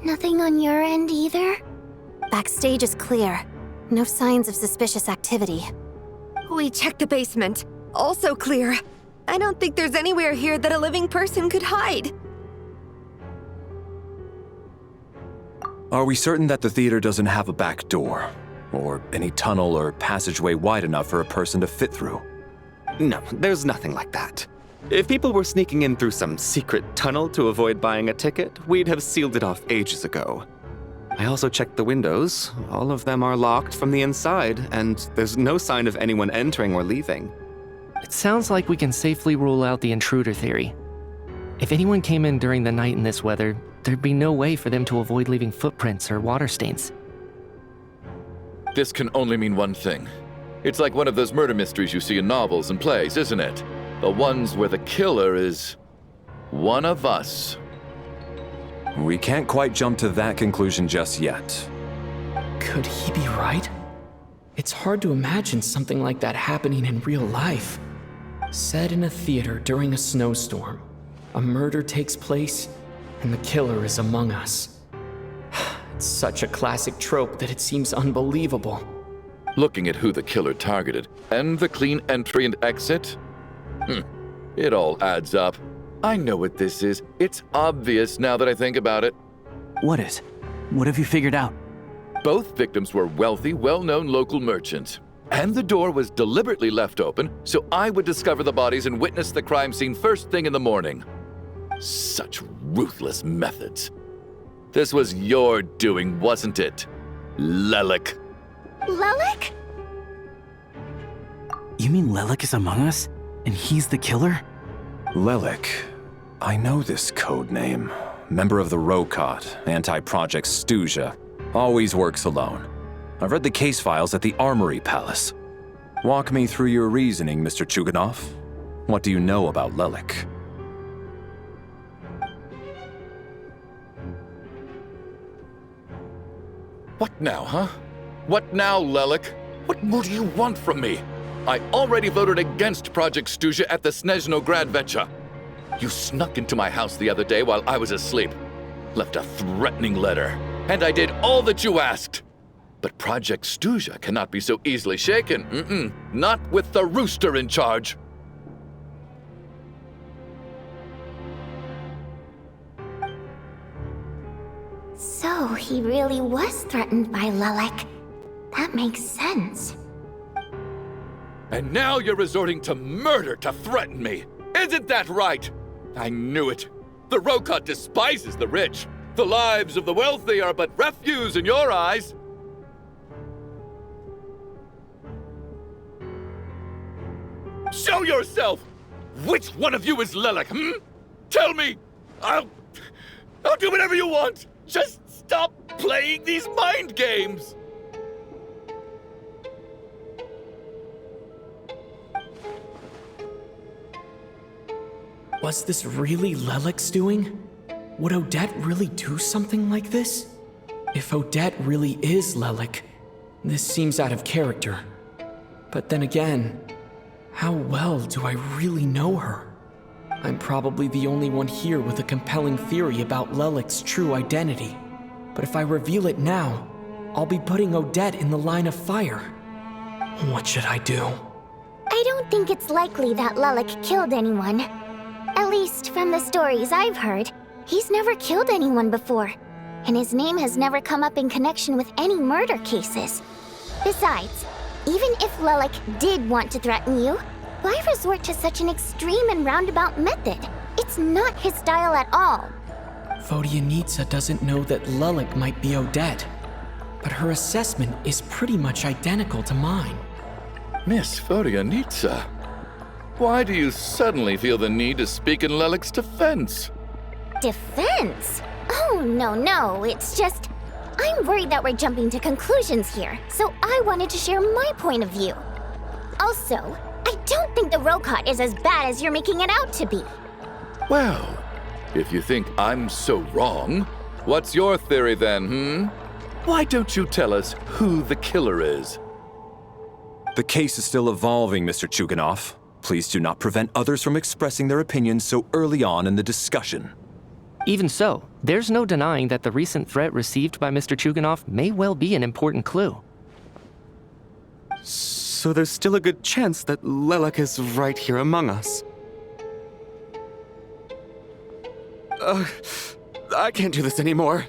Nothing on your end either? Backstage is clear. No signs of suspicious activity. We checked the basement. Also clear. I don't think there's anywhere here that a living person could hide. Are we certain that the theater doesn't have a back door? Or any tunnel or passageway wide enough for a person to fit through? No, there's nothing like that. If people were sneaking in through some secret tunnel to avoid buying a ticket, we'd have sealed it off ages ago. I also checked the windows. All of them are locked from the inside, and there's no sign of anyone entering or leaving. It sounds like we can safely rule out the intruder theory. If anyone came in during the night in this weather, there'd be no way for them to avoid leaving footprints or water stains. This can only mean one thing. It's like one of those murder mysteries you see in novels and plays, isn't it? The ones where the killer is one of us. We can't quite jump to that conclusion just yet. Could he be right? It's hard to imagine something like that happening in real life. Set in a theater during a snowstorm, a murder takes place, and the killer is among us. It's such a classic trope that it seems unbelievable. Looking at who the killer targeted and the clean entry and exit, it all adds up. I know what this is. It's obvious now that I think about it. What is? What have you figured out? Both victims were wealthy, well-known local merchants. And the door was deliberately left open so I would discover the bodies and witness the crime scene first thing in the morning. Such ruthless methods. This was your doing, wasn't it, Lelik? Lelik? You mean Lelik is among us? And he's the killer? Lelik. I know this code name. Member of the Rokot, anti-Project Stuja. Always works alone. I've read the case files at the Armory Palace. Walk me through your reasoning, Mr. Chuganov. What do you know about Lelik? What now, huh? What now, Lelik? What more do you want from me? I already voted against Project Stuja at the Snezhno Gradvecha. You snuck into my house the other day while I was asleep. Left a threatening letter. And I did all that you asked. But Project Stuja cannot be so easily shaken. Not with the rooster in charge. So he really was threatened by Lelik. That makes sense. And now you're resorting to murder to threaten me. Isn't that right? I knew it. The Rokot despises the rich. The lives of the wealthy are but refuse in your eyes. Show yourself! Which one of you is Lelik, Tell me! I'll do whatever you want! Just stop playing these mind games! Was this really Lelik's doing? Would Odette really do something like this? If Odette really is Lelik, this seems out of character. But then again, how well do I really know her? I'm probably the only one here with a compelling theory about Lelik's true identity. But if I reveal it now, I'll be putting Odette in the line of fire. What should I do? I don't think it's likely that Lelik killed anyone. At least from the stories I've heard, he's never killed anyone before. And his name has never come up in connection with any murder cases. Besides, even if Lelik did want to threaten you, why resort to such an extreme and roundabout method? It's not his style at all. Vodyanitsa doesn't know that Lelik might be Odette, but her assessment is pretty much identical to mine. Miss Vodyanitsa, why do you suddenly feel the need to speak in Lelik's defense? Defense? Oh, no, it's just... I'm worried that we're jumping to conclusions here, so I wanted to share my point of view. Also, I don't think the Rokot is as bad as you're making it out to be. Well, if you think I'm so wrong, what's your theory then, Why don't you tell us who the killer is? The case is still evolving, Mr. Chuganov. Please do not prevent others from expressing their opinions so early on in the discussion. Even so, there's no denying that the recent threat received by Mr. Chuganov may well be an important clue. So there's still a good chance that Lelik is right here among us. I can't do this anymore.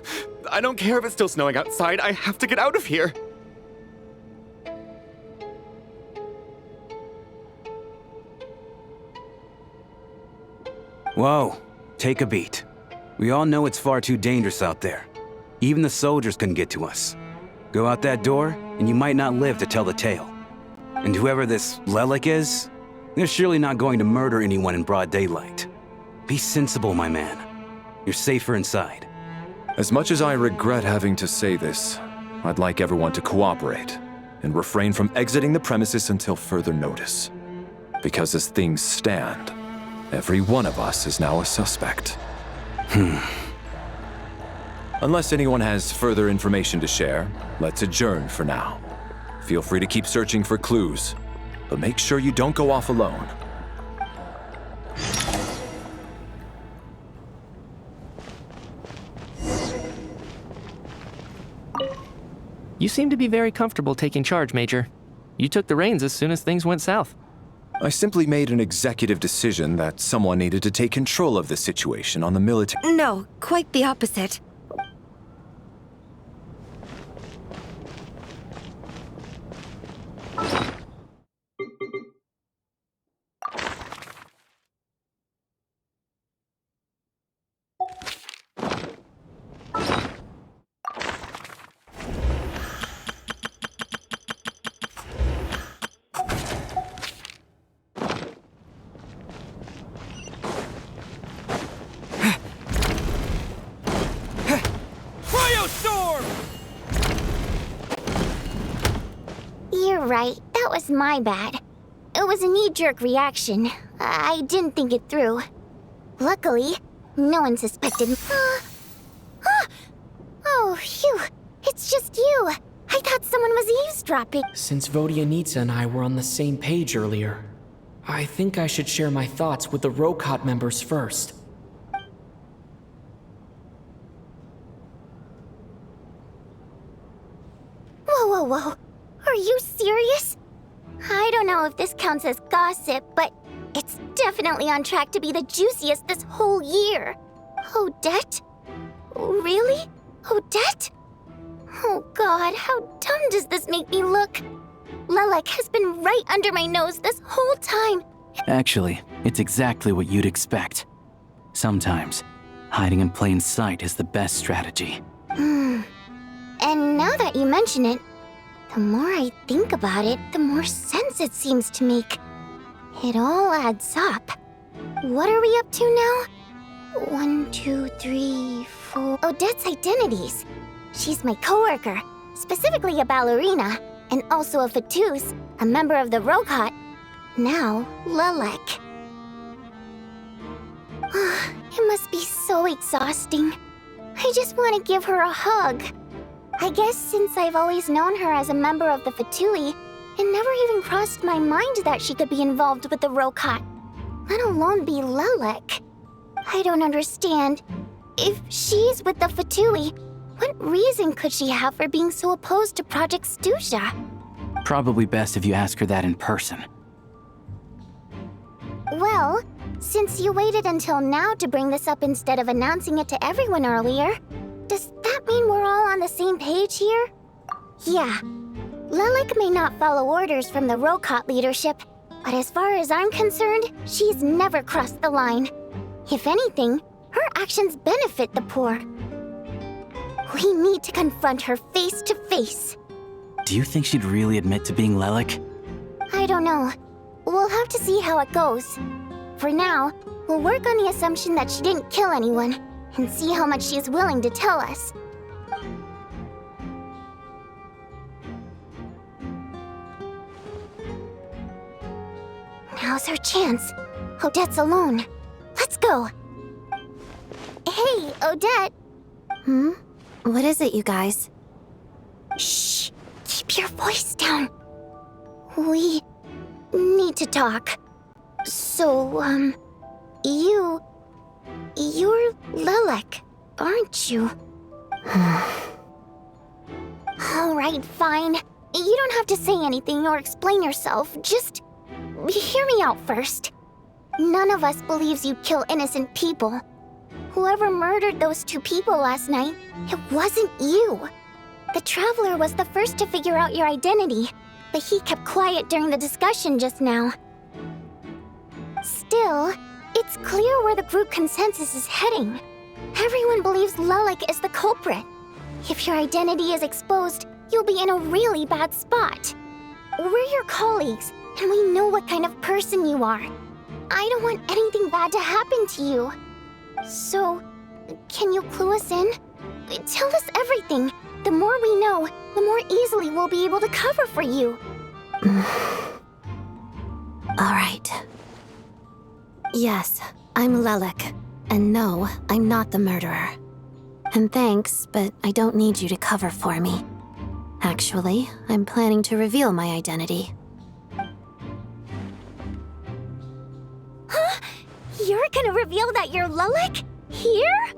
I don't care if it's still snowing outside. I have to get out of here. Whoa, take a beat. We all know it's far too dangerous out there. Even the soldiers couldn't get to us. Go out that door, and you might not live to tell the tale. And whoever this Lelik is, they're surely not going to murder anyone in broad daylight. Be sensible, my man. You're safer inside. As much as I regret having to say this, I'd like everyone to cooperate and refrain from exiting the premises until further notice. Because as things stand, every one of us is now a suspect. Unless anyone has further information to share, let's adjourn for now. Feel free to keep searching for clues, but make sure you don't go off alone. You seem to be very comfortable taking charge, Major. You took the reins as soon as things went south. I simply made an executive decision that someone needed to take control of the situation on the military. No, quite the opposite. You're right, that was my bad. It was a knee-jerk reaction. I didn't think it through. Luckily, no one suspected. Oh, phew. It's just you. I thought someone was eavesdropping. Since Vodianitsa and I were on the same page earlier, I think I should share my thoughts with the Rokot members first. Whoa. Are you serious? I don't know if this counts as gossip, but it's definitely on track to be the juiciest this whole year. Odette? Really? Odette? Oh God, how dumb does this make me look? Lelik has been right under my nose this whole time. Actually, it's exactly what you'd expect. Sometimes, hiding in plain sight is the best strategy. And now that you mention it, the more I think about it, the more sense it seems to make. It all adds up. What are we up to now? 1, 2, 3, 4... Odette's identities. She's my coworker, specifically a ballerina, and also a Fatous, a member of the Rokot. Now, Lelik. It must be so exhausting. I just want to give her a hug. I guess since I've always known her as a member of the Fatui, it never even crossed my mind that she could be involved with the Rokot, let alone be Lelik. I don't understand. If she's with the Fatui, what reason could she have for being so opposed to Project Stusha? Probably best if you ask her that in person. Well, since you waited until now to bring this up instead of announcing it to everyone earlier, does that mean we're all on the same page here? Yeah. Lelik may not follow orders from the Rokot leadership, but as far as I'm concerned, she's never crossed the line. If anything, her actions benefit the poor. We need to confront her face to face. Do you think she'd really admit to being Lelik? I don't know. We'll have to see how it goes. For now, we'll work on the assumption that she didn't kill anyone, and see how much she's willing to tell us. Now's her chance. Odette's alone. Let's go. Hey, Odette. What is it, you guys? Shh. Keep your voice down. We need to talk. So, you're Lelik, aren't you? All right, fine. You don't have to say anything or explain yourself. Just hear me out first. None of us believes you kill innocent people. Whoever murdered those 2 people last night, it wasn't you. The Traveler was the first to figure out your identity, but he kept quiet during the discussion just now. Still, it's clear where the group consensus is heading. Everyone believes Lelik is the culprit. If your identity is exposed, you'll be in a really bad spot. We're your colleagues, and we know what kind of person you are. I don't want anything bad to happen to you. So, can you clue us in? Tell us everything. The more we know, the more easily we'll be able to cover for you. All right. Yes, I'm Lelik. And no, I'm not the murderer. And thanks, but I don't need you to cover for me. Actually, I'm planning to reveal my identity. Huh? You're gonna reveal that you're Lelik? Here?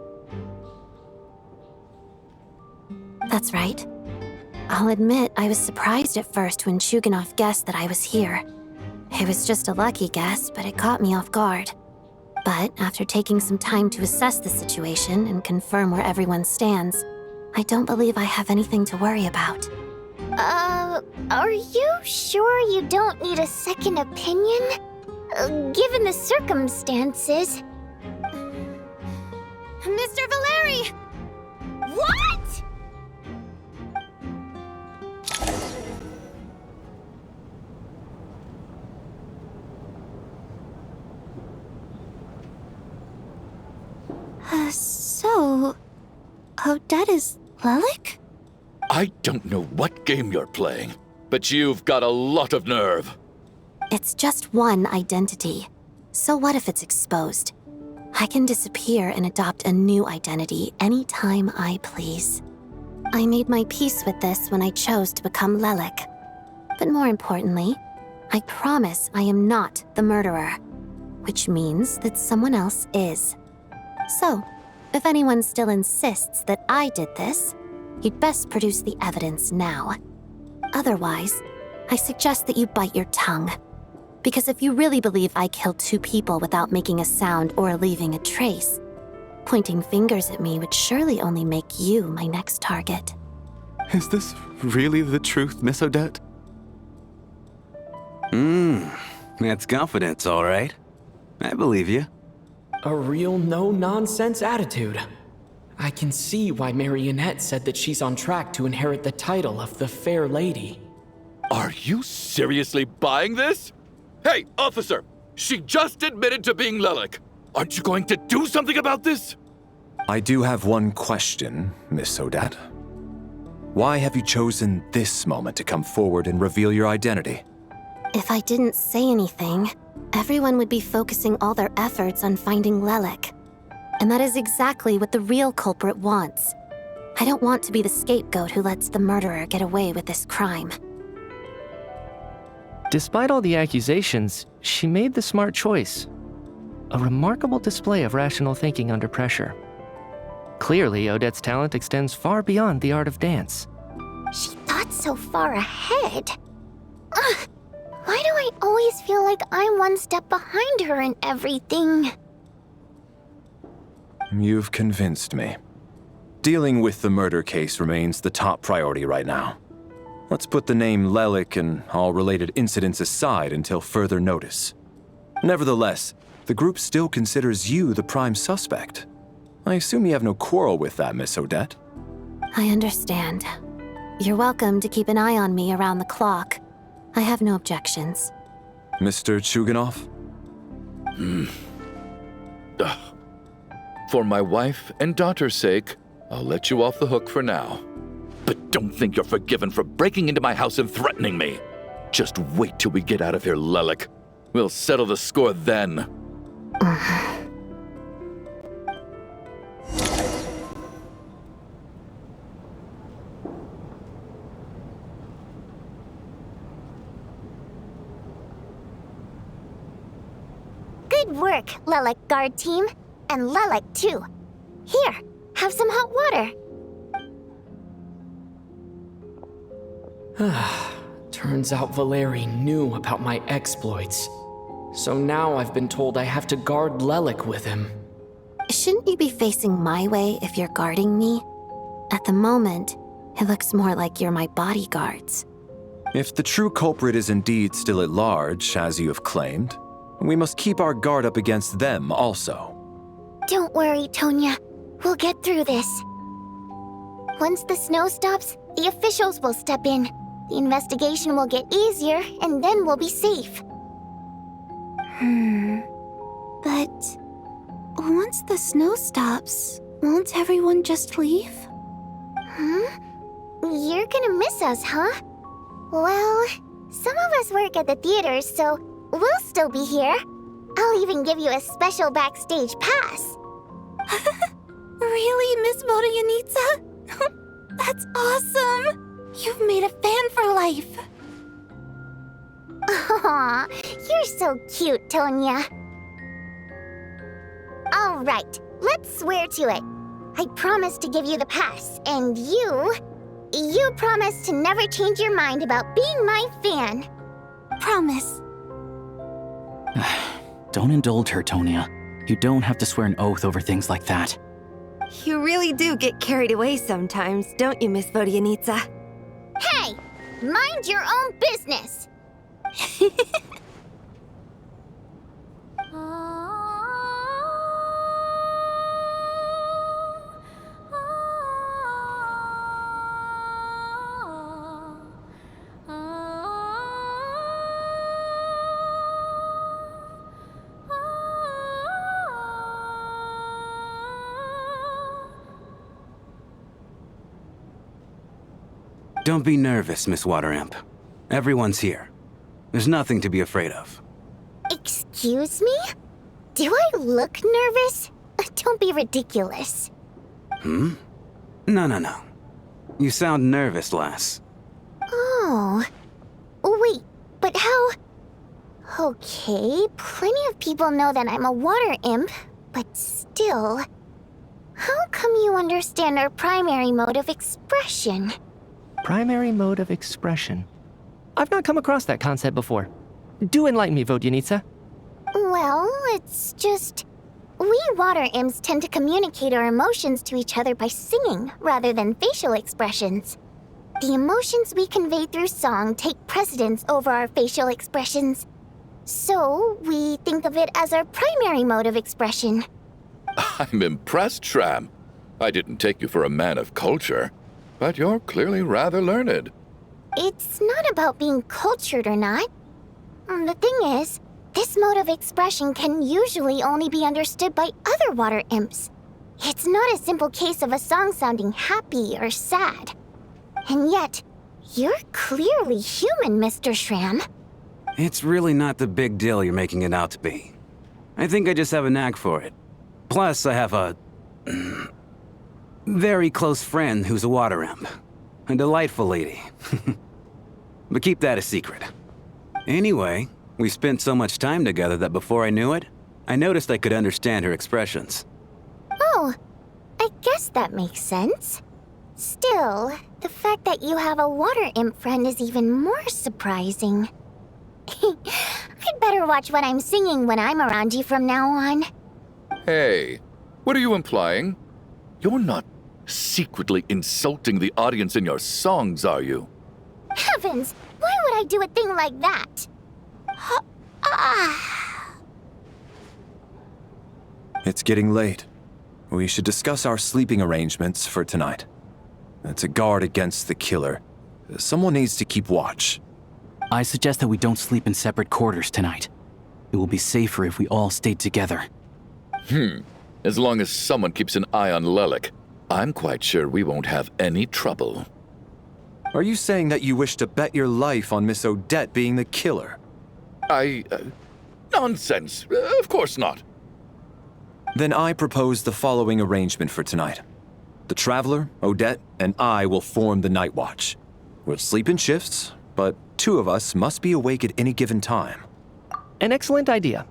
That's right. I'll admit I was surprised at first when Chuganov guessed that I was here. It was just a lucky guess, but it caught me off guard. But after taking some time to assess the situation and confirm where everyone stands, I don't believe I have anything to worry about. Are you sure you don't need a second opinion? Given the circumstances... Mr. Valeri! What?! So... Odette is Lelik? I don't know what game you're playing, but you've got a lot of nerve. It's just one identity. So what if it's exposed? I can disappear and adopt a new identity anytime I please. I made my peace with this when I chose to become Lelik. But more importantly, I promise I am not the murderer, which means that someone else is. So, if anyone still insists that I did this, you'd best produce the evidence now. Otherwise, I suggest that you bite your tongue. Because if you really believe I killed 2 people without making a sound or leaving a trace, pointing fingers at me would surely only make you my next target. Is this really the truth, Miss Odette? That's confidence, all right. I believe you. A real no-nonsense attitude. I can see why Marionette said that she's on track to inherit the title of the Fair Lady. Are you seriously buying this? Hey, officer! She just admitted to being Lelik. Aren't you going to do something about this? I do have one question, Miss Odette. Why have you chosen this moment to come forward and reveal your identity? If I didn't say anything, everyone would be focusing all their efforts on finding Lelik. And that is exactly what the real culprit wants. I don't want to be the scapegoat who lets the murderer get away with this crime. Despite all the accusations, she made the smart choice. A remarkable display of rational thinking under pressure. Clearly, Odette's talent extends far beyond the art of dance. She thought so far ahead. Why do I always feel like I'm one step behind her in everything? You've convinced me. Dealing with the murder case remains the top priority right now. Let's put the name Lelik and all related incidents aside until further notice. Nevertheless, the group still considers you the prime suspect. I assume you have no quarrel with that, Miss Odette? I understand. You're welcome to keep an eye on me around the clock. I have no objections. Mr. Chuganov? For my wife and daughter's sake, I'll let you off the hook for now. But don't think you're forgiven for breaking into my house and threatening me. Just wait till we get out of here, Lelik. We'll settle the score then. Good work, Lelik guard team. And Lelik too. Here, have some hot water. Turns out Valeri knew about my exploits. So now I've been told I have to guard Lelik with him. Shouldn't you be facing my way if you're guarding me? At the moment, it looks more like you're my bodyguards. If the true culprit is indeed still at large, as you have claimed, we must keep our guard up against them also. Don't worry, Tonya. We'll get through this. Once the snow stops, the officials will step in. The investigation will get easier, and then we'll be safe. But once the snow stops, won't everyone just leave? You're gonna miss us, huh? Well, some of us work at the theater, so we'll still be here. I'll even give you a special backstage pass. Really, Miss Vodyanitsa? That's awesome! You've made a fan for life. Aw, you're so cute, Tonya. All right, let's swear to it. I promise to give you the pass, and you promise to never change your mind about being my fan. Promise. Don't indulge her, Tonya. You don't have to swear an oath over things like that. You really do get carried away sometimes, don't you, Miss Vodyanitsa? Hey, mind your own business. Don't be nervous, Miss Water Imp. Everyone's here. There's nothing to be afraid of. Excuse me? Do I look nervous? Don't be ridiculous. No. You sound nervous, lass. Oh. Wait, but how... Okay, plenty of people know that I'm a water imp, but still... How come you understand our primary mode of expression? Primary mode of expression. I've not come across that concept before. Do enlighten me, Vodyanitsa. Well, it's just... We water imps tend to communicate our emotions to each other by singing rather than facial expressions. The emotions we convey through song take precedence over our facial expressions. So, we think of it as our primary mode of expression. I'm impressed, Shram. I didn't take you for a man of culture, but you're clearly rather learned. It's not about being cultured or not. The thing is, this mode of expression can usually only be understood by other water imps. It's not a simple case of a song sounding happy or sad. And yet, you're clearly human, Mr. Shram. It's really not the big deal you're making it out to be. I think I just have a knack for it. Plus, I have a... very close friend who's a water imp. A delightful lady. But keep that a secret. Anyway, we spent so much time together that before I knew it, I noticed I could understand her expressions. Oh, I guess that makes sense. Still, the fact that you have a water imp friend is even more surprising. I'd better watch what I'm singing when I'm around you from now on. Hey, what are you implying? You're not secretly insulting the audience in your songs, are you? Heavens, why would I do a thing like that? It's getting late. We should discuss our sleeping arrangements for tonight. To guard against the killer, someone needs to keep watch. I suggest that we don't sleep in separate quarters tonight. It will be safer if we all stayed together. As long as someone keeps an eye on Lelik, I'm quite sure we won't have any trouble. Are you saying that you wish to bet your life on Miss Odette being the killer? Nonsense. Of course not. Then I propose the following arrangement for tonight. The Traveler, Odette, and I will form the Night Watch. We'll sleep in shifts, but two of us must be awake at any given time. An excellent idea.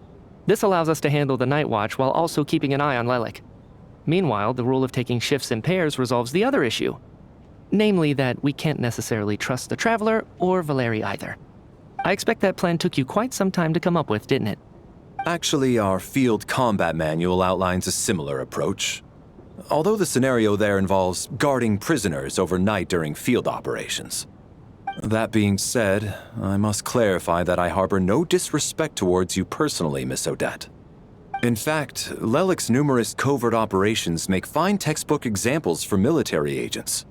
This allows us to handle the Night Watch while also keeping an eye on Lelik. Meanwhile, the rule of taking shifts in pairs resolves the other issue. Namely that we can't necessarily trust the Traveler or Valeri either. I expect that plan took you quite some time to come up with, didn't it? Actually, our field combat manual outlines a similar approach. Although the scenario there involves guarding prisoners overnight during field operations. That being said, I must clarify that I harbor no disrespect towards you personally, Miss Odette. In fact, Lelic's numerous covert operations make fine textbook examples for military agents.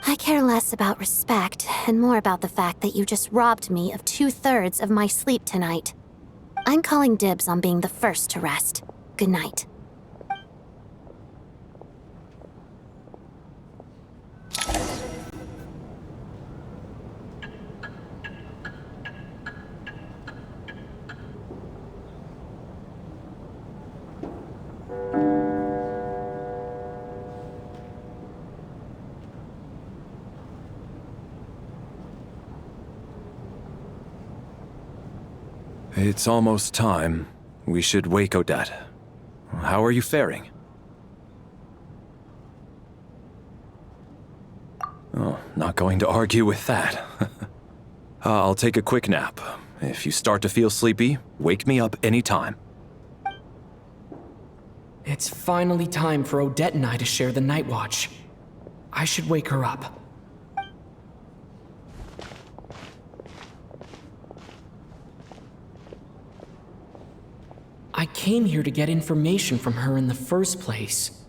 I care less about respect and more about the fact that you just robbed me of 2/3 of my sleep tonight. I'm calling dibs on being the first to rest. Good night. It's almost time. We should wake Odette. How are you faring? Oh, not going to argue with that. I'll take a quick nap. If you start to feel sleepy, wake me up anytime. It's finally time for Odette and I to share the night watch. I should wake her up. I came here to get information from her in the first place.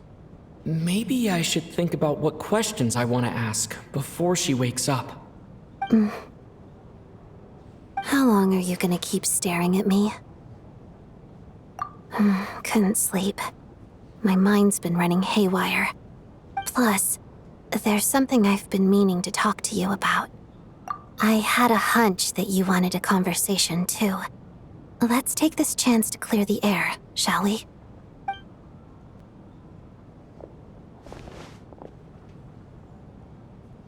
Maybe I should think about what questions I want to ask before she wakes up. How long are you gonna keep staring at me? Couldn't sleep. My mind's been running haywire. Plus, there's something I've been meaning to talk to you about. I had a hunch that you wanted a conversation too. Let's take this chance to clear the air, shall we?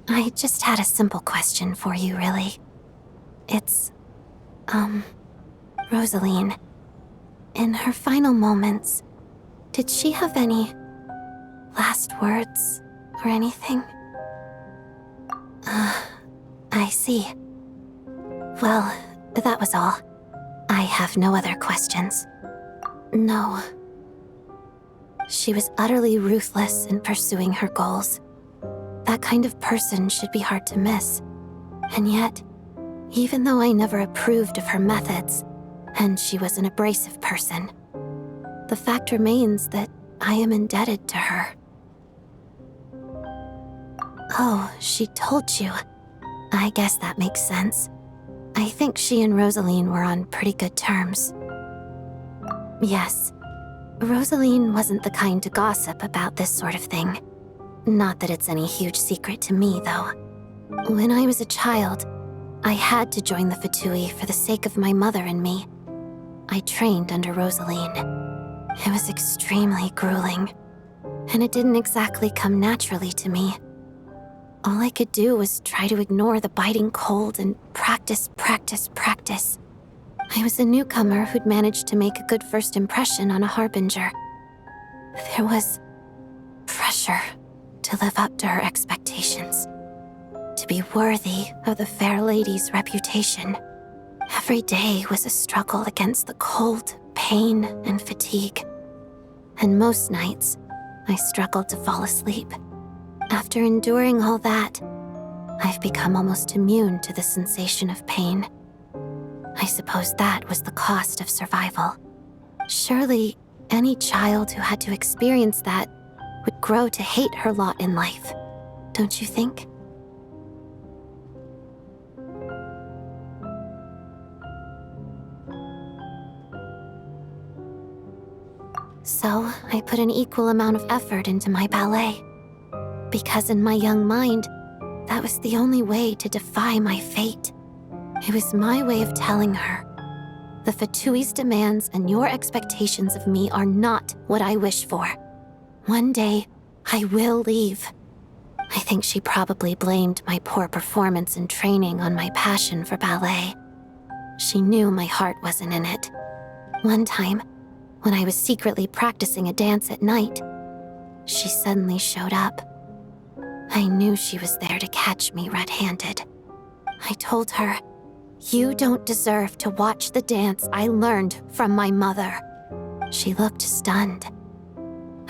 I just had a simple question for you, really. It's, Rosaline. In her final moments, did she have any last words or anything? I see. Well, that was all. I have no other questions. No. She was utterly ruthless in pursuing her goals. That kind of person should be hard to miss. And yet, even though I never approved of her methods, and she was an abrasive person, the fact remains that I am indebted to her. Oh, she told you. I guess that makes sense. I think she and Rosaline were on pretty good terms. Yes, Rosaline wasn't the kind to gossip about this sort of thing. Not that it's any huge secret to me, though. When I was a child, I had to join the Fatui for the sake of my mother and me. I trained under Rosaline. It was extremely grueling, and it didn't exactly come naturally to me. All I could do was try to ignore the biting cold and practice. I was a newcomer who'd managed to make a good first impression on a harbinger. There was pressure to live up to her expectations, to be worthy of the fair lady's reputation. Every day was a struggle against the cold, pain, and fatigue. And most nights, I struggled to fall asleep. After enduring all that, I've become almost immune to the sensation of pain. I suppose that was the cost of survival. Surely, any child who had to experience that would grow to hate her lot in life, don't you think? So, I put an equal amount of effort into my ballet. Because in my young mind, that was the only way to defy my fate. It was my way of telling her, the Fatui's demands and your expectations of me are not what I wish for. One day, I will leave. I think she probably blamed my poor performance in training on my passion for ballet. She knew my heart wasn't in it. One time, when I was secretly practicing a dance at night, she suddenly showed up. I knew she was there to catch me red-handed. I told her, You don't deserve to watch the dance I learned from my mother. She looked stunned.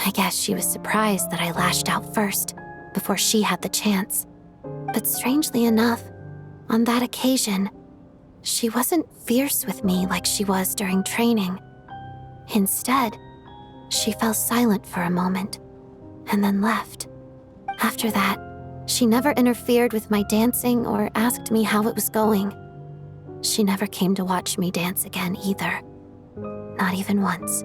I guess she was surprised that I lashed out first, before she had the chance. But strangely enough, on that occasion, she wasn't fierce with me like she was during training. Instead, she fell silent for a moment, and then left. After that, she never interfered with my dancing or asked me how it was going. She never came to watch me dance again either. Not even once.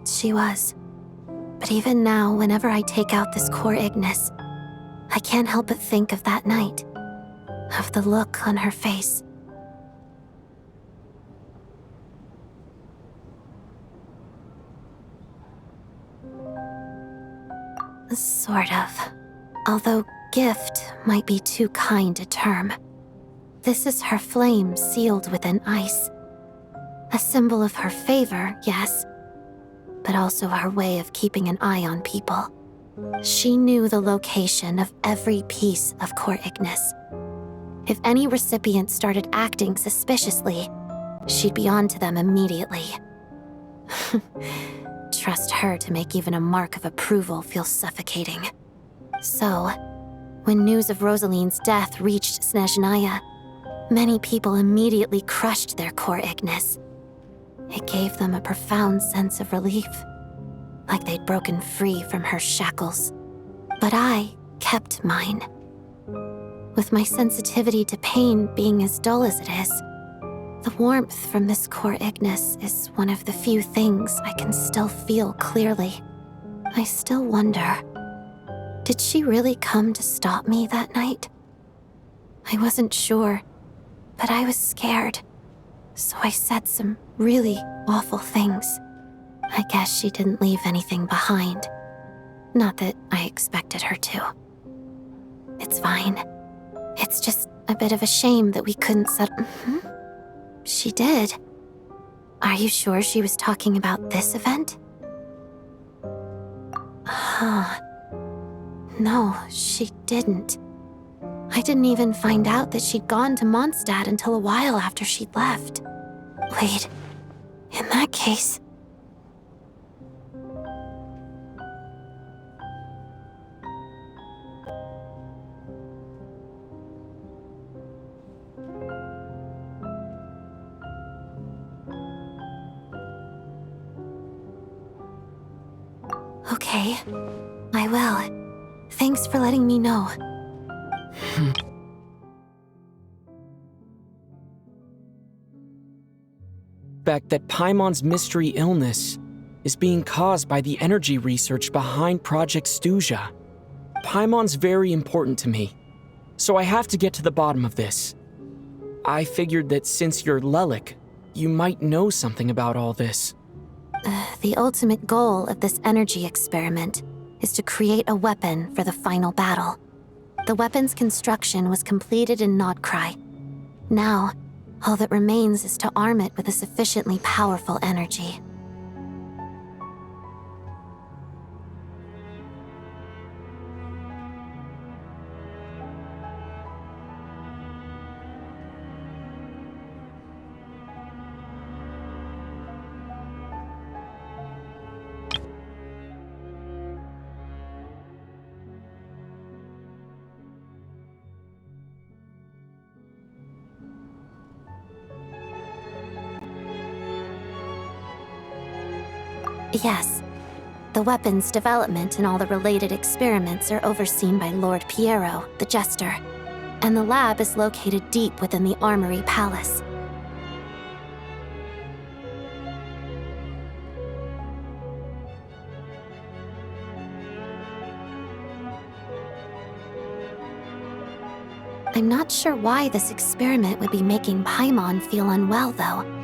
She was. But even now, whenever I take out this core Ignis, I can't help but think of that night. Of the look on her face. Sort of. Although gift might be too kind a term. This is her flame sealed within ice. A symbol of her favor, yes, but also her way of keeping an eye on people. She knew the location of every piece of core Ignis. If any recipient started acting suspiciously, she'd be on to them immediately. Trust her to make even a mark of approval feel suffocating. So, when news of Rosaline's death reached Snezhnaya, many people immediately crushed their core Ignis. It gave them a profound sense of relief, like they'd broken free from her shackles. But I kept mine. With my sensitivity to pain being as dull as it is, the warmth from this core Ignis is one of the few things I can still feel clearly. I still wonder, did she really come to stop me that night? I wasn't sure, but I was scared, so I said some really awful things. I guess she didn't leave anything behind. Not that I expected her to. It's fine. It's just a bit of a shame that we couldn't settle. She did. Are you sure she was talking about this event? No, she didn't. I didn't even find out that she'd gone to Mondstadt until a while after she'd left. Wait, in that case... Okay, I will. Thanks for letting me know. Fact that Paimon's mystery illness is being caused by the energy research behind Project Stuja. Paimon's very important to me, so I have to get to the bottom of this. I figured that since you're Lelik, you might know something about all this. The ultimate goal of this energy experiment is to create a weapon for the final battle. The weapon's construction was completed in Nodkrai. Now, all that remains is to arm it with a sufficiently powerful energy. Yes. The weapon's development and all the related experiments are overseen by Lord Piero, the Jester, and the lab is located deep within the Armory Palace. I'm not sure why this experiment would be making Paimon feel unwell, though.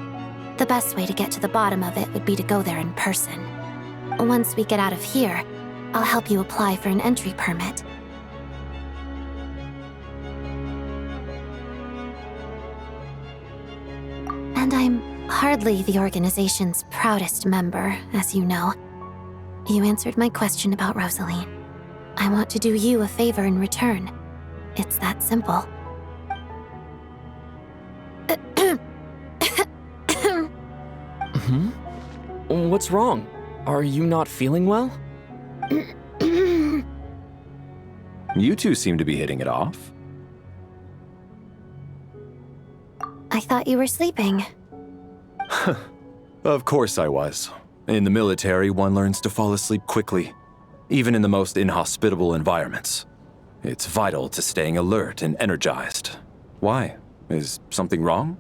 The best way to get to the bottom of it would be to go there in person. Once we get out of here, I'll help you apply for an entry permit. And I'm hardly the organization's proudest member, as you know. You answered my question about Rosaline. I want to do you a favor in return. It's that simple. What's wrong? Are you not feeling well? You two seem to be hitting it off. I thought you were sleeping. Of course I was. In the military, one learns to fall asleep quickly, even in the most inhospitable environments. It's vital to staying alert and energized. Why? Is something wrong?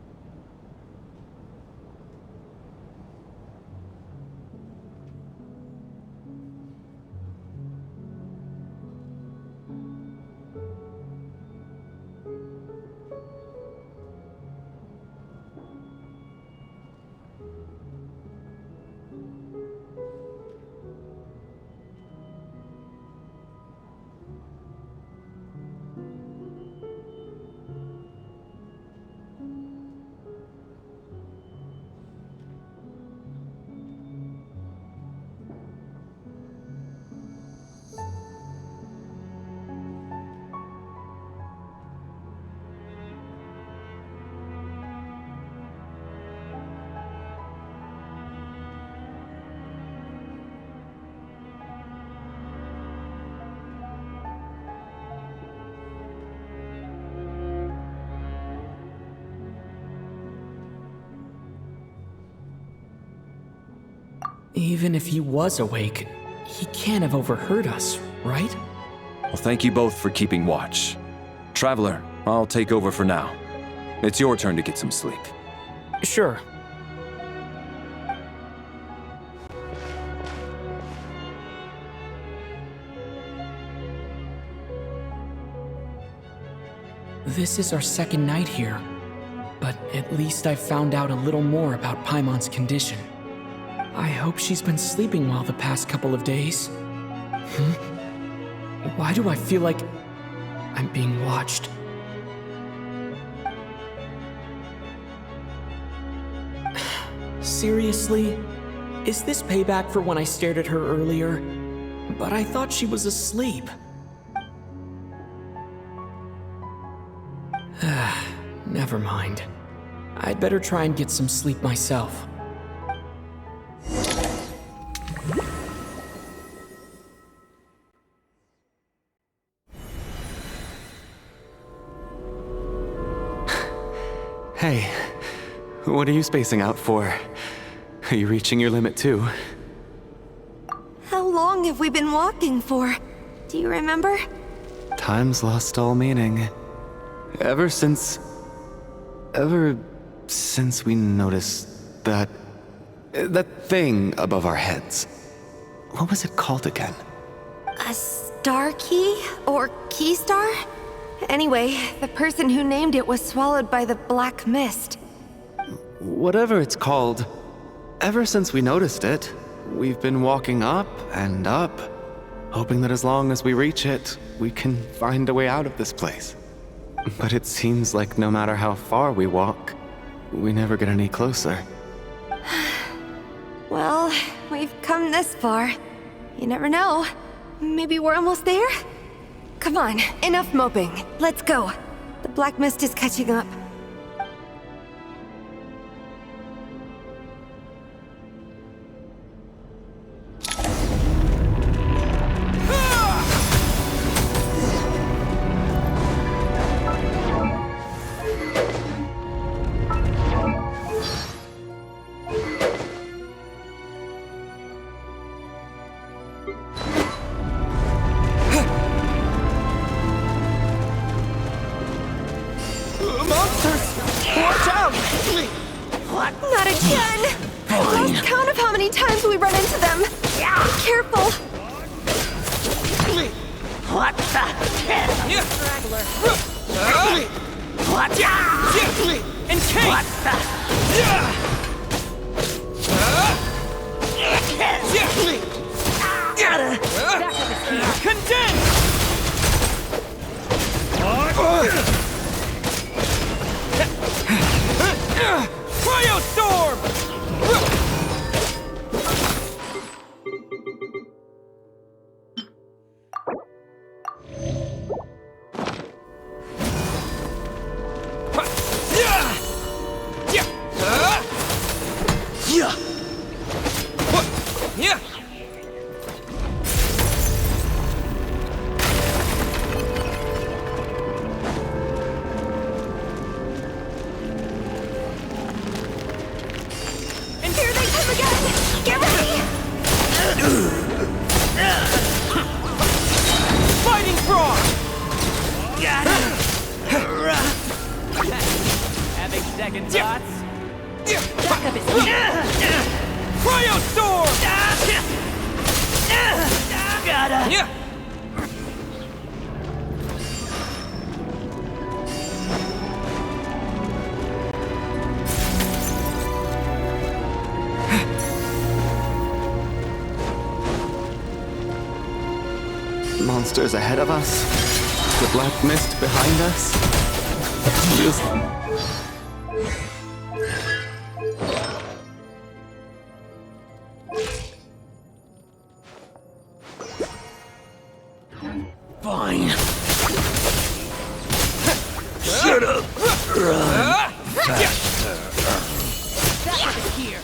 Even if he was awake, he can't have overheard us, right? Well, thank you both for keeping watch. Traveler, I'll take over for now. It's your turn to get some sleep. Sure. This is our second night here, but at least I've found out a little more about Paimon's condition. I hope she's been sleeping well the past couple of days. Why do I feel like I'm being watched? Seriously? Is this payback for when I stared at her earlier? But I thought she was asleep. Never mind. I'd better try and get some sleep myself. Hey, what are you spacing out for? Are you reaching your limit too? How long have we been walking for? Do you remember? Time's lost all meaning. Ever since we noticed that thing above our heads. What was it called again? A star key? Or key star? Anyway, the person who named it was swallowed by the black mist. Whatever it's called, ever since we noticed it, we've been walking up and up, hoping that as long as we reach it, we can find a way out of this place. But it seems like no matter how far we walk, we never get any closer. Well, we've come this far. You never know. Maybe we're almost there? Come on, enough moping. Let's go. The black mist is catching up. Not again! I've lost count of how many times we run into them. Be careful! What the? Straggler. What? And Kate! What the? Condense! Cryostorm! monsters ahead of us, the black mist behind us. Just... Fine. Shut up! Run faster. Here.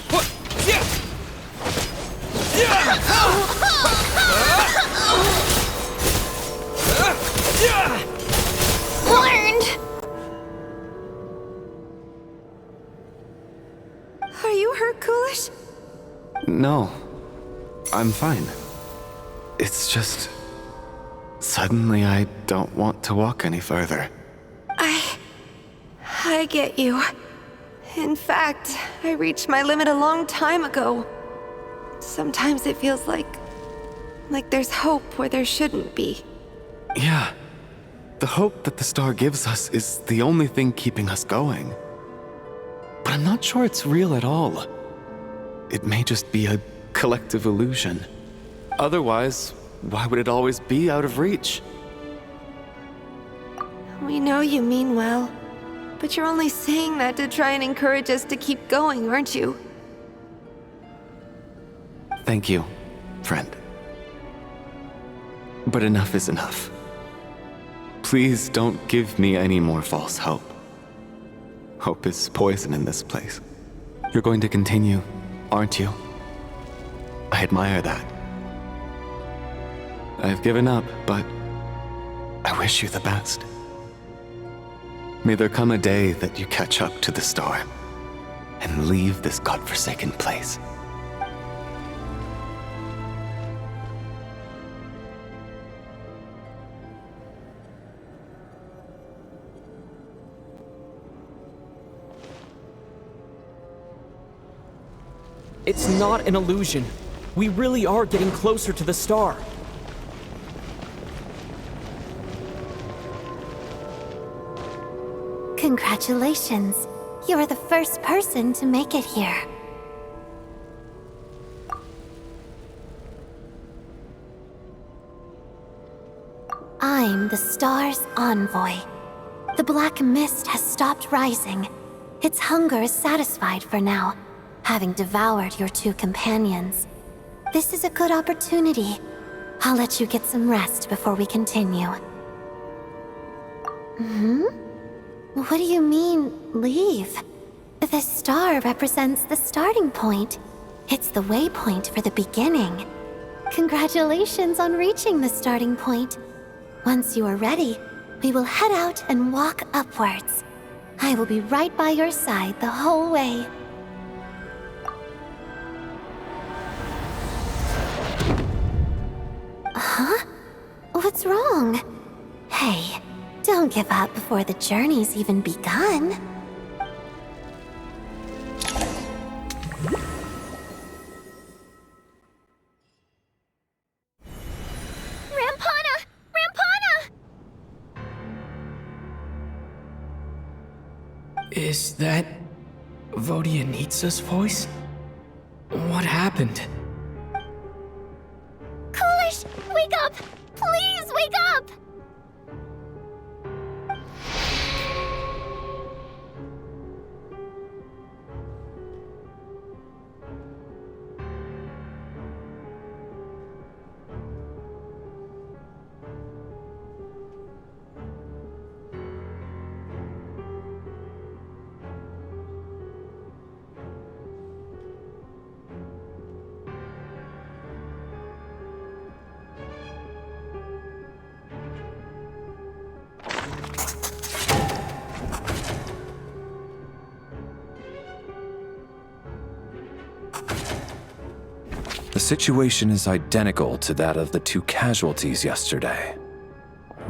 Learned! Are you hurt, Coolish? No. I'm fine. It's just... Suddenly I don't want to walk any further. I get you. In fact, I reached my limit a long time ago. Sometimes it feels like there's hope where there shouldn't be. Yeah. The hope that the star gives us is the only thing keeping us going. But I'm not sure it's real at all. It may just be a collective illusion. Otherwise, why would it always be out of reach? We know you mean well, but you're only saying that to try and encourage us to keep going, aren't you? Thank you, friend. But enough is enough. Please don't give me any more false hope. Hope is poison in this place. You're going to continue, aren't you? I admire that. I've given up, but I wish you the best. May there come a day that you catch up to the star and leave this godforsaken place. It's not an illusion. We really are getting closer to the star. Congratulations. You're the first person to make it here. I'm the star's envoy. The black mist has stopped rising. Its hunger is satisfied for now, having devoured your two companions. This is a good opportunity. I'll let you get some rest before we continue. What do you mean, leave? The star represents the starting point. It's the waypoint for the beginning. Congratulations on reaching the starting point. Once you are ready, we will head out and walk upwards. I will be right by your side the whole way. Huh? What's wrong? Hey, don't give up before the journey's even begun. Rampana! Rampana! Is that Vodianitsa's voice? What happened? Coolish, wake up! Please wake up! The situation is identical to that of the two casualties yesterday.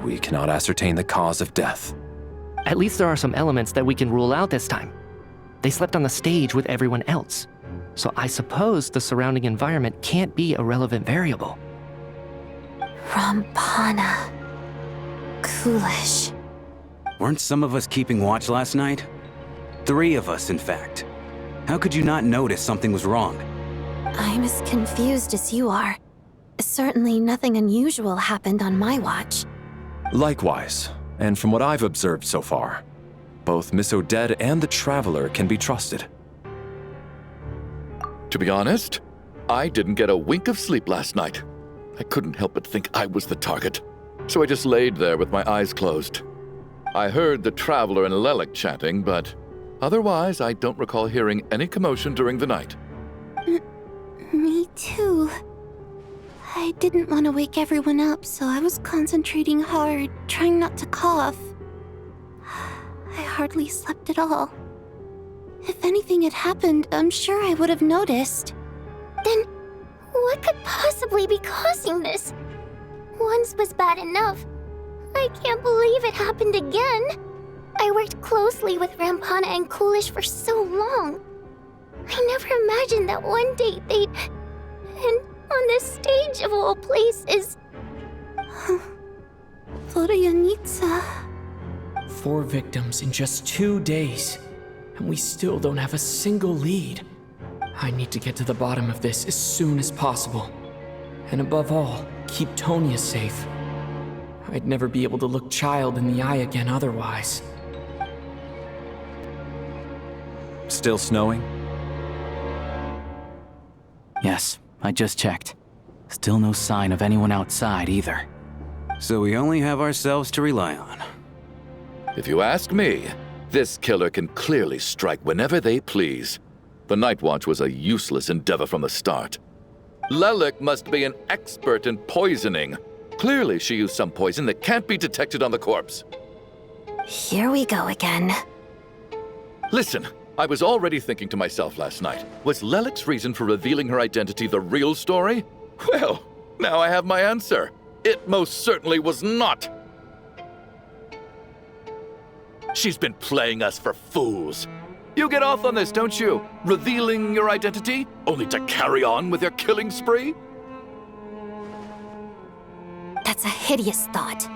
We cannot ascertain the cause of death. At least there are some elements that we can rule out this time. They slept on the stage with everyone else, so I suppose the surrounding environment can't be a relevant variable. Rampana. Coolish. Weren't some of us keeping watch last night? 3 of us, in fact. How could you not notice something was wrong? I'm as confused as you are. Certainly nothing unusual happened on my watch. Likewise, and from what I've observed so far, both Miss Odette and the Traveler can be trusted. To be honest, I didn't get a wink of sleep last night. I couldn't help but think I was the target, so I just laid there with my eyes closed. I heard the Traveler and Lelik chatting, but otherwise I don't recall hearing any commotion during the night. Me too. I didn't want to wake everyone up, so I was concentrating hard, trying not to cough. I hardly slept at all. If anything had happened, I'm sure I would have noticed. Then, what could possibly be causing this? Once was bad enough. I can't believe it happened again. I worked closely with Rampana and Coolish for so long. I never imagined that one day they'd... And on the stage of all places... Florianitsa... 4 victims in just 2 days, and we still don't have a single lead. I need to get to the bottom of this as soon as possible. And above all, keep Tonya safe. I'd never be able to look Child in the eye again otherwise. Still snowing? Yes, I just checked. Still no sign of anyone outside either. So we only have ourselves to rely on. If you ask me, this killer can clearly strike whenever they please. The Night Watch was a useless endeavor from the start. Lelik must be an expert in poisoning. Clearly she used some poison that can't be detected on the corpse. Here we go again. Listen, I was already thinking to myself last night, was Lelik's reason for revealing her identity the real story? Well, now I have my answer. It most certainly was not. She's been playing us for fools. You get off on this, don't you? Revealing your identity, only to carry on with your killing spree? That's a hideous thought.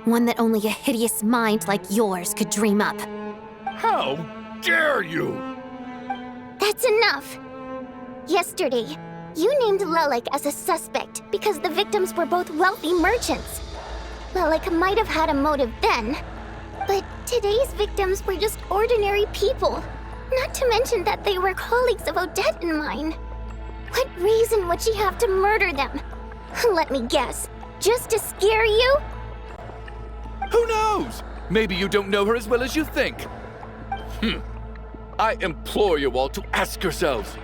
One that only a hideous mind like yours could dream up. How dare you? That's enough. Yesterday, you named Lelik as a suspect because the victims were both wealthy merchants. Lelik might have had a motive then, but today's victims were just ordinary people. Not to mention that they were colleagues of Odette and mine. What reason would she have to murder them? Let me guess. Just to scare you? Who knows? Maybe you don't know her as well as you think. I implore you all to ask yourselves,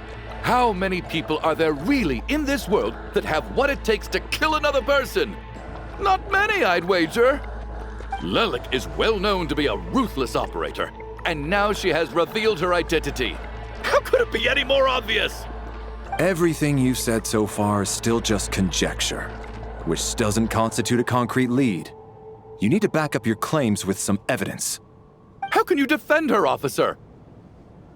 how many people are there really in this world that have what it takes to kill another person? Not many, I'd wager. Lelik is well known to be a ruthless operator, and now she has revealed her identity. How could it be any more obvious? Everything you've said so far is still just conjecture, which doesn't constitute a concrete lead. You need to back up your claims with some evidence. How can you defend her, officer?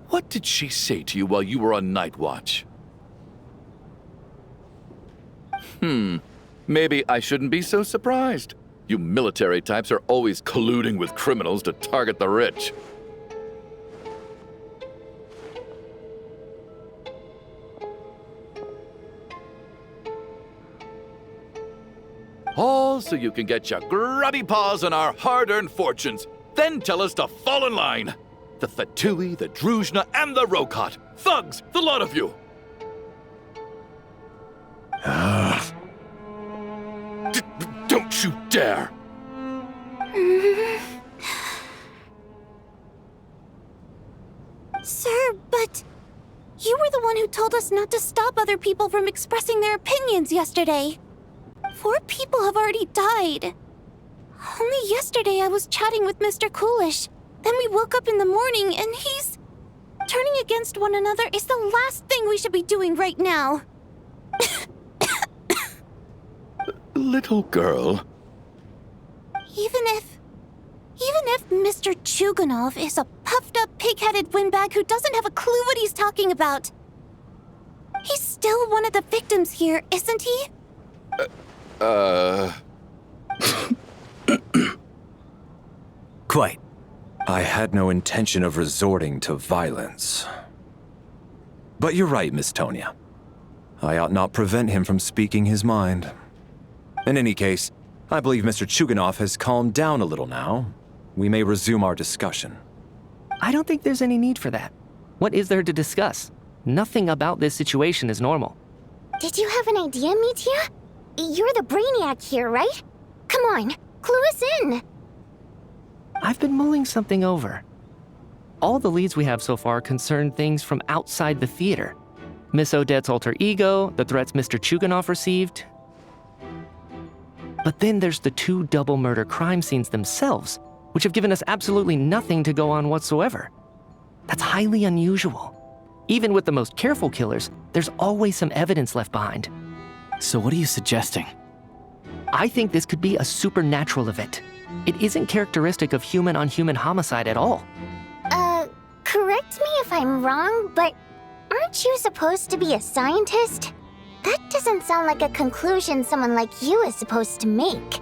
What did she say to you while you were on Night Watch? Maybe I shouldn't be so surprised. You military types are always colluding with criminals to target the rich. All so you can get your grubby paws on our hard-earned fortunes, then tell us to fall in line. The Fatui, the Druzhna, and the Rokot. Thugs, the lot of you! Don't you dare! Sir, but... You were the one who told us not to stop other people from expressing their opinions yesterday. 4 people have already died. Only yesterday I was chatting with Mr. Coolish. Then we woke up in the morning and he's... Turning against one another is the last thing we should be doing right now. Little girl. Even if Mr. Chuganov is a puffed-up, pig-headed windbag who doesn't have a clue what he's talking about, he's still one of the victims here, isn't he? Quite. I had no intention of resorting to violence. But you're right, Miss Tonya. I ought not prevent him from speaking his mind. In any case, I believe Mr. Chuganov has calmed down a little now. We may resume our discussion. I don't think there's any need for that. What is there to discuss? Nothing about this situation is normal. Did you have an idea, Mitya? You're the brainiac here, right? Come on, clue us in. I've been mulling something over. All the leads we have so far concern things from outside the theater. Miss Odette's alter ego, the threats Mr. Chuganov received. But then there's the 2 double murder crime scenes themselves, which have given us absolutely nothing to go on whatsoever. That's highly unusual. Even with the most careful killers, there's always some evidence left behind. So what are you suggesting? I think this could be a supernatural event. It isn't characteristic of human-on-human homicide at all. Correct me if I'm wrong, but aren't you supposed to be a scientist? That doesn't sound like a conclusion someone like you is supposed to make.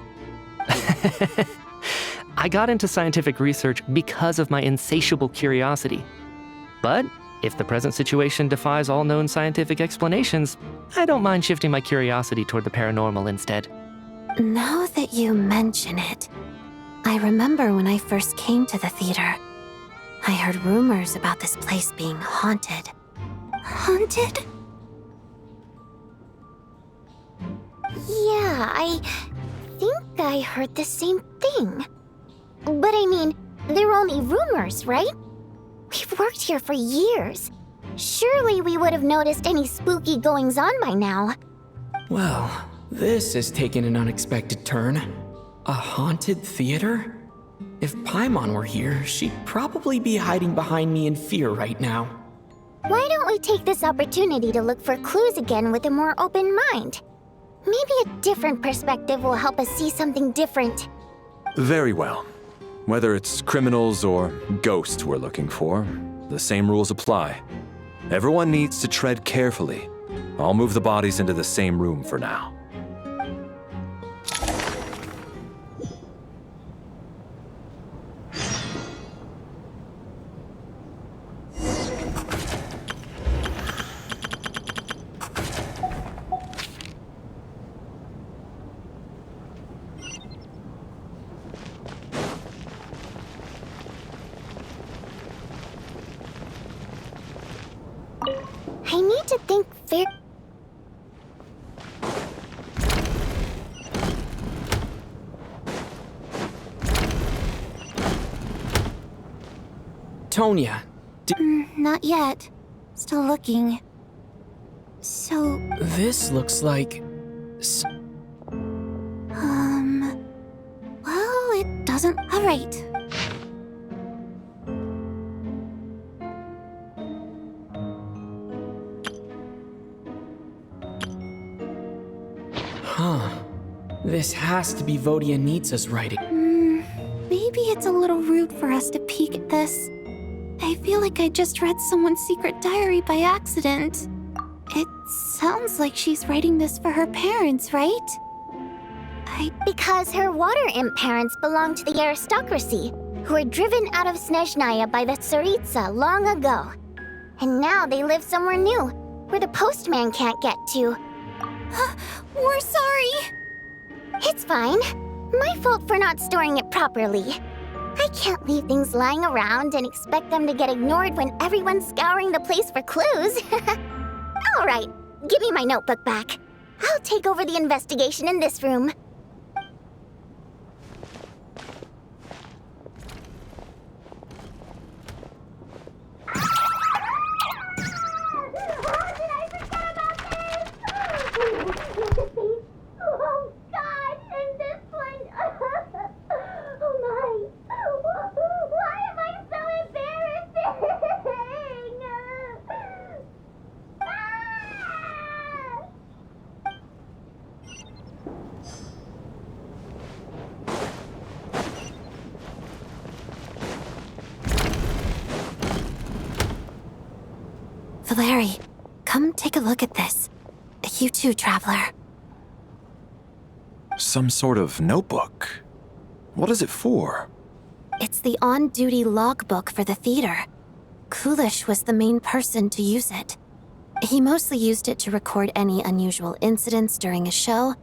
I got into scientific research because of my insatiable curiosity. But if the present situation defies all known scientific explanations, I don't mind shifting my curiosity toward the paranormal instead. Now that you mention it, I remember when I first came to the theater. I heard rumors about this place being haunted. Haunted? Yeah, I think I heard the same thing. But I mean, they're only rumors, right? We've worked here for years. Surely we would have noticed any spooky goings-on by now. Well, this has taken an unexpected turn. A haunted theater? If Paimon were here, she'd probably be hiding behind me in fear right now. Why don't we take this opportunity to look for clues again with a more open mind? Maybe a different perspective will help us see something different. Very well. Whether it's criminals or ghosts we're looking for, the same rules apply. Everyone needs to tread carefully. I'll move the bodies into the same room for now. I need to think very... Tonya, Not yet. Still looking. So... this looks like... Well, it doesn't... Alright. Huh. This has to be Vodyanitsa's writing. Maybe it's a little rude for us to peek at this. I feel like I just read someone's secret diary by accident. It sounds like she's writing this for her parents, right? Because her water imp parents belong to the aristocracy, who were driven out of Snezhnaya by the Tsaritsa long ago. And now they live somewhere new, where the postman can't get to. We're sorry! It's fine. My fault for not storing it properly. I can't leave things lying around and expect them to get ignored when everyone's scouring the place for clues. All right, give me my notebook back. I'll take over the investigation in this room. Valeri, come take a look at this. You too, Traveler. Some sort of notebook. What is it for? It's the on-duty logbook for the theater. Kulish was the main person to use it. He mostly used it to record any unusual incidents during a show,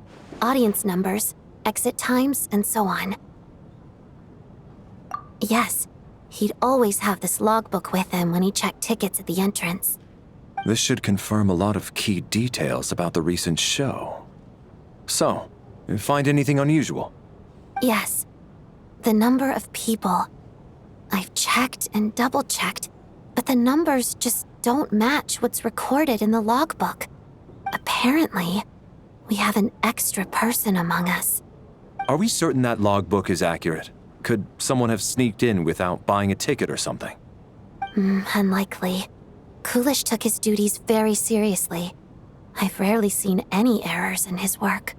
audience numbers, exit times, and so on. Yes, he'd always have this logbook with him when he checked tickets at the entrance. This should confirm a lot of key details about the recent show. So, you find anything unusual? Yes, the number of people. I've checked and double-checked, but the numbers just don't match what's recorded in the logbook. Apparently, we have an extra person among us. Are we certain that logbook is accurate? Could someone have sneaked in without buying a ticket or something? Unlikely. Coolish took his duties very seriously. I've rarely seen any errors in his work.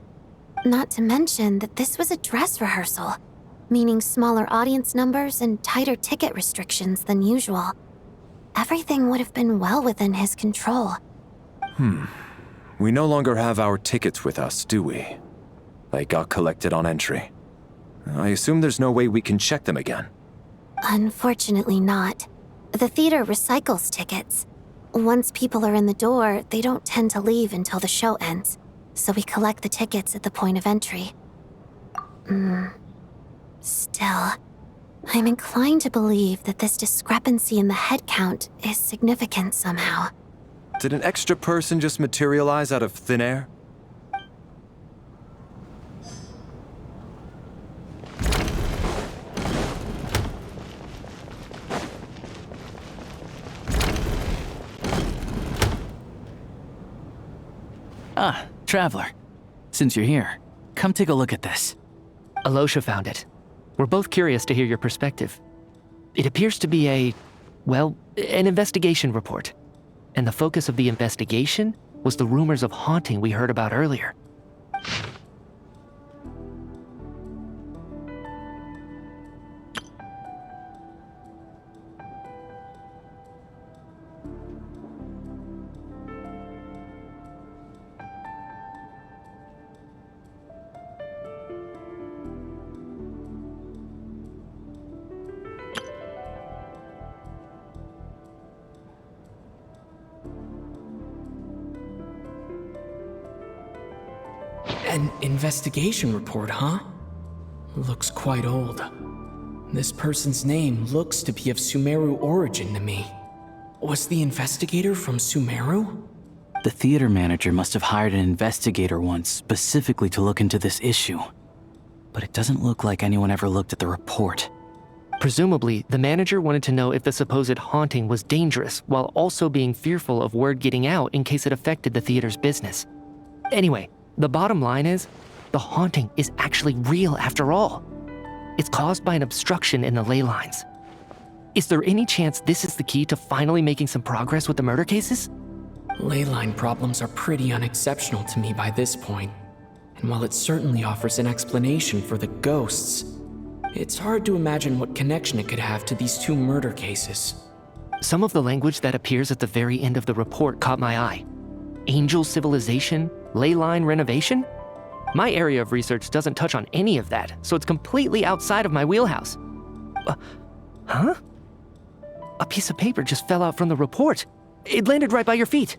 Not to mention that this was a dress rehearsal, meaning smaller audience numbers and tighter ticket restrictions than usual. Everything would have been well within his control. We no longer have our tickets with us, do we? They got collected on entry. I assume there's no way we can check them again. Unfortunately not. The theater recycles tickets. Once people are in the door, they don't tend to leave until the show ends, so we collect the tickets at the point of entry. Still, I'm inclined to believe that this discrepancy in the head count is significant somehow. Did an extra person just materialize out of thin air? Ah, Traveler. Since you're here, come take a look at this. Alosha found it. We're both curious to hear your perspective. It appears to be an investigation report. And the focus of the investigation was the rumors of haunting we heard about earlier. An investigation report, huh? Looks quite old. This person's name looks to be of Sumeru origin to me. Was the investigator from Sumeru? The theater manager must have hired an investigator once specifically to look into this issue. But it doesn't look like anyone ever looked at the report. Presumably, the manager wanted to know if the supposed haunting was dangerous while also being fearful of word getting out in case it affected the theater's business. Anyway, the bottom line is, the haunting is actually real after all. It's caused by an obstruction in the ley lines. Is there any chance this is the key to finally making some progress with the murder cases? Ley line problems are pretty unexceptional to me by this point. And while it certainly offers an explanation for the ghosts, it's hard to imagine what connection it could have to these two murder cases. Some of the language that appears at the very end of the report caught my eye. Angel civilization, ley line renovation? My area of research doesn't touch on any of that, so it's completely outside of my wheelhouse. Huh? A piece of paper just fell out from the report. It landed right by your feet.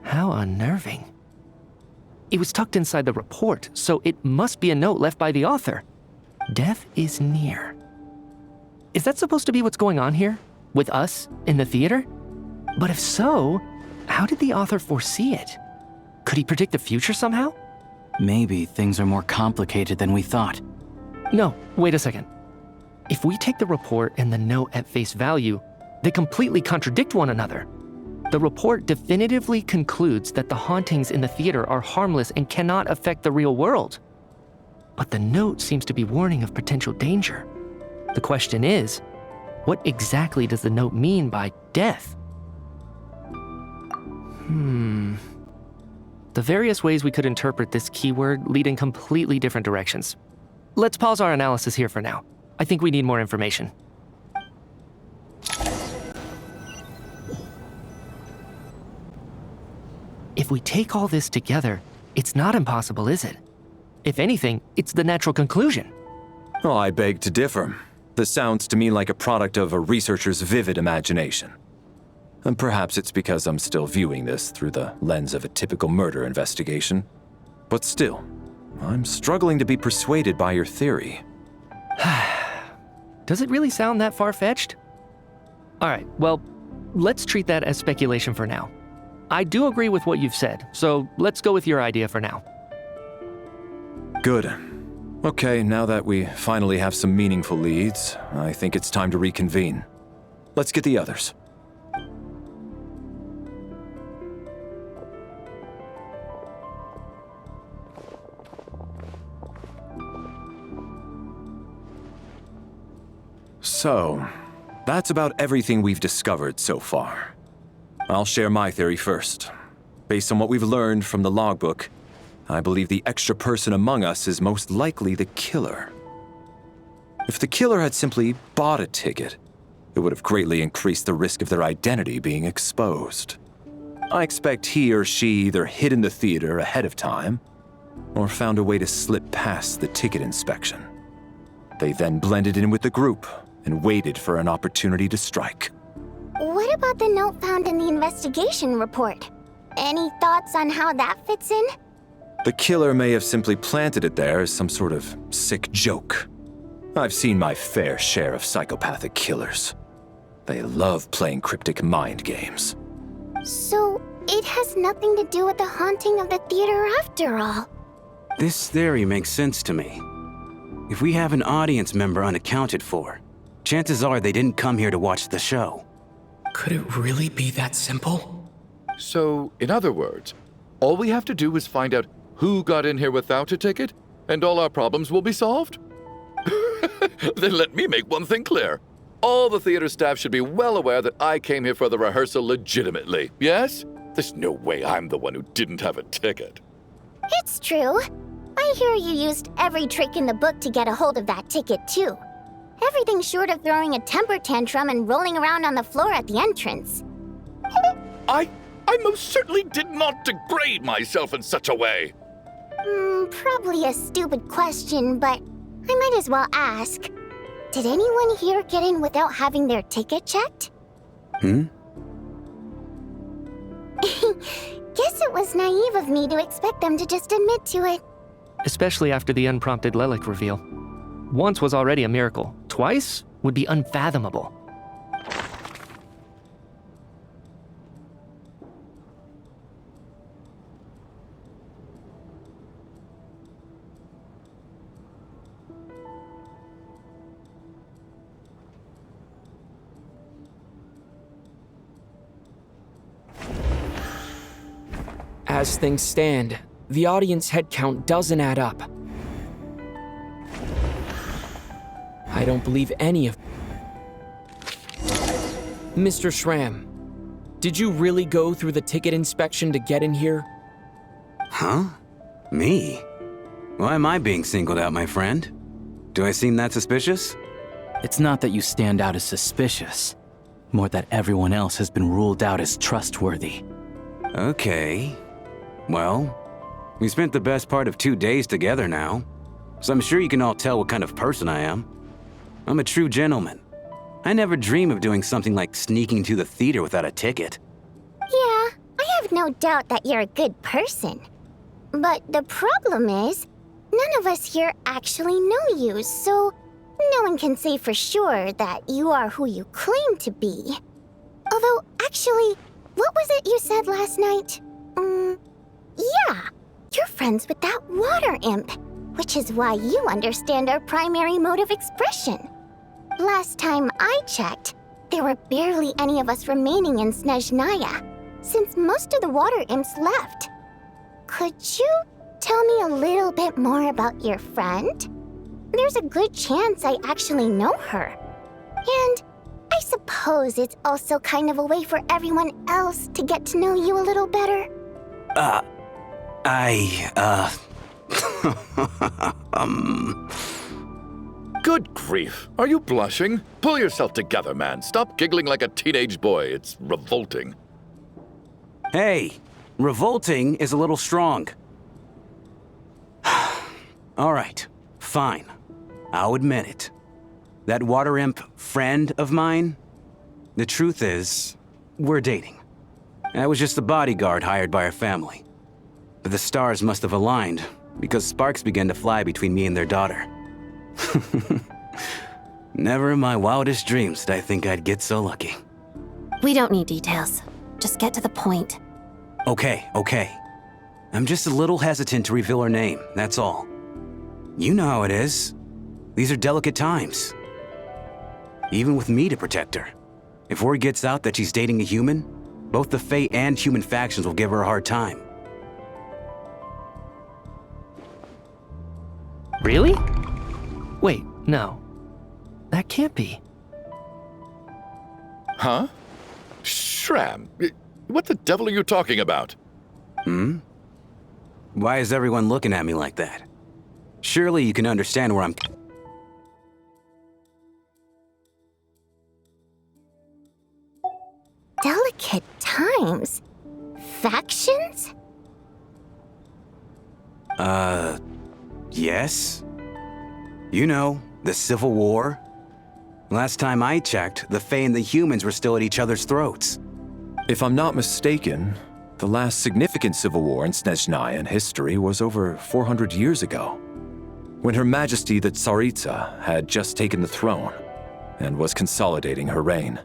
How unnerving. It was tucked inside the report, so it must be a note left by the author. Death is near. Is that supposed to be what's going on here? With us, in the theater? But if so, how did the author foresee it? Could he predict the future somehow? Maybe things are more complicated than we thought. No, wait a second. If we take the report and the note at face value, they completely contradict one another. The report definitively concludes that the hauntings in the theater are harmless and cannot affect the real world. But the note seems to be warning of potential danger. The question is, what exactly does the note mean by death? The various ways we could interpret this keyword lead in completely different directions. Let's pause our analysis here for now. I think we need more information. If we take all this together, it's not impossible, is it? If anything, it's the natural conclusion. Oh, I beg to differ. This sounds to me like a product of a researcher's vivid imagination. And perhaps it's because I'm still viewing this through the lens of a typical murder investigation. But still, I'm struggling to be persuaded by your theory. Does it really sound that far-fetched? Alright, well, let's treat that as speculation for now. I do agree with what you've said, so let's go with your idea for now. Good. Okay, now that we finally have some meaningful leads, I think it's time to reconvene. Let's get the others. So, that's about everything we've discovered so far. I'll share my theory first. Based on what we've learned from the logbook, I believe the extra person among us is most likely the killer. If the killer had simply bought a ticket, it would have greatly increased the risk of their identity being exposed. I expect he or she either hid in the theater ahead of time, or found a way to slip past the ticket inspection. They then blended in with the group and waited for an opportunity to strike. What about the note found in the investigation report? Any thoughts on how that fits in? The killer may have simply planted it there as some sort of sick joke. I've seen my fair share of psychopathic killers. They love playing cryptic mind games. So, it has nothing to do with the haunting of the theater after all. This theory makes sense to me. If we have an audience member unaccounted for, chances are they didn't come here to watch the show. Could it really be that simple? So, in other words, all we have to do is find out who got in here without a ticket, and all our problems will be solved? Then let me make one thing clear. All the theater staff should be well aware that I came here for the rehearsal legitimately, yes? There's no way I'm the one who didn't have a ticket. It's true. I hear you used every trick in the book to get a hold of that ticket, too. Everything short of throwing a temper tantrum and rolling around on the floor at the entrance. I most certainly did not degrade myself in such a way. Probably a stupid question, but I might as well ask. Did anyone here get in without having their ticket checked? Hmm? Guess it was naive of me to expect them to just admit to it. Especially after the unprompted Lelic reveal. Once was already a miracle. Twice would be unfathomable. As things stand, the audience head count doesn't add up. I don't believe any of... Mr. Schramm, did you really go through the ticket inspection to get in here? Huh? Me? Why am I being singled out, my friend? Do I seem that suspicious? It's not that you stand out as suspicious, more that everyone else has been ruled out as trustworthy. Okay. Well, we spent the best part of 2 days together now, so I'm sure you can all tell what kind of person I am. I'm a true gentleman. I never dream of doing something like sneaking to the theater without a ticket. Yeah, I have no doubt that you're a good person. But the problem is, none of us here actually know you, so no one can say for sure that you are who you claim to be. Although, actually, what was it you said last night? Yeah, you're friends with that water imp, which is why you understand our primary mode of expression. Last time I checked, there were barely any of us remaining in Snezhnaya, since most of the water imps left. Could you tell me a little bit more about your friend? There's a good chance I actually know her. And I suppose it's also kind of a way for everyone else to get to know you a little better. Good grief. Are you blushing? Pull yourself together, man. Stop giggling like a teenage boy. It's revolting. Hey, revolting is a little strong. All right, fine. I'll admit it. That water imp friend of mine, the truth is, we're dating. I was just a bodyguard hired by our family. But the stars must have aligned because sparks began to fly between me and their daughter. Never in my wildest dreams did I think I'd get so lucky. We don't need details. Just get to the point. Okay. I'm just a little hesitant to reveal her name, that's all. You know how it is. These are delicate times. Even with me to protect her. If word gets out that she's dating a human, both the Fae and human factions will give her a hard time. Really? Wait, no. That can't be. Huh? Shram, what the devil are you talking about? Why is everyone looking at me like that? Surely you can understand where I'm... Delicate times? Factions? Yes? You know, the Civil War? Last time I checked, the Fae and the humans were still at each other's throats. If I'm not mistaken, the last significant civil war in Snezhnayan history was over 400 years ago, when Her Majesty the Tsaritsa had just taken the throne and was consolidating her reign.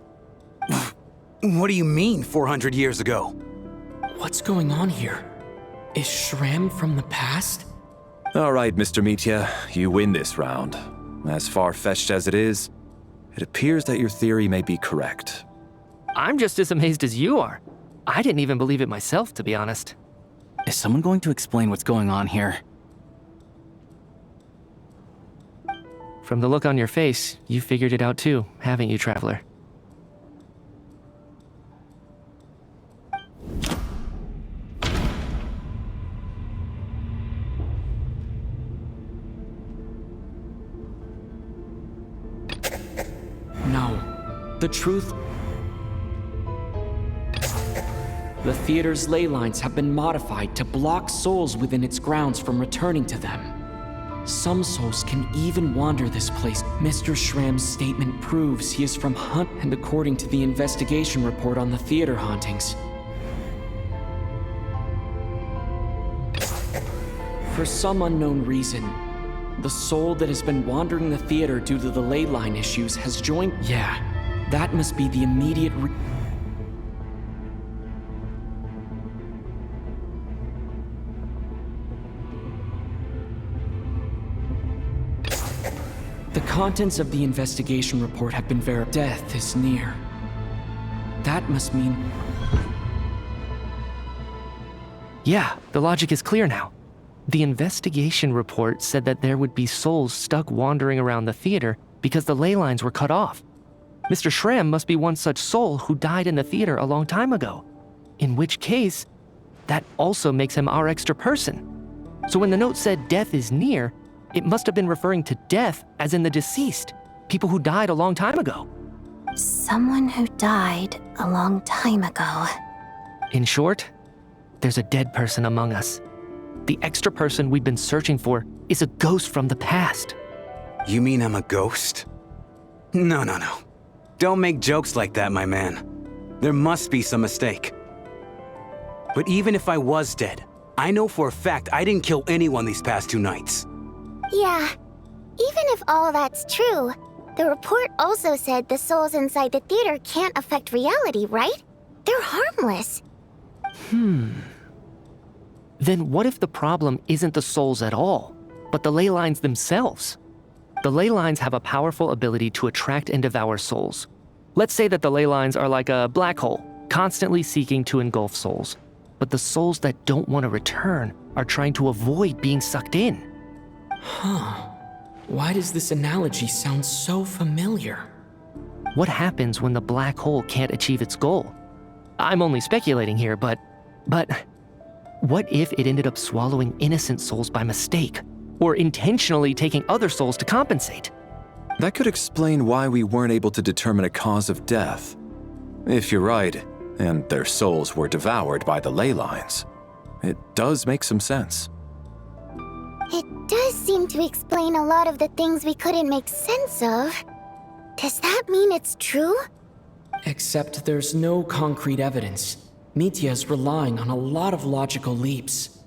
What do you mean, 400 years ago? What's going on here? Is Shram from the past? All right, Mr. Mitya, you win this round. As far-fetched as it is, it appears that your theory may be correct. I'm just as amazed as you are. I didn't even believe it myself, to be honest. Is someone going to explain what's going on here? From the look on your face, you figured it out too, haven't you, Traveler? No. The truth... The theater's ley lines have been modified to block souls within its grounds from returning to them. Some souls can even wander this place. Mr. Shram's statement proves he is from Hunt, and according to the investigation report on the theater hauntings, for some unknown reason, the soul that has been wandering the theater due to the ley line issues has joined... Yeah, that must be the immediate The contents of the investigation report have been verified. Death is near. That must mean... Yeah, the logic is clear now. The investigation report said that there would be souls stuck wandering around the theater because the ley lines were cut off. Mr. Shram must be one such soul who died in the theater a long time ago. In which case, that also makes him our extra person. So when the note said death is near, it must have been referring to death as in the deceased, people who died a long time ago. Someone who died a long time ago. In short, there's a dead person among us. The extra person we've been searching for is a ghost from the past. You mean I'm a ghost? No. Don't make jokes like that, my man. There must be some mistake. But even if I was dead, I know for a fact I didn't kill anyone these past 2 nights. Yeah, even if all that's true, the report also said the souls inside the theater can't affect reality, right? They're harmless. Then what if the problem isn't the souls at all, but the ley lines themselves? The ley lines have a powerful ability to attract and devour souls. Let's say that the ley lines are like a black hole, constantly seeking to engulf souls. But the souls that don't want to return are trying to avoid being sucked in. Huh. Why does this analogy sound so familiar? What happens when the black hole can't achieve its goal? I'm only speculating here, but what if it ended up swallowing innocent souls by mistake, or intentionally taking other souls to compensate? That could explain why we weren't able to determine a cause of death. If you're right, and their souls were devoured by the ley lines, it does make some sense. It does seem to explain a lot of the things we couldn't make sense of. Does that mean it's true? Except there's no concrete evidence. Mitya is relying on a lot of logical leaps.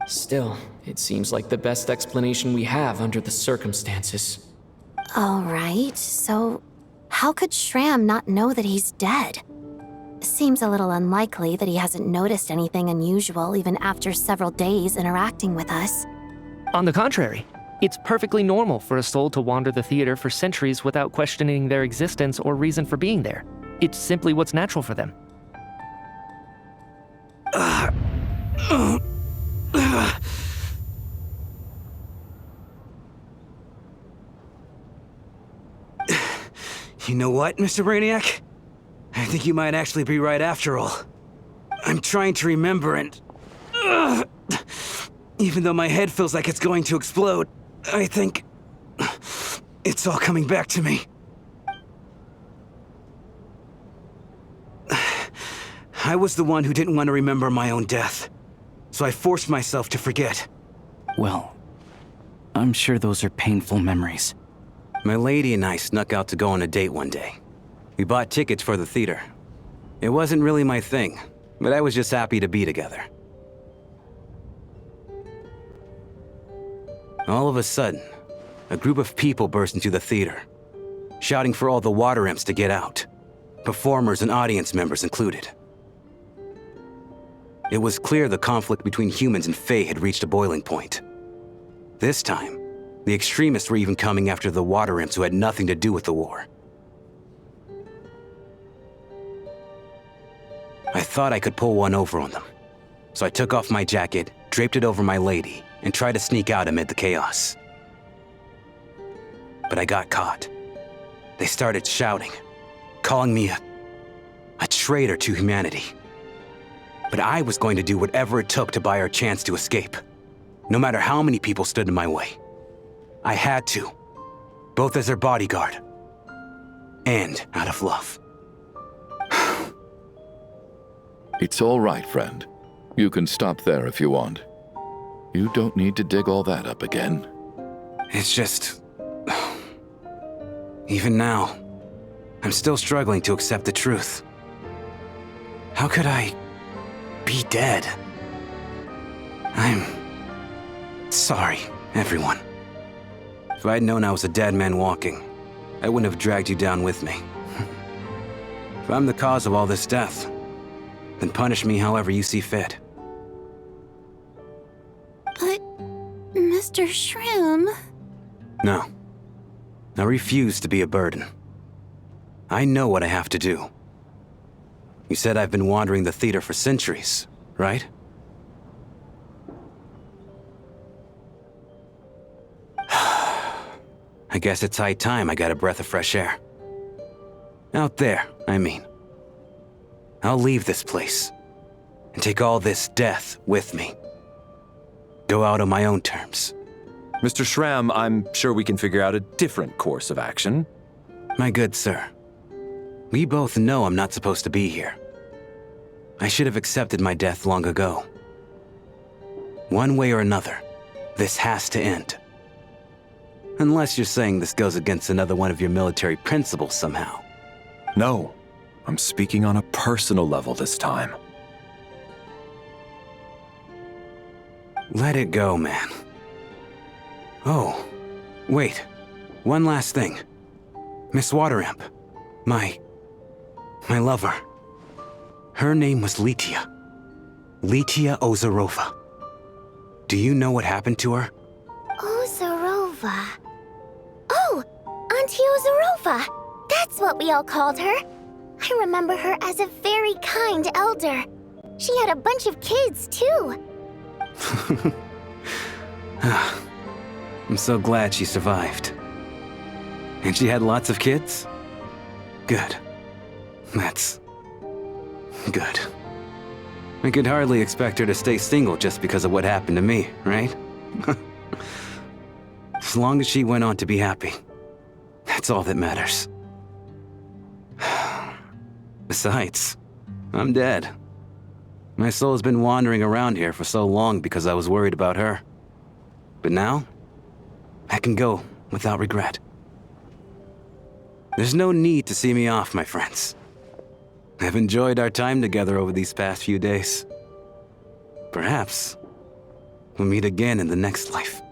Still, it seems like the best explanation we have under the circumstances. Alright, so how could Shram not know that he's dead? Seems a little unlikely that he hasn't noticed anything unusual even after several days interacting with us. On the contrary, it's perfectly normal for a soul to wander the theater for centuries without questioning their existence or reason for being there. It's simply what's natural for them. You know what, Mr. Brainiac? I think you might actually be right after all. I'm trying to remember and... even though my head feels like it's going to explode, I think... it's all coming back to me. I was the one who didn't want to remember my own death, so I forced myself to forget. Well, I'm sure those are painful memories. My lady and I snuck out to go on a date one day. We bought tickets for the theater. It wasn't really my thing, but I was just happy to be together. All of a sudden, a group of people burst into the theater, shouting for all the water imps to get out, performers and audience members included. It was clear the conflict between humans and Fae had reached a boiling point. This time, the extremists were even coming after the water imps who had nothing to do with the war. I thought I could pull one over on them, so I took off my jacket, draped it over my lady, and tried to sneak out amid the chaos. But I got caught. They started shouting, calling me a traitor to humanity. But I was going to do whatever it took to buy our chance to escape, no matter how many people stood in my way. I had to, both as their bodyguard and out of love. It's all right, friend. You can stop there if you want. You don't need to dig all that up again. It's just... even now, I'm still struggling to accept the truth. How could I be dead? I'm sorry, everyone. If I'd known I was a dead man walking, I wouldn't have dragged you down with me. If I'm the cause of all this death, then punish me however you see fit. But, Mr. Shroom... No. I refuse to be a burden. I know what I have to do. You said I've been wandering the theater for centuries, right? I guess it's high time I got a breath of fresh air. Out there, I mean. I'll leave this place and take all this death with me. Go out on my own terms. Mr. Shram, I'm sure we can figure out a different course of action. My good sir, we both know I'm not supposed to be here. I should have accepted my death long ago. One way or another, this has to end. Unless you're saying this goes against another one of your military principles somehow. No, I'm speaking on a personal level this time. Let it go, man. Oh, wait. One last thing. Miss Waterimp. My lover. Her name was Litia. Litia Ozarova. Do you know what happened to her? Ozarova. Oh, Auntie Ozarova. That's what we all called her. I remember her as a very kind elder. She had a bunch of kids, too. I'm so glad she survived. And she had lots of kids? Good. That's... good. I could hardly expect her to stay single just because of what happened to me, right? As long as she went on to be happy, that's all that matters. Besides, I'm dead. My soul's been wandering around here for so long because I was worried about her. But now, I can go without regret. There's no need to see me off, my friends. I've enjoyed our time together over these past few days. Perhaps we'll meet again in the next life.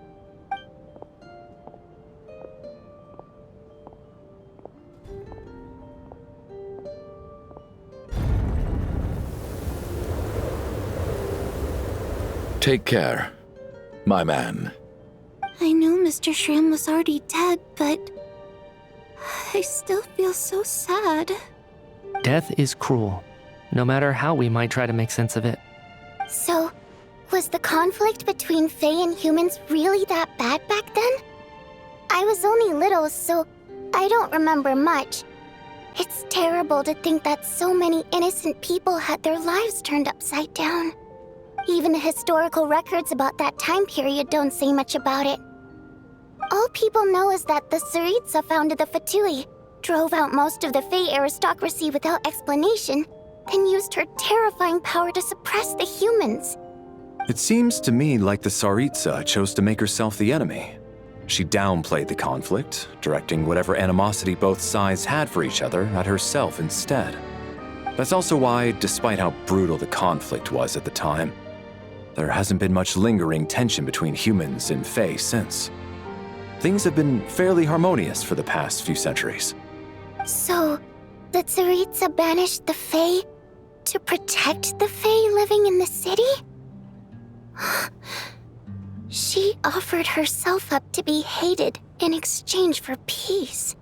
Take care, my man. I knew Mr. Shram was already dead, but I still feel so sad. Death is cruel, no matter how we might try to make sense of it. So, was the conflict between Fae and humans really that bad back then? I was only little, so I don't remember much. It's terrible to think that so many innocent people had their lives turned upside down. Even the historical records about that time period don't say much about it. All people know is that the Tsaritsa founded the Fatui, drove out most of the Fae aristocracy without explanation, then used her terrifying power to suppress the humans. It seems to me like the Tsaritsa chose to make herself the enemy. She downplayed the conflict, directing whatever animosity both sides had for each other at herself instead. That's also why, despite how brutal the conflict was at the time, there hasn't been much lingering tension between humans and Fae since. Things have been fairly harmonious for the past few centuries. So, the Tsaritsa banished the Fae to protect the Fae living in the city? She offered herself up to be hated in exchange for peace.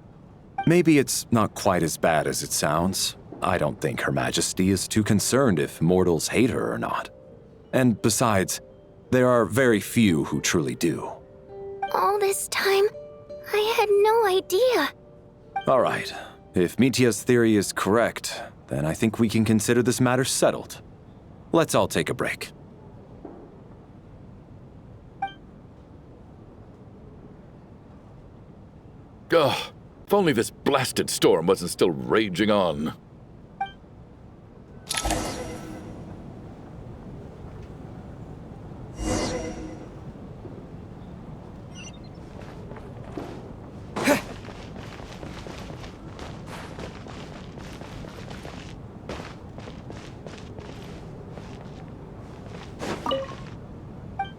Maybe it's not quite as bad as it sounds. I don't think Her Majesty is too concerned if mortals hate her or not. And besides, there are very few who truly do. All this time, I had no idea. All right, if Mitya's theory is correct, then I think we can consider this matter settled. Let's all take a break. Ugh, if only this blasted storm wasn't still raging on.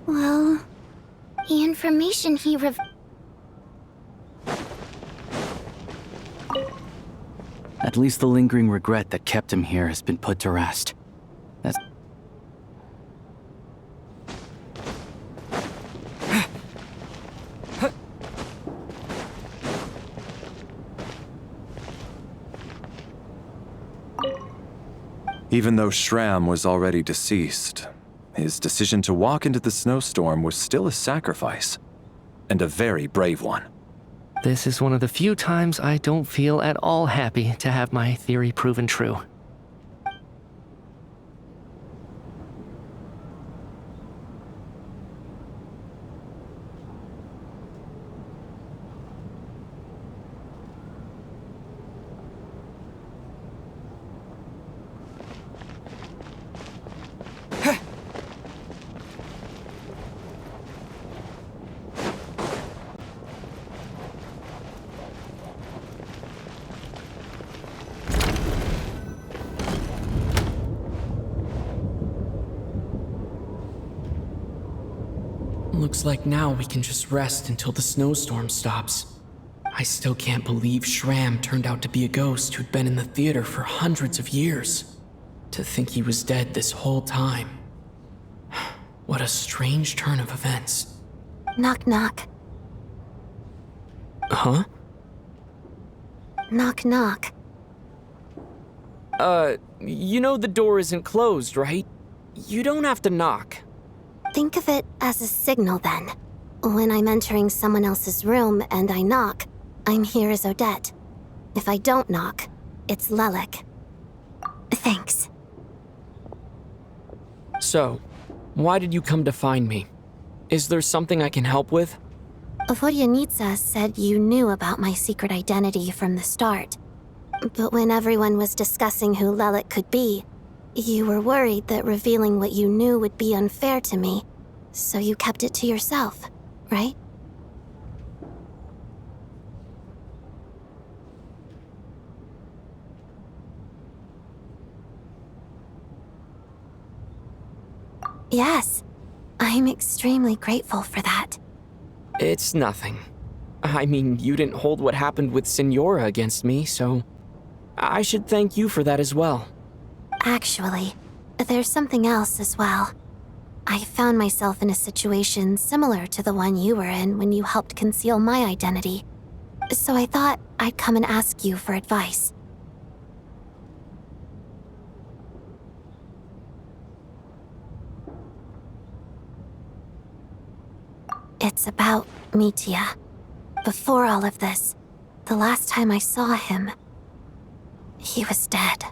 Well, The information he At least the lingering regret that kept him here has been put to rest. That's... Even though Shram was already deceased, his decision to walk into the snowstorm was still a sacrifice, and a very brave one. This is one of the few times I don't feel at all happy to have my theory proven true. Looks like now we can just rest until the snowstorm stops. I still can't believe Shram turned out to be a ghost who'd been in the theater for hundreds of years. To think he was dead this whole time. What a strange turn of events. Knock, knock. Huh? Knock, knock. You know the door isn't closed, right? You don't have to knock. Think of it as a signal then. When I'm entering someone else's room and I knock, I'm here as Odette. If I don't knock, it's Lelik. Thanks. So, why did you come to find me? Is there something I can help with? Vodyanitsa said you knew about my secret identity from the start. But when everyone was discussing who Lelik could be, you were worried that revealing what you knew would be unfair to me, so you kept it to yourself. right? Yes, I'm extremely grateful for that. It's nothing. I mean, you didn't hold what happened with Signora against me, so I should thank you for that as well. Actually, there's something else as well. I found myself in a situation similar to the one you were in when you helped conceal my identity. So I thought I'd come and ask you for advice. It's about Mitya. Before all of this, the last time I saw him, he was dead.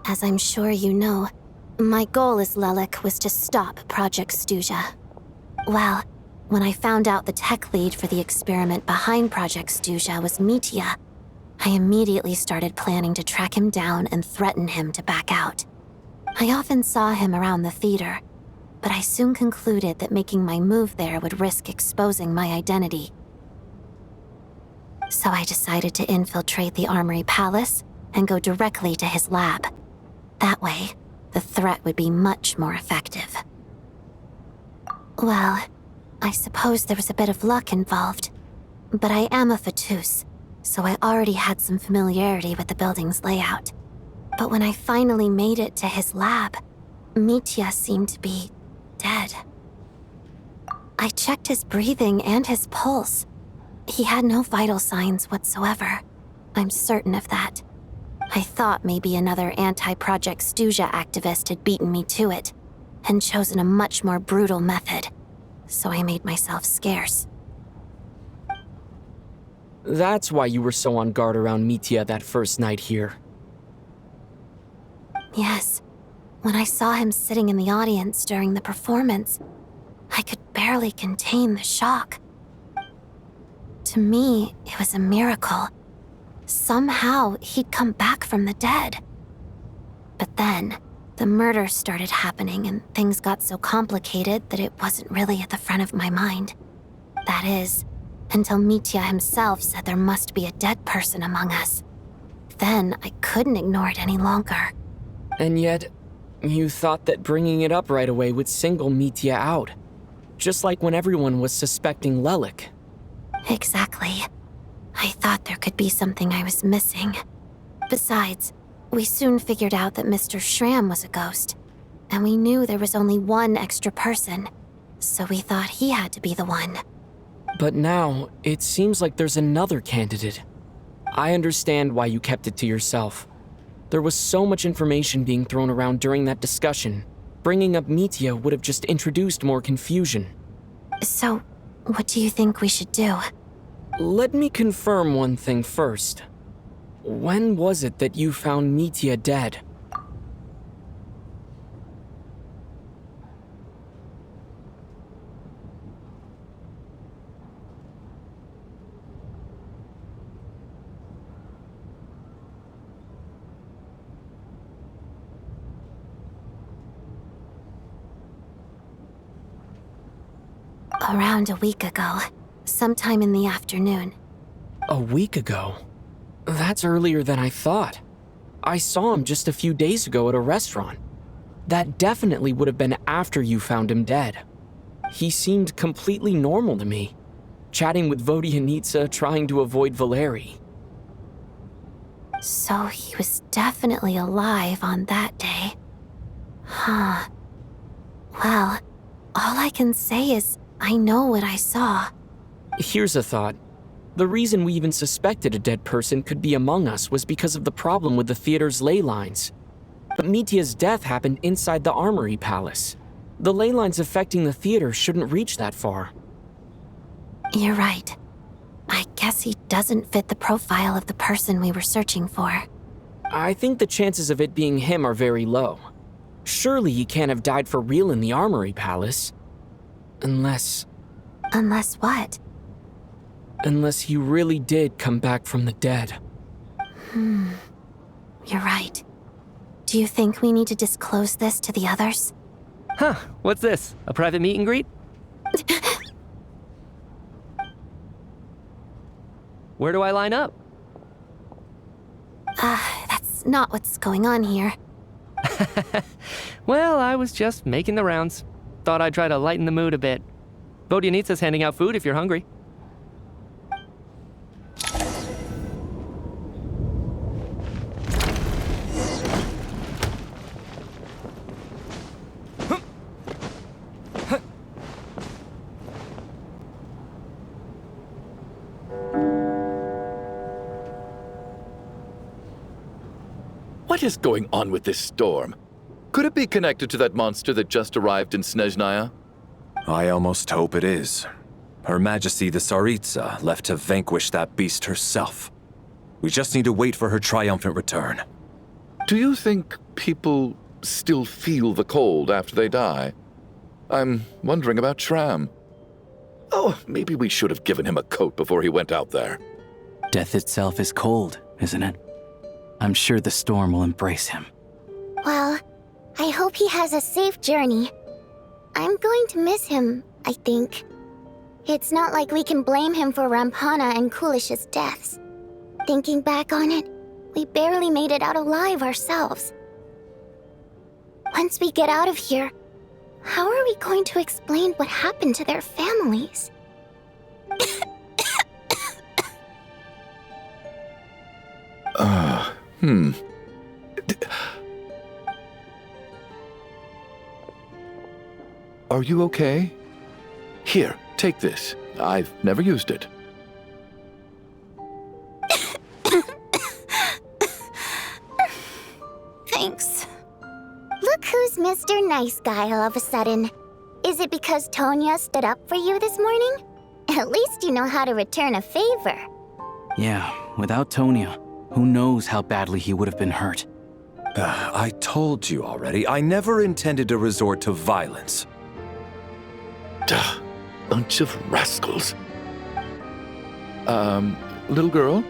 As I'm sure you know, my goal as Lelik was to stop Project Stuja. Well, when I found out the tech lead for the experiment behind Project Stuja was Mitya, I immediately started planning to track him down and threaten him to back out. I often saw him around the theater, but I soon concluded that making my move there would risk exposing my identity. So I decided to infiltrate the Armory Palace and go directly to his lab. That way, the threat would be much more effective. Well, I suppose there was a bit of luck involved, but I am a Fatus, so I already had some familiarity with the building's layout. But when I finally made it to his lab, Mitya seemed to be dead. I checked his breathing and his pulse. He had no vital signs whatsoever. I'm certain of that. I thought maybe another anti-Project Stuja activist had beaten me to it, and chosen a much more brutal method, so I made myself scarce. That's why you were so on guard around Mitya that first night here. Yes. When I saw him sitting in the audience during the performance, I could barely contain the shock. To me, it was a miracle. Somehow, he'd come back from the dead. But then, the murder started happening and things got so complicated that it wasn't really at the front of my mind. That is, until Mitya himself said there must be a dead person among us. Then, I couldn't ignore it any longer. And yet, you thought that bringing it up right away would single Mitya out. Just like when everyone was suspecting Lelik. Exactly. I thought there could be something I was missing. Besides, we soon figured out that Mr. Schramm was a ghost, and we knew there was only one extra person, so we thought he had to be the one. But now, it seems like there's another candidate. I understand why you kept it to yourself. There was so much information being thrown around during that discussion. Bringing up Mitya would have just introduced more confusion. So, what do you think we should do? Let me confirm one thing first. When was it that you found Mitya dead? Around a week ago, sometime in the afternoon. A week ago? That's earlier than I thought. I saw him just a few days ago at a restaurant. That definitely would have been after you found him dead. He seemed completely normal to me, chatting with Vodyanitsa, trying to avoid Valeri. So he was definitely alive on that day. Huh. Well, all I can say is I know what I saw. Here's a thought. The reason we even suspected a dead person could be among us was because of the problem with the theater's ley lines. But Mitya's death happened inside the Armory Palace. The ley lines affecting the theater shouldn't reach that far. You're right. I guess he doesn't fit the profile of the person we were searching for. I think the chances of it being him are very low. Surely he can't have died for real in the Armory Palace. Unless... Unless what? Unless he really did come back from the dead. You're right. Do you think we need to disclose this to the others? Huh, what's this? A private meet and greet? Where do I line up? That's not what's going on here. Well, I was just making the rounds. Thought I'd try to lighten the mood a bit. Vodyanitsa's handing out food if you're hungry. What is going on with this storm? Could it be connected to that monster that just arrived in Snezhnaya? I almost hope it is. Her Majesty the Tsaritsa left to vanquish that beast herself. We just need to wait for her triumphant return. Do you think people still feel the cold after they die? I'm wondering about Shram. Oh, maybe we should have given him a coat before he went out there. Death itself is cold, isn't it? I'm sure the storm will embrace him. Well, I hope he has a safe journey. I'm going to miss him, I think. It's not like we can blame him for Rampana and Kulish's deaths. Thinking back on it, we barely made it out alive ourselves. Once we get out of here, how are we going to explain what happened to their families? Are you okay? Here, take this. I've never used it. Thanks. Look who's Mr. Nice Guy all of a sudden. Is it because Tonya stood up for you this morning? At least you know how to return a favor. Yeah, without Tonya, who knows how badly he would have been hurt. I told you already, I never intended to resort to violence. Duh, bunch of rascals. Little girl?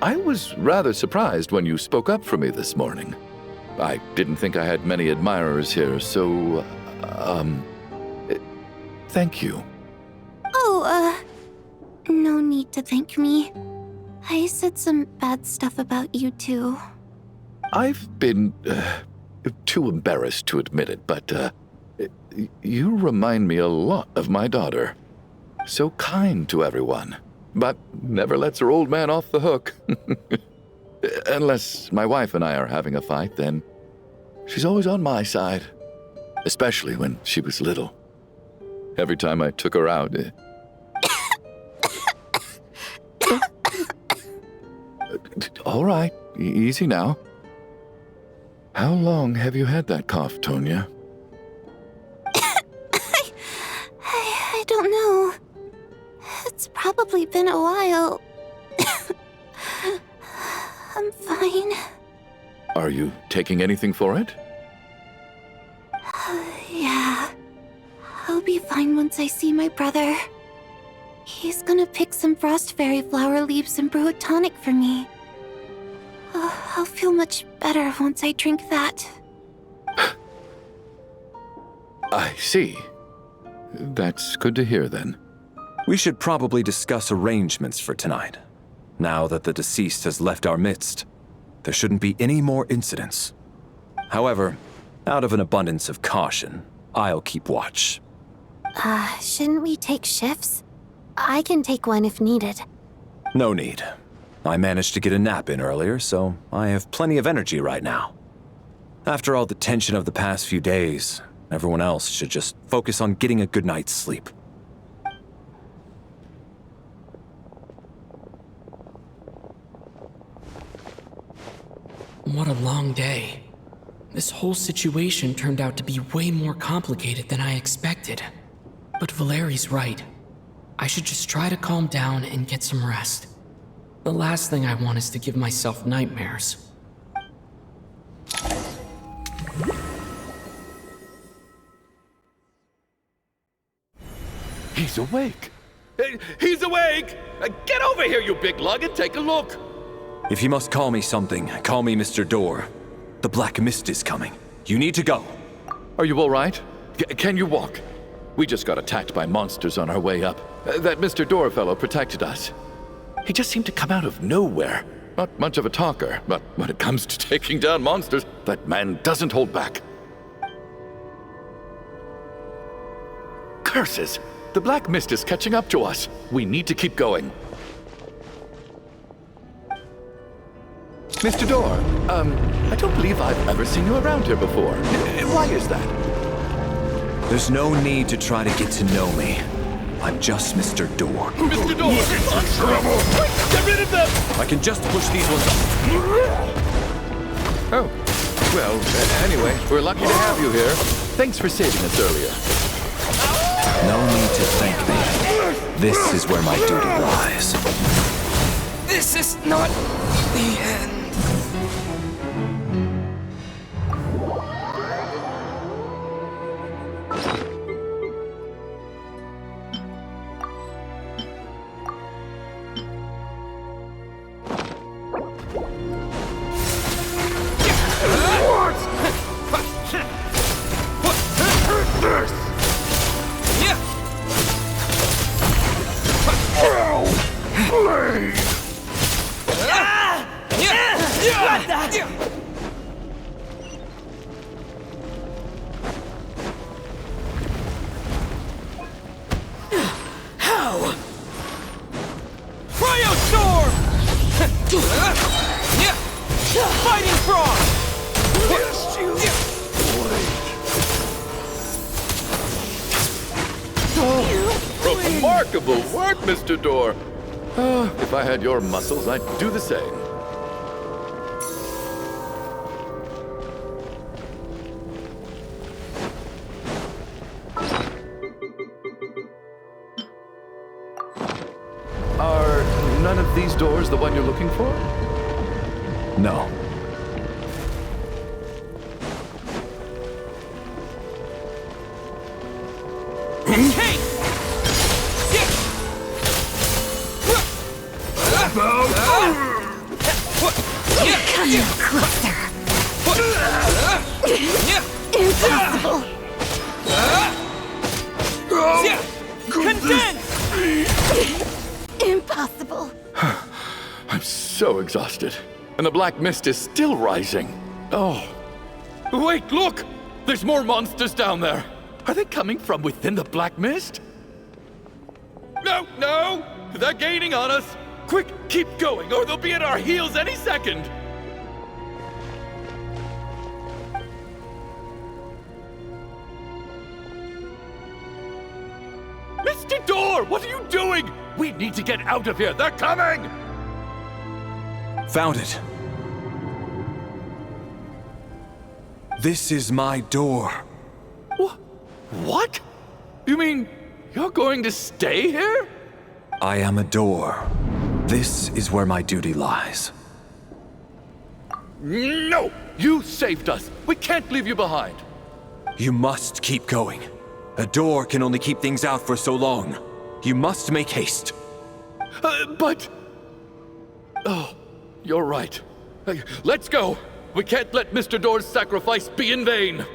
I was rather surprised when you spoke up for me this morning. I didn't think I had many admirers here, so, thank you. Oh, no need to thank me. I said some bad stuff about you too. I've been, too embarrassed to admit it, but, you remind me a lot of my daughter. So kind to everyone, but never lets her old man off the hook. Unless my wife and I are having a fight, then she's always on my side. Especially when she was little. Every time I took her out... All right, easy now. How long have you had that cough, Tonya? I don't know. It's probably been a while. I'm fine. Are you taking anything for it? Yeah. I'll be fine once I see my brother. He's gonna pick some frost fairy flower leaves and brew a tonic for me. I'll feel much better once I drink that. I see. That's good to hear, then. We should probably discuss arrangements for tonight. Now that the deceased has left our midst, there shouldn't be any more incidents. However, out of an abundance of caution, I'll keep watch. Shouldn't we take shifts? I can take one if needed. No need. I managed to get a nap in earlier, so I have plenty of energy right now. After all the tension of the past few days, everyone else should just focus on getting a good night's sleep. What a long day. This whole situation turned out to be way more complicated than I expected. But Valeri's right. I should just try to calm down and get some rest. The last thing I want is to give myself nightmares. He's awake! He's awake! Get over here, you big lug, and take a look! If you must call me something, call me Mr. Door. The Black Mist is coming. You need to go. Are you all right? Can you walk? We just got attacked by monsters on our way up. That Mr. Door fellow protected us. He just seemed to come out of nowhere. Not much of a talker, but when it comes to taking down monsters, that man doesn't hold back. Curses! The Black Mist is catching up to us. We need to keep going. Mr. Door, I don't believe I've ever seen you around here before. Why is that? There's no need to try to get to know me. I'm just Mr. Door. Mr. Door! Trouble! Quick, get rid of them! I can just push these ones off. Oh, well, anyway, we're lucky to have you here. Thanks for saving us earlier. No need to thank me. This is where my duty lies. This is not the end. Remarkable work, Mr. Door. If I had your muscles, I'd do the same. Are none of these doors the one you're looking for? No. Come closer. Impossible. Impossible. I'm so exhausted. And the Black Mist is still rising. Oh. Wait, look! There's more monsters down there. Are they coming from within the Black Mist? No, no! They're gaining on us! Quick, keep going, or they'll be at our heels any second! Mr. Door, what are you doing? We need to get out of here. They're coming! Found it. This is my door. What? You mean you're going to stay here? I am a door. This is where my duty lies. No! You saved us. We can't leave you behind. You must keep going. A door can only keep things out for so long. You must make haste. But... Oh, you're right. Let's go. We can't let Mr. Door's sacrifice be in vain.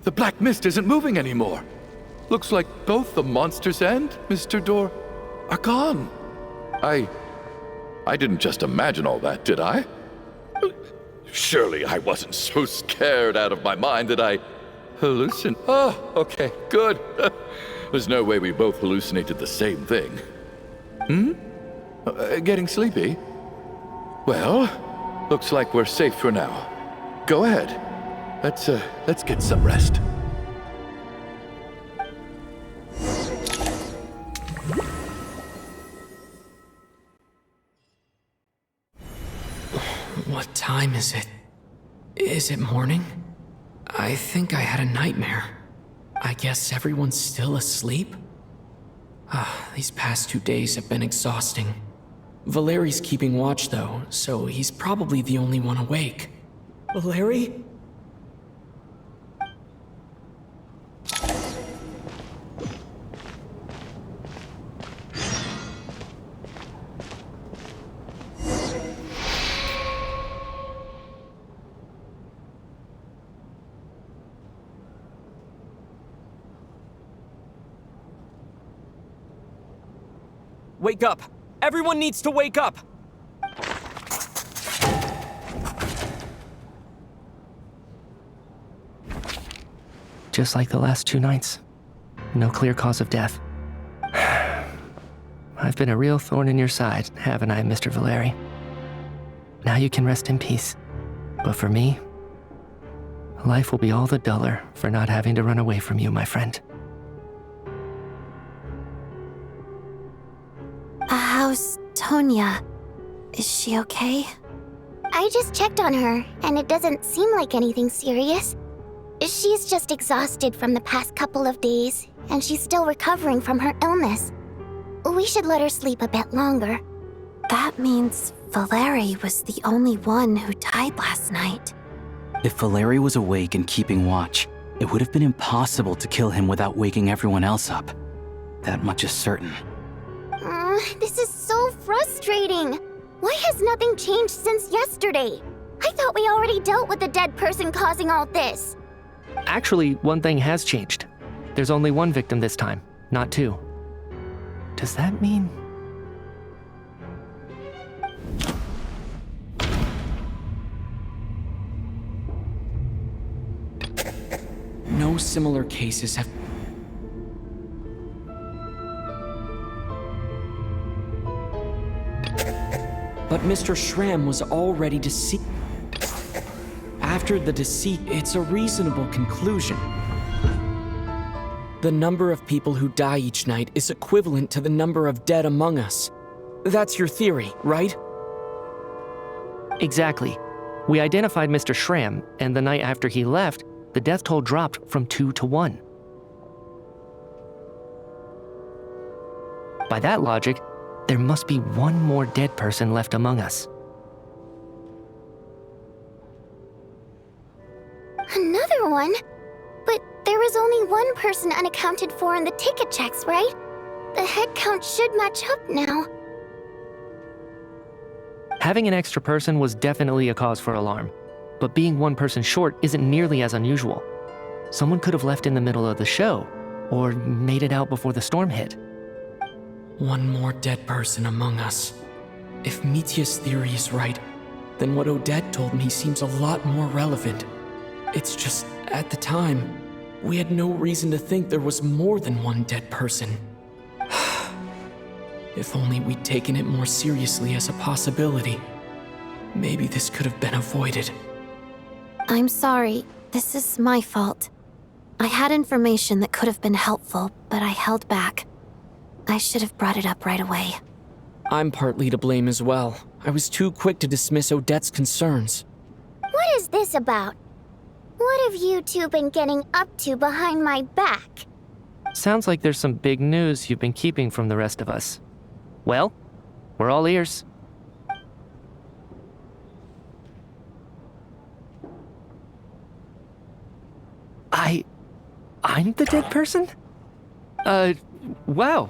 The Black Mist isn't moving anymore. Looks like both the monsters and Mr. Door are gone. I didn't just imagine all that, did I? Surely I wasn't so scared out of my mind that I hallucinated. Oh, okay, good. There's no way we both hallucinated the same thing. Getting sleepy? Well, looks like we're safe for now. Go ahead. Let's get some rest. What time is it? Is it morning? I think I had a nightmare. I guess everyone's still asleep? These past 2 days have been exhausting. Valeri's keeping watch though, so he's probably the only one awake. Valeri? Wake up! Everyone needs to wake up! Just like the last 2 nights. No clear cause of death. I've been a real thorn in your side, haven't I, Mr. Valeri? Now you can rest in peace. But for me, life will be all the duller for not having to run away from you, my friend. How's Tonya? Is she okay? I just checked on her, and it doesn't seem like anything serious. She's just exhausted from the past couple of days, and she's still recovering from her illness. We should let her sleep a bit longer. That means Valeri was the only one who died last night. If Valeri was awake and keeping watch, it would have been impossible to kill him without waking everyone else up. That much is certain. This is so frustrating. Why has nothing changed since yesterday? I thought we already dealt with the dead person causing all this. Actually, one thing has changed. There's only 1 victim this time, not 2. Does that mean... No similar cases have... But Mr. Schramm was already deceased. After the deceit, it's a reasonable conclusion. The number of people who die each night is equivalent to the number of dead among us. That's your theory, right? Exactly. We identified Mr. Schramm, and the night after he left, the death toll dropped from 2 to 1. By that logic, there must be 1 more dead person left among us. Another one? But there was only 1 person unaccounted for in the ticket checks, right? The head count should match up now. Having an extra person was definitely a cause for alarm, but being 1 person short isn't nearly as unusual. Someone could have left in the middle of the show, or made it out before the storm hit. 1 more dead person among us. If Mitya's theory is right, then what Odette told me seems a lot more relevant. It's just, at the time, we had no reason to think there was more than 1 dead person. If only we'd taken it more seriously as a possibility, maybe this could have been avoided. I'm sorry. This is my fault. I had information that could have been helpful, but I held back. I should have brought it up right away. I'm partly to blame as well. I was too quick to dismiss Odette's concerns. What is this about? What have you two been getting up to behind my back? Sounds like there's some big news you've been keeping from the rest of us. Well, we're all ears. I'm the dead person? Wow,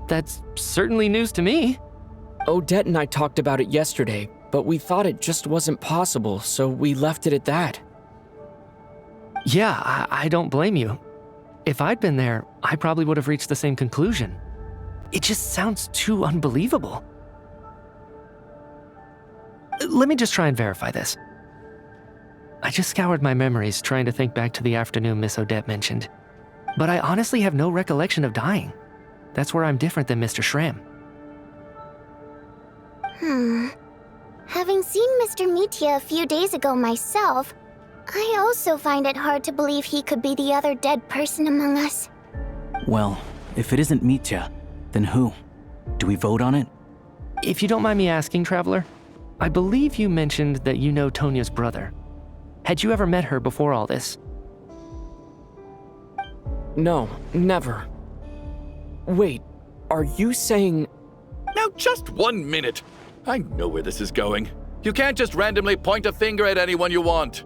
that's certainly news to me. Odette and I talked about it yesterday, but we thought it just wasn't possible, so we left it at that. Yeah, I don't blame you. If I'd been there, I probably would have reached the same conclusion. It just sounds too unbelievable. Let me just try and verify this. I just scoured my memories trying to think back to the afternoon Miss Odette mentioned. But I honestly have no recollection of dying. That's where I'm different than Mr. Schramm. Having seen Mr. Mitya a few days ago myself, I also find it hard to believe he could be the other dead person among us. Well, if it isn't Mitya, then who? Do we vote on it? If you don't mind me asking, Traveler, I believe you mentioned that you know Tonya's brother. Had you ever met her before all this? No, never. Wait, are you saying... Now, just 1 minute. I know where this is going. You can't just randomly point a finger at anyone you want.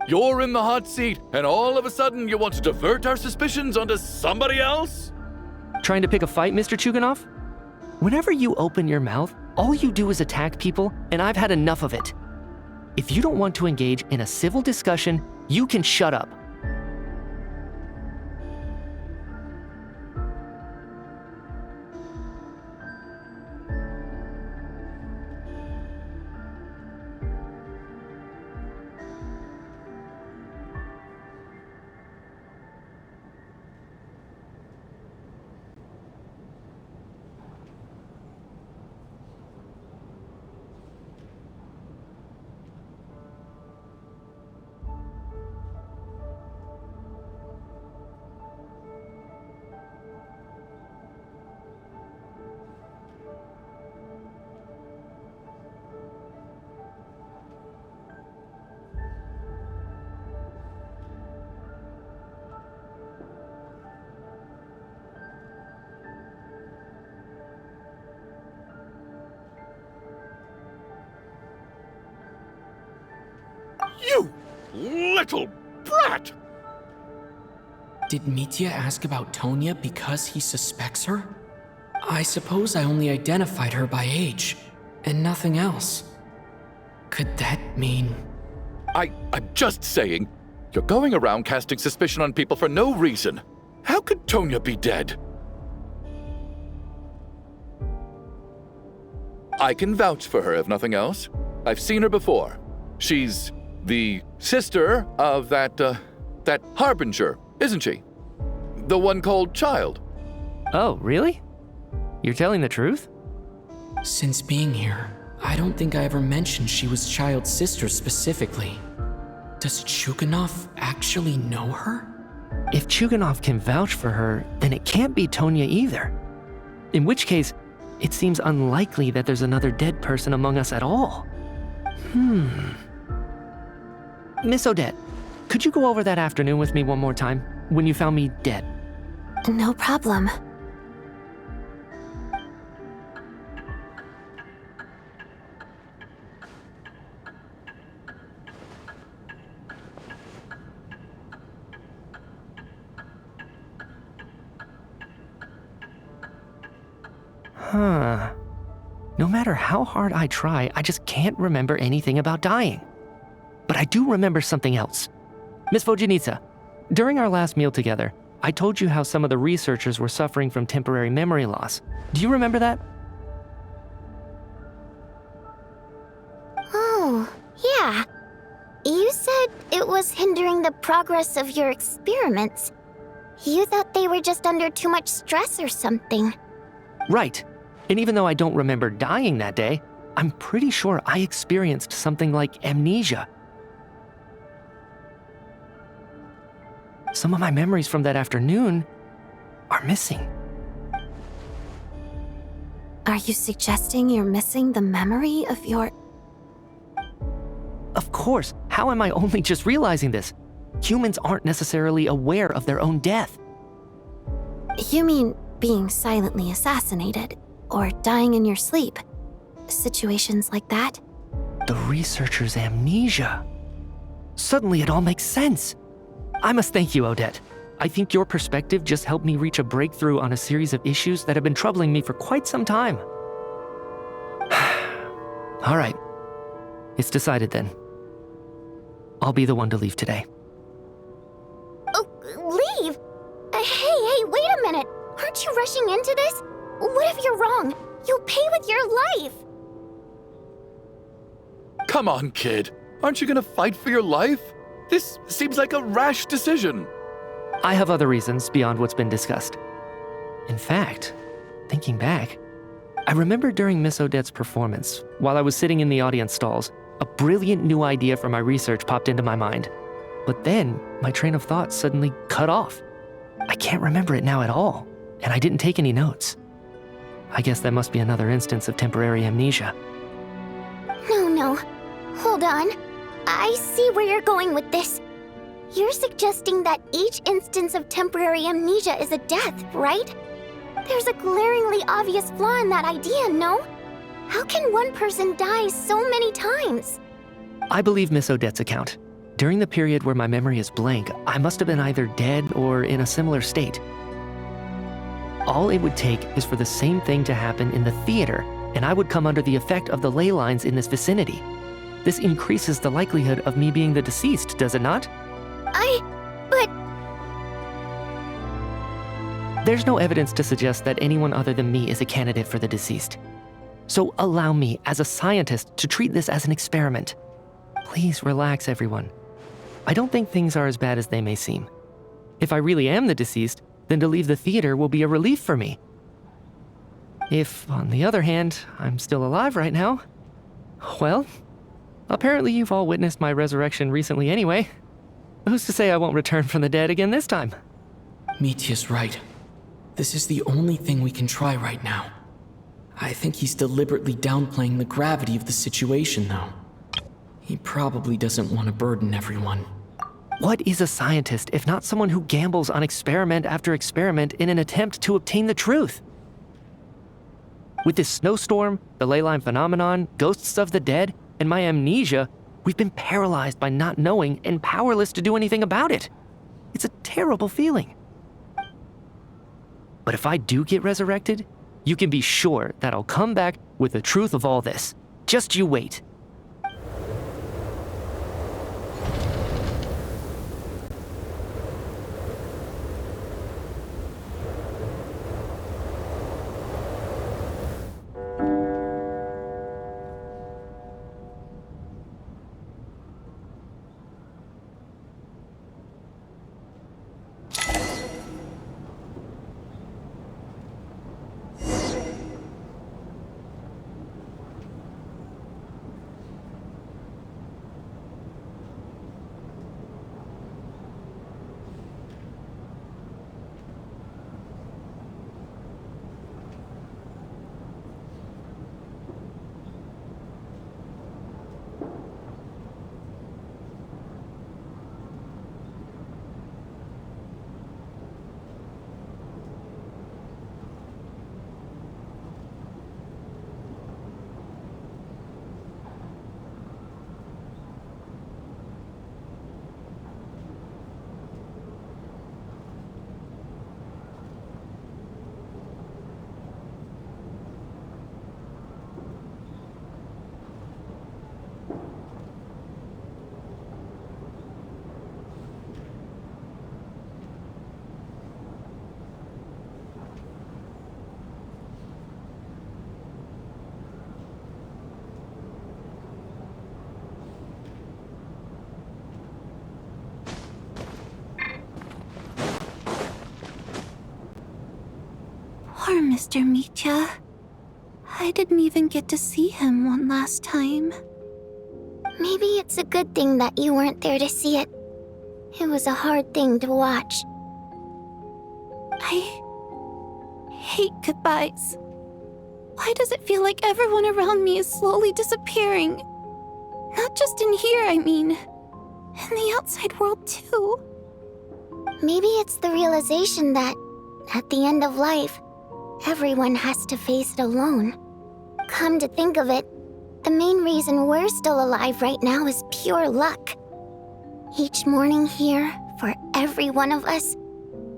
You're in the hot seat, and all of a sudden you want to divert our suspicions onto somebody else? Trying to pick a fight, Mr. Chuganov? Whenever you open your mouth, all you do is attack people, and I've had enough of it. If you don't want to engage in a civil discussion, you can shut up. You little brat! Did Mitya ask about Tonya because he suspects her? I suppose I only identified her by age, and nothing else. Could that mean... I'm just saying, you're going around casting suspicion on people for no reason. How could Tonya be dead? I can vouch for her if nothing else. I've seen her before. She's the sister of that Harbinger, isn't she? The one called Child. Oh, really? You're telling the truth? Since being here, I don't think I ever mentioned she was Child's sister specifically. Does Chuganov actually know her? If Chuganov can vouch for her, then it can't be Tonya either. In which case, it seems unlikely that there's another dead person among us at all. Miss Odette, could you go over that afternoon with me one more time, when you found me dead? No problem. Huh. No matter how hard I try, I just can't remember anything about dying. But I do remember something else. Miss Vojanitsa, during our last meal together, I told you how some of the researchers were suffering from temporary memory loss. Do you remember that? Oh, yeah. You said it was hindering the progress of your experiments. You thought they were just under too much stress or something. Right. And even though I don't remember dying that day, I'm pretty sure I experienced something like amnesia. Some of my memories from that afternoon are missing. Are you suggesting you're missing the memory of your... Of course, how am I only just realizing this? Humans aren't necessarily aware of their own death. You mean being silently assassinated, or dying in your sleep? Situations like that? The researcher's amnesia. Suddenly it all makes sense. I must thank you, Odette. I think your perspective just helped me reach a breakthrough on a series of issues that have been troubling me for quite some time. All right. It's decided then. I'll be the one to leave today. Oh, leave? Hey, wait a minute. Aren't you rushing into this? What if you're wrong? You'll pay with your life. Come on, kid. Aren't you gonna fight for your life? This seems like a rash decision. I have other reasons beyond what's been discussed. In fact, thinking back, I remember during Miss Odette's performance, while I was sitting in the audience stalls, a brilliant new idea for my research popped into my mind. But then, my train of thought suddenly cut off. I can't remember it now at all, and I didn't take any notes. I guess that must be another instance of temporary amnesia. No, on. I see where you're going with this. You're suggesting that each instance of temporary amnesia is a death, right? There's a glaringly obvious flaw in that idea, no? How can one person die so many times? I believe Miss Odette's account. During the period where my memory is blank, I must have been either dead or in a similar state. All it would take is for the same thing to happen in the theater, and I would come under the effect of the ley lines in this vicinity. This increases the likelihood of me being the deceased, does it not? But... There's no evidence to suggest that anyone other than me is a candidate for the deceased. So allow me, as a scientist, to treat this as an experiment. Please relax, everyone. I don't think things are as bad as they may seem. If I really am the deceased, then to leave the theater will be a relief for me. If, on the other hand, I'm still alive right now, well, apparently you've all witnessed my resurrection recently anyway. Who's to say I won't return from the dead again this time? Mitya's right. This is the only thing we can try right now. I think he's deliberately downplaying the gravity of the situation, though. He probably doesn't want to burden everyone. What is a scientist if not someone who gambles on experiment after experiment in an attempt to obtain the truth? With this snowstorm, the ley line phenomenon, ghosts of the dead, and my amnesia, we've been paralyzed by not knowing and powerless to do anything about it. It's a terrible feeling. But if I do get resurrected, you can be sure that I'll come back with the truth of all this. Just you wait. Poor Mr. Mitya. I didn't even get to see him one last time. Maybe it's a good thing that you weren't there to see it. It was a hard thing to watch. I hate goodbyes. Why does it feel like everyone around me is slowly disappearing? Not just in here, I mean. In the outside world, too. Maybe it's the realization that, at the end of life, everyone has to face it alone. Come to think of it, the main reason we're still alive right now is pure luck. Each morning here, for every one of us,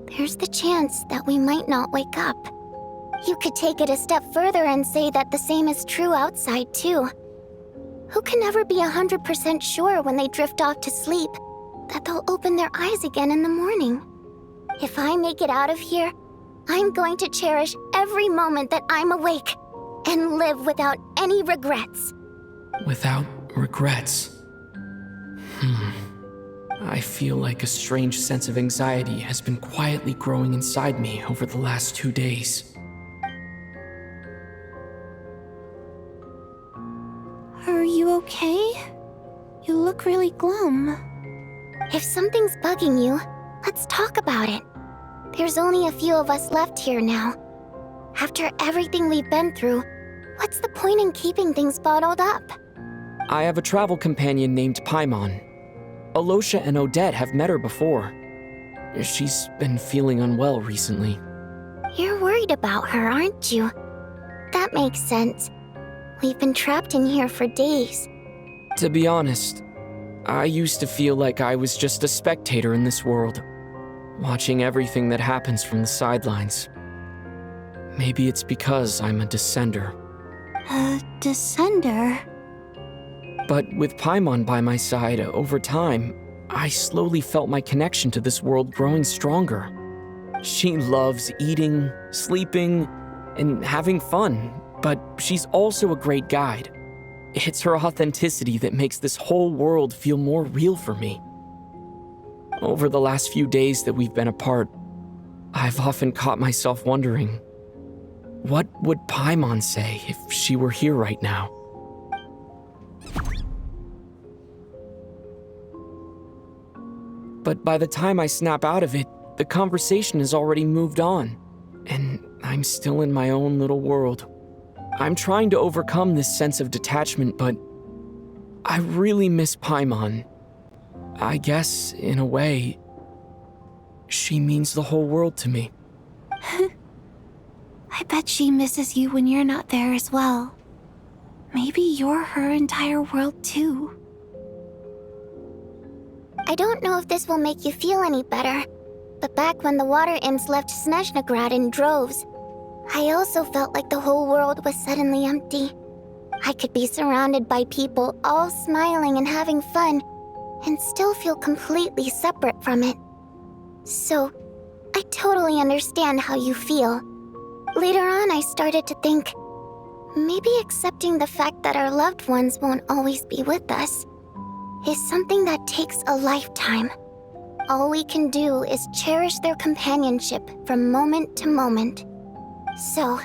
there's the chance that we might not wake up. You could take it a step further and say that the same is true outside, too. Who can ever be 100% sure when they drift off to sleep that they'll open their eyes again in the morning? If I make it out of here, I'm going to cherish every moment that I'm awake and live without any regrets. Without regrets. I feel like a strange sense of anxiety has been quietly growing inside me over the last 2 days. Are you okay? You look really glum. If something's bugging you, let's talk about it. There's only a few of us left here now. After everything we've been through, what's the point in keeping things bottled up? I have a travel companion named Paimon. Alosha and Odette have met her before. She's been feeling unwell recently. You're worried about her, aren't you? That makes sense. We've been trapped in here for days. To be honest, I used to feel like I was just a spectator in this world, watching everything that happens from the sidelines. Maybe it's because I'm a descender. A descender? But with Paimon by my side, over time, I slowly felt my connection to this world growing stronger. She loves eating, sleeping, and having fun, but she's also a great guide. It's her authenticity that makes this whole world feel more real for me. Over the last few days that we've been apart, I've often caught myself wondering, what would Paimon say if she were here right now? But by the time I snap out of it, the conversation has already moved on, and I'm still in my own little world. I'm trying to overcome this sense of detachment, but I really miss Paimon. I guess, in a way, she means the whole world to me. I bet she misses you when you're not there as well. Maybe you're her entire world too. I don't know if this will make you feel any better, but back when the water imps left Snezhnograd in droves, I also felt like the whole world was suddenly empty. I could be surrounded by people all smiling and having fun, and still feel completely separate from it. So, I totally understand how you feel. Later on, I started to think, maybe accepting the fact that our loved ones won't always be with us is something that takes a lifetime. All we can do is cherish their companionship from moment to moment. So,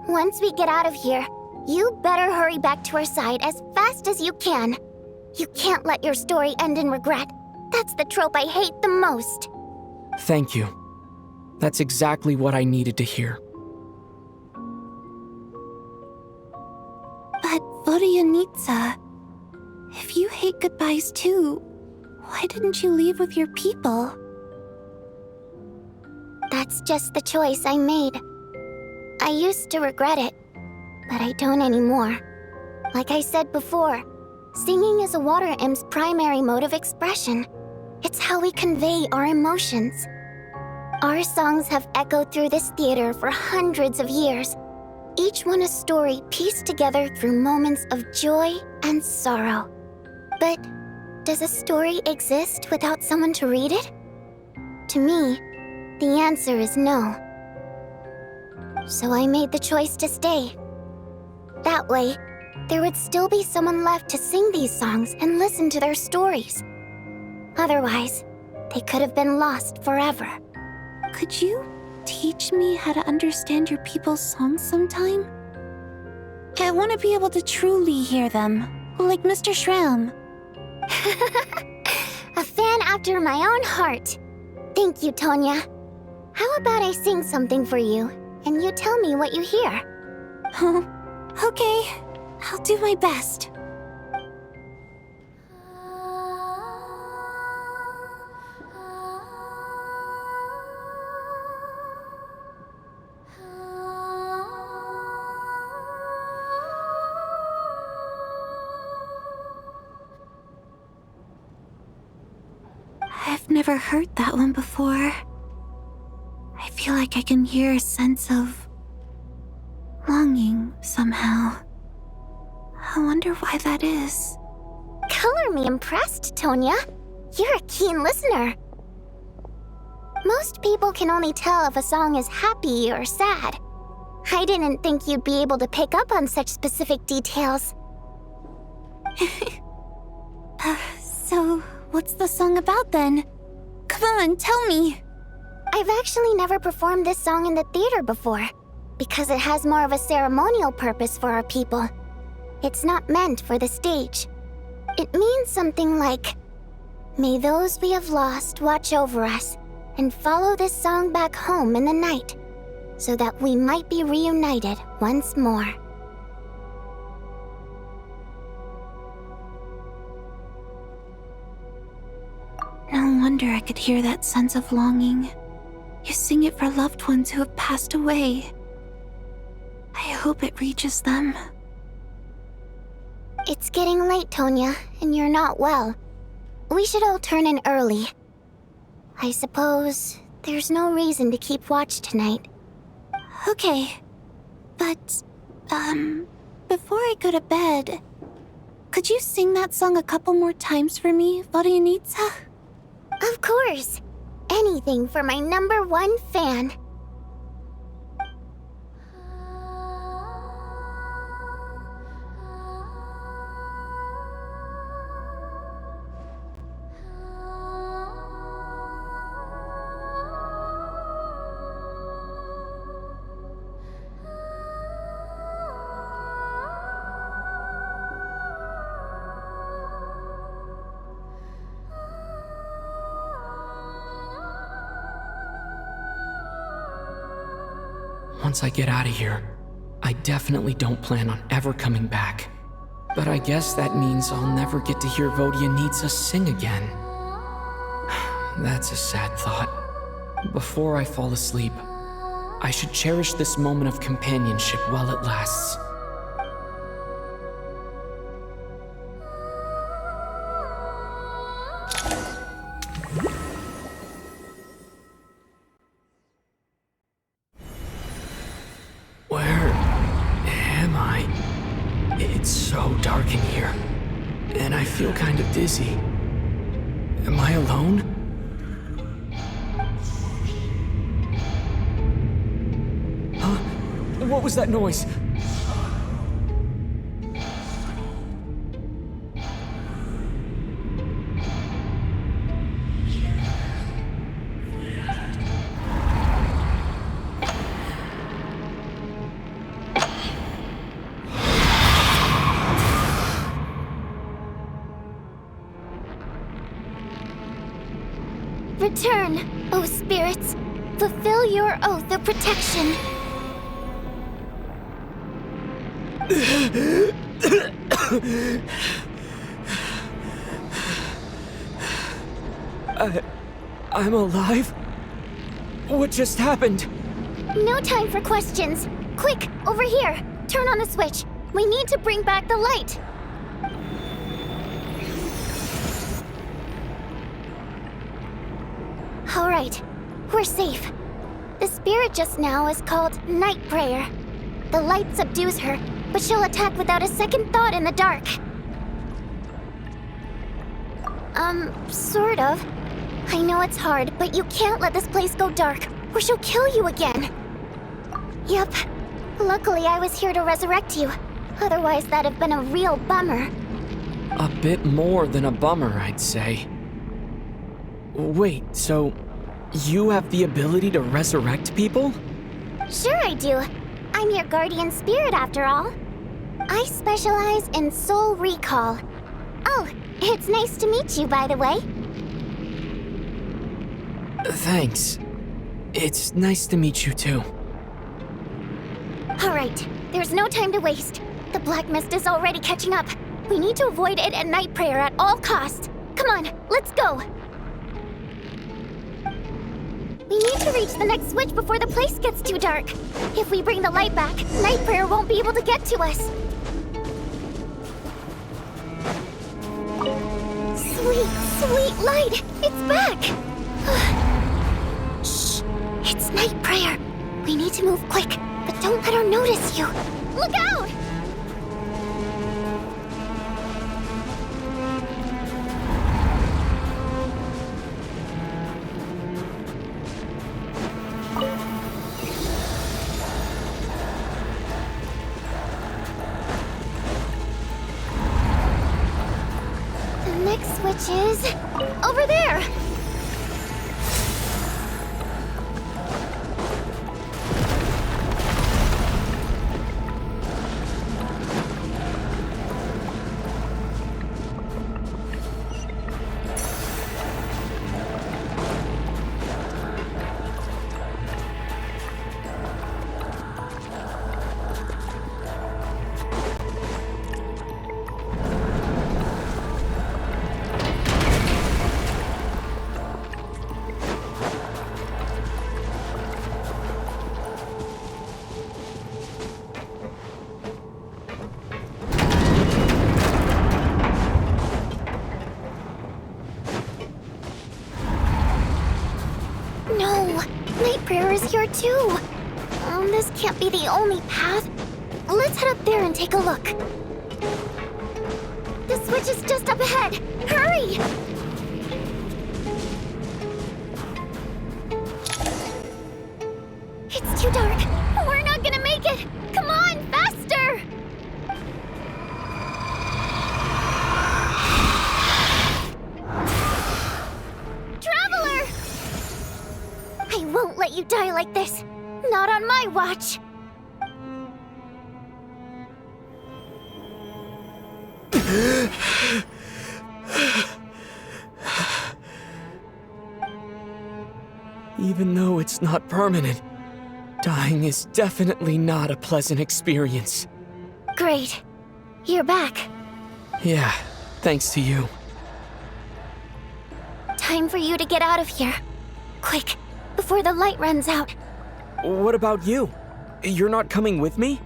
once we get out of here, you better hurry back to our side as fast as you can. You can't let your story end in regret. That's the trope I hate the most. Thank you. That's exactly what I needed to hear. But Vodyanitsa, if you hate goodbyes too, why didn't you leave with your people? That's just the choice I made. I used to regret it, but I don't anymore. Like I said before, singing is a water imp's primary mode of expression. It's how we convey our emotions. Our songs have echoed through this theater for hundreds of years, each one a story pieced together through moments of joy and sorrow. But does a story exist without someone to read it? To me, the answer is no. So I made the choice to stay. That way, there would still be someone left to sing these songs and listen to their stories. Otherwise, they could have been lost forever. Could you teach me how to understand your people's songs sometime? I want to be able to truly hear them, like Mr. Shram. A fan after my own heart. Thank you, Tonya. How about I sing something for you, and you tell me what you hear? Okay, I'll do my best. I've never heard that one before. I feel like I can hear a sense of longing somehow. I wonder why that is. Color me impressed, Tonya. You're a keen listener. Most people can only tell if a song is happy or sad. I didn't think you'd be able to pick up on such specific details. So, what's the song about then? Come on, tell me! I've actually never performed this song in the theater before, because it has more of a ceremonial purpose for our people. It's not meant for the stage. It means something like, "May those we have lost watch over us, and follow this song back home in the night, so that we might be reunited once more." wonder I could hear that sense of longing. You sing it for loved ones who have passed away. I hope it reaches them. It's getting late, Tonya, and you're not well. We should all turn in early. I suppose there's no reason to keep watch tonight. Okay. But, before I go to bed, could you sing that song a couple more times for me, Vodianitsa? Of course. Anything for my #1 fan. Once I get out of here, I definitely don't plan on ever coming back. But I guess that means I'll never get to hear Vodianitsa sing again. That's a sad thought. Before I fall asleep, I should cherish this moment of companionship while it lasts. It's so dark in here, and I feel kind of dizzy. Am I alone? Huh? What was that noise? Return, O spirits. Fulfill your oath of protection. I'm alive? What just happened? No time for questions. Quick, over here. Turn on the switch. We need to bring back the light. All right, we're safe. The spirit just now is called Night Prayer. The light subdues her, but she'll attack without a second thought in the dark. Sort of. I know it's hard, but you can't let this place go dark, or she'll kill you again. Yep. Luckily, I was here to resurrect you. Otherwise, that'd have been a real bummer. A bit more than a bummer, I'd say. Wait, so you have the ability to resurrect people? Sure I do. I'm your guardian spirit after all. I specialize in soul recall. Oh, it's nice to meet you, by the way. Thanks. It's nice to meet you too. All right, there's no time to waste. The black mist is already catching up. We need to avoid it at Night Prayer at all costs. Come on, let's go. We need to reach the next switch before the place gets too dark. If we bring the light back, Night Prayer won't be able to get to us. Sweet, sweet light! It's back! Shh! It's Night Prayer. We need to move quick, but don't let her notice you. Look out! Which is over there. Night Prayer is here too. This can't be the only path. Let's head up there and take a look. The switch is just up ahead. Hurry! It's too dark. We're not gonna make it. Come on, faster! Traveler! I won't let you die like this. Not on my watch. Even though it's not permanent, dying is definitely not a pleasant experience. Great. You're back. Yeah, thanks to you. Time for you to get out of here. Quick, before the light runs out. What about you? You're not coming with me?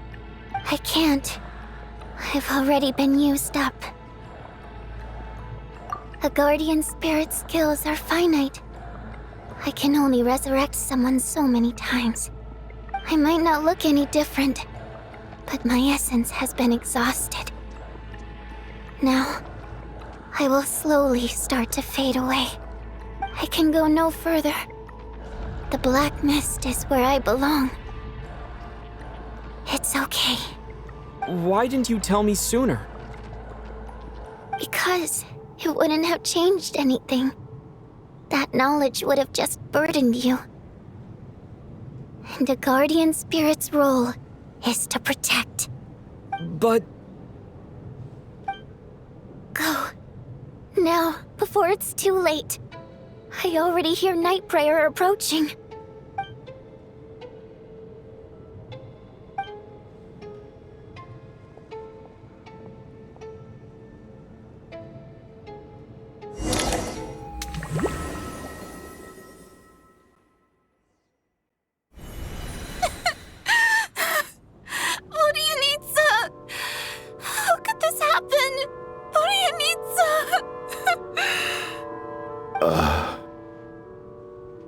I can't. I've already been used up. A guardian spirit's skills are finite. I can only resurrect someone so many times. I might not look any different, but my essence has been exhausted. Now, I will slowly start to fade away. I can go no further. The black mist is where I belong. It's okay. Why didn't you tell me sooner? Because it wouldn't have changed anything. That knowledge would have just burdened you. And a guardian spirit's role is to protect. But... Go. Now, before it's too late. I already hear Night Prayer approaching.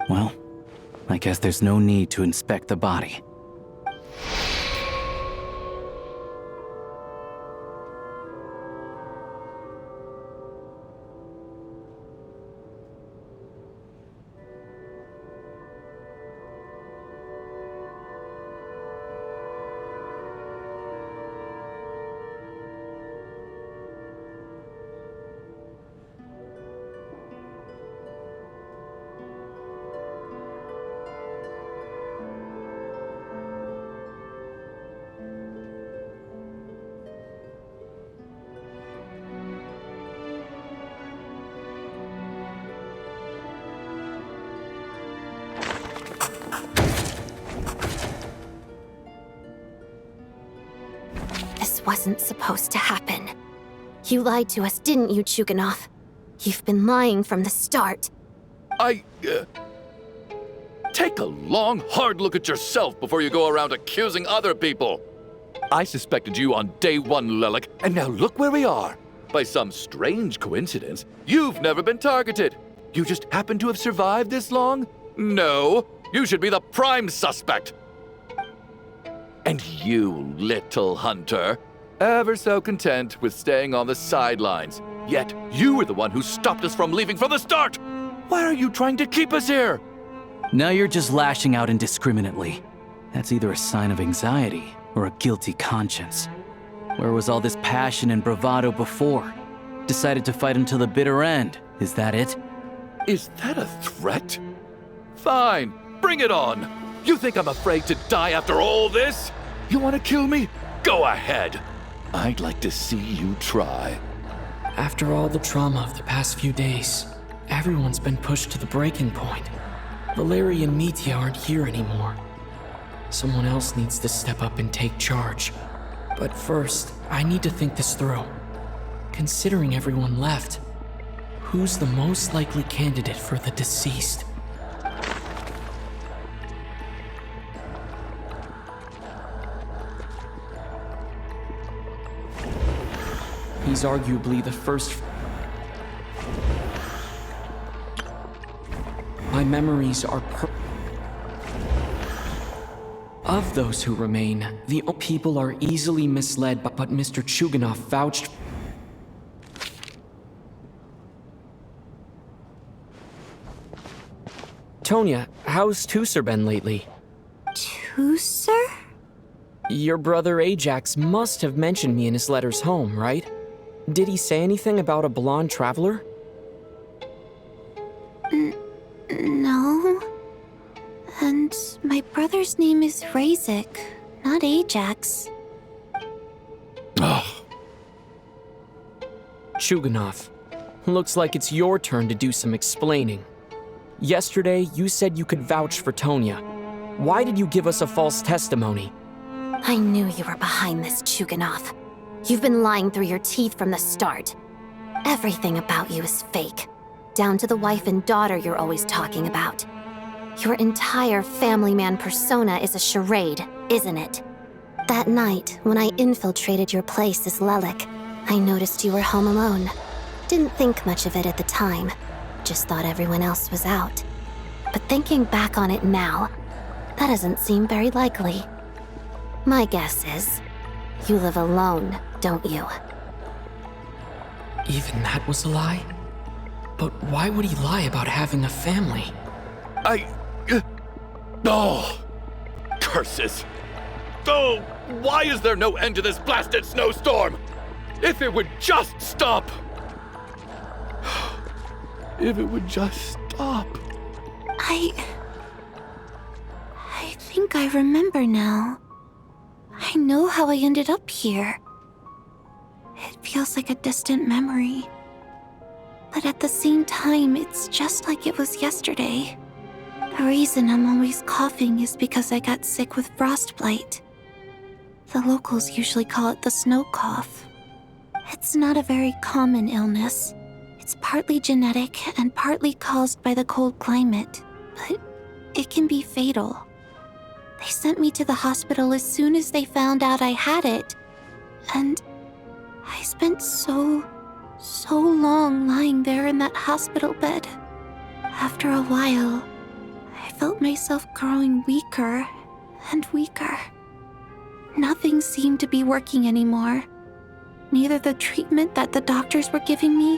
Well, I guess there's no need to inspect the body. This wasn't supposed to happen. You lied to us, didn't you, Chuganov? You've been lying from the start. Take a long, hard look at yourself before you go around accusing other people. I suspected you on day one, Lelik, and now look where we are. By some strange coincidence, you've never been targeted. You just happen to have survived this long? No, you should be the prime suspect. And you, little hunter, ever so content with staying on the sidelines. Yet you were the one who stopped us from leaving from the start. Why are you trying to keep us here? Now you're just lashing out indiscriminately. That's either a sign of anxiety or a guilty conscience. Where was all this passion and bravado before? Decided to fight until the bitter end. Is that it? Is that a threat? Fine, bring it on. You think I'm afraid to die after all this? You want to kill me? Go ahead. I'd like to see you try. After all the trauma of the past few days, everyone's been pushed to the breaking point. Valeria and Mitya aren't here anymore. Someone else needs to step up and take charge. But first, I need to think this through. Considering everyone left, who's the most likely candidate for the deceased? He's arguably the first. My memories are Of those who remain, the people are easily misled, but Mr. Chuganov vouched. Tonya, how's Tusser been lately? Tusser? Your brother Ajax must have mentioned me in his letters home, right? Did he say anything about a blonde traveler? No. And my brother's name is Razik, not Ajax. Chuganov, looks like it's your turn to do some explaining. Yesterday, you said you could vouch for Tonya. Why did you give us a false testimony? I knew you were behind this, Chuganov. You've been lying through your teeth from the start. Everything about you is fake, down to the wife and daughter you're always talking about. Your entire family man persona is a charade, isn't it? That night, when I infiltrated your place as Lelik, I noticed you were home alone. Didn't think much of it at the time, just thought everyone else was out. But thinking back on it now, that doesn't seem very likely. My guess is, you live alone, don't you? Even that was a lie? But why would he lie about having a family? Oh! Curses! Oh! Why is there no end to this blasted snowstorm? If it would just stop! If it would just stop. I think I remember now. I know how I ended up here. It feels like a distant memory. But at the same time, it's just like it was yesterday. The reason I'm always coughing is because I got sick with frostbite. The locals usually call it the snow cough. It's not a very common illness. It's partly genetic and partly caused by the cold climate, but it can be fatal. They sent me to the hospital as soon as they found out I had it, and I spent so long lying there in that hospital bed. After a while, I felt myself growing weaker and weaker. Nothing seemed to be working anymore. Neither the treatment that the doctors were giving me,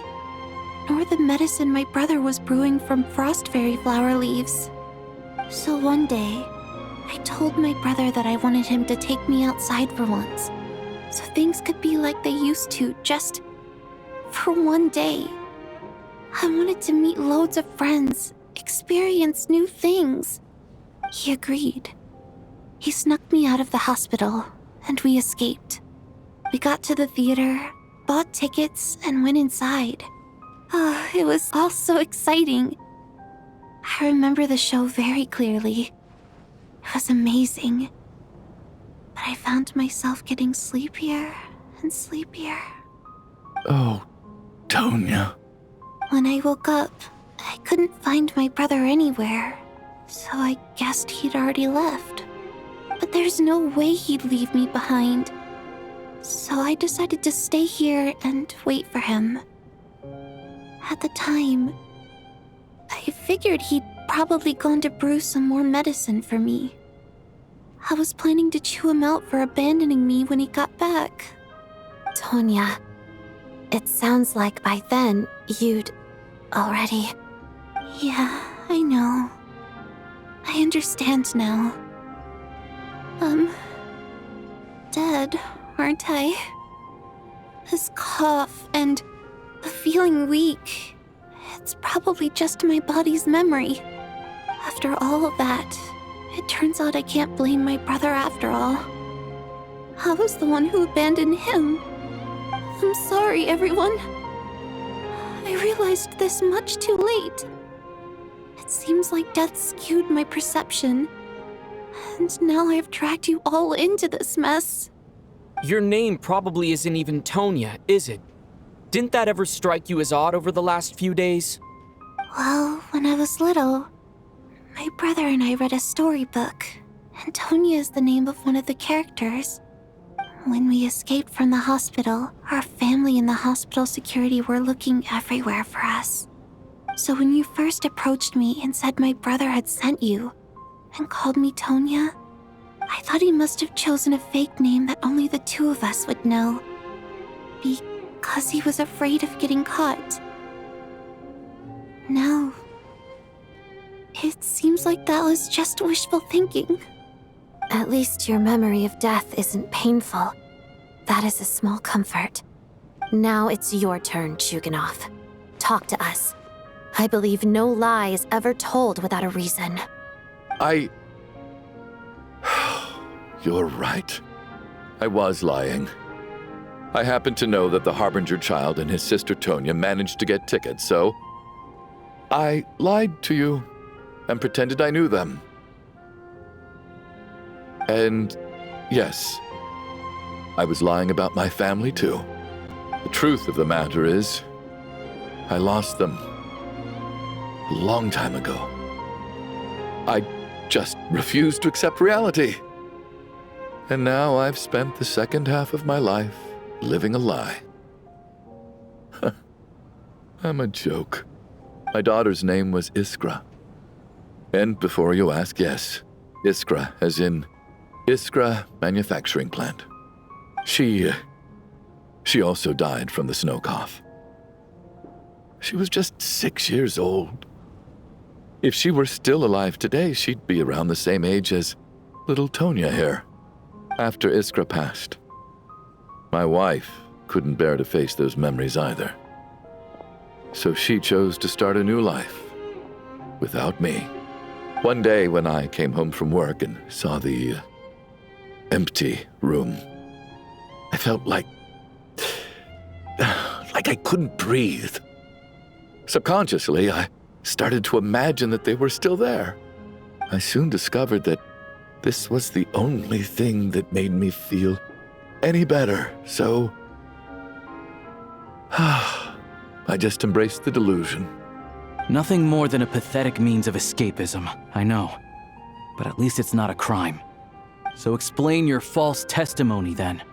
nor the medicine my brother was brewing from frost fairy flower leaves. So one day, I told my brother that I wanted him to take me outside for once, so things could be like they used to, just for one day. I wanted to meet loads of friends, experience new things. He agreed. He snuck me out of the hospital, and we escaped. We got to the theater, bought tickets, and went inside. Oh, it was all so exciting. I remember the show very clearly. It was amazing. But I found myself getting sleepier and sleepier. Oh, Tonya. When I woke up, I couldn't find my brother anywhere, so I guessed he'd already left. But there's no way he'd leave me behind. So I decided to stay here and wait for him. At the time, I figured he'd probably gone to brew some more medicine for me. I was planning to chew him out for abandoning me when he got back. Tonya, it sounds like by then you'd already... Yeah, I know. I understand now. Dead, aren't I? This cough and the feeling weak, it's probably just my body's memory. After all of that, it turns out I can't blame my brother after all. I was the one who abandoned him. I'm sorry, everyone. I realized this much too late. It seems like death skewed my perception. And now I've dragged you all into this mess. Your name probably isn't even Tonya, is it? Didn't that ever strike you as odd over the last few days? Well, when I was little, my brother and I read a storybook, and Tonya is the name of one of the characters. When we escaped from the hospital, our family and the hospital security were looking everywhere for us. So when you first approached me and said my brother had sent you, and called me Tonya, I thought he must have chosen a fake name that only the two of us would know. Because he was afraid of getting caught. No. It seems like that was just wishful thinking. At least your memory of death isn't painful. That is a small comfort. Now it's your turn, Chuganov. Talk to us. I believe no lie is ever told without a reason. You're right. I was lying. I happened to know that the Harbinger child and his sister Tonya managed to get tickets, so I lied to you and pretended I knew them. And yes, I was lying about my family too. The truth of the matter is, I lost them a long time ago. I just refused to accept reality. And now I've spent the second half of my life living a lie. I'm a joke. My daughter's name was Iskra. And before you ask, yes, Iskra, as in Iskra Manufacturing Plant. She also died from the snow cough. She was just 6 years old. If she were still alive today, she'd be around the same age as little Tonya here. After Iskra passed, my wife couldn't bear to face those memories either. So she chose to start a new life without me. One day when I came home from work and saw the empty room, I felt like I couldn't breathe. Subconsciously, I started to imagine that they were still there. I soon discovered that this was the only thing that made me feel any better, so I just embraced the delusion. Nothing more than a pathetic means of escapism, I know. But at least it's not a crime. So explain your false testimony then.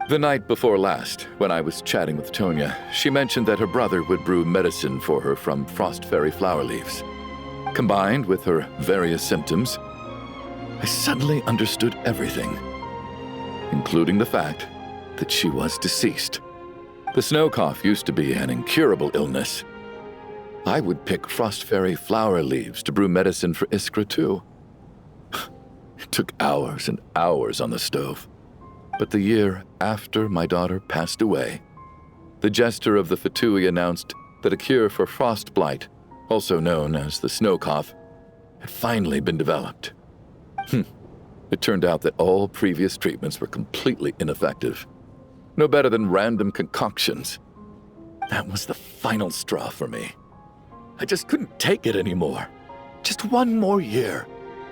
The night before last, when I was chatting with Tonya, she mentioned that her brother would brew medicine for her from frost fairy flower leaves. Combined with her various symptoms, I suddenly understood everything, including the fact that she was deceased. The snow cough used to be an incurable illness. I would pick frost fairy flower leaves to brew medicine for Iskra too. It took hours and hours on the stove. But the year after my daughter passed away, the jester of the Fatui announced that a cure for frost blight, also known as the snow cough, had finally been developed. It turned out that all previous treatments were completely ineffective. No better than random concoctions. That was the final straw for me. I just couldn't take it anymore. Just one more year.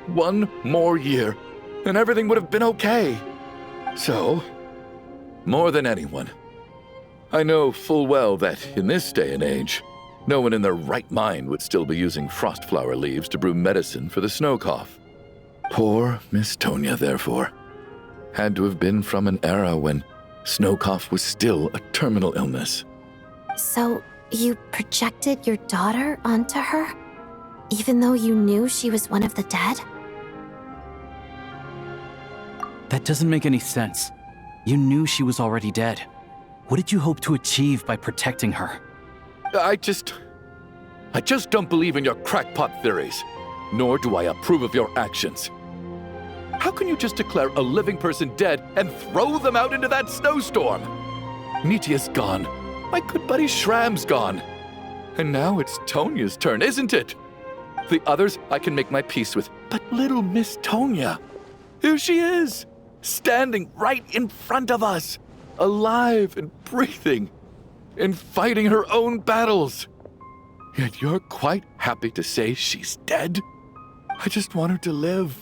One more year, and everything would have been okay. So, more than anyone, I know full well that in this day and age, no one in their right mind would still be using frost flower leaves to brew medicine for the snow cough. Poor Miss Tonya, therefore, had to have been from an era when snow cough was still a terminal illness. So, you projected your daughter onto her? Even though you knew she was one of the dead? That doesn't make any sense. You knew she was already dead. What did you hope to achieve by protecting her? I just don't believe in your crackpot theories, nor do I approve of your actions. How can you just declare a living person dead and throw them out into that snowstorm? Nitia's gone. My good buddy Shram's gone. And now it's Tonya's turn, isn't it? The others I can make my peace with, but little Miss Tonya, here she is, standing right in front of us, alive and breathing, and fighting her own battles. Yet you're quite happy to say she's dead? I just want her to live.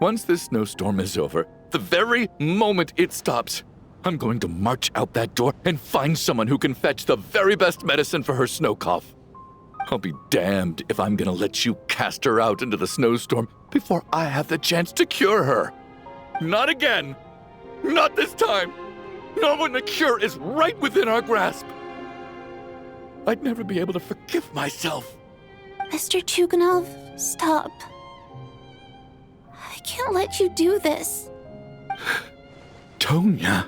Once this snowstorm is over, the very moment it stops, I'm going to march out that door and find someone who can fetch the very best medicine for her snow cough. I'll be damned if I'm gonna let you cast her out into the snowstorm before I have the chance to cure her. Not again. Not this time. Not when the cure is right within our grasp. I'd never be able to forgive myself. Mr. Chuganov, stop. I can't let you do this. Tonya.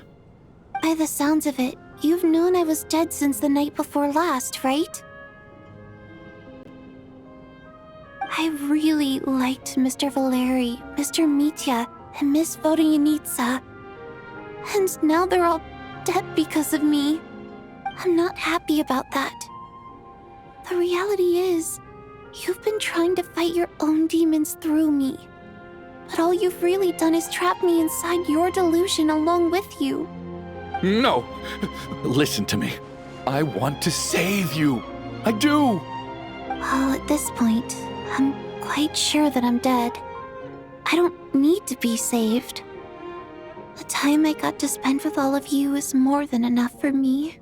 By the sounds of it, you've known I was dead since the night before last, right? I really liked Mr. Valeri, Mr. Mitya, and Miss Vodyanitsa. And now they're all dead because of me. I'm not happy about that. The reality is, you've been trying to fight your own demons through me. But all you've really done is trap me inside your delusion along with you. No! Listen to me. I want to save you. I do! Well, at this point, I'm quite sure that I'm dead. I don't need to be saved. The time I got to spend with all of you is more than enough for me.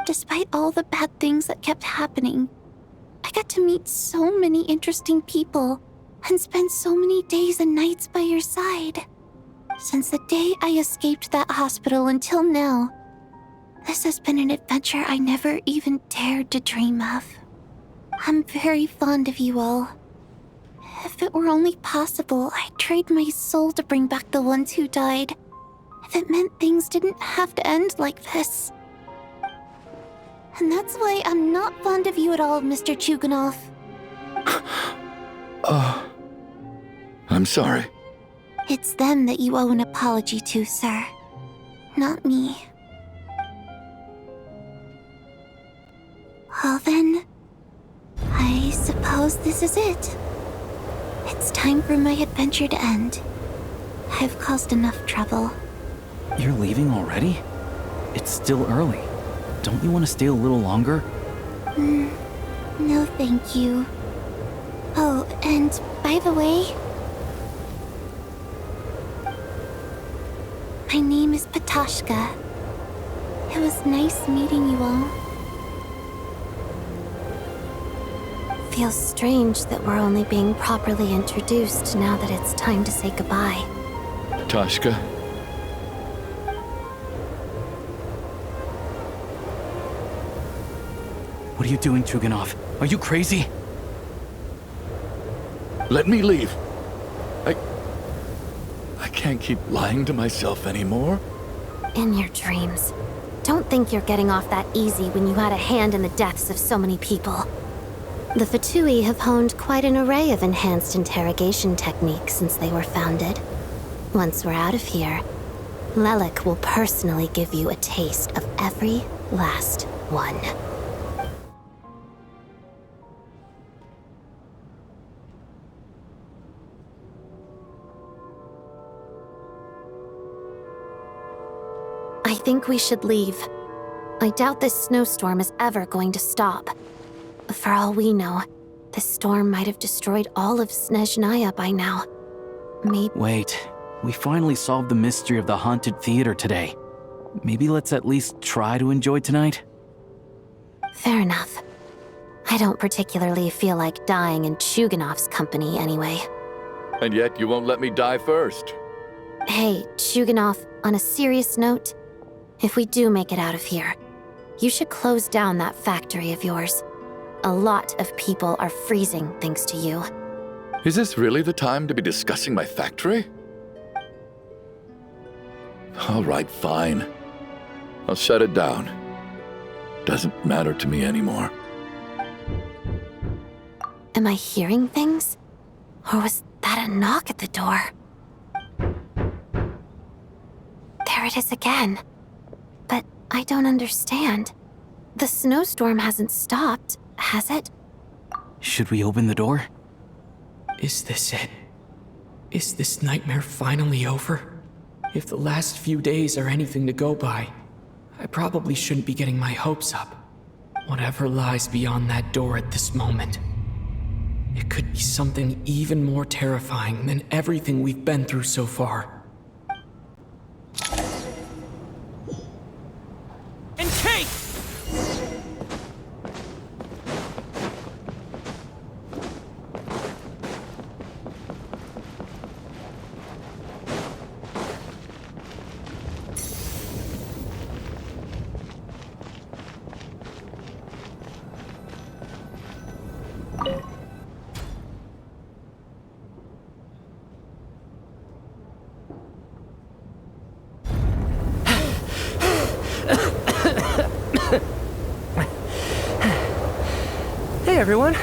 Despite all the bad things that kept happening, I got to meet so many interesting people and spend so many days and nights by your side. Since the day I escaped that hospital until now, this has been an adventure I never even dared to dream of. I'm very fond of you all. If it were only possible, I'd trade my soul to bring back the ones who died. If it meant things didn't have to end like this. And that's why I'm not fond of you at all, Mr. Chuganov. I'm sorry. It's them that you owe an apology to, sir. Not me. Well then, I suppose this is it. It's time for my adventure to end. I've caused enough trouble. You're leaving already? It's still early. Don't you want to stay a little longer? No thank you. Oh, and by the way, my name is Patashka. It was nice meeting you all. Feels strange that we're only being properly introduced now that it's time to say goodbye. Tashka. What are you doing, Chuganov? Are you crazy? Let me leave. I can't keep lying to myself anymore. In your dreams. Don't think you're getting off that easy when you had a hand in the deaths of so many people. The Fatui have honed quite an array of enhanced interrogation techniques since they were founded. Once we're out of here, Lelik will personally give you a taste of every last one. I think we should leave. I doubt this snowstorm is ever going to stop. For all we know, this storm might have destroyed all of Snezhnaya by now. Maybe— Wait, we finally solved the mystery of the haunted theater today. Maybe let's at least try to enjoy tonight? Fair enough. I don't particularly feel like dying in Chuganov's company anyway. And yet you won't let me die first. Hey, Chuganov, on a serious note, if we do make it out of here, you should close down that factory of yours. A lot of people are freezing thanks to you. Is this really the time to be discussing my factory? All right, fine. I'll shut it down. Doesn't matter to me anymore. Am I hearing things? Or was that a knock at the door? There it is again. But I don't understand. The snowstorm hasn't stopped, has it? Should we open the door? Is this it? Is this nightmare finally over? If the last few days are anything to go by, I probably shouldn't be getting my hopes up. Whatever lies beyond that door at this moment, it could be something even more terrifying than everything we've been through so far. And Kate! Hey everyone.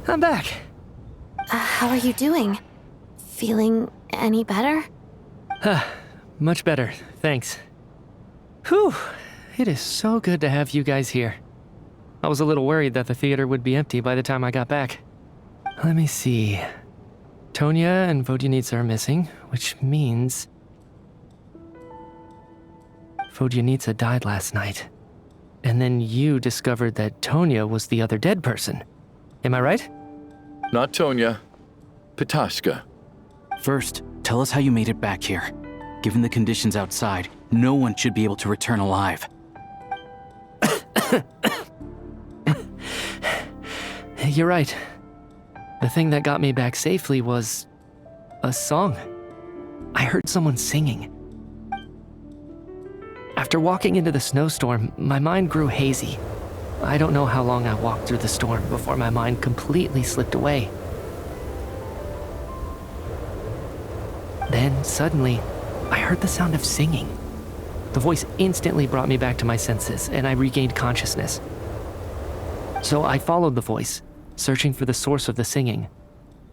I'm back. How are you doing? Feeling any better? Much better, thanks. Whew, it is so good to have you guys here. I was a little worried that the theater would be empty by the time I got back. Let me see. Tonya and Vodyanitsa are missing, which means... Vodyanitsa died last night. And then you discovered that Tonya was the other dead person. Am I right? Not Tonya. Pitashka. First, tell us how you made it back here. Given the conditions outside, no one should be able to return alive. You're right. The thing that got me back safely was... a song. I heard someone singing. After walking into the snowstorm, my mind grew hazy. I don't know how long I walked through the storm before my mind completely slipped away. Then, suddenly, I heard the sound of singing. The voice instantly brought me back to my senses, and I regained consciousness. So I followed the voice, searching for the source of the singing.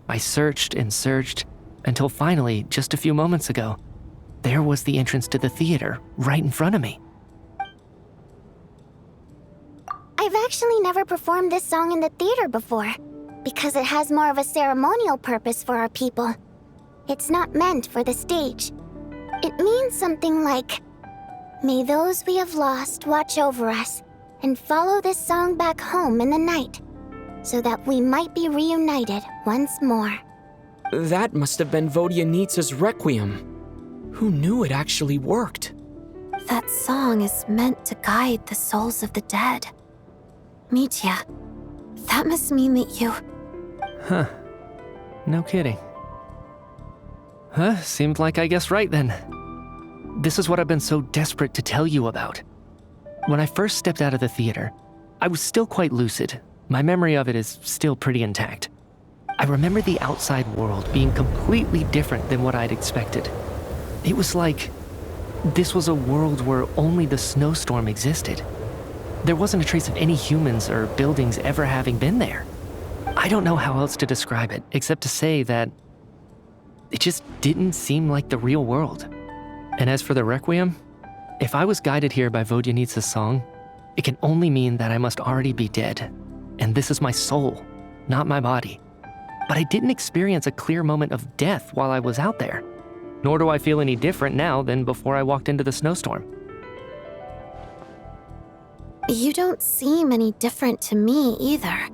I searched and searched, until finally, just a few moments ago, there was the entrance to the theater, right in front of me. I've actually never performed this song in the theater before, because it has more of a ceremonial purpose for our people. It's not meant for the stage. It means something like, "May those we have lost watch over us, and follow this song back home in the night, so that we might be reunited once more." That must have been Vodyanitsa's Requiem. Who knew it actually worked? That song is meant to guide the souls of the dead. Mitya, that must mean that you... Huh. No kidding. Seemed like I guessed right then. This is what I've been so desperate to tell you about. When I first stepped out of the theater, I was still quite lucid. My memory of it is still pretty intact. I remember the outside world being completely different than what I'd expected. It was like this was a world where only the snowstorm existed. There wasn't a trace of any humans or buildings ever having been there. I don't know how else to describe it, except to say that it just didn't seem like the real world. And as for the Requiem, if I was guided here by Vodyanitsa's song, it can only mean that I must already be dead. And this is my soul, not my body. But I didn't experience a clear moment of death while I was out there. Nor do I feel any different now than before I walked into the snowstorm. You don't seem any different to me either.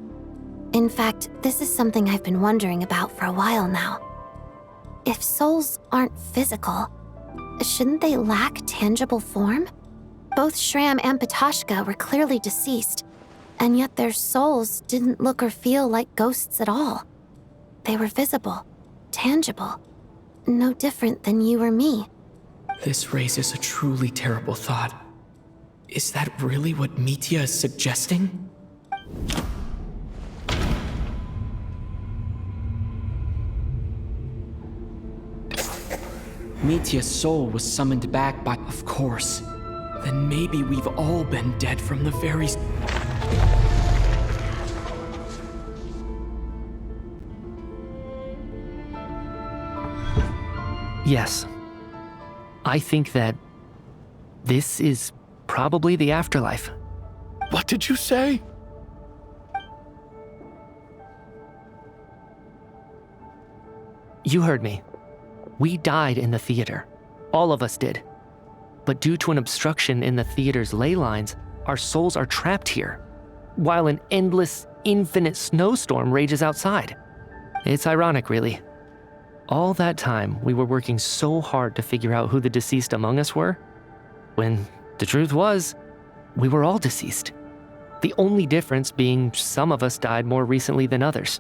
In fact, this is something I've been wondering about for a while now. If souls aren't physical, shouldn't they lack tangible form? Both Shram and Pitashka were clearly deceased, and yet their souls didn't look or feel like ghosts at all. They were visible, tangible, no different than you or me. This raises a truly terrible thought. Is that really what Mitya is suggesting? Mitya's soul was summoned back by... Of course. Then maybe we've all been dead from the very... Yes. I think that this is probably the afterlife. What did you say? You heard me. We died in the theater. All of us did. But due to an obstruction in the theater's ley lines, our souls are trapped here, while an endless, infinite snowstorm rages outside. It's ironic, really. All that time, we were working so hard to figure out who the deceased among us were, when the truth was, we were all deceased. The only difference being some of us died more recently than others.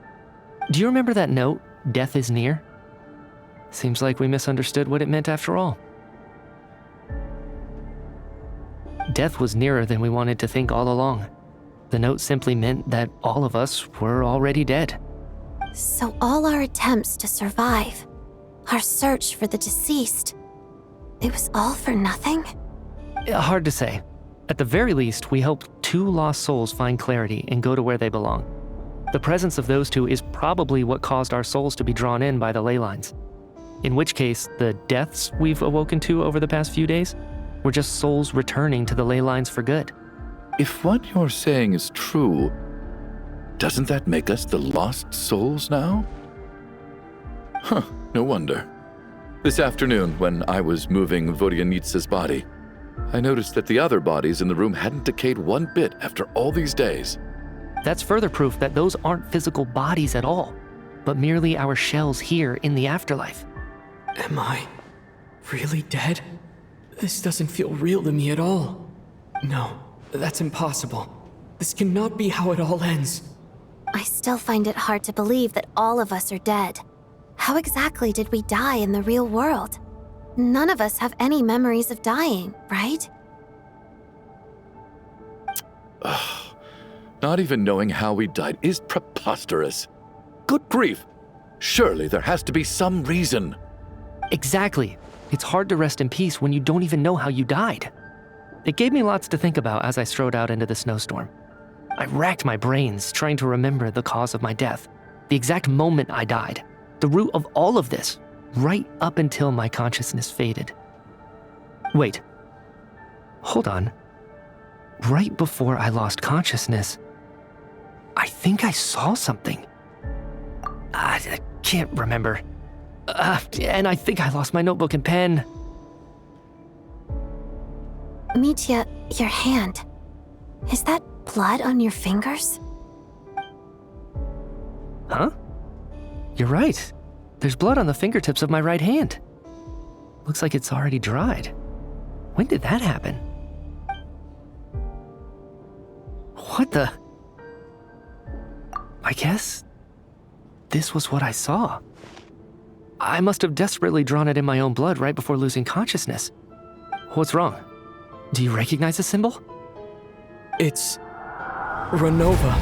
Do you remember that note, "Death is near"? Seems like we misunderstood what it meant after all. Death was nearer than we wanted to think all along. The note simply meant that all of us were already dead. So all our attempts to survive, our search for the deceased, it was all for nothing? Hard to say. At the very least, we helped 2 lost souls find clarity and go to where they belong. The presence of those 2 is probably what caused our souls to be drawn in by the ley lines. In which case, the deaths we've awoken to over the past few days were just souls returning to the ley lines for good. If what you're saying is true, doesn't that make us the lost souls now? Huh, no wonder. This afternoon, when I was moving Vodyanitsa's body, I noticed that the other bodies in the room hadn't decayed one bit after all these days. That's further proof that those aren't physical bodies at all, but merely our shells here in the afterlife. Am I really dead? This doesn't feel real to me at all. No, that's impossible. This cannot be how it all ends. I still find it hard to believe that all of us are dead. How exactly did we die in the real world? None of us have any memories of dying, right? Not even knowing how we died is preposterous. Good grief! Surely there has to be some reason. Exactly. It's hard to rest in peace when you don't even know how you died. It gave me lots to think about as I strode out into the snowstorm. I racked my brains trying to remember the cause of my death, the exact moment I died, the root of all of this, right up until my consciousness faded. Wait. Hold on. Right before I lost consciousness, I think I saw something. I can't remember. And I think I lost my notebook and pen. Mitya, your hand. Is that blood on your fingers? Huh? You're right. There's blood on the fingertips of my right hand. Looks like it's already dried. When did that happen? What the? I guess this was what I saw. I must have desperately drawn it in my own blood right before losing consciousness. What's wrong? Do you recognize the symbol? It's Renova,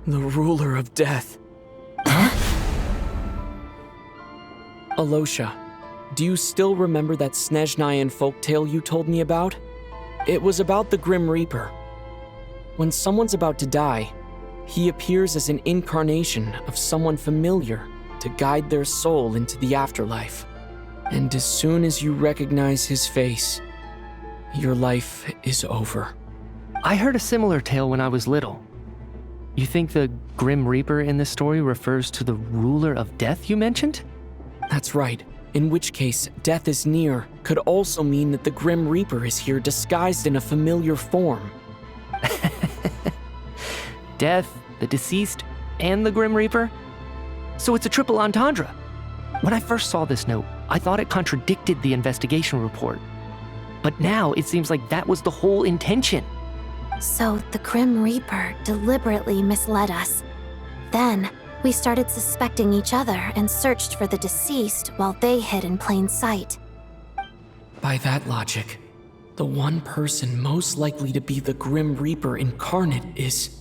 the ruler of death. Alosha, do you still remember that Snezhnayan folktale you told me about? It was about the Grim Reaper. When someone's about to die, he appears as an incarnation of someone familiar to guide their soul into the afterlife. And as soon as you recognize his face, your life is over. I heard a similar tale when I was little. You think the Grim Reaper in this story refers to the ruler of death you mentioned? That's right. In which case, death is near could also mean that the Grim Reaper is here disguised in a familiar form. Death, the deceased, and the Grim Reaper? So it's a triple entendre. When I first saw this note, I thought it contradicted the investigation report. But now it seems like that was the whole intention. So the Grim Reaper deliberately misled us. Then, we started suspecting each other and searched for the deceased while they hid in plain sight. By that logic, the one person most likely to be the Grim Reaper incarnate is...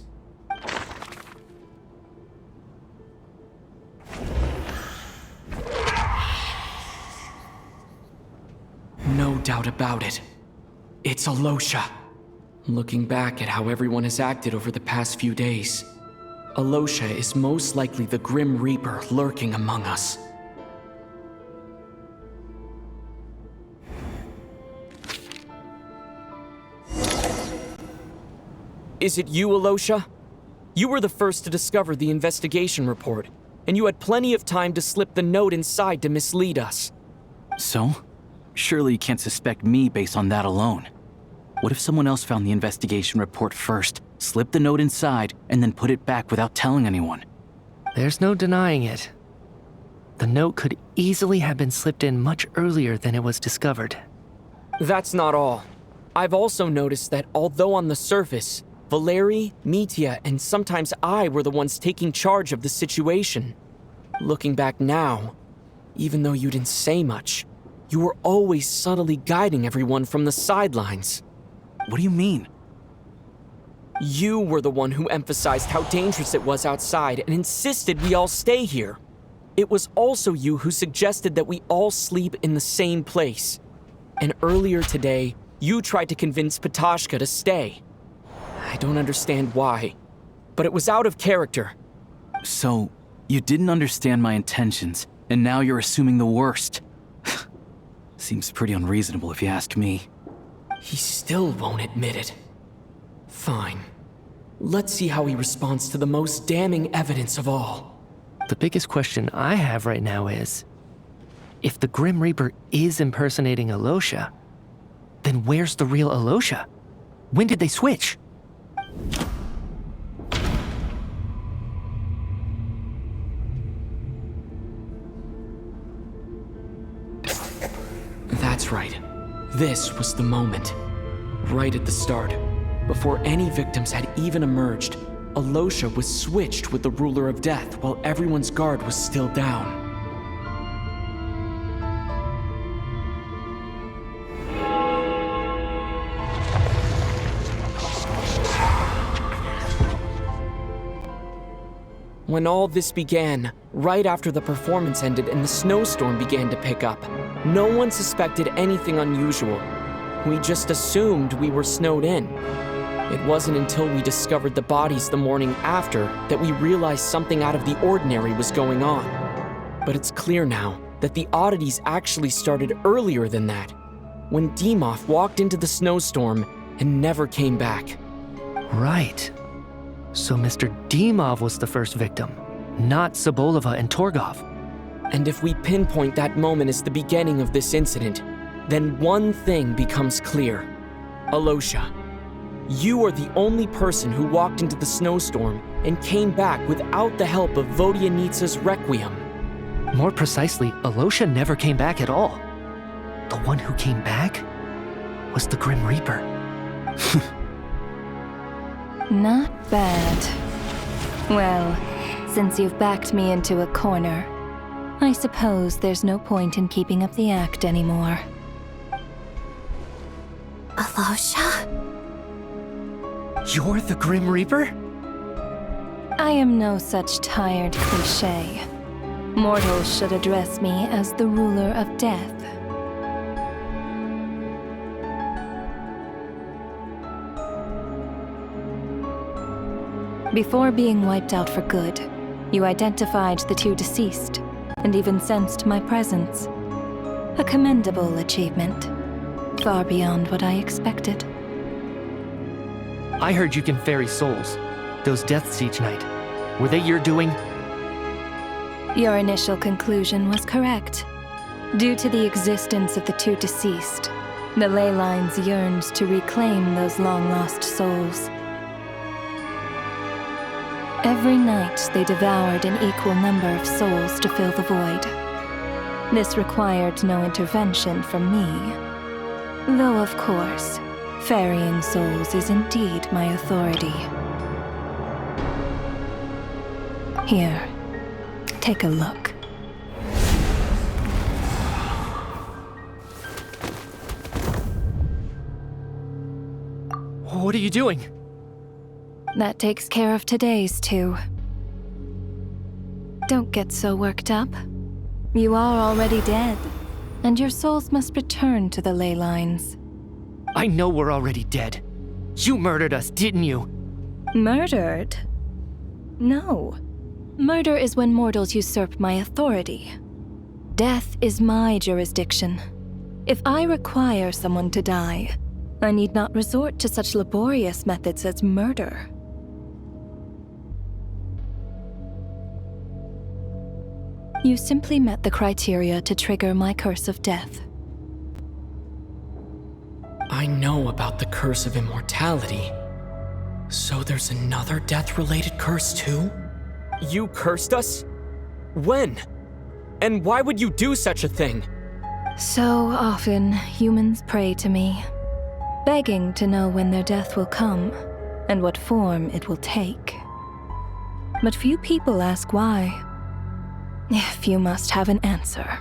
No doubt about it. It's Alosha. Looking back at how everyone has acted over the past few days, Alosha is most likely the Grim Reaper lurking among us. Is it you, Alosha? You were the first to discover the investigation report, and you had plenty of time to slip the note inside to mislead us. So? Surely you can't suspect me based on that alone. What if someone else found the investigation report first, slipped the note inside, and then put it back without telling anyone? There's no denying it. The note could easily have been slipped in much earlier than it was discovered. That's not all. I've also noticed that although on the surface, Valeri, Mitya, and sometimes I were the ones taking charge of the situation, looking back now, even though you didn't say much, you were always subtly guiding everyone from the sidelines. What do you mean? You were the one who emphasized how dangerous it was outside and insisted we all stay here. It was also you who suggested that we all sleep in the same place. And earlier today, You tried to convince Ptashka to stay. I don't understand why, but it was out of character. So, you didn't understand my intentions, and now you're assuming the worst. Seems pretty unreasonable if you ask me. He still won't admit it. Fine. Let's see how he responds to the most damning evidence of all. The biggest question I have right now is, if the Grim Reaper is impersonating Alosha, then where's the real Alosha? When did they switch? That's right. This was the moment. Right at the start. Before any victims had even emerged, Alosha was switched with the Ruler of Death while everyone's guard was still down. When all this began, right after the performance ended and the snowstorm began to pick up, no one suspected anything unusual. We just assumed we were snowed in. It wasn't until we discovered the bodies the morning after that we realized something out of the ordinary was going on. But it's clear now that the oddities actually started earlier than that, when Dimov walked into the snowstorm and never came back. Right. So Mr. Dimov was the first victim, not Sobolova and Torgov. And if we pinpoint that moment as the beginning of this incident, then one thing becomes clear. Alosha, you are the only person who walked into the snowstorm and came back without the help of Vodyanitsa's Requiem. More precisely, Alosha never came back at all. The one who came back was the Grim Reaper. Not bad. Well, since you've backed me into a corner, I suppose there's no point in keeping up the act anymore. Alosha? You're the Grim Reaper? I am no such tired cliché. Mortals should address me as the ruler of death. Before being wiped out for good, you identified the two deceased, and even sensed my presence. A commendable achievement. Far beyond what I expected. I heard you can ferry souls. Those deaths each night. Were they your doing? Your initial conclusion was correct. Due to the existence of the two deceased, the ley lines yearned to reclaim those long-lost souls. Every night, they devoured an equal number of souls to fill the void. This required no intervention from me. Though, of course, ferrying souls is indeed my authority. Here, take a look. What are you doing? That takes care of today's too. Don't get so worked up. You are already dead, and your souls must return to the ley lines. I know we're already dead. You murdered us, didn't you? Murdered? No. Murder is when mortals usurp my authority. Death is my jurisdiction. If I require someone to die, I need not resort to such laborious methods as murder. You simply met the criteria to trigger my curse of death. I know about the curse of immortality. So there's another death-related curse too? You cursed us? When? And why would you do such a thing? So often, humans pray to me, begging to know when their death will come and what form it will take. But few people ask why. If you must have an answer,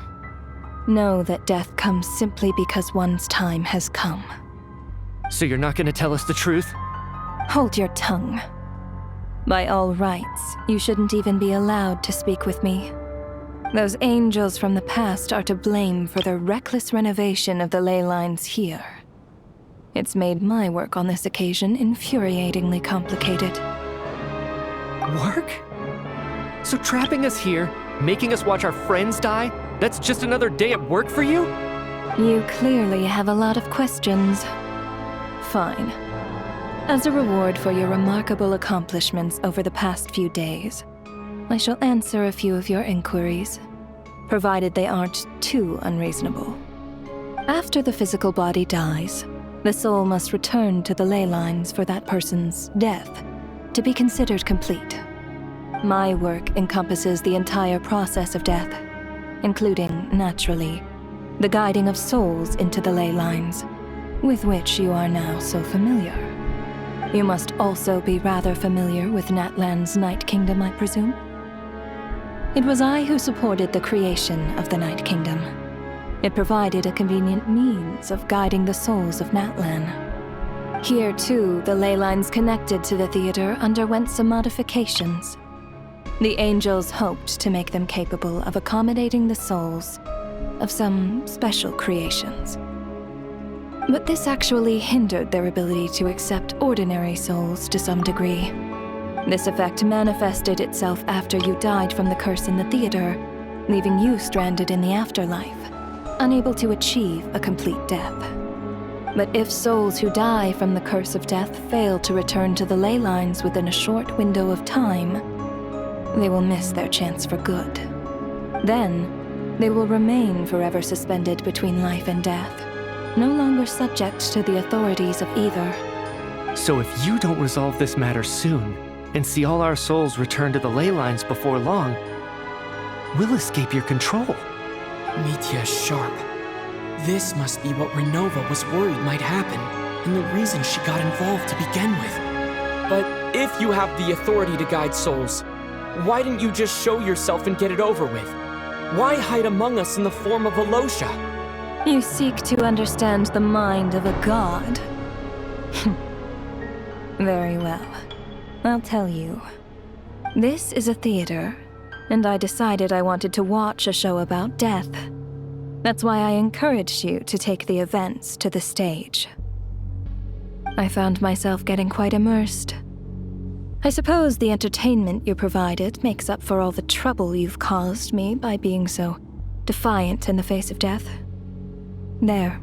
know that death comes simply because one's time has come. So you're not gonna tell us the truth? Hold your tongue. By all rights, you shouldn't even be allowed to speak with me. Those angels from the past are to blame for the reckless renovation of the ley lines here. It's made my work on this occasion infuriatingly complicated. Work? So trapping us here, making us watch our friends die, that's just another day at work for you? You clearly have a lot of questions. Fine. As a reward for your remarkable accomplishments over the past few days, I shall answer a few of your inquiries, provided they aren't too unreasonable. After the physical body dies, the soul must return to the ley lines for that person's death to be considered complete. My work encompasses the entire process of death, including, naturally, the guiding of souls into the ley lines, with which you are now so familiar. You must also be rather familiar with Natlan's Night Kingdom, I presume? It was I who supported the creation of the Night Kingdom. It provided a convenient means of guiding the souls of Natlan. Here, too, the ley lines connected to the theater underwent some modifications. The angels hoped to make them capable of accommodating the souls of some special creations. But this actually hindered their ability to accept ordinary souls to some degree. This effect manifested itself after you died from the curse in the theater, leaving you stranded in the afterlife, unable to achieve a complete death. But if souls who die from the curse of death fail to return to the ley lines within a short window of time, they will miss their chance for good. Then, they will remain forever suspended between life and death, no longer subject to the authorities of either. So if you don't resolve this matter soon, and see all our souls return to the ley lines before long, we'll escape your control. Mitya is sharp. This must be what Renova was worried might happen, and the reason she got involved to begin with. But if you have the authority to guide souls, why didn't you just show yourself and get it over with? Why hide among us in the form of Alosha? You seek to understand the mind of a god. Very well. I'll tell you. This is a theater, and I decided I wanted to watch a show about death. That's why I encouraged you to take the events to the stage. I found myself getting quite immersed. I suppose the entertainment you provided makes up for all the trouble you've caused me by being so defiant in the face of death. There.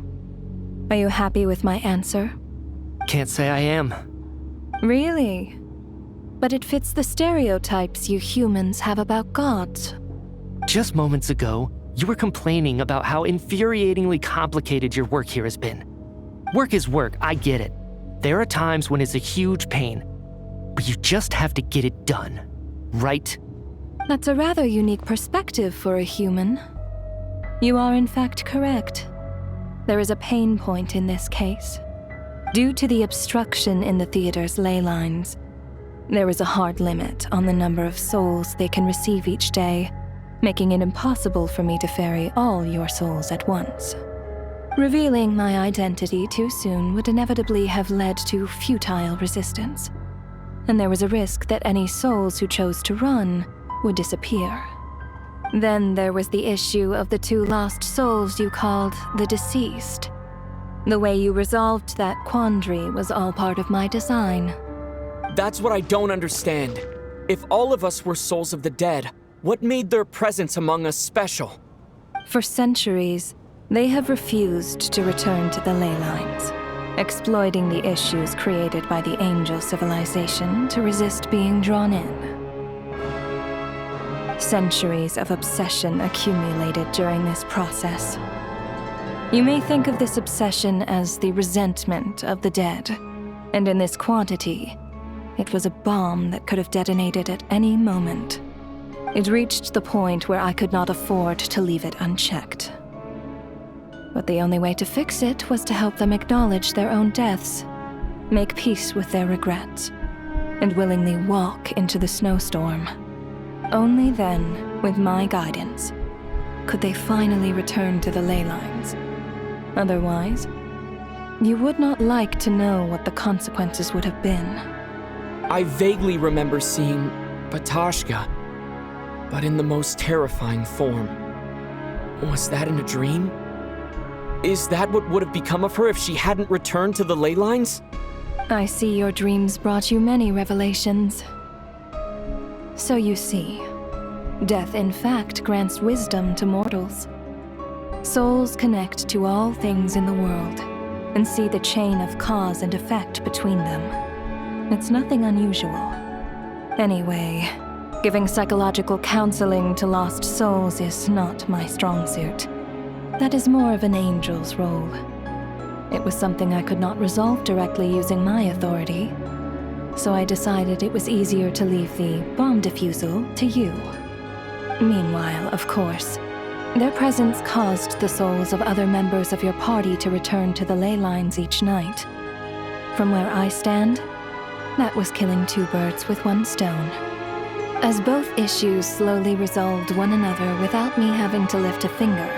Are you happy with my answer? Can't say I am. Really? But it fits the stereotypes you humans have about gods. Just moments ago, you were complaining about how infuriatingly complicated your work here has been. Work is work, I get it. There are times when it's a huge pain, but you just have to get it done, right? That's a rather unique perspective for a human. You are in fact correct. There is a pain point in this case. Due to the obstruction in the theater's ley lines, there is a hard limit on the number of souls they can receive each day, making it impossible for me to ferry all your souls at once. Revealing my identity too soon would inevitably have led to futile resistance, and there was a risk that any souls who chose to run would disappear. Then there was the issue of the 2 lost souls you called the deceased. The way you resolved that quandary was all part of my design. That's what I don't understand. If all of us were souls of the dead, what made their presence among us special? For centuries, they have refused to return to the ley lines, exploiting the issues created by the angel civilization to resist being drawn in. Centuries of obsession accumulated during this process. You may think of this obsession as the resentment of the dead, and in this quantity, it was a bomb that could have detonated at any moment. It reached the point where I could not afford to leave it unchecked. But the only way to fix it was to help them acknowledge their own deaths, make peace with their regrets, and willingly walk into the snowstorm. Only then, with my guidance, could they finally return to the ley lines. Otherwise, you would not like to know what the consequences would have been. I vaguely remember seeing Batashka, but in the most terrifying form. Was that in a dream? Is that what would have become of her if she hadn't returned to the ley lines? I see your dreams brought you many revelations. So you see, death in fact grants wisdom to mortals. Souls connect to all things in the world and see the chain of cause and effect between them. It's nothing unusual. Anyway, giving psychological counseling to lost souls is not my strong suit. That is more of an angel's role. It was something I could not resolve directly using my authority, so I decided it was easier to leave the bomb defusal to you. Meanwhile, of course, their presence caused the souls of other members of your party to return to the ley lines each night. From where I stand, that was killing two birds with one stone. As both issues slowly resolved one another without me having to lift a finger,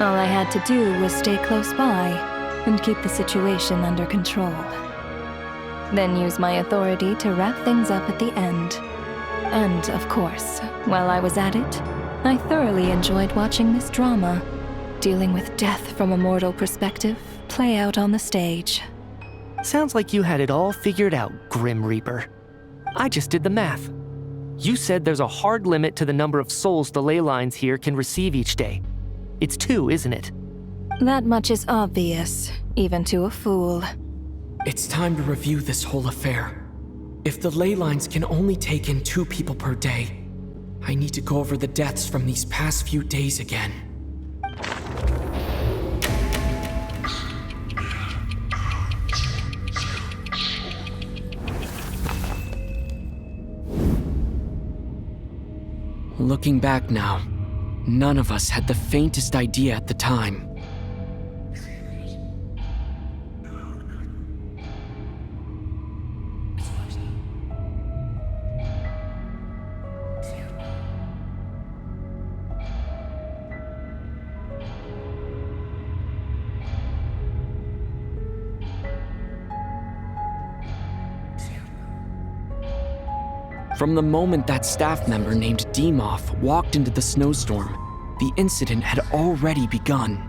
all I had to do was stay close by and keep the situation under control. Then use my authority to wrap things up at the end. And, of course, while I was at it, I thoroughly enjoyed watching this drama, dealing with death from a mortal perspective, play out on the stage. Sounds like you had it all figured out, Grim Reaper. I just did the math. You said there's a hard limit to the number of souls the ley lines here can receive each day. It's 2, isn't it? That much is obvious, even to a fool. It's time to review this whole affair. If the ley lines can only take in 2 people per day, I need to go over the deaths from these past few days again. Looking back now, none of us had the faintest idea at the time. From the moment that staff member named Demoff walked into the snowstorm, the incident had already begun.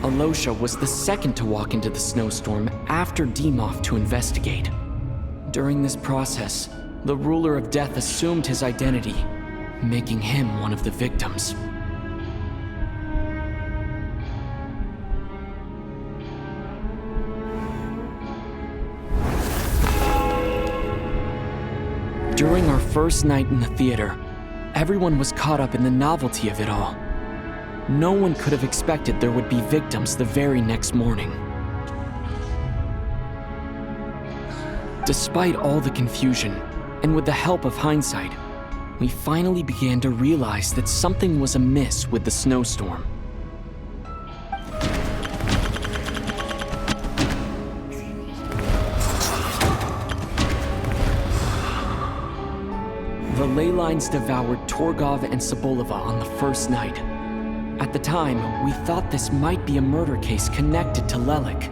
Alosha was the second to walk into the snowstorm after Demoff to investigate. During this process, the ruler of death assumed his identity, making him one of the victims. During our first night in the theater, everyone was caught up in the novelty of it all. No one could have expected there would be victims the very next morning. Despite all the confusion, and with the help of hindsight, we finally began to realize that something was amiss with the snowstorm. The ley lines devoured Torgov and Sobolova on the first night. At the time, we thought this might be a murder case connected to Lelik.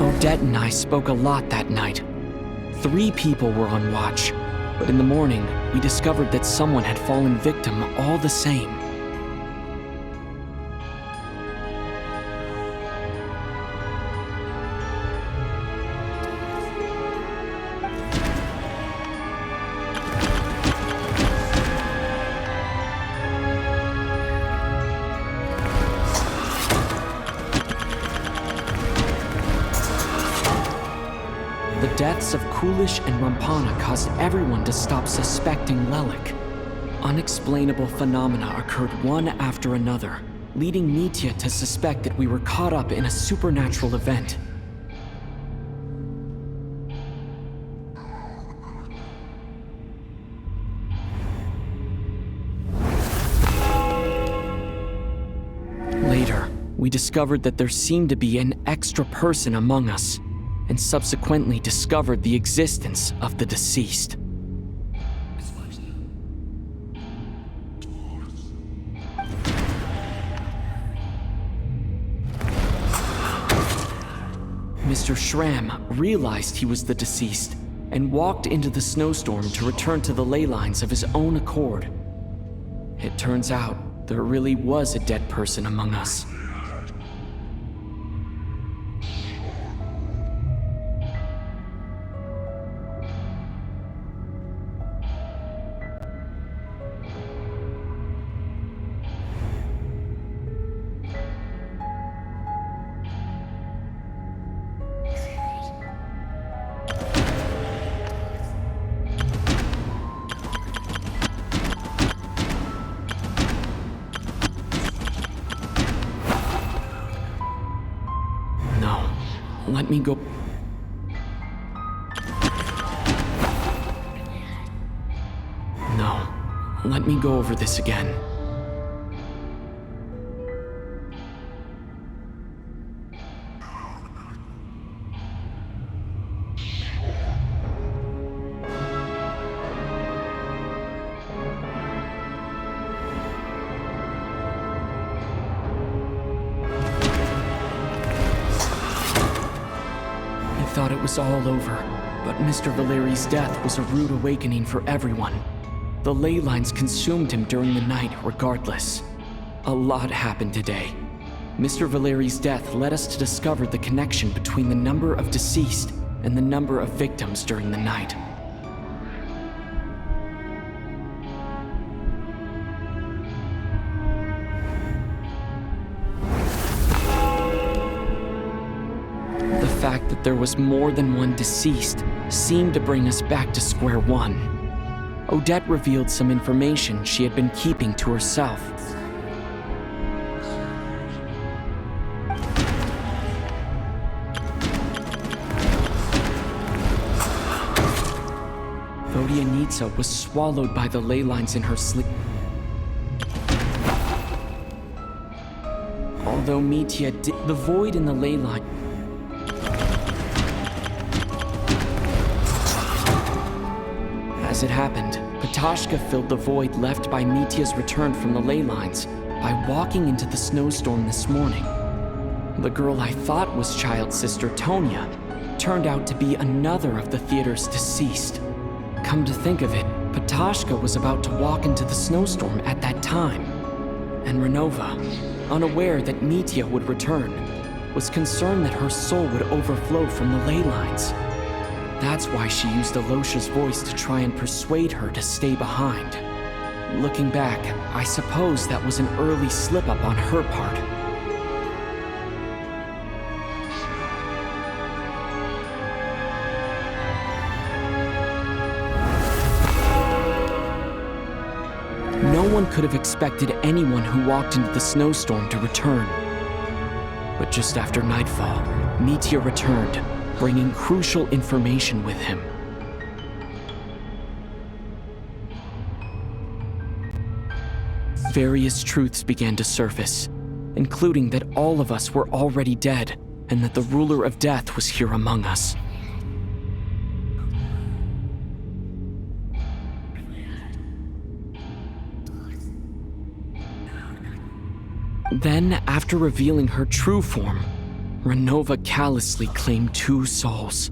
Odette and I spoke a lot that night. 3 people were on watch, but in the morning, we discovered that someone had fallen victim all the same. deaths of Kulish and Rampana caused everyone to stop suspecting Lelik. Unexplainable phenomena occurred one after another, leading Mitya to suspect that we were caught up in a supernatural event. Later, we discovered that there seemed to be an extra person among us, and subsequently discovered the existence of the deceased. Mr. Schramm realized he was the deceased and walked into the snowstorm to return to the ley lines of his own accord. It turns out there really was a dead person among us. Let me go. No. Let me go over this again. I thought it was all over, but Mr. Valeri's death was a rude awakening for everyone. The ley lines consumed him during the night regardless. A lot happened today. Mr. Valeri's death led us to discover the connection between the number of deceased and the number of victims during the night. The fact that there was more than one deceased seemed to bring us back to square one. Odette revealed some information she had been keeping to herself. Vodyanitsa was swallowed by the ley lines in her sleep. Although Mitya did, the void in the ley line. As it happened, Patashka filled the void left by Mitya's return from the ley lines by walking into the snowstorm this morning. The girl I thought was child sister Tonya turned out to be another of the theater's deceased. Come to think of it, Patashka was about to walk into the snowstorm at that time. And Renova, unaware that Mitya would return, was concerned that her soul would overflow from the ley lines. That's why she used Alosha's voice to try and persuade her to stay behind. Looking back, I suppose that was an early slip-up on her part. No one could have expected anyone who walked into the snowstorm to return. But just after nightfall, Mitya returned, bringing crucial information with him. Various truths began to surface, including that all of us were already dead and that the ruler of death was here among us. Then, after revealing her true form, Renova callously claimed 2 souls.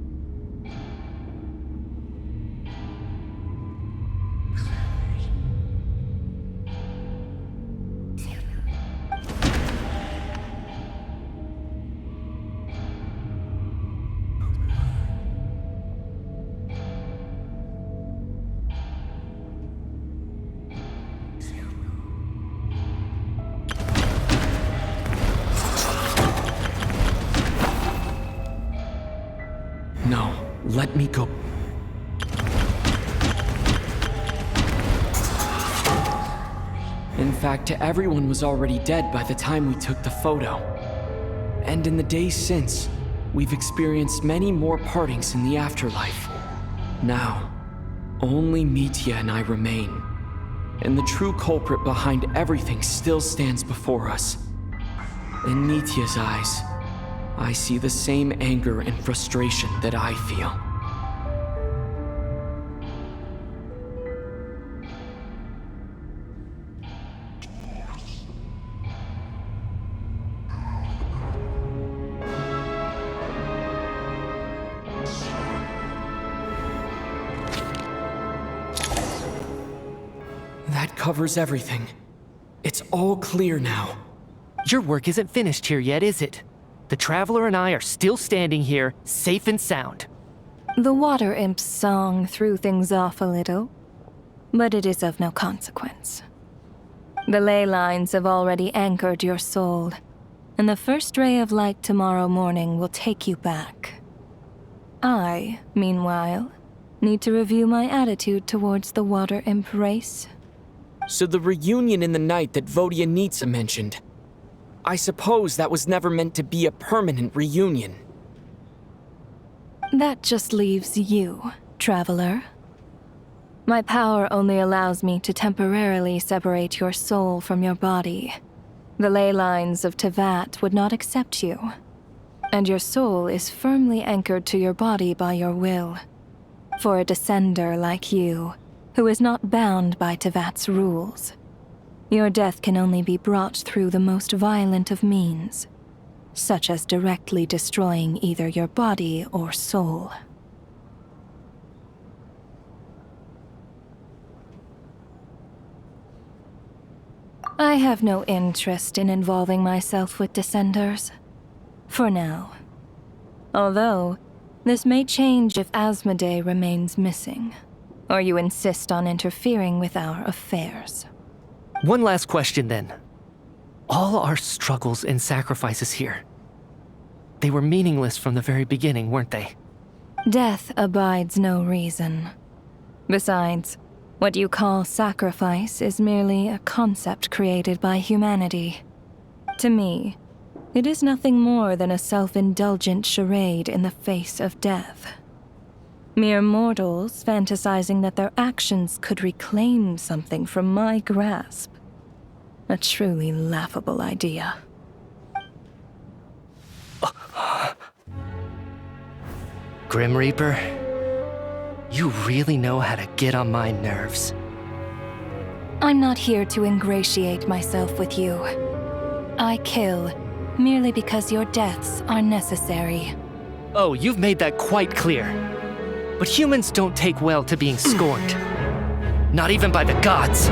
let me go. In fact, everyone was already dead by the time we took the photo. And in the days since, we've experienced many more partings in the afterlife. Now, only Mitya and I remain. And the true culprit behind everything still stands before us. In Mitya's eyes, I see the same anger and frustration that I feel. That covers everything. It's all clear now. Your work isn't finished here yet, is it? The Traveler and I are still standing here, safe and sound. The water imp's song threw things off a little, but it is of no consequence. The ley lines have already anchored your soul, and the first ray of light tomorrow morning will take you back. I, meanwhile, need to review my attitude towards the water imp race. So the reunion in the night that Vodyanitsa mentioned, I suppose that was never meant to be a permanent reunion. That just leaves you, Traveler. My power only allows me to temporarily separate your soul from your body. The ley lines of Tevat would not accept you, and your soul is firmly anchored to your body by your will. For a descender like you, who is not bound by Tevat's rules, your death can only be brought through the most violent of means, such as directly destroying either your body or soul. I have no interest in involving myself with Descenders, for now. Although, this may change if Asmodee remains missing, or you insist on interfering with our affairs. One last question then. All our struggles and sacrifices here, they were meaningless from the very beginning, weren't they? Death abides no reason. Besides, what you call sacrifice is merely a concept created by humanity. To me, it is nothing more than a self-indulgent charade in the face of death. Mere mortals fantasizing that their actions could reclaim something from my grasp. A truly laughable idea. Grim Reaper, you really know how to get on my nerves. I'm not here to ingratiate myself with you. I kill merely because your deaths are necessary. Oh, you've made that quite clear. But humans don't take well to being scorned. Not even by the gods.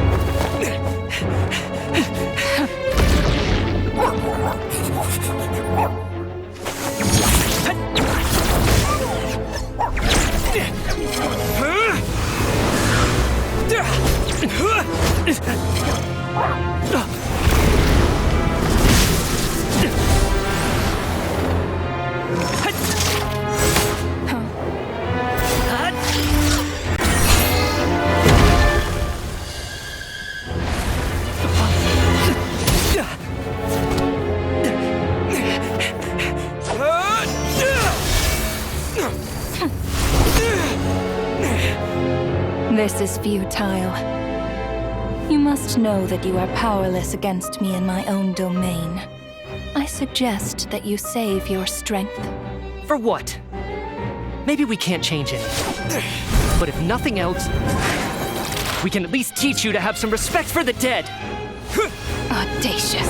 This is futile. You must know that you are powerless against me in my own domain. I suggest that you save your strength. For what? Maybe we can't change anything. But if nothing else, we can at least teach you to have some respect for the dead. Audacious.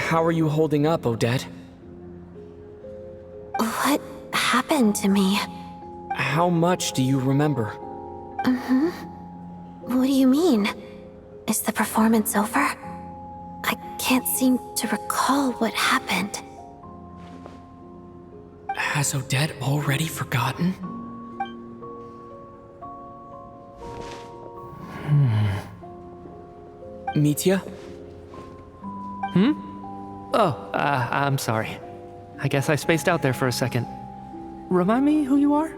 How are you holding up, Odette? What happened to me? How much do you remember? What do you mean? Is the performance over? I can't seem to recall what happened. Has Odette already forgotten? Mitya? Oh, I'm sorry. I guess I spaced out there for a second. Remind me who you are?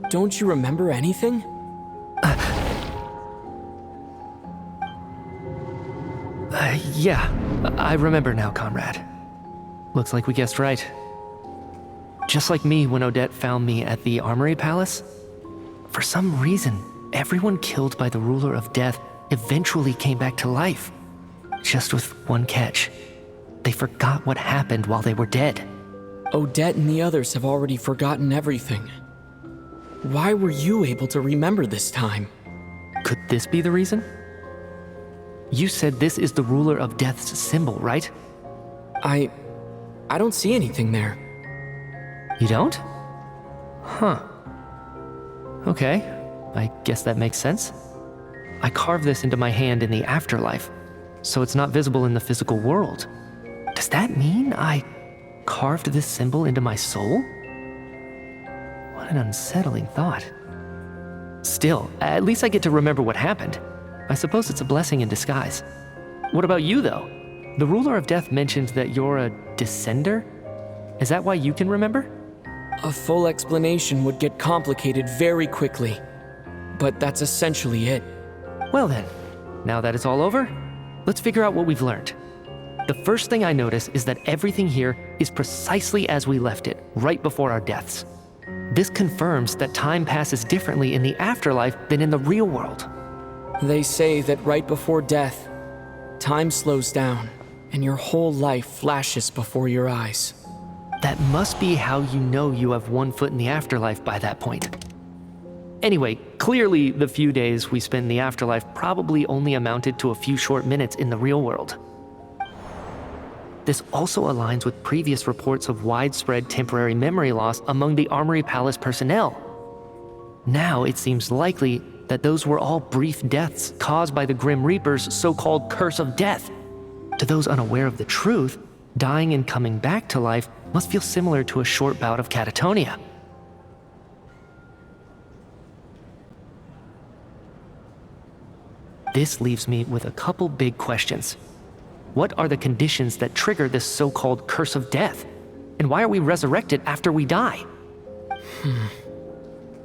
Don't you remember anything? Yeah, I remember now, comrade. Looks like we guessed right. Just like me when Odette found me at the Armory Palace, for some reason, everyone killed by the Ruler of Death eventually came back to life. Just with one catch. They forgot what happened while they were dead. Odette and the others have already forgotten everything. Why were you able to remember this time? Could this be the reason? You said this is the Ruler of Death's symbol, right? I don't see anything there. You don't? Huh. Okay, I guess that makes sense. I carved this into my hand in the afterlife, so it's not visible in the physical world. Does that mean I carved this symbol into my soul? What an unsettling thought. Still, at least I get to remember what happened. I suppose it's a blessing in disguise. What about you, though? The Ruler of Death mentioned that you're a descender? Is that why you can remember? A full explanation would get complicated very quickly, but that's essentially it. Well then, now that it's all over, let's figure out what we've learned. The first thing I notice is that everything here is precisely as we left it, right before our deaths. This confirms that time passes differently in the afterlife than in the real world. They say that right before death, time slows down, and your whole life flashes before your eyes. That must be how you know you have one foot in the afterlife by that point. Anyway, clearly the few days we spent in the afterlife probably only amounted to a few short minutes in the real world. This also aligns with previous reports of widespread temporary memory loss among the Armory Palace personnel. Now it seems likely that those were all brief deaths caused by the Grim Reaper's so-called curse of death. To those unaware of the truth, dying and coming back to life must feel similar to a short bout of catatonia. This leaves me with a couple big questions. What are the conditions that trigger this so-called curse of death? And why are we resurrected after we die?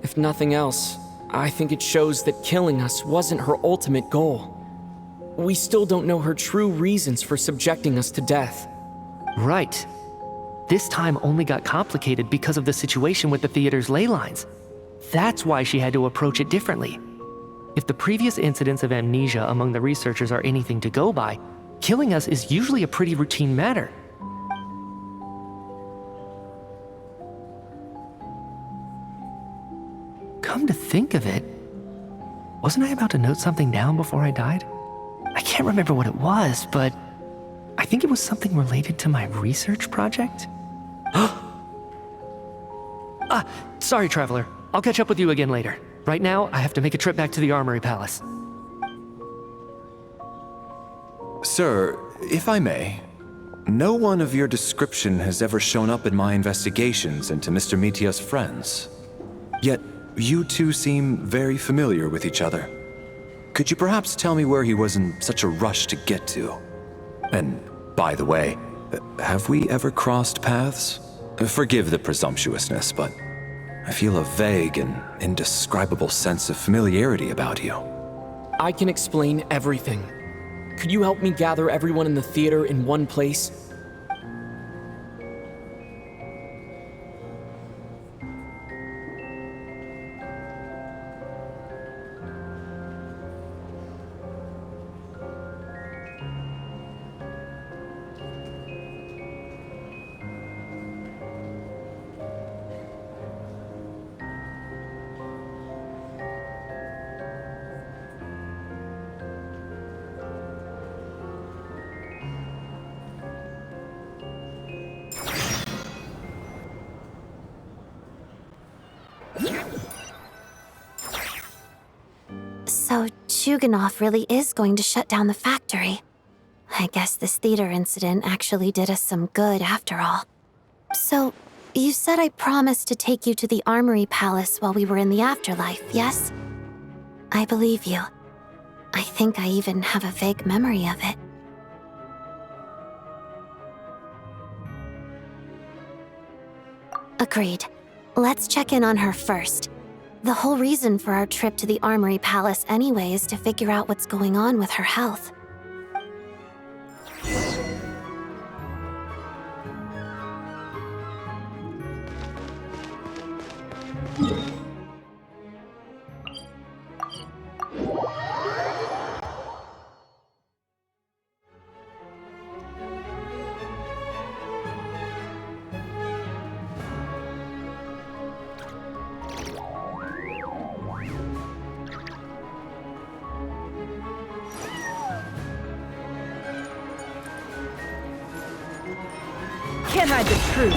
If nothing else, I think it shows that killing us wasn't her ultimate goal. We still don't know her true reasons for subjecting us to death. Right. This time only got complicated because of the situation with the theater's ley lines. That's why she had to approach it differently. If the previous incidents of amnesia among the researchers are anything to go by, killing us is usually a pretty routine matter. Come to think of it, wasn't I about to note something down before I died? I can't remember what it was, but I think it was something related to my research project. Sorry, Traveler. I'll catch up with you again later. Right now, I have to make a trip back to the Armory Palace. Sir, if I may, no one of your description has ever shown up in my investigations into Mr. Mitya's friends. Yet, you two seem very familiar with each other. Could you perhaps tell me where he was in such a rush to get to? And, by the way, have we ever crossed paths? Forgive the presumptuousness, but I feel a vague and indescribable sense of familiarity about you. I can explain everything. Could you help me gather everyone in the theater in one place? So Chuganov really is going to shut down the factory. I guess this theater incident actually did us some good after all. So, you said I promised to take you to the Armory Palace while we were in the afterlife, yes? I believe you. I think I even have a vague memory of it. Agreed. Let's check in on her first. The whole reason for our trip to the Armory Palace anyway is to figure out what's going on with her health. Can't hide the truth.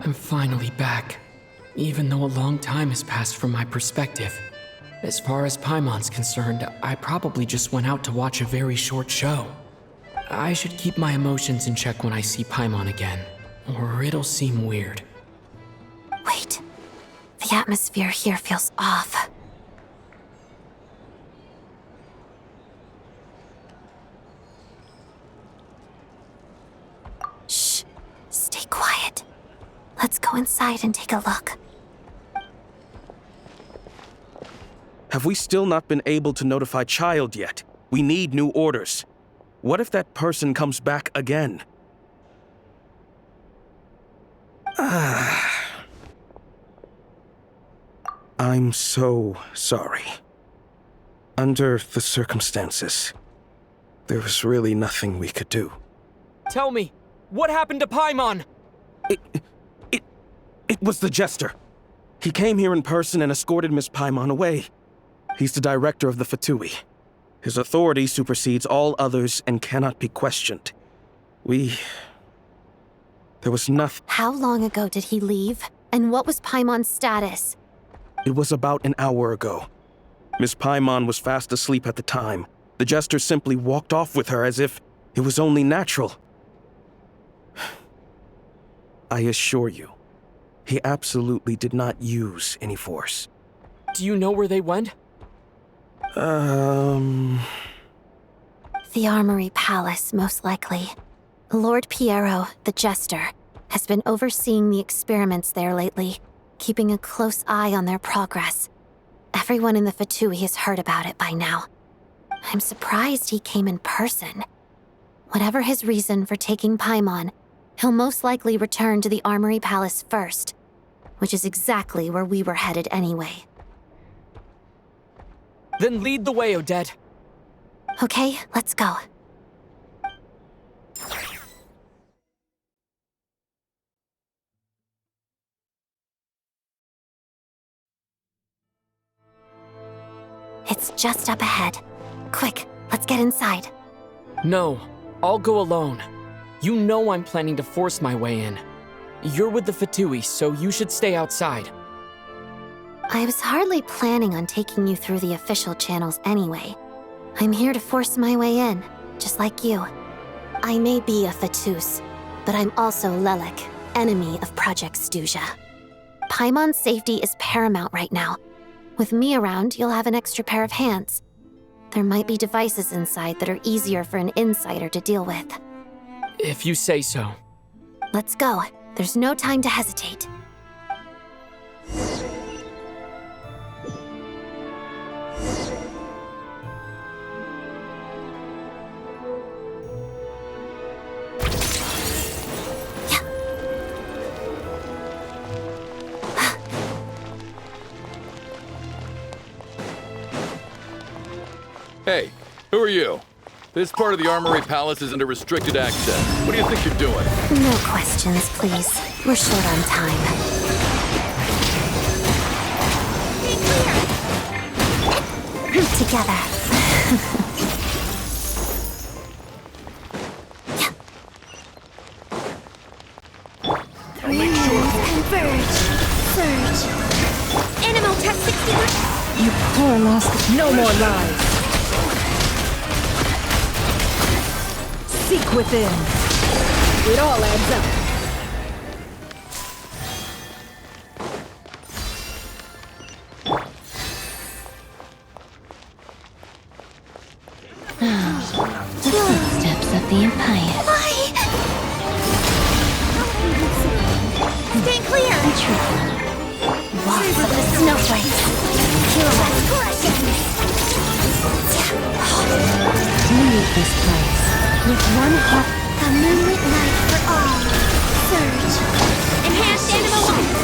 I'm finally back, even though a long time has passed from my perspective. As far as Paimon's concerned, I probably just went out to watch a very short show. I should keep my emotions in check when I see Paimon again, or it'll seem weird. Wait. The atmosphere here feels off. Shh. Stay quiet. Let's go inside and take a look. Have we still not been able to notify Child yet? We need new orders. What if that person comes back again? I'm so sorry. Under the circumstances, there was really nothing we could do. Tell me, what happened to Paimon? It was the Jester. He came here in person and escorted Miss Paimon away. He's the director of the Fatui. His authority supersedes all others and cannot be questioned. There was nothing. How long ago did he leave? And what was Paimon's status? It was about an hour ago. Miss Paimon was fast asleep at the time. The Jester simply walked off with her as if it was only natural. I assure you, he absolutely did not use any force. Do you know where they went? The Armory Palace, most likely. Lord Piero, the Jester, has been overseeing the experiments there lately, keeping a close eye on their progress. Everyone in the Fatui has heard about it by now. I'm surprised he came in person. Whatever his reason for taking Paimon, he'll most likely return to the Armory Palace first, which is exactly where we were headed anyway. Then lead the way, Odette. Okay, let's go. It's just up ahead. Quick, let's get inside. No, I'll go alone. You know I'm planning to force my way in. You're with the Fatui, so you should stay outside. I was hardly planning on taking you through the official channels anyway. I'm here to force my way in, just like you. I may be a Fatus, but I'm also Lelek, enemy of Project Stuja. Paimon's safety is paramount right now. With me around, you'll have an extra pair of hands. There might be devices inside that are easier for an insider to deal with. If you say so. Let's go. There's no time to hesitate. Hey, who are you? This part of the Armory Palace is under restricted access. What do you think you're doing? No questions, please. We're short on time. Together. Three moons converge. Surge. Animal Tech 61. You poor lost. No more lies. Seek within. It all adds up. The footsteps of the Empire. Stay clear. A true one. Walls of the snowflakes. Leave this place with one heart. A moonlit night for all. Surge. Enhanced animal life.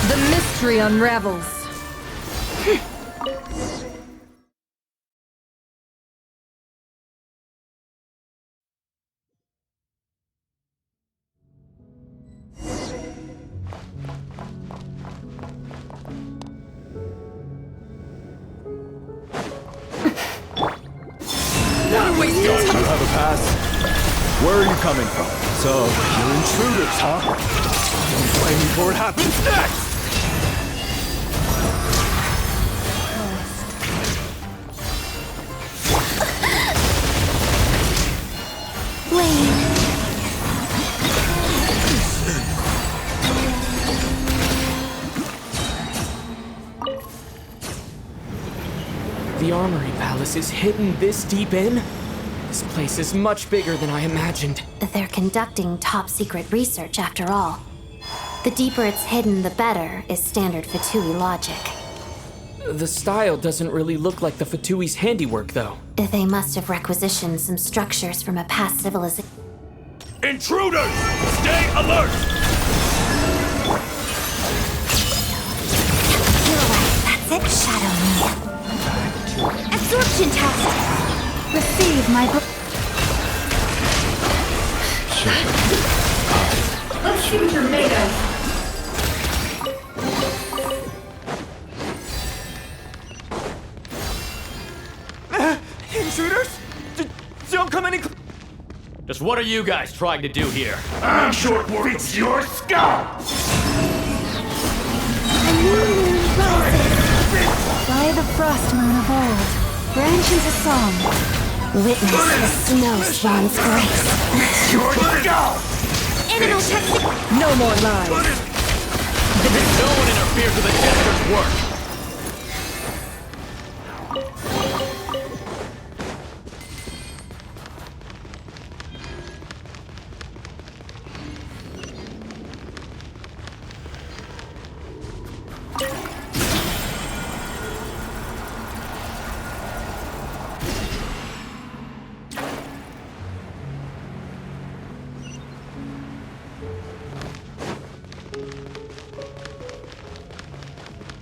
The mystery unravels. You have a pass? Where are you coming from? So, you're intruders, huh? Don't blame me for what happens next! Wayne. The Armory Palace is hidden this deep in? This place is much bigger than I imagined. They're conducting top-secret research, after all. The deeper it's hidden, the better, is standard Fatui logic. The style doesn't really look like the Fatui's handiwork, though. They must have requisitioned some structures from a past civilization. Intruders! Stay alert! That's it, shadow me. Absorption test. Receive my Let's see what you're made of. Intruders? Don't come any Just what are you guys trying to do here? I'm sure it fits your skull! A new moon rises. By the frost moon of old, branch into song. Witness the snow swan's grace. Your skull! Animal Tech. No more lies. No one interferes with the Jester's work!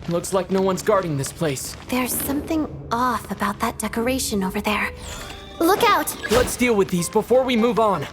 Looks like no one's guarding this place. There's something off about that decoration over there. Look out! Let's deal with these before we move on.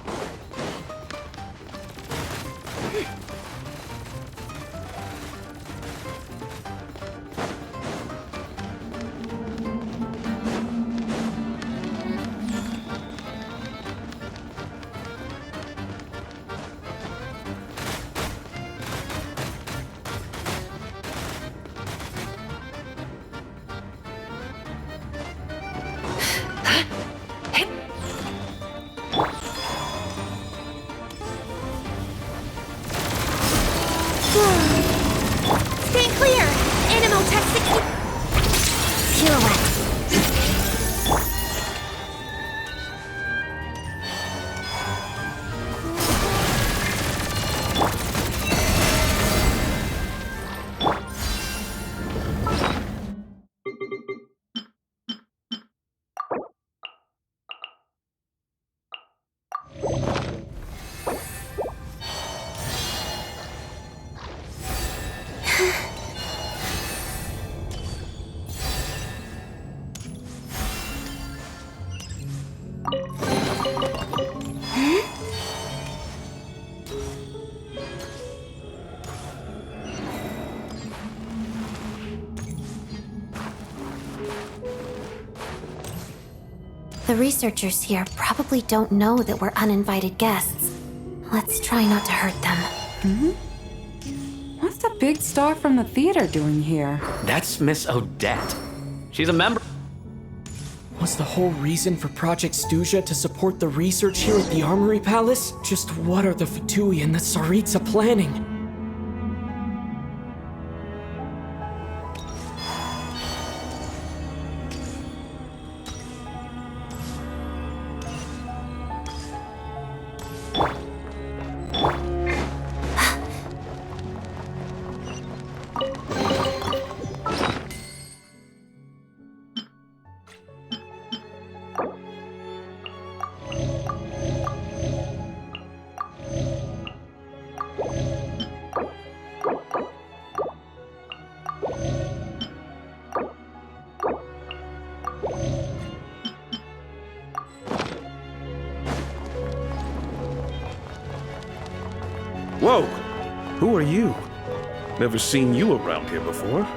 The researchers here probably don't know that we're uninvited guests. Let's try not to hurt them. What's the big star from the theater doing here? That's Miss Odette. She's a member. Was the whole reason for Project Stuja to support the research here at the Armory Palace? Just what are the Fatui and the Tsaritsa planning? Whoa! Who are you? Never seen you around here before.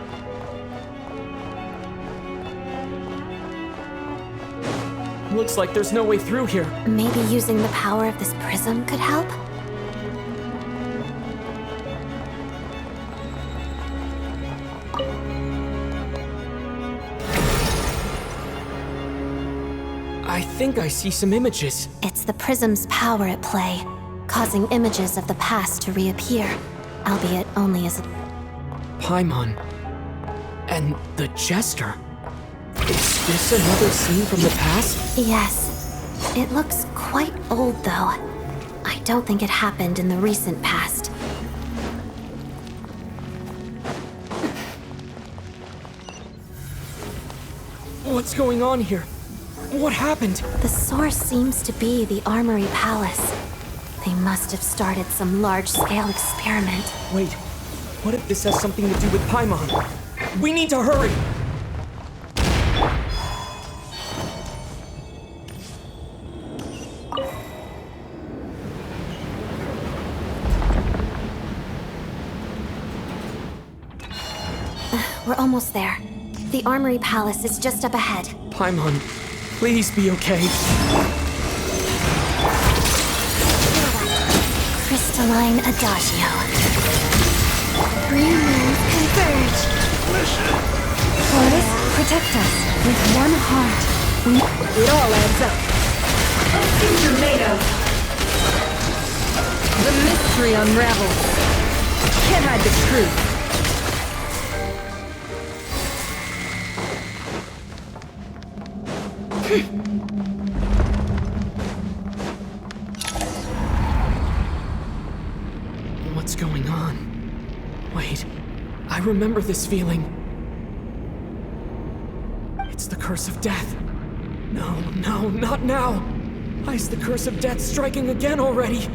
Looks like there's no way through here. Maybe using the power of this prism could help? I think I see some images. It's the prism's power at play, causing images of the past to reappear, albeit only as a... Paimon. And the Jester. Is this another scene from the past? Yes. It looks quite old, though. I don't think it happened in the recent past. What's going on here? What happened? The source seems to be the Armory Palace. They must have started some large-scale experiment. Wait, what if this has something to do with Paimon? We need to hurry! We're almost there. The Armory Palace is just up ahead. Paimon, please be okay. Crystalline Adagio. Three moons converge. Forest, protect us with one heart. It all adds up. A future made of. The mystery unravels. Can't hide the truth. What's going on? Wait, I remember this feeling. It's the curse of death. No, not now. Why is the curse of death striking again already?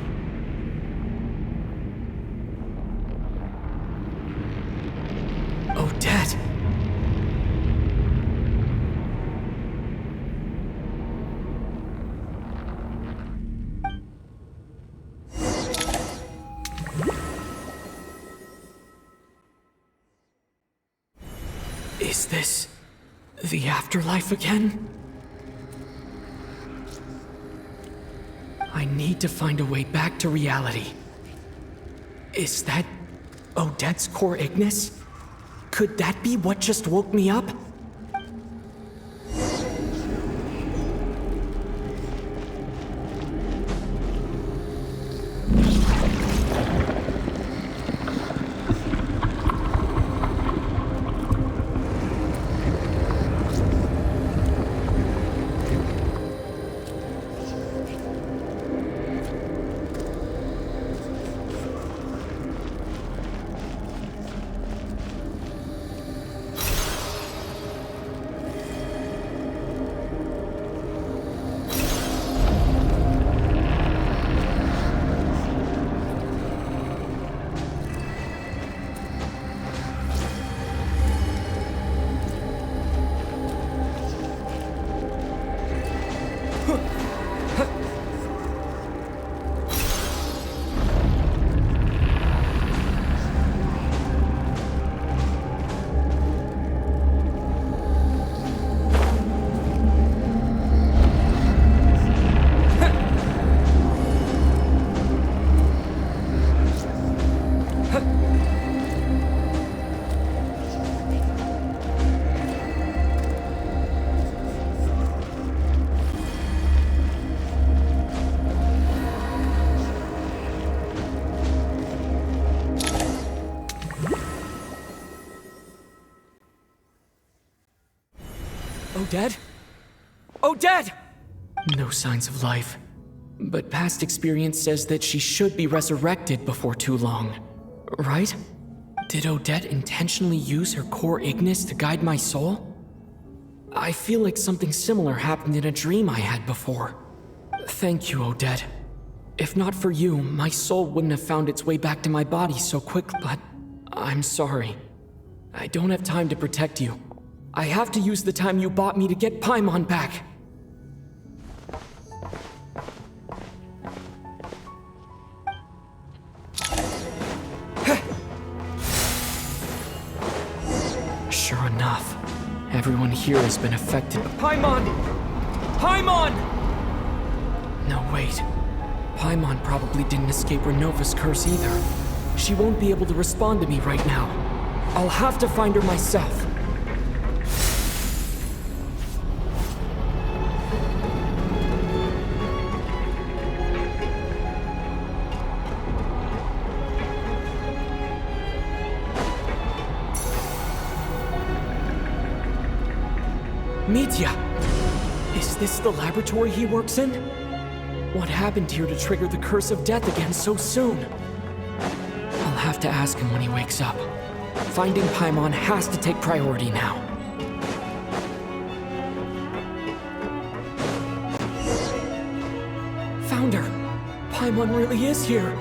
Odette. Is this the afterlife again? I need to find a way back to reality. Is that Odette's core Ignis? Could that be what just woke me up? Odette? Odette! No signs of life. But past experience says that she should be resurrected before too long. Right? Did Odette intentionally use her core Ignis to guide my soul? I feel like something similar happened in a dream I had before. Thank you, Odette. If not for you, my soul wouldn't have found its way back to my body so quickly, but I'm sorry. I don't have time to protect you. I have to use the time you bought me to get Paimon back. Sure enough, everyone here has been affected. Paimon! Paimon! No, wait. Paimon probably didn't escape Renova's curse either. She won't be able to respond to me right now. I'll have to find her myself. Mitya! Is this the laboratory he works in? What happened here to trigger the curse of death again so soon? I'll have to ask him when he wakes up. Finding Paimon has to take priority now. Found her! Paimon really is here!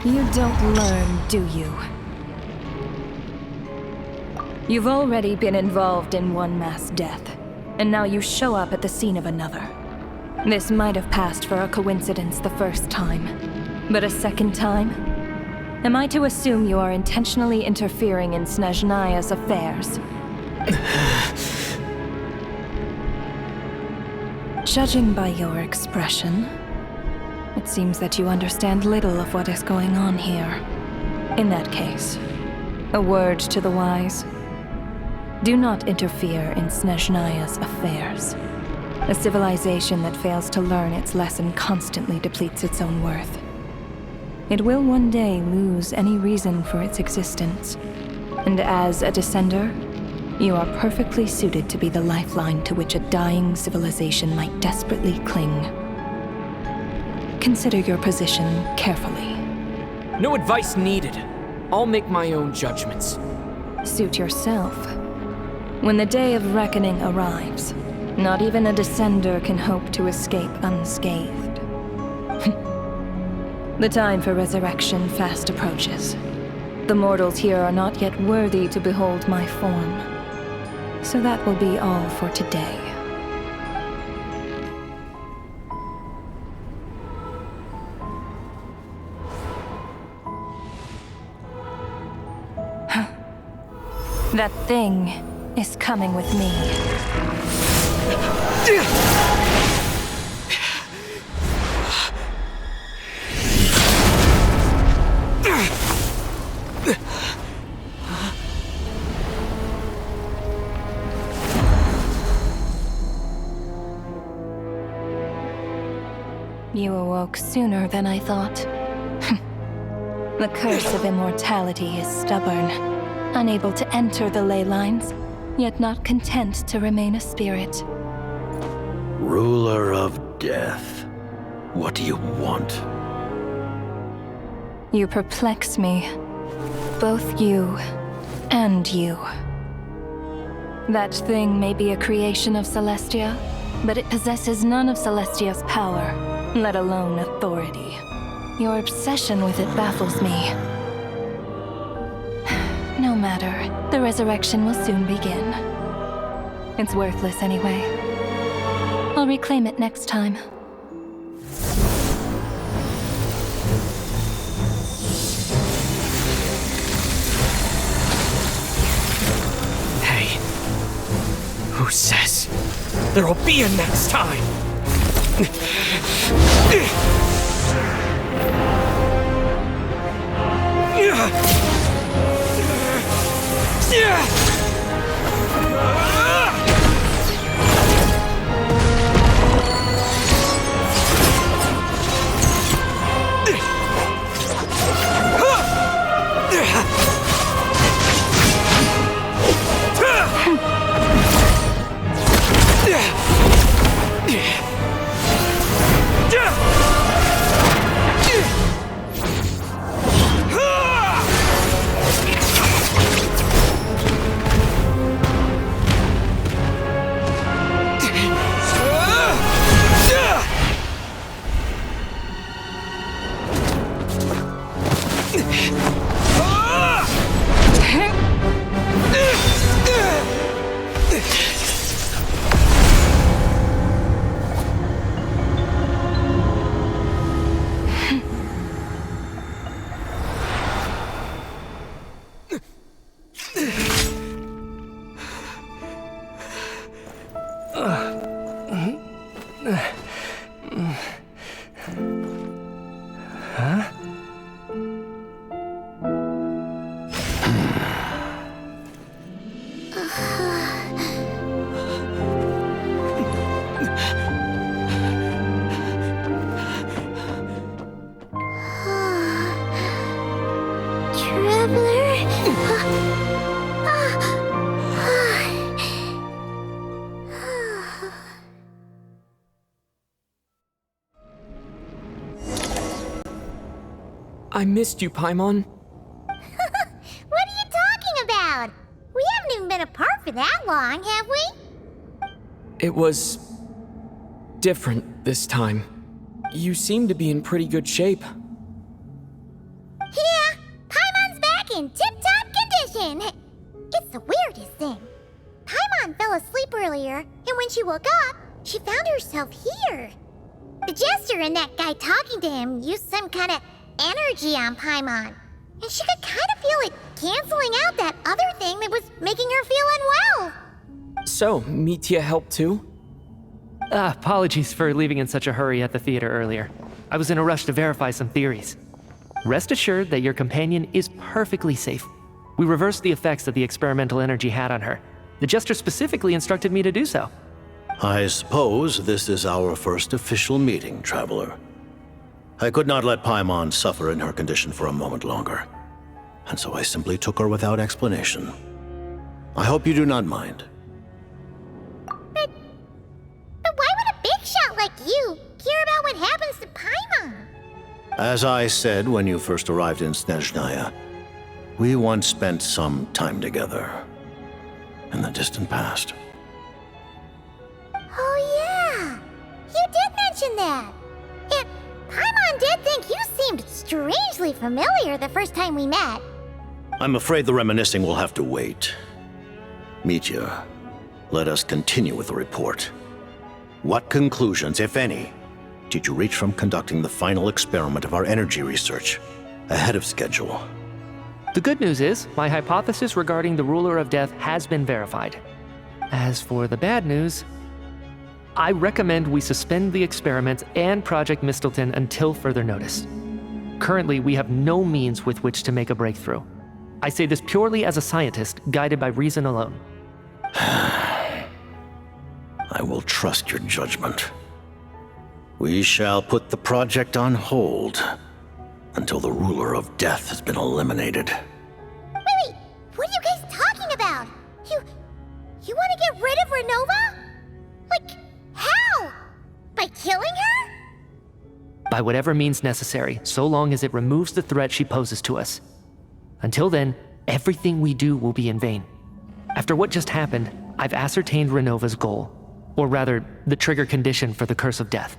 You don't learn, do you? You've already been involved in one mass death, and now you show up at the scene of another. This might have passed for a coincidence the first time, but a second time? Am I to assume you are intentionally interfering in Snezhnaya's affairs? Judging by your expression, it seems that you understand little of what is going on here. In that case, a word to the wise. Do not interfere in Snezhnaya's affairs. A civilization that fails to learn its lesson constantly depletes its own worth. It will one day lose any reason for its existence. And as a descender, you are perfectly suited to be the lifeline to which a dying civilization might desperately cling. Consider your position carefully. No advice needed. I'll make my own judgments. Suit yourself. When the day of reckoning arrives, not even a descender can hope to escape unscathed. The time for resurrection fast approaches. The mortals here are not yet worthy to behold my form. So that will be all for today. That thing is coming with me. You awoke sooner than I thought. The curse of immortality is stubborn, unable to enter the ley lines, yet not content to remain a spirit. Ruler of death, what do you want? You perplex me. Both you and you. That thing may be a creation of Celestia, but it possesses none of Celestia's power, let alone authority. Your obsession with it baffles me. No matter. The resurrection will soon begin. It's worthless anyway. I'll reclaim it next time. Hey, who says there'll be a next time? I missed you, Paimon. What are you talking about? We haven't even been apart for that long, have we? It was different this time. You seem to be in pretty good shape. Yeah, Paimon's back in tip-top condition. It's the weirdest thing. Paimon fell asleep earlier, and when she woke up, she found herself here. The jester and that guy talking to him used some kind of energy on Paimon, and she could kind of feel it canceling out that other thing that was making her feel unwell. So, Mitya helped too? Apologies for leaving in such a hurry at the theater earlier. I was in a rush to verify some theories. Rest assured that your companion is perfectly safe. We reversed the effects that the experimental energy had on her. The jester specifically instructed me to do so. I suppose this is our first official meeting, Traveler. I could not let Paimon suffer in her condition for a moment longer, and so I simply took her without explanation. I hope you do not mind. But why would a big shot like you care about what happens to Paimon? As I said when you first arrived in Snezhnaya, we once spent some time together in the distant past. Oh yeah, you did mention that. And Paimon did think you seemed strangely familiar the first time we met. I'm afraid the reminiscing will have to wait. Mitya, let us continue with the report. What conclusions, if any, did you reach from conducting the final experiment of our energy research ahead of schedule? The good news is, my hypothesis regarding the Ruler of Death has been verified. As for the bad news, I recommend we suspend the experiment and Project Mistleton until further notice. Currently, we have no means with which to make a breakthrough. I say this purely as a scientist, guided by reason alone. I will trust your judgment. We shall put the project on hold until the Ruler of Death has been eliminated. Wait, what are you guys talking about? You want to get rid of Renova? Like, how? By killing her? By whatever means necessary, so long as it removes the threat she poses to us. Until then, everything we do will be in vain. After what just happened, I've ascertained Renova's goal. Or rather, the trigger condition for the Curse of Death.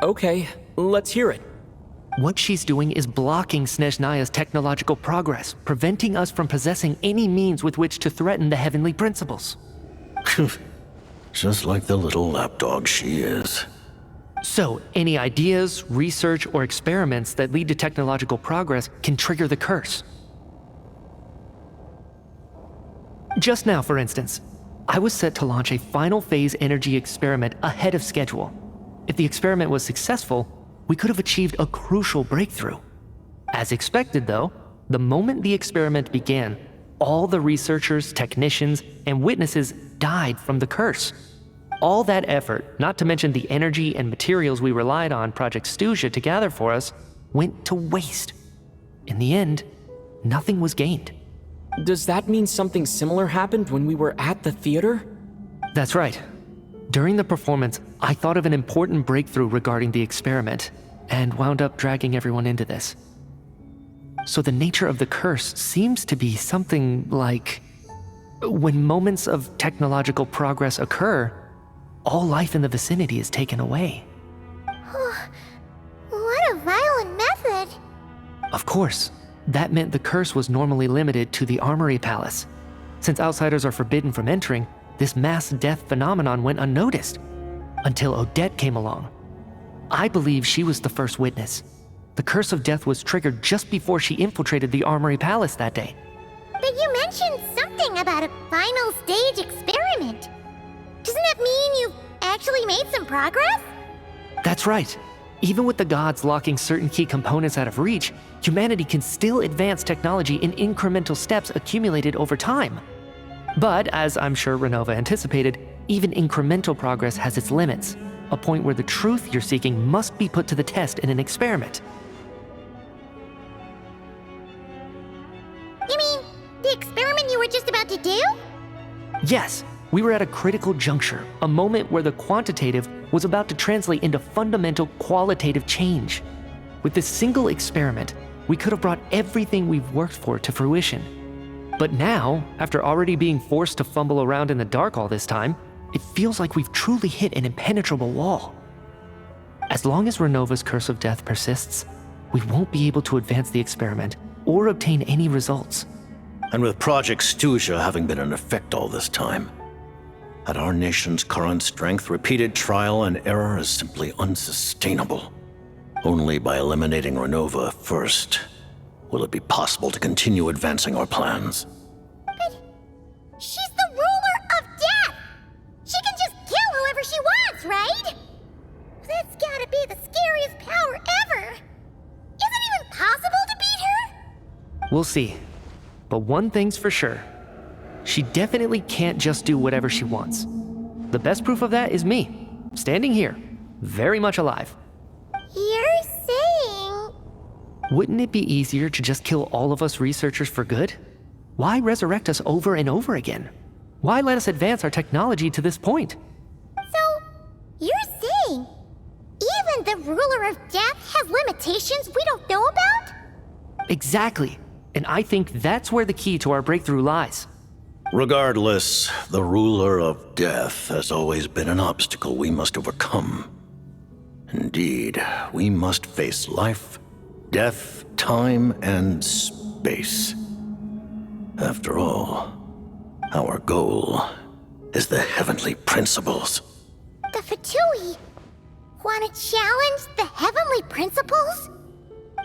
Okay, let's hear it. What she's doing is blocking Snezhnaya's technological progress, preventing us from possessing any means with which to threaten the heavenly principles. Just like the little lapdog she is. So, any ideas, research, or experiments that lead to technological progress can trigger the curse. Just now, for instance, I was set to launch a final phase energy experiment ahead of schedule. If the experiment was successful, we could have achieved a crucial breakthrough. As expected, though, the moment the experiment began, all the researchers, technicians, and witnesses died from the curse. All that effort, not to mention the energy and materials we relied on Project Stuja to gather for us, went to waste. In the end, nothing was gained. Does that mean something similar happened when we were at the theater? That's right. During the performance, I thought of an important breakthrough regarding the experiment, and wound up dragging everyone into this. So the nature of the curse seems to be something like, when moments of technological progress occur, all life in the vicinity is taken away. What a violent method! Of course, that meant the curse was normally limited to the Armory Palace. Since outsiders are forbidden from entering, this mass death phenomenon went unnoticed, until Odette came along. I believe she was the first witness. The curse of death was triggered just before she infiltrated the Armory Palace that day. But you mentioned something about a final stage experiment. Doesn't that mean you've actually made some progress? That's right. Even with the gods locking certain key components out of reach, humanity can still advance technology in incremental steps accumulated over time. But, as I'm sure Renova anticipated, even incremental progress has its limits, a point where the truth you're seeking must be put to the test in an experiment. You mean, the experiment you were just about to do? Yes, we were at a critical juncture, a moment where the quantitative was about to translate into fundamental qualitative change. With this single experiment, we could have brought everything we've worked for to fruition. But now, after already being forced to fumble around in the dark all this time, it feels like we've truly hit an impenetrable wall. As long as Renova's curse of death persists, we won't be able to advance the experiment or obtain any results. And with Project Stuja having been in effect all this time, at our nation's current strength, repeated trial and error is simply unsustainable. Only by eliminating Renova first will it be possible to continue advancing our plans. But she's the ruler of death! She can just kill whoever she wants, right? That's gotta be the scariest power ever! Is it even possible to beat her? We'll see. But one thing's for sure. She definitely can't just do whatever she wants. The best proof of that is me, standing here, very much alive. You're saying... Wouldn't it be easier to just kill all of us researchers for good? Why resurrect us over and over again? Why let us advance our technology to this point? So, you're saying even the ruler of death has limitations we don't know about? Exactly. And I think that's where the key to our breakthrough lies. Regardless, the ruler of death has always been an obstacle we must overcome. Indeed, we must face life, death, time, and space. After all, our goal is the heavenly principles. The Fatui want to challenge the heavenly principles?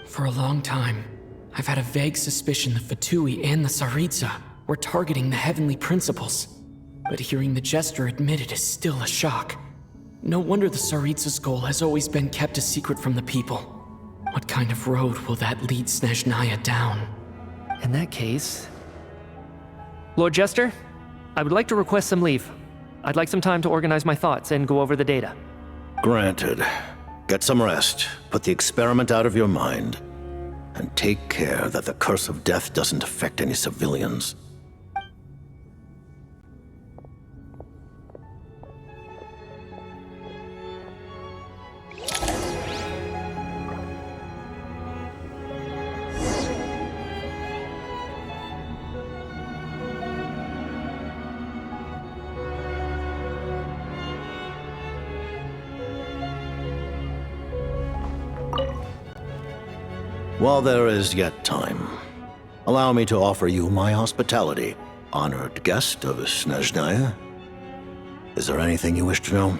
For a long time, I've had a vague suspicion the Fatui and the Tsaritsa were targeting the heavenly principles. But hearing the Jester admit it is still a shock. No wonder the Tsaritsa's goal has always been kept a secret from the people. What kind of road will that lead Snezhnaya down? In that case... Lord Jester, I would like to request some leave. I'd like some time to organize my thoughts and go over the data. Granted. Get some rest, put the experiment out of your mind, and take care that the curse of death doesn't affect any civilians. While there is yet time, allow me to offer you my hospitality, honored guest of Snezhnaya. Is there anything you wish to know?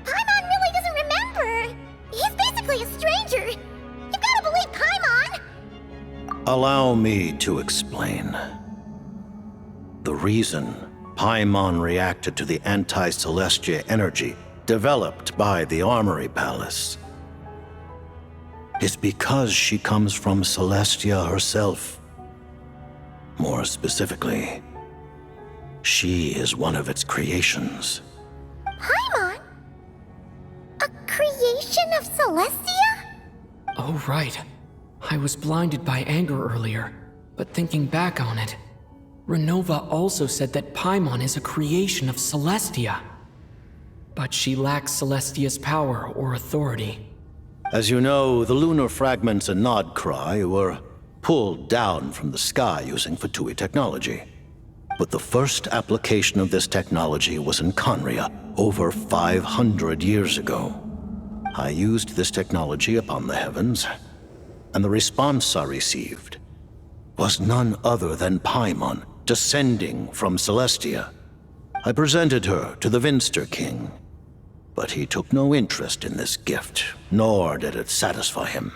Paimon really doesn't remember! He's basically a stranger! You've gotta believe Paimon! Allow me to explain. The reason Paimon reacted to the anti-Celestia energy developed by the Armory Palace is because she comes from Celestia herself. More specifically, she is one of its creations. Paimon? A creation of Celestia? Oh, right. I was blinded by anger earlier, but thinking back on it, Renova also said that Paimon is a creation of Celestia. But she lacks Celestia's power or authority. As you know, the lunar fragments in Nodcry were pulled down from the sky using Fatui technology. But the first application of this technology was in Conria over 500 years ago. I used this technology upon the heavens, and the response I received was none other than Paimon descending from Celestia. I presented her to the Vinster King, but he took no interest in this gift, nor did it satisfy him.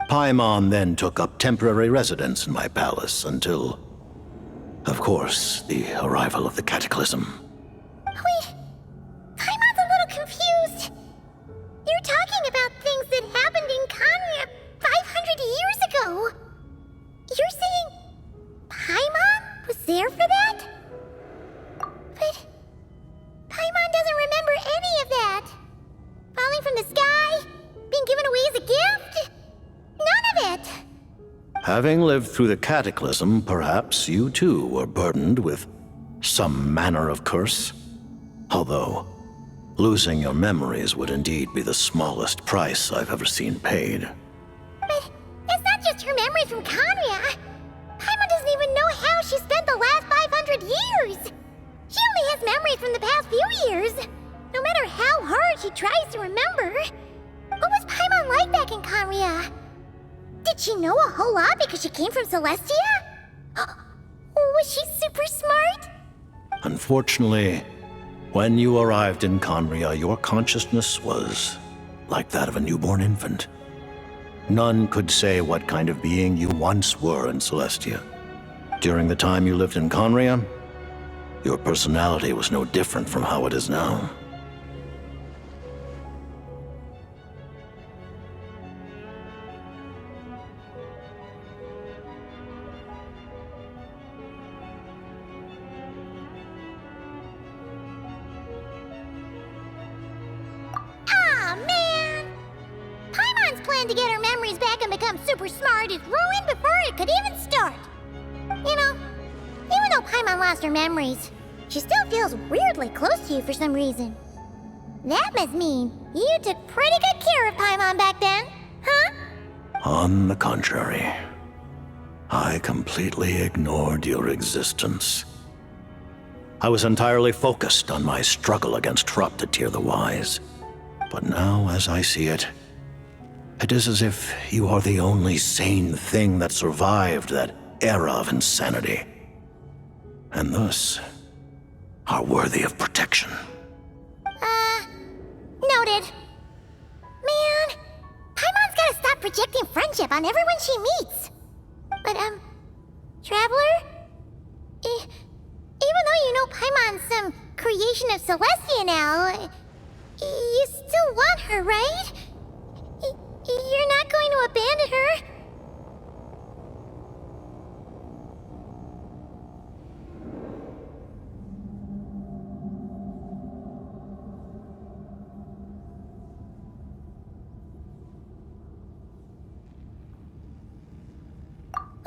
Paimon then took up temporary residence in my palace until, of course, the arrival of the Cataclysm. Wait, Paimon's a little confused. You're talking about things that happened in Conria 500 years ago. You're saying Paimon was there for that? But Paimon doesn't remember any of that. Falling from the sky? Being given away as a gift? None of it! Having lived through the Cataclysm, perhaps you too were burdened with some manner of curse. Although, losing your memories would indeed be the smallest price I've ever seen paid. But it's not just her memories from Conria. Paimon doesn't even know how she spent the last 500 years. She only has memories from the past few years. No matter how hard she tries to remember. What was Paimon like back in Conria? Did she know a whole lot because she came from Celestia? Was she super smart? Unfortunately, when you arrived in Conria, your consciousness was like that of a newborn infant. None could say what kind of being you once were in Celestia. During the time you lived in Conria, your personality was no different from how it is now. Aw, man! Paimon's plan to get her memories back and become super smart is ruined before it could even start. You know, even though Paimon lost her memories, she still feels weirdly close to you for some reason. That must mean you took pretty good care of Paimon back then, huh? On the contrary, I completely ignored your existence. I was entirely focused on my struggle against Psu TT the Wise. But now, as I see it, it is as if you are the only sane thing that survived that era of insanity, and thus are worthy of protection. Noted. Man, Paimon's gotta stop projecting friendship on everyone she meets. But, Traveler? Even though you know Paimon's some creation of Celestia now, you still want her, right? You're not going to abandon her?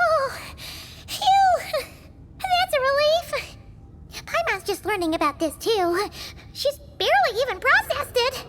Oh, phew! That's a relief. Paimon's just learning about this too. She's barely even processed it.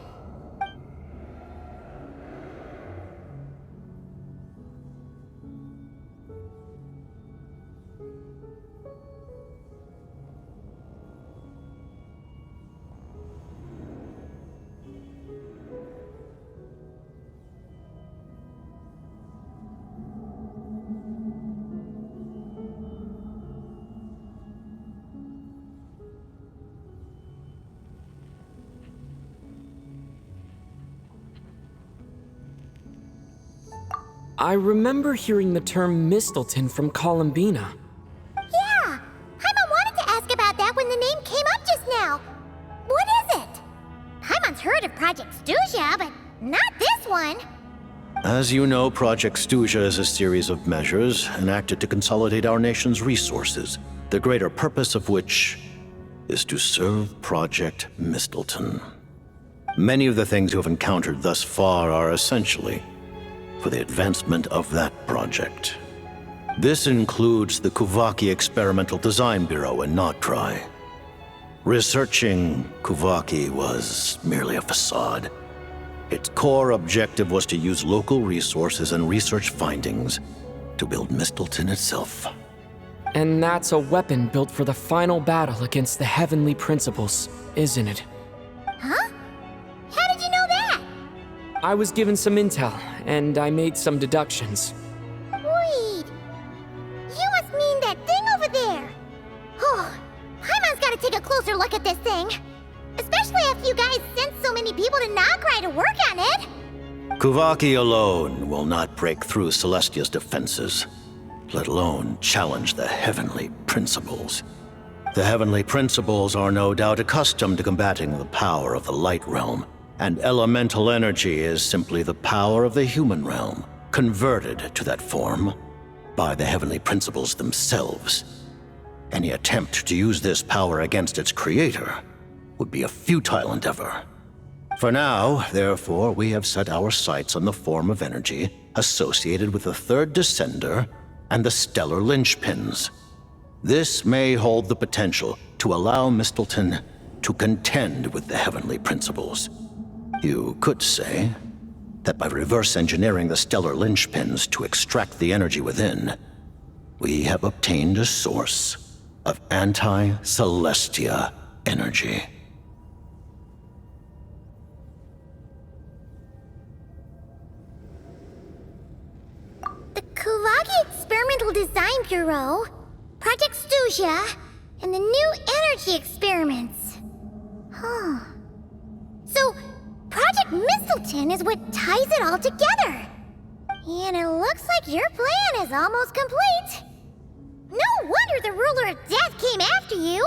I remember hearing the term Mistleton from Columbina. Yeah! Paimon wanted to ask about that when the name came up just now. What is it? Paimon's heard of Project Stuja, but not this one. As you know, Project Stuja is a series of measures enacted to consolidate our nation's resources, the greater purpose of which is to serve Project Mistleton. Many of the things you have encountered thus far are essentially for the advancement of that project. This includes the Kuvaki Experimental Design Bureau in Notri. Researching Kuvaki was merely a facade. Its core objective was to use local resources and research findings to build Mistleton itself. And that's a weapon built for the final battle against the Heavenly Principles, isn't it? Huh? How did you know that? I was given some intel, and I made some deductions. Wait. You must mean that thing over there. Oh, Paimon's gotta take a closer look at this thing. Especially after you guys sent so many people to Nagrai to work on it. Kuvaki alone will not break through Celestia's defenses, let alone challenge the Heavenly Principles. The Heavenly Principles are no doubt accustomed to combating the power of the Light Realm, and elemental energy is simply the power of the human realm, converted to that form by the Heavenly Principles themselves. Any attempt to use this power against its creator would be a futile endeavor. For now, therefore, we have set our sights on the form of energy associated with the Third Descender and the Stellar Linchpins. This may hold the potential to allow Mistleton to contend with the Heavenly Principles. You could say that by reverse engineering the Stellar Linchpins to extract the energy within, we have obtained a source of anti-Celestia energy. The Kuvaki Experimental Design Bureau, Project Stuja, and the new energy experiments. Huh. So, Project Mistleton is what ties it all together. And it looks like your plan is almost complete. No wonder the Ruler of Death came after you.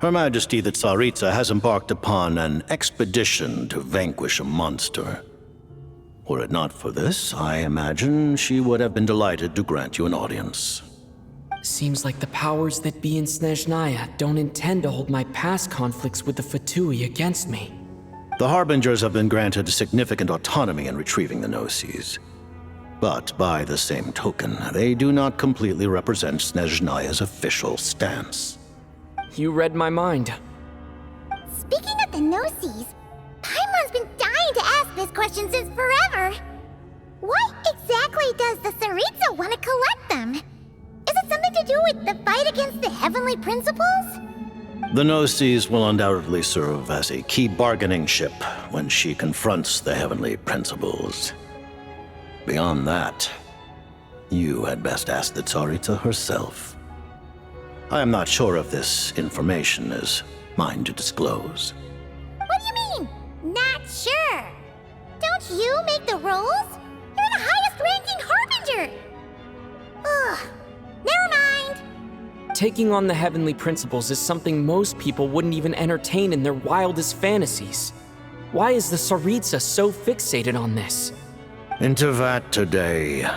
Her Majesty the Tsaritsa has embarked upon an expedition to vanquish a monster. Were it not for this, I imagine she would have been delighted to grant you an audience. Seems like the powers that be in Snezhnaya don't intend to hold my past conflicts with the Fatui against me. The Harbingers have been granted significant autonomy in retrieving the Gnosis. But by the same token, they do not completely represent Snezhnaya's official stance. You read my mind. Speaking of the Gnosis, Paimon's been dying to ask this question since forever. Why exactly does the Tsaritsa want to collect them? Is it something to do with the fight against the Heavenly Principles? The Gnosis will undoubtedly serve as a key bargaining chip when she confronts the Heavenly Principles. Beyond that, you had best ask the Tsaritsa herself. I am not sure if this information is mine to disclose. What do you mean, not sure? Don't you make the rolls? You're the highest-ranking Harbinger! Ugh, never mind. Taking on the Heavenly Principles is something most people wouldn't even entertain in their wildest fantasies. Why is the Tsaritsa so fixated on this? In Tevat today,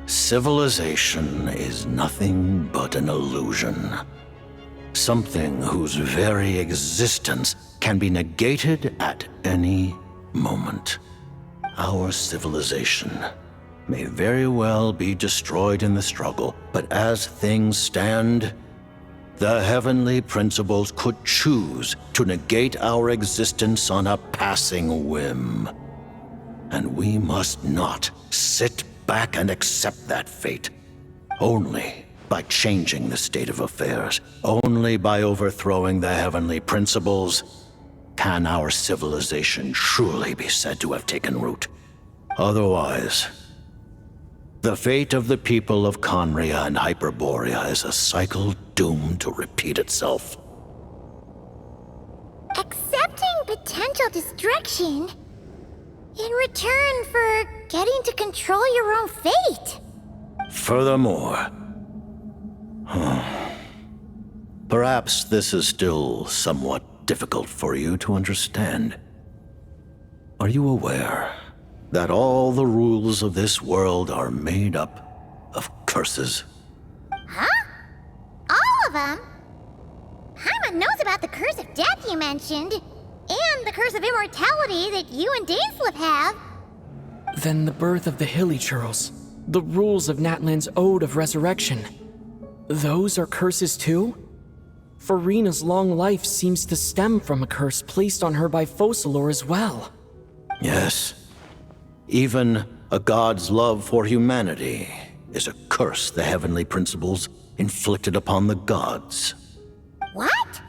civilization is nothing but an illusion. Something whose very existence can be negated at any moment. Our civilization may very well be destroyed in the struggle, but as things stand, the Heavenly Principles could choose to negate our existence on a passing whim. And we must not sit back and accept that fate. Only by changing the state of affairs, only by overthrowing the Heavenly Principles, can our civilization truly be said to have taken root. Otherwise, The fate of the people of Conria and Hyperborea is a cycle doomed to repeat itself. Accepting potential destruction in return for getting to control your own fate. Furthermore, perhaps this is still somewhat difficult for you to understand. Are you aware that all the rules of this world are made up of curses? Huh? All of them? Paimon knows about the curse of death you mentioned, and the curse of immortality that you and Dainsleif have. Then the birth of the Hilly-Churls, the rules of Natlan's Ode of Resurrection. Those are curses too? Farina's long life seems to stem from a curse placed on her by Focalor as well. Yes. Even a god's love for humanity is a curse the heavenly principles inflicted upon the gods. What?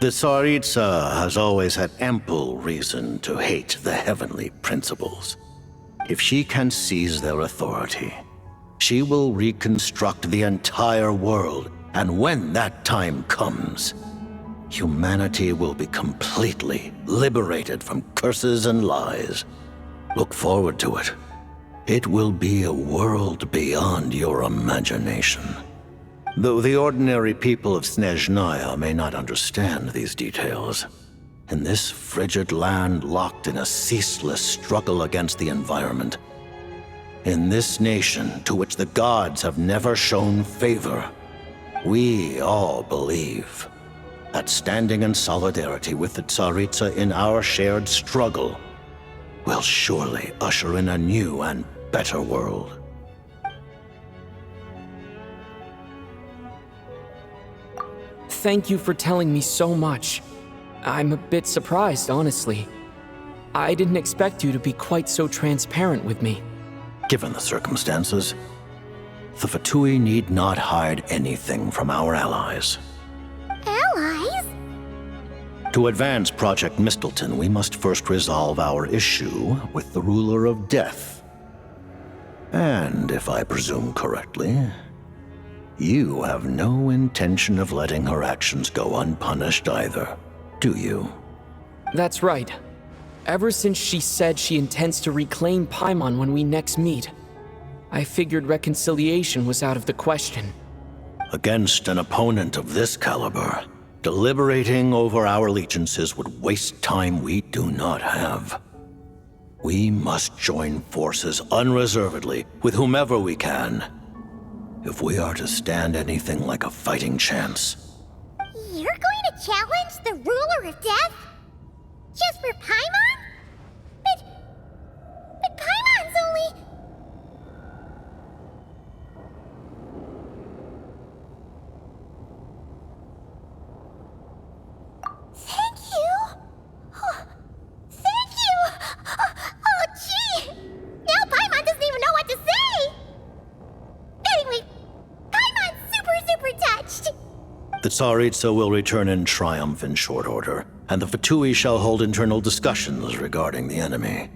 The Tsaritsa has always had ample reason to hate the heavenly principles. If she can seize their authority, she will reconstruct the entire world, and when that time comes, humanity will be completely liberated from curses and lies. Look forward to it. It will be a world beyond your imagination. Though the ordinary people of Snezhnaya may not understand these details, in this frigid land locked in a ceaseless struggle against the environment, in this nation to which the gods have never shown favor, we all believe that standing in solidarity with the Tsaritsa in our shared struggle will surely usher in a new and better world. Thank you for telling me so much. I'm a bit surprised, honestly. I didn't expect you to be quite so transparent with me. Given the circumstances, the Fatui need not hide anything from our allies. Allies? To advance Project Mistleton, we must first resolve our issue with the ruler of death. And if I presume correctly, you have no intention of letting her actions go unpunished either, do you? That's right. Ever since she said she intends to reclaim Paimon when we next meet, I figured reconciliation was out of the question. Against an opponent of this caliber, deliberating over our allegiances would waste time we do not have. We must join forces unreservedly with whomever we can, if we are to stand anything like a fighting chance. You're going to challenge the ruler of death? Just for Paimon? But Paimon's only... Thank you! Thank you! Oh, gee! Now Paimon doesn't even know what to say! Anyway, Paimon's super touched! The Tsaritsa will return in triumph in short order, and the Fatui shall hold internal discussions regarding the enemy.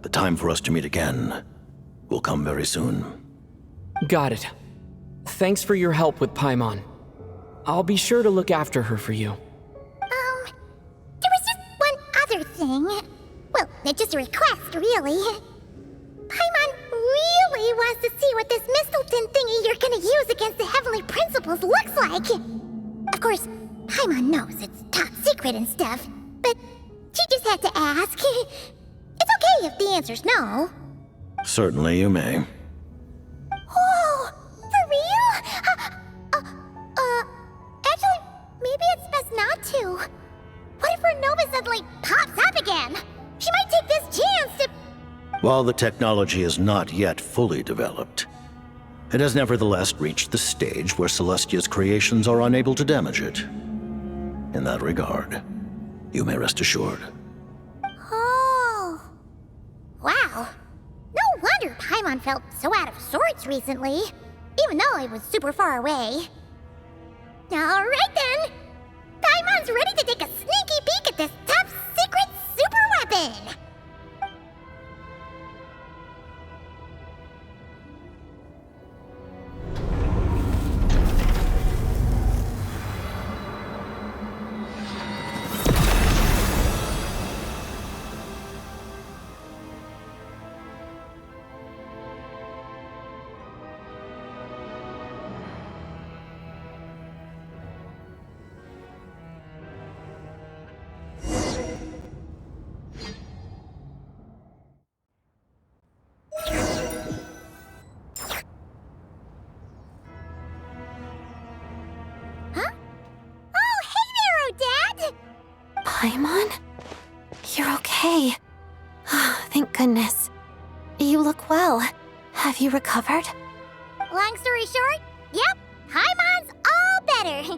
The time for us to meet again will come very soon. Got it. Thanks for your help with Paimon. I'll be sure to look after her for you. There was just one other thing. Well, just a request, really. Paimon really wants to see what this Mistleton thingy you're gonna use against the Heavenly Principles looks like. Of course, Paimon knows it's top secret and stuff, but she just had to ask. It's okay if the answer's no. Certainly you may. Oh, for real? Actually, maybe it's best not to. What if her Nova suddenly pops up again? She might take this chance to... While the technology is not yet fully developed, it has nevertheless reached the stage where Celestia's creations are unable to damage it. In that regard, you may rest assured. Oh. Wow. No wonder Paimon felt so out of sorts recently, even though it was super far away. Alright then! Paimon's ready to take a sneaky peek at this top secret super weapon! Paimon? You're okay. Thank goodness. You look well. Have you recovered? Long story short, yep, Paimon's all better.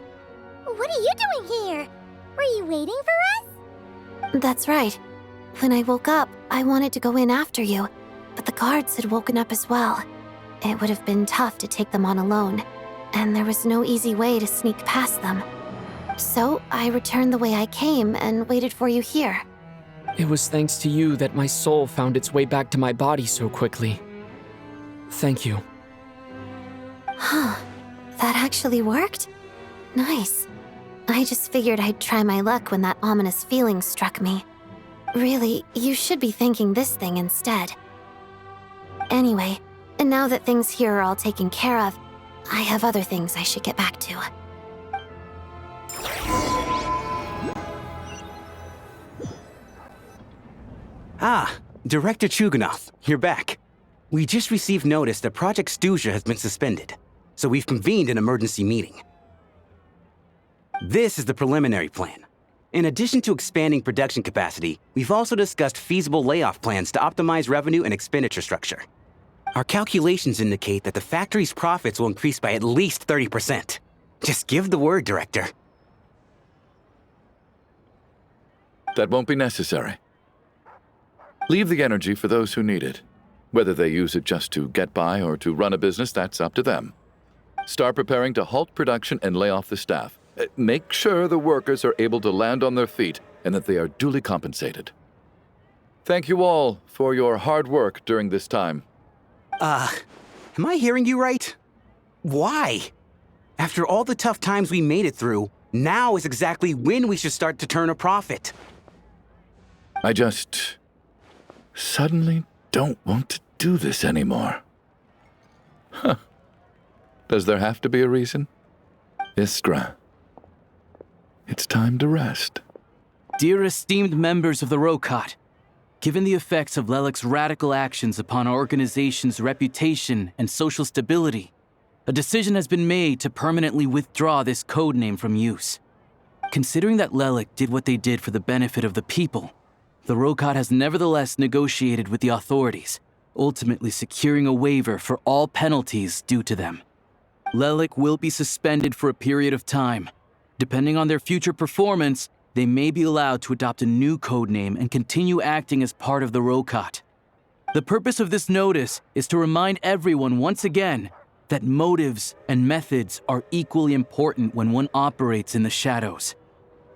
What are you doing here? Were you waiting for us? That's right. When I woke up, I wanted to go in after you, but the guards had woken up as well. It would have been tough to take them on alone, and there was no easy way to sneak past them. So I returned the way I came and waited for you here. It was thanks to you that my soul found its way back to my body so quickly. Thank you. Huh. That actually worked? Nice. I just figured I'd try my luck when that ominous feeling struck me. Really, you should be thanking this thing instead. Anyway, and now that things here are all taken care of, I have other things I should get back to. Ah, Director Chuganov, you're back. We just received notice that Project Stuja has been suspended, so we've convened an emergency meeting. This is the preliminary plan. In addition to expanding production capacity, we've also discussed feasible layoff plans to optimize revenue and expenditure structure. Our calculations indicate that the factory's profits will increase by at least 30%. Just give the word, Director. That won't be necessary. Leave the energy for those who need it. Whether they use it just to get by or to run a business, that's up to them. Start preparing to halt production and lay off the staff. Make sure the workers are able to land on their feet and that they are duly compensated. Thank you all for your hard work during this time. Am I hearing you right? Why? After all the tough times we made it through, now is exactly when we should start to turn a profit. I just suddenly don't want to do this anymore. Huh. Does there have to be a reason? Iskra, it's time to rest. Dear esteemed members of the Rokot, given the effects of Lelik's radical actions upon our organization's reputation and social stability, a decision has been made to permanently withdraw this codename from use. Considering that Lelik did what they did for the benefit of the people, the Rokot has nevertheless negotiated with the authorities, ultimately securing a waiver for all penalties due to them. Lelik will be suspended for a period of time. Depending on their future performance, they may be allowed to adopt a new codename and continue acting as part of the Rokot. The purpose of this notice is to remind everyone once again that motives and methods are equally important when one operates in the shadows.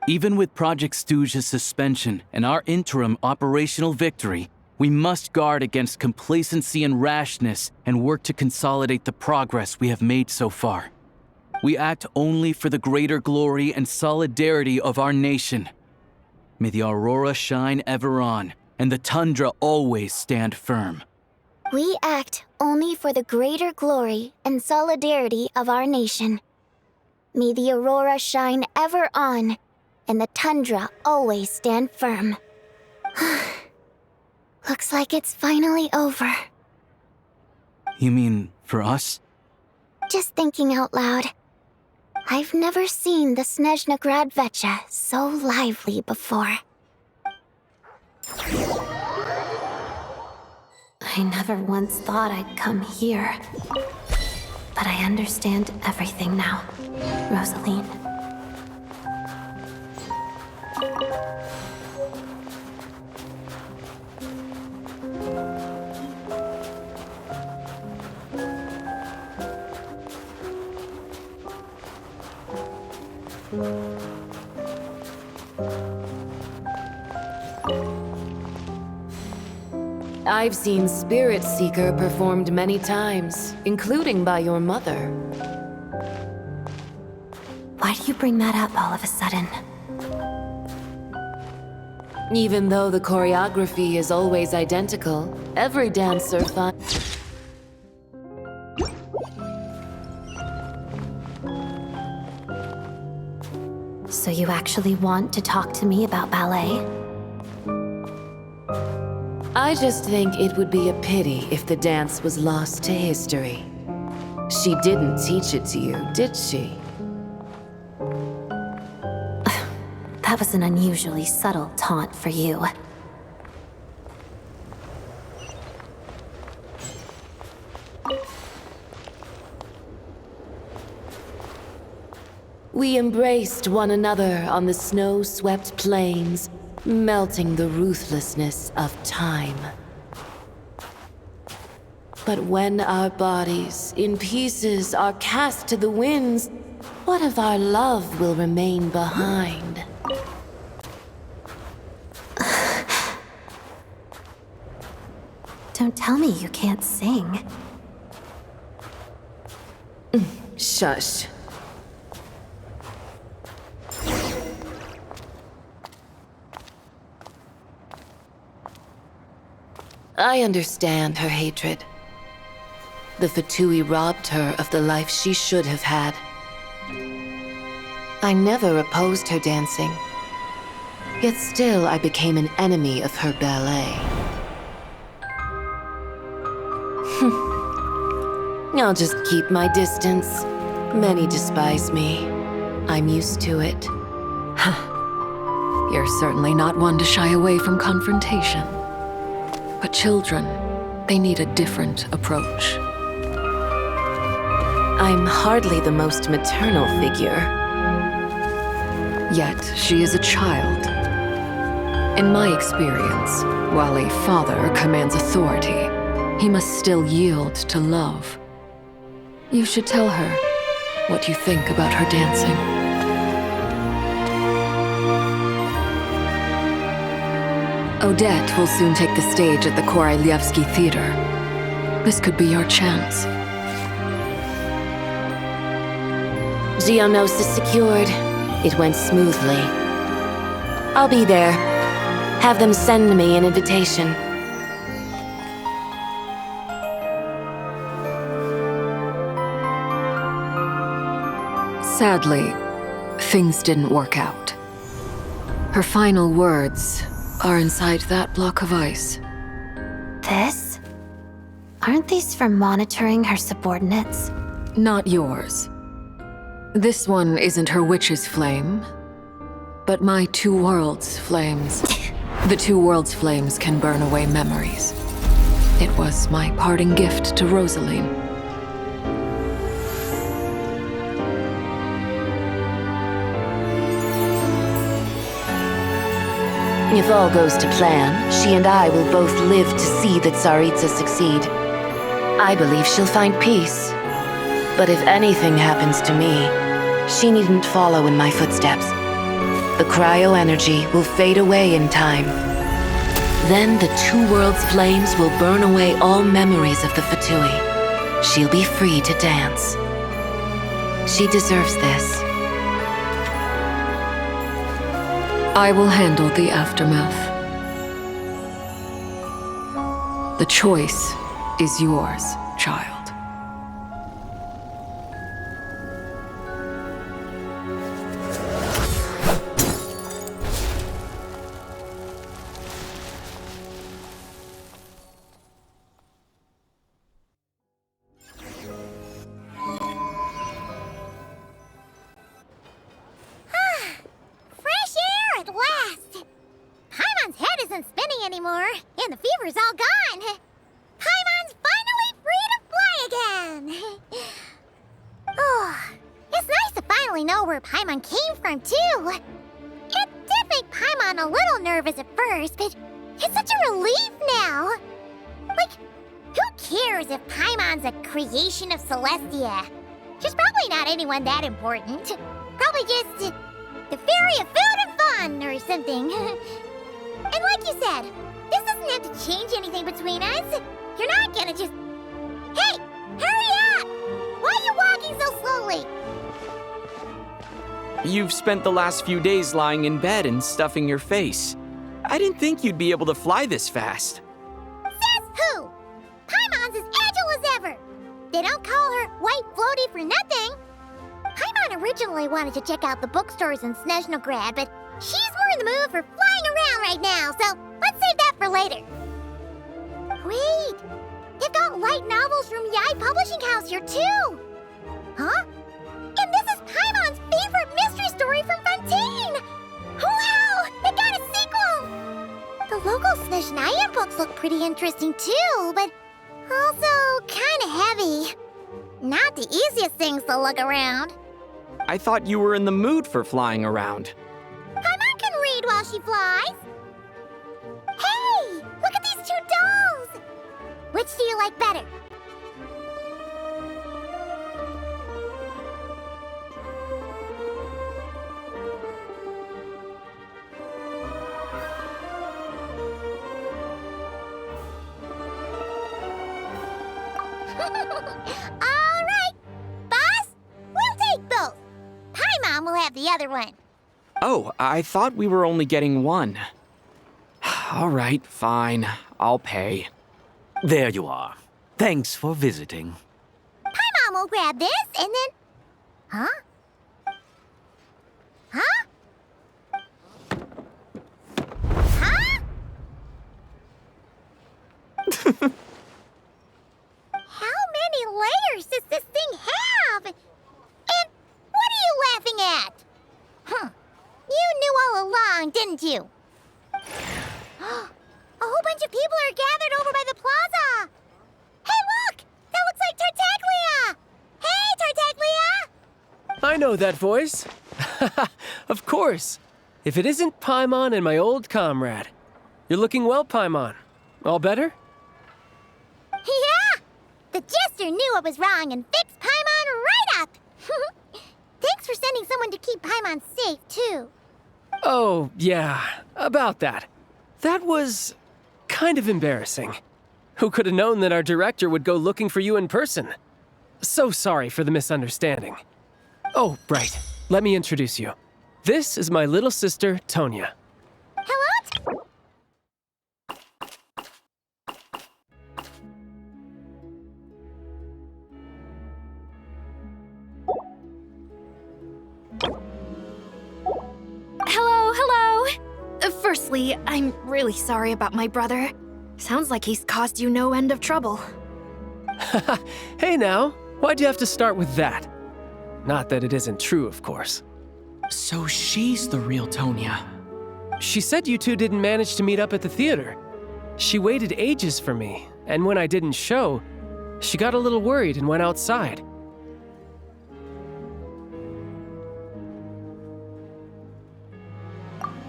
Even with Project Stuja's suspension and our interim operational victory, we must guard against complacency and rashness and work to consolidate the progress we have made so far. We act only for the greater glory and solidarity of our nation. May the aurora shine ever on, and the tundra always stand firm. We act only for the greater glory and solidarity of our nation. May the aurora shine ever on, and the tundra always stand firm. Looks like it's finally over. You mean for us? Just thinking out loud. I've never seen the Snezhna Grad Vecha so lively before. I never once thought I'd come here. But I understand everything now, Rosaline. I've seen Spirit Seeker performed many times, including by your mother. Why do you bring that up all of a sudden? Even though the choreography is always identical, every dancer finds... So you actually want to talk to me about ballet? I just think it would be a pity if the dance was lost to history. She didn't teach it to you, did she? That That was an unusually subtle taunt for you. We embraced one another on the snow-swept plains, melting the ruthlessness of time. But when our bodies, in pieces, are cast to the winds, what of our love will remain behind? Don't tell me you can't sing. Shush. I understand her hatred. The Fatui robbed her of the life she should have had. I never opposed her dancing. Yet still I became an enemy of her ballet. I'll just keep my distance. Many despise me. I'm used to it. You're certainly not one to shy away from confrontation. But children, they need a different approach. I'm hardly the most maternal figure. Yet, she is a child. In my experience, while a father commands authority, he must still yield to love. You should tell her what you think about her dancing. Odette will soon take the stage at the Koralyevsky Theater. This could be your chance. Geonosis secured. It went smoothly. I'll be there. Have them send me an invitation. Sadly, things didn't work out. Her final words are inside that block of ice. This? Aren't these for monitoring her subordinates? Not yours. This one isn't her witch's flame, but my two worlds' flames. The two worlds' flames can burn away memories. It was my parting gift to Rosaline. If all goes to plan, she and I will both live to see the Tsaritsa succeed. I believe she'll find peace. But if anything happens to me, she needn't follow in my footsteps. The cryo-energy will fade away in time. Then the two worlds' flames will burn away all memories of the Fatui. She'll be free to dance. She deserves this. I will handle the aftermath. The choice is yours, child. And the fever's all gone. Paimon's finally free to fly again. Oh, it's nice to finally know where Paimon came from, too. It did make Paimon a little nervous at first, but it's such a relief now. Like, who cares if Paimon's a creation of Celestia? She's probably not anyone that important. Probably just the fairy of food and fun or something. And like you said, this doesn't have to change anything between us. You're not gonna just... Hey! Hurry up! Why are you walking so slowly? You've spent the last few days lying in bed and stuffing your face. I didn't think you'd be able to fly this fast. Says who? Paimon's as agile as ever. They don't call her White Floaty for nothing. Paimon originally wanted to check out the bookstores in Snezhnograd, but she's more in the mood for flying around right now, so let's save that for later. Wait, they've got light novels from Yai Publishing House here too. Huh? And this is Paimon's favorite mystery story from Fontaine. Who books look pretty interesting too, but also kind of heavy. Not the easiest things to lug around. I thought you were in the mood for flying around. Paimon can read while she flies. Hey, look at these two dolls. Which do you like better? All right, boss, we'll take both. Paimon will have the other one. Oh, I thought we were only getting one. All right, fine. I'll pay. There you are. Thanks for visiting. Paimon will grab this and then... Huh? Huh? Huh? How many layers does this thing have? And what are you laughing at? Huh. You knew all along, didn't you? A whole bunch of people are gathered over by the plaza. Hey, look! That looks like Tartaglia! Hey, Tartaglia! I know that voice. Of course. If it isn't Paimon and my old comrade. You're looking well, Paimon. All better? Yeah! The Jester knew I was wrong and fixed Paimon right up! Thanks for sending someone to keep Paimon safe, too. Oh, yeah. About that. That was kind of embarrassing. Who could have known that our director would go looking for you in person? So sorry for the misunderstanding. Oh, right. Let me introduce you. This is my little sister, Tonya. Hello? Hello. Firstly, I'm really sorry about my brother. Sounds like he's caused you no end of trouble. Hey now, why'd you have to start with that? Not that it isn't true, of course. So she's the real Tonya. She said you two didn't manage to meet up at the theater. She waited ages for me, and when I didn't show, she got a little worried and went outside.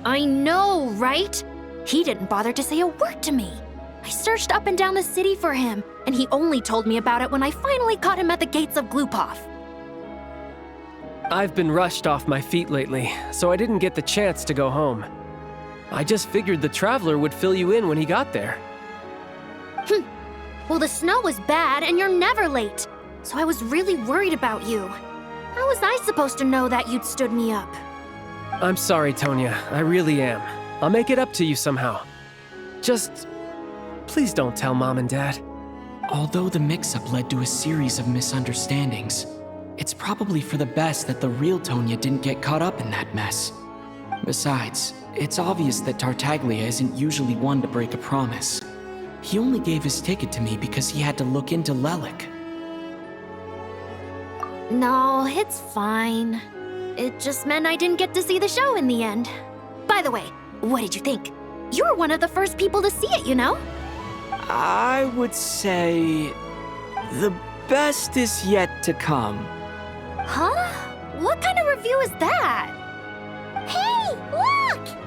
I know, right? He didn't bother to say a word to me. I searched up and down the city for him, and he only told me about it when I finally caught him at the gates of Glupov. I've been rushed off my feet lately, so I didn't get the chance to go home. I just figured the Traveler would fill you in when he got there. Well, the snow was bad, and you're never late. So I was really worried about you. How was I supposed to know that you'd stood me up? I'm sorry, Tonya. I really am. I'll make it up to you somehow. Just... please don't tell Mom and Dad. Although the mix-up led to a series of misunderstandings, it's probably for the best that the real Tonya didn't get caught up in that mess. Besides, it's obvious that Tartaglia isn't usually one to break a promise. He only gave his ticket to me because he had to look into Lelik. No, it's fine. It just meant I didn't get to see the show in the end. By the way, what did you think? You were one of the first people to see it, you know? I would say... the best is yet to come. Huh? What kind of review is that? Hey, look!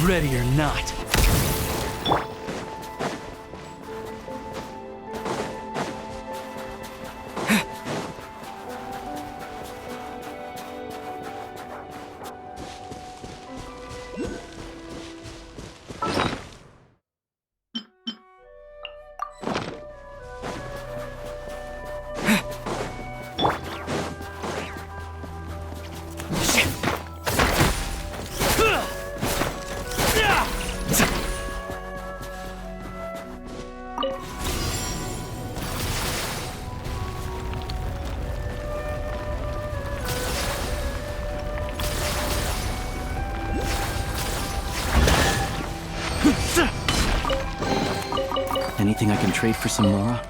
Ready or not. Anything I can trade for some Mora?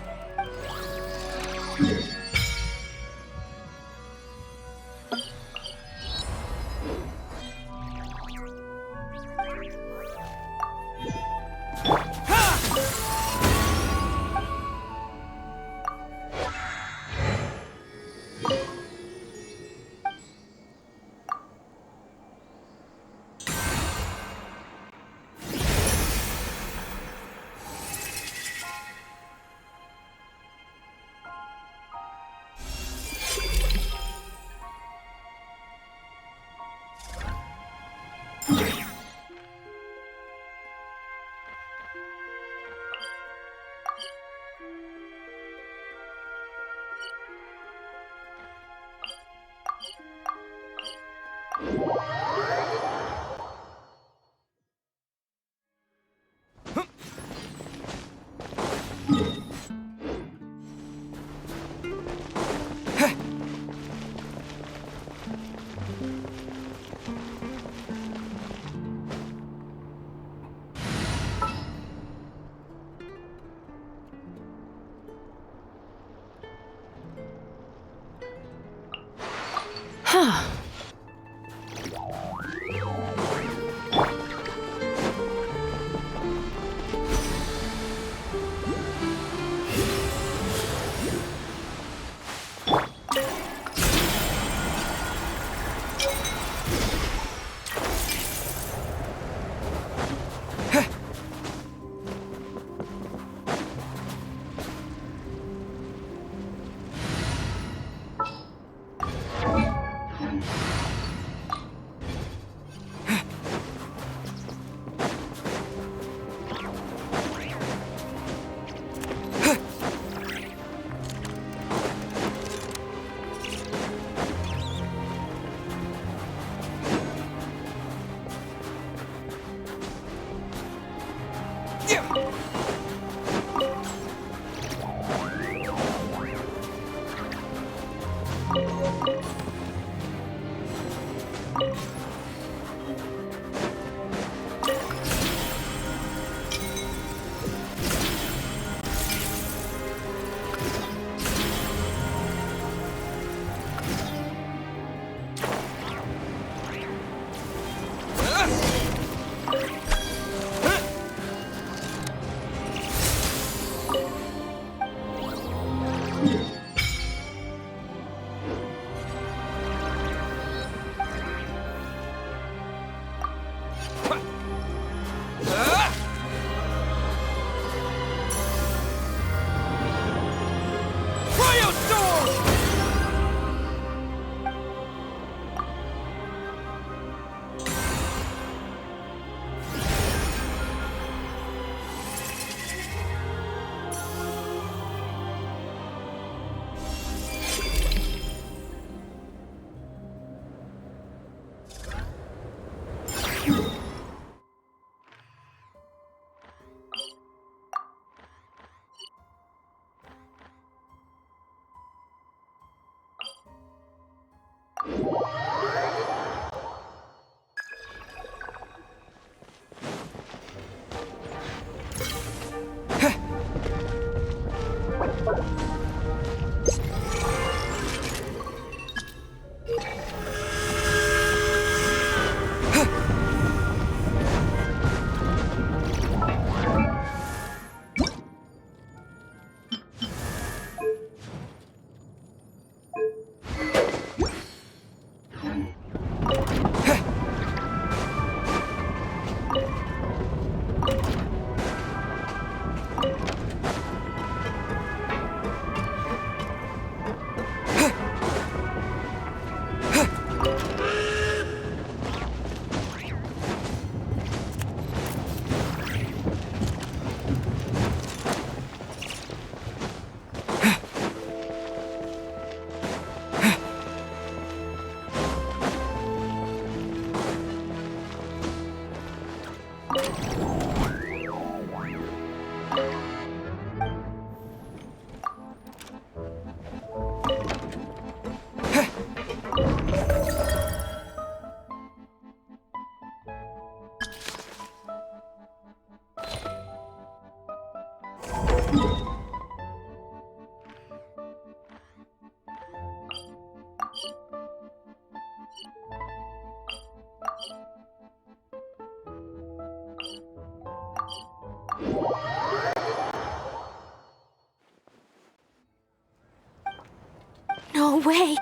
No way.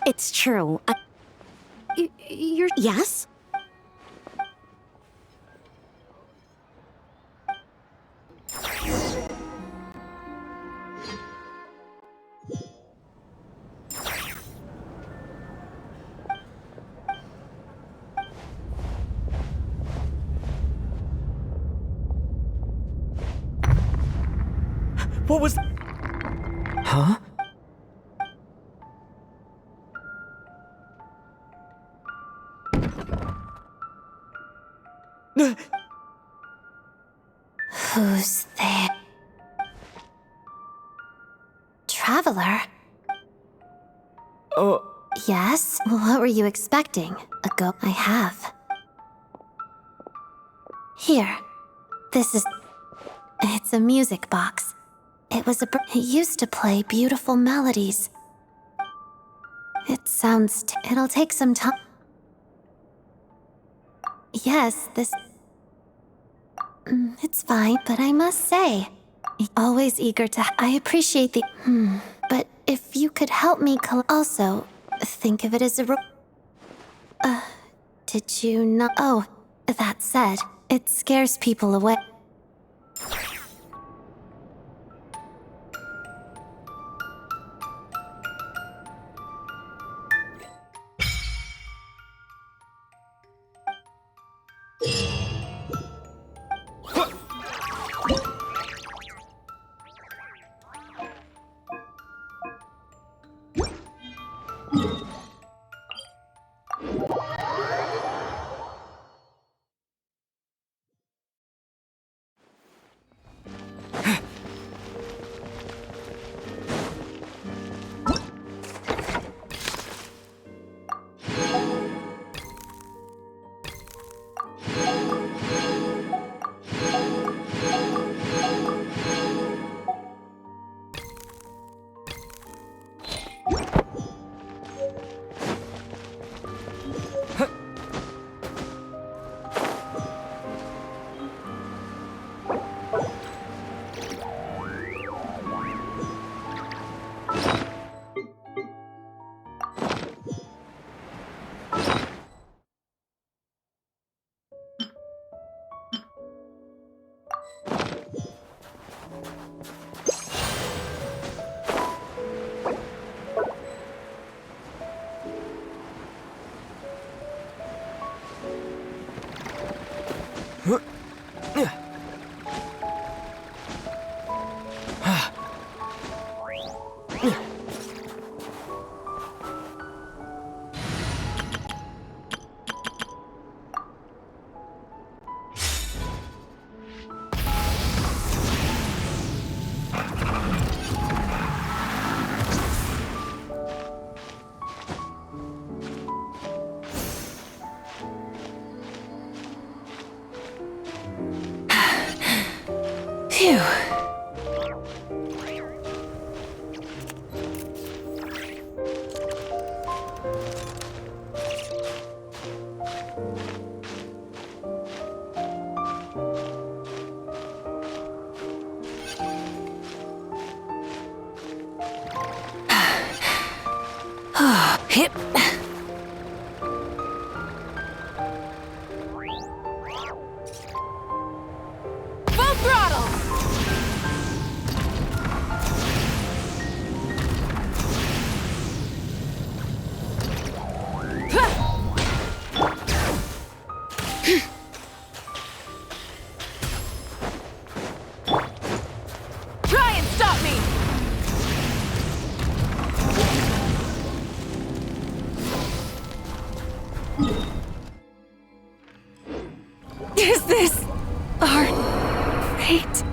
It's true. You're... Yes? What was... Huh? Who's there? Traveler? Oh. Yes? What were you expecting? A goat I have. Here. This is... It's a music box. It used to play beautiful melodies. It sounds... It'll take some time. Yes, this... It's fine, but I must say... Always eager to... I appreciate the... But if you could help me also, think of it as a... Did you not... Oh, that said, it scares people away. Phew. Hip. Full throttle! Try and stop me! Is this our fate?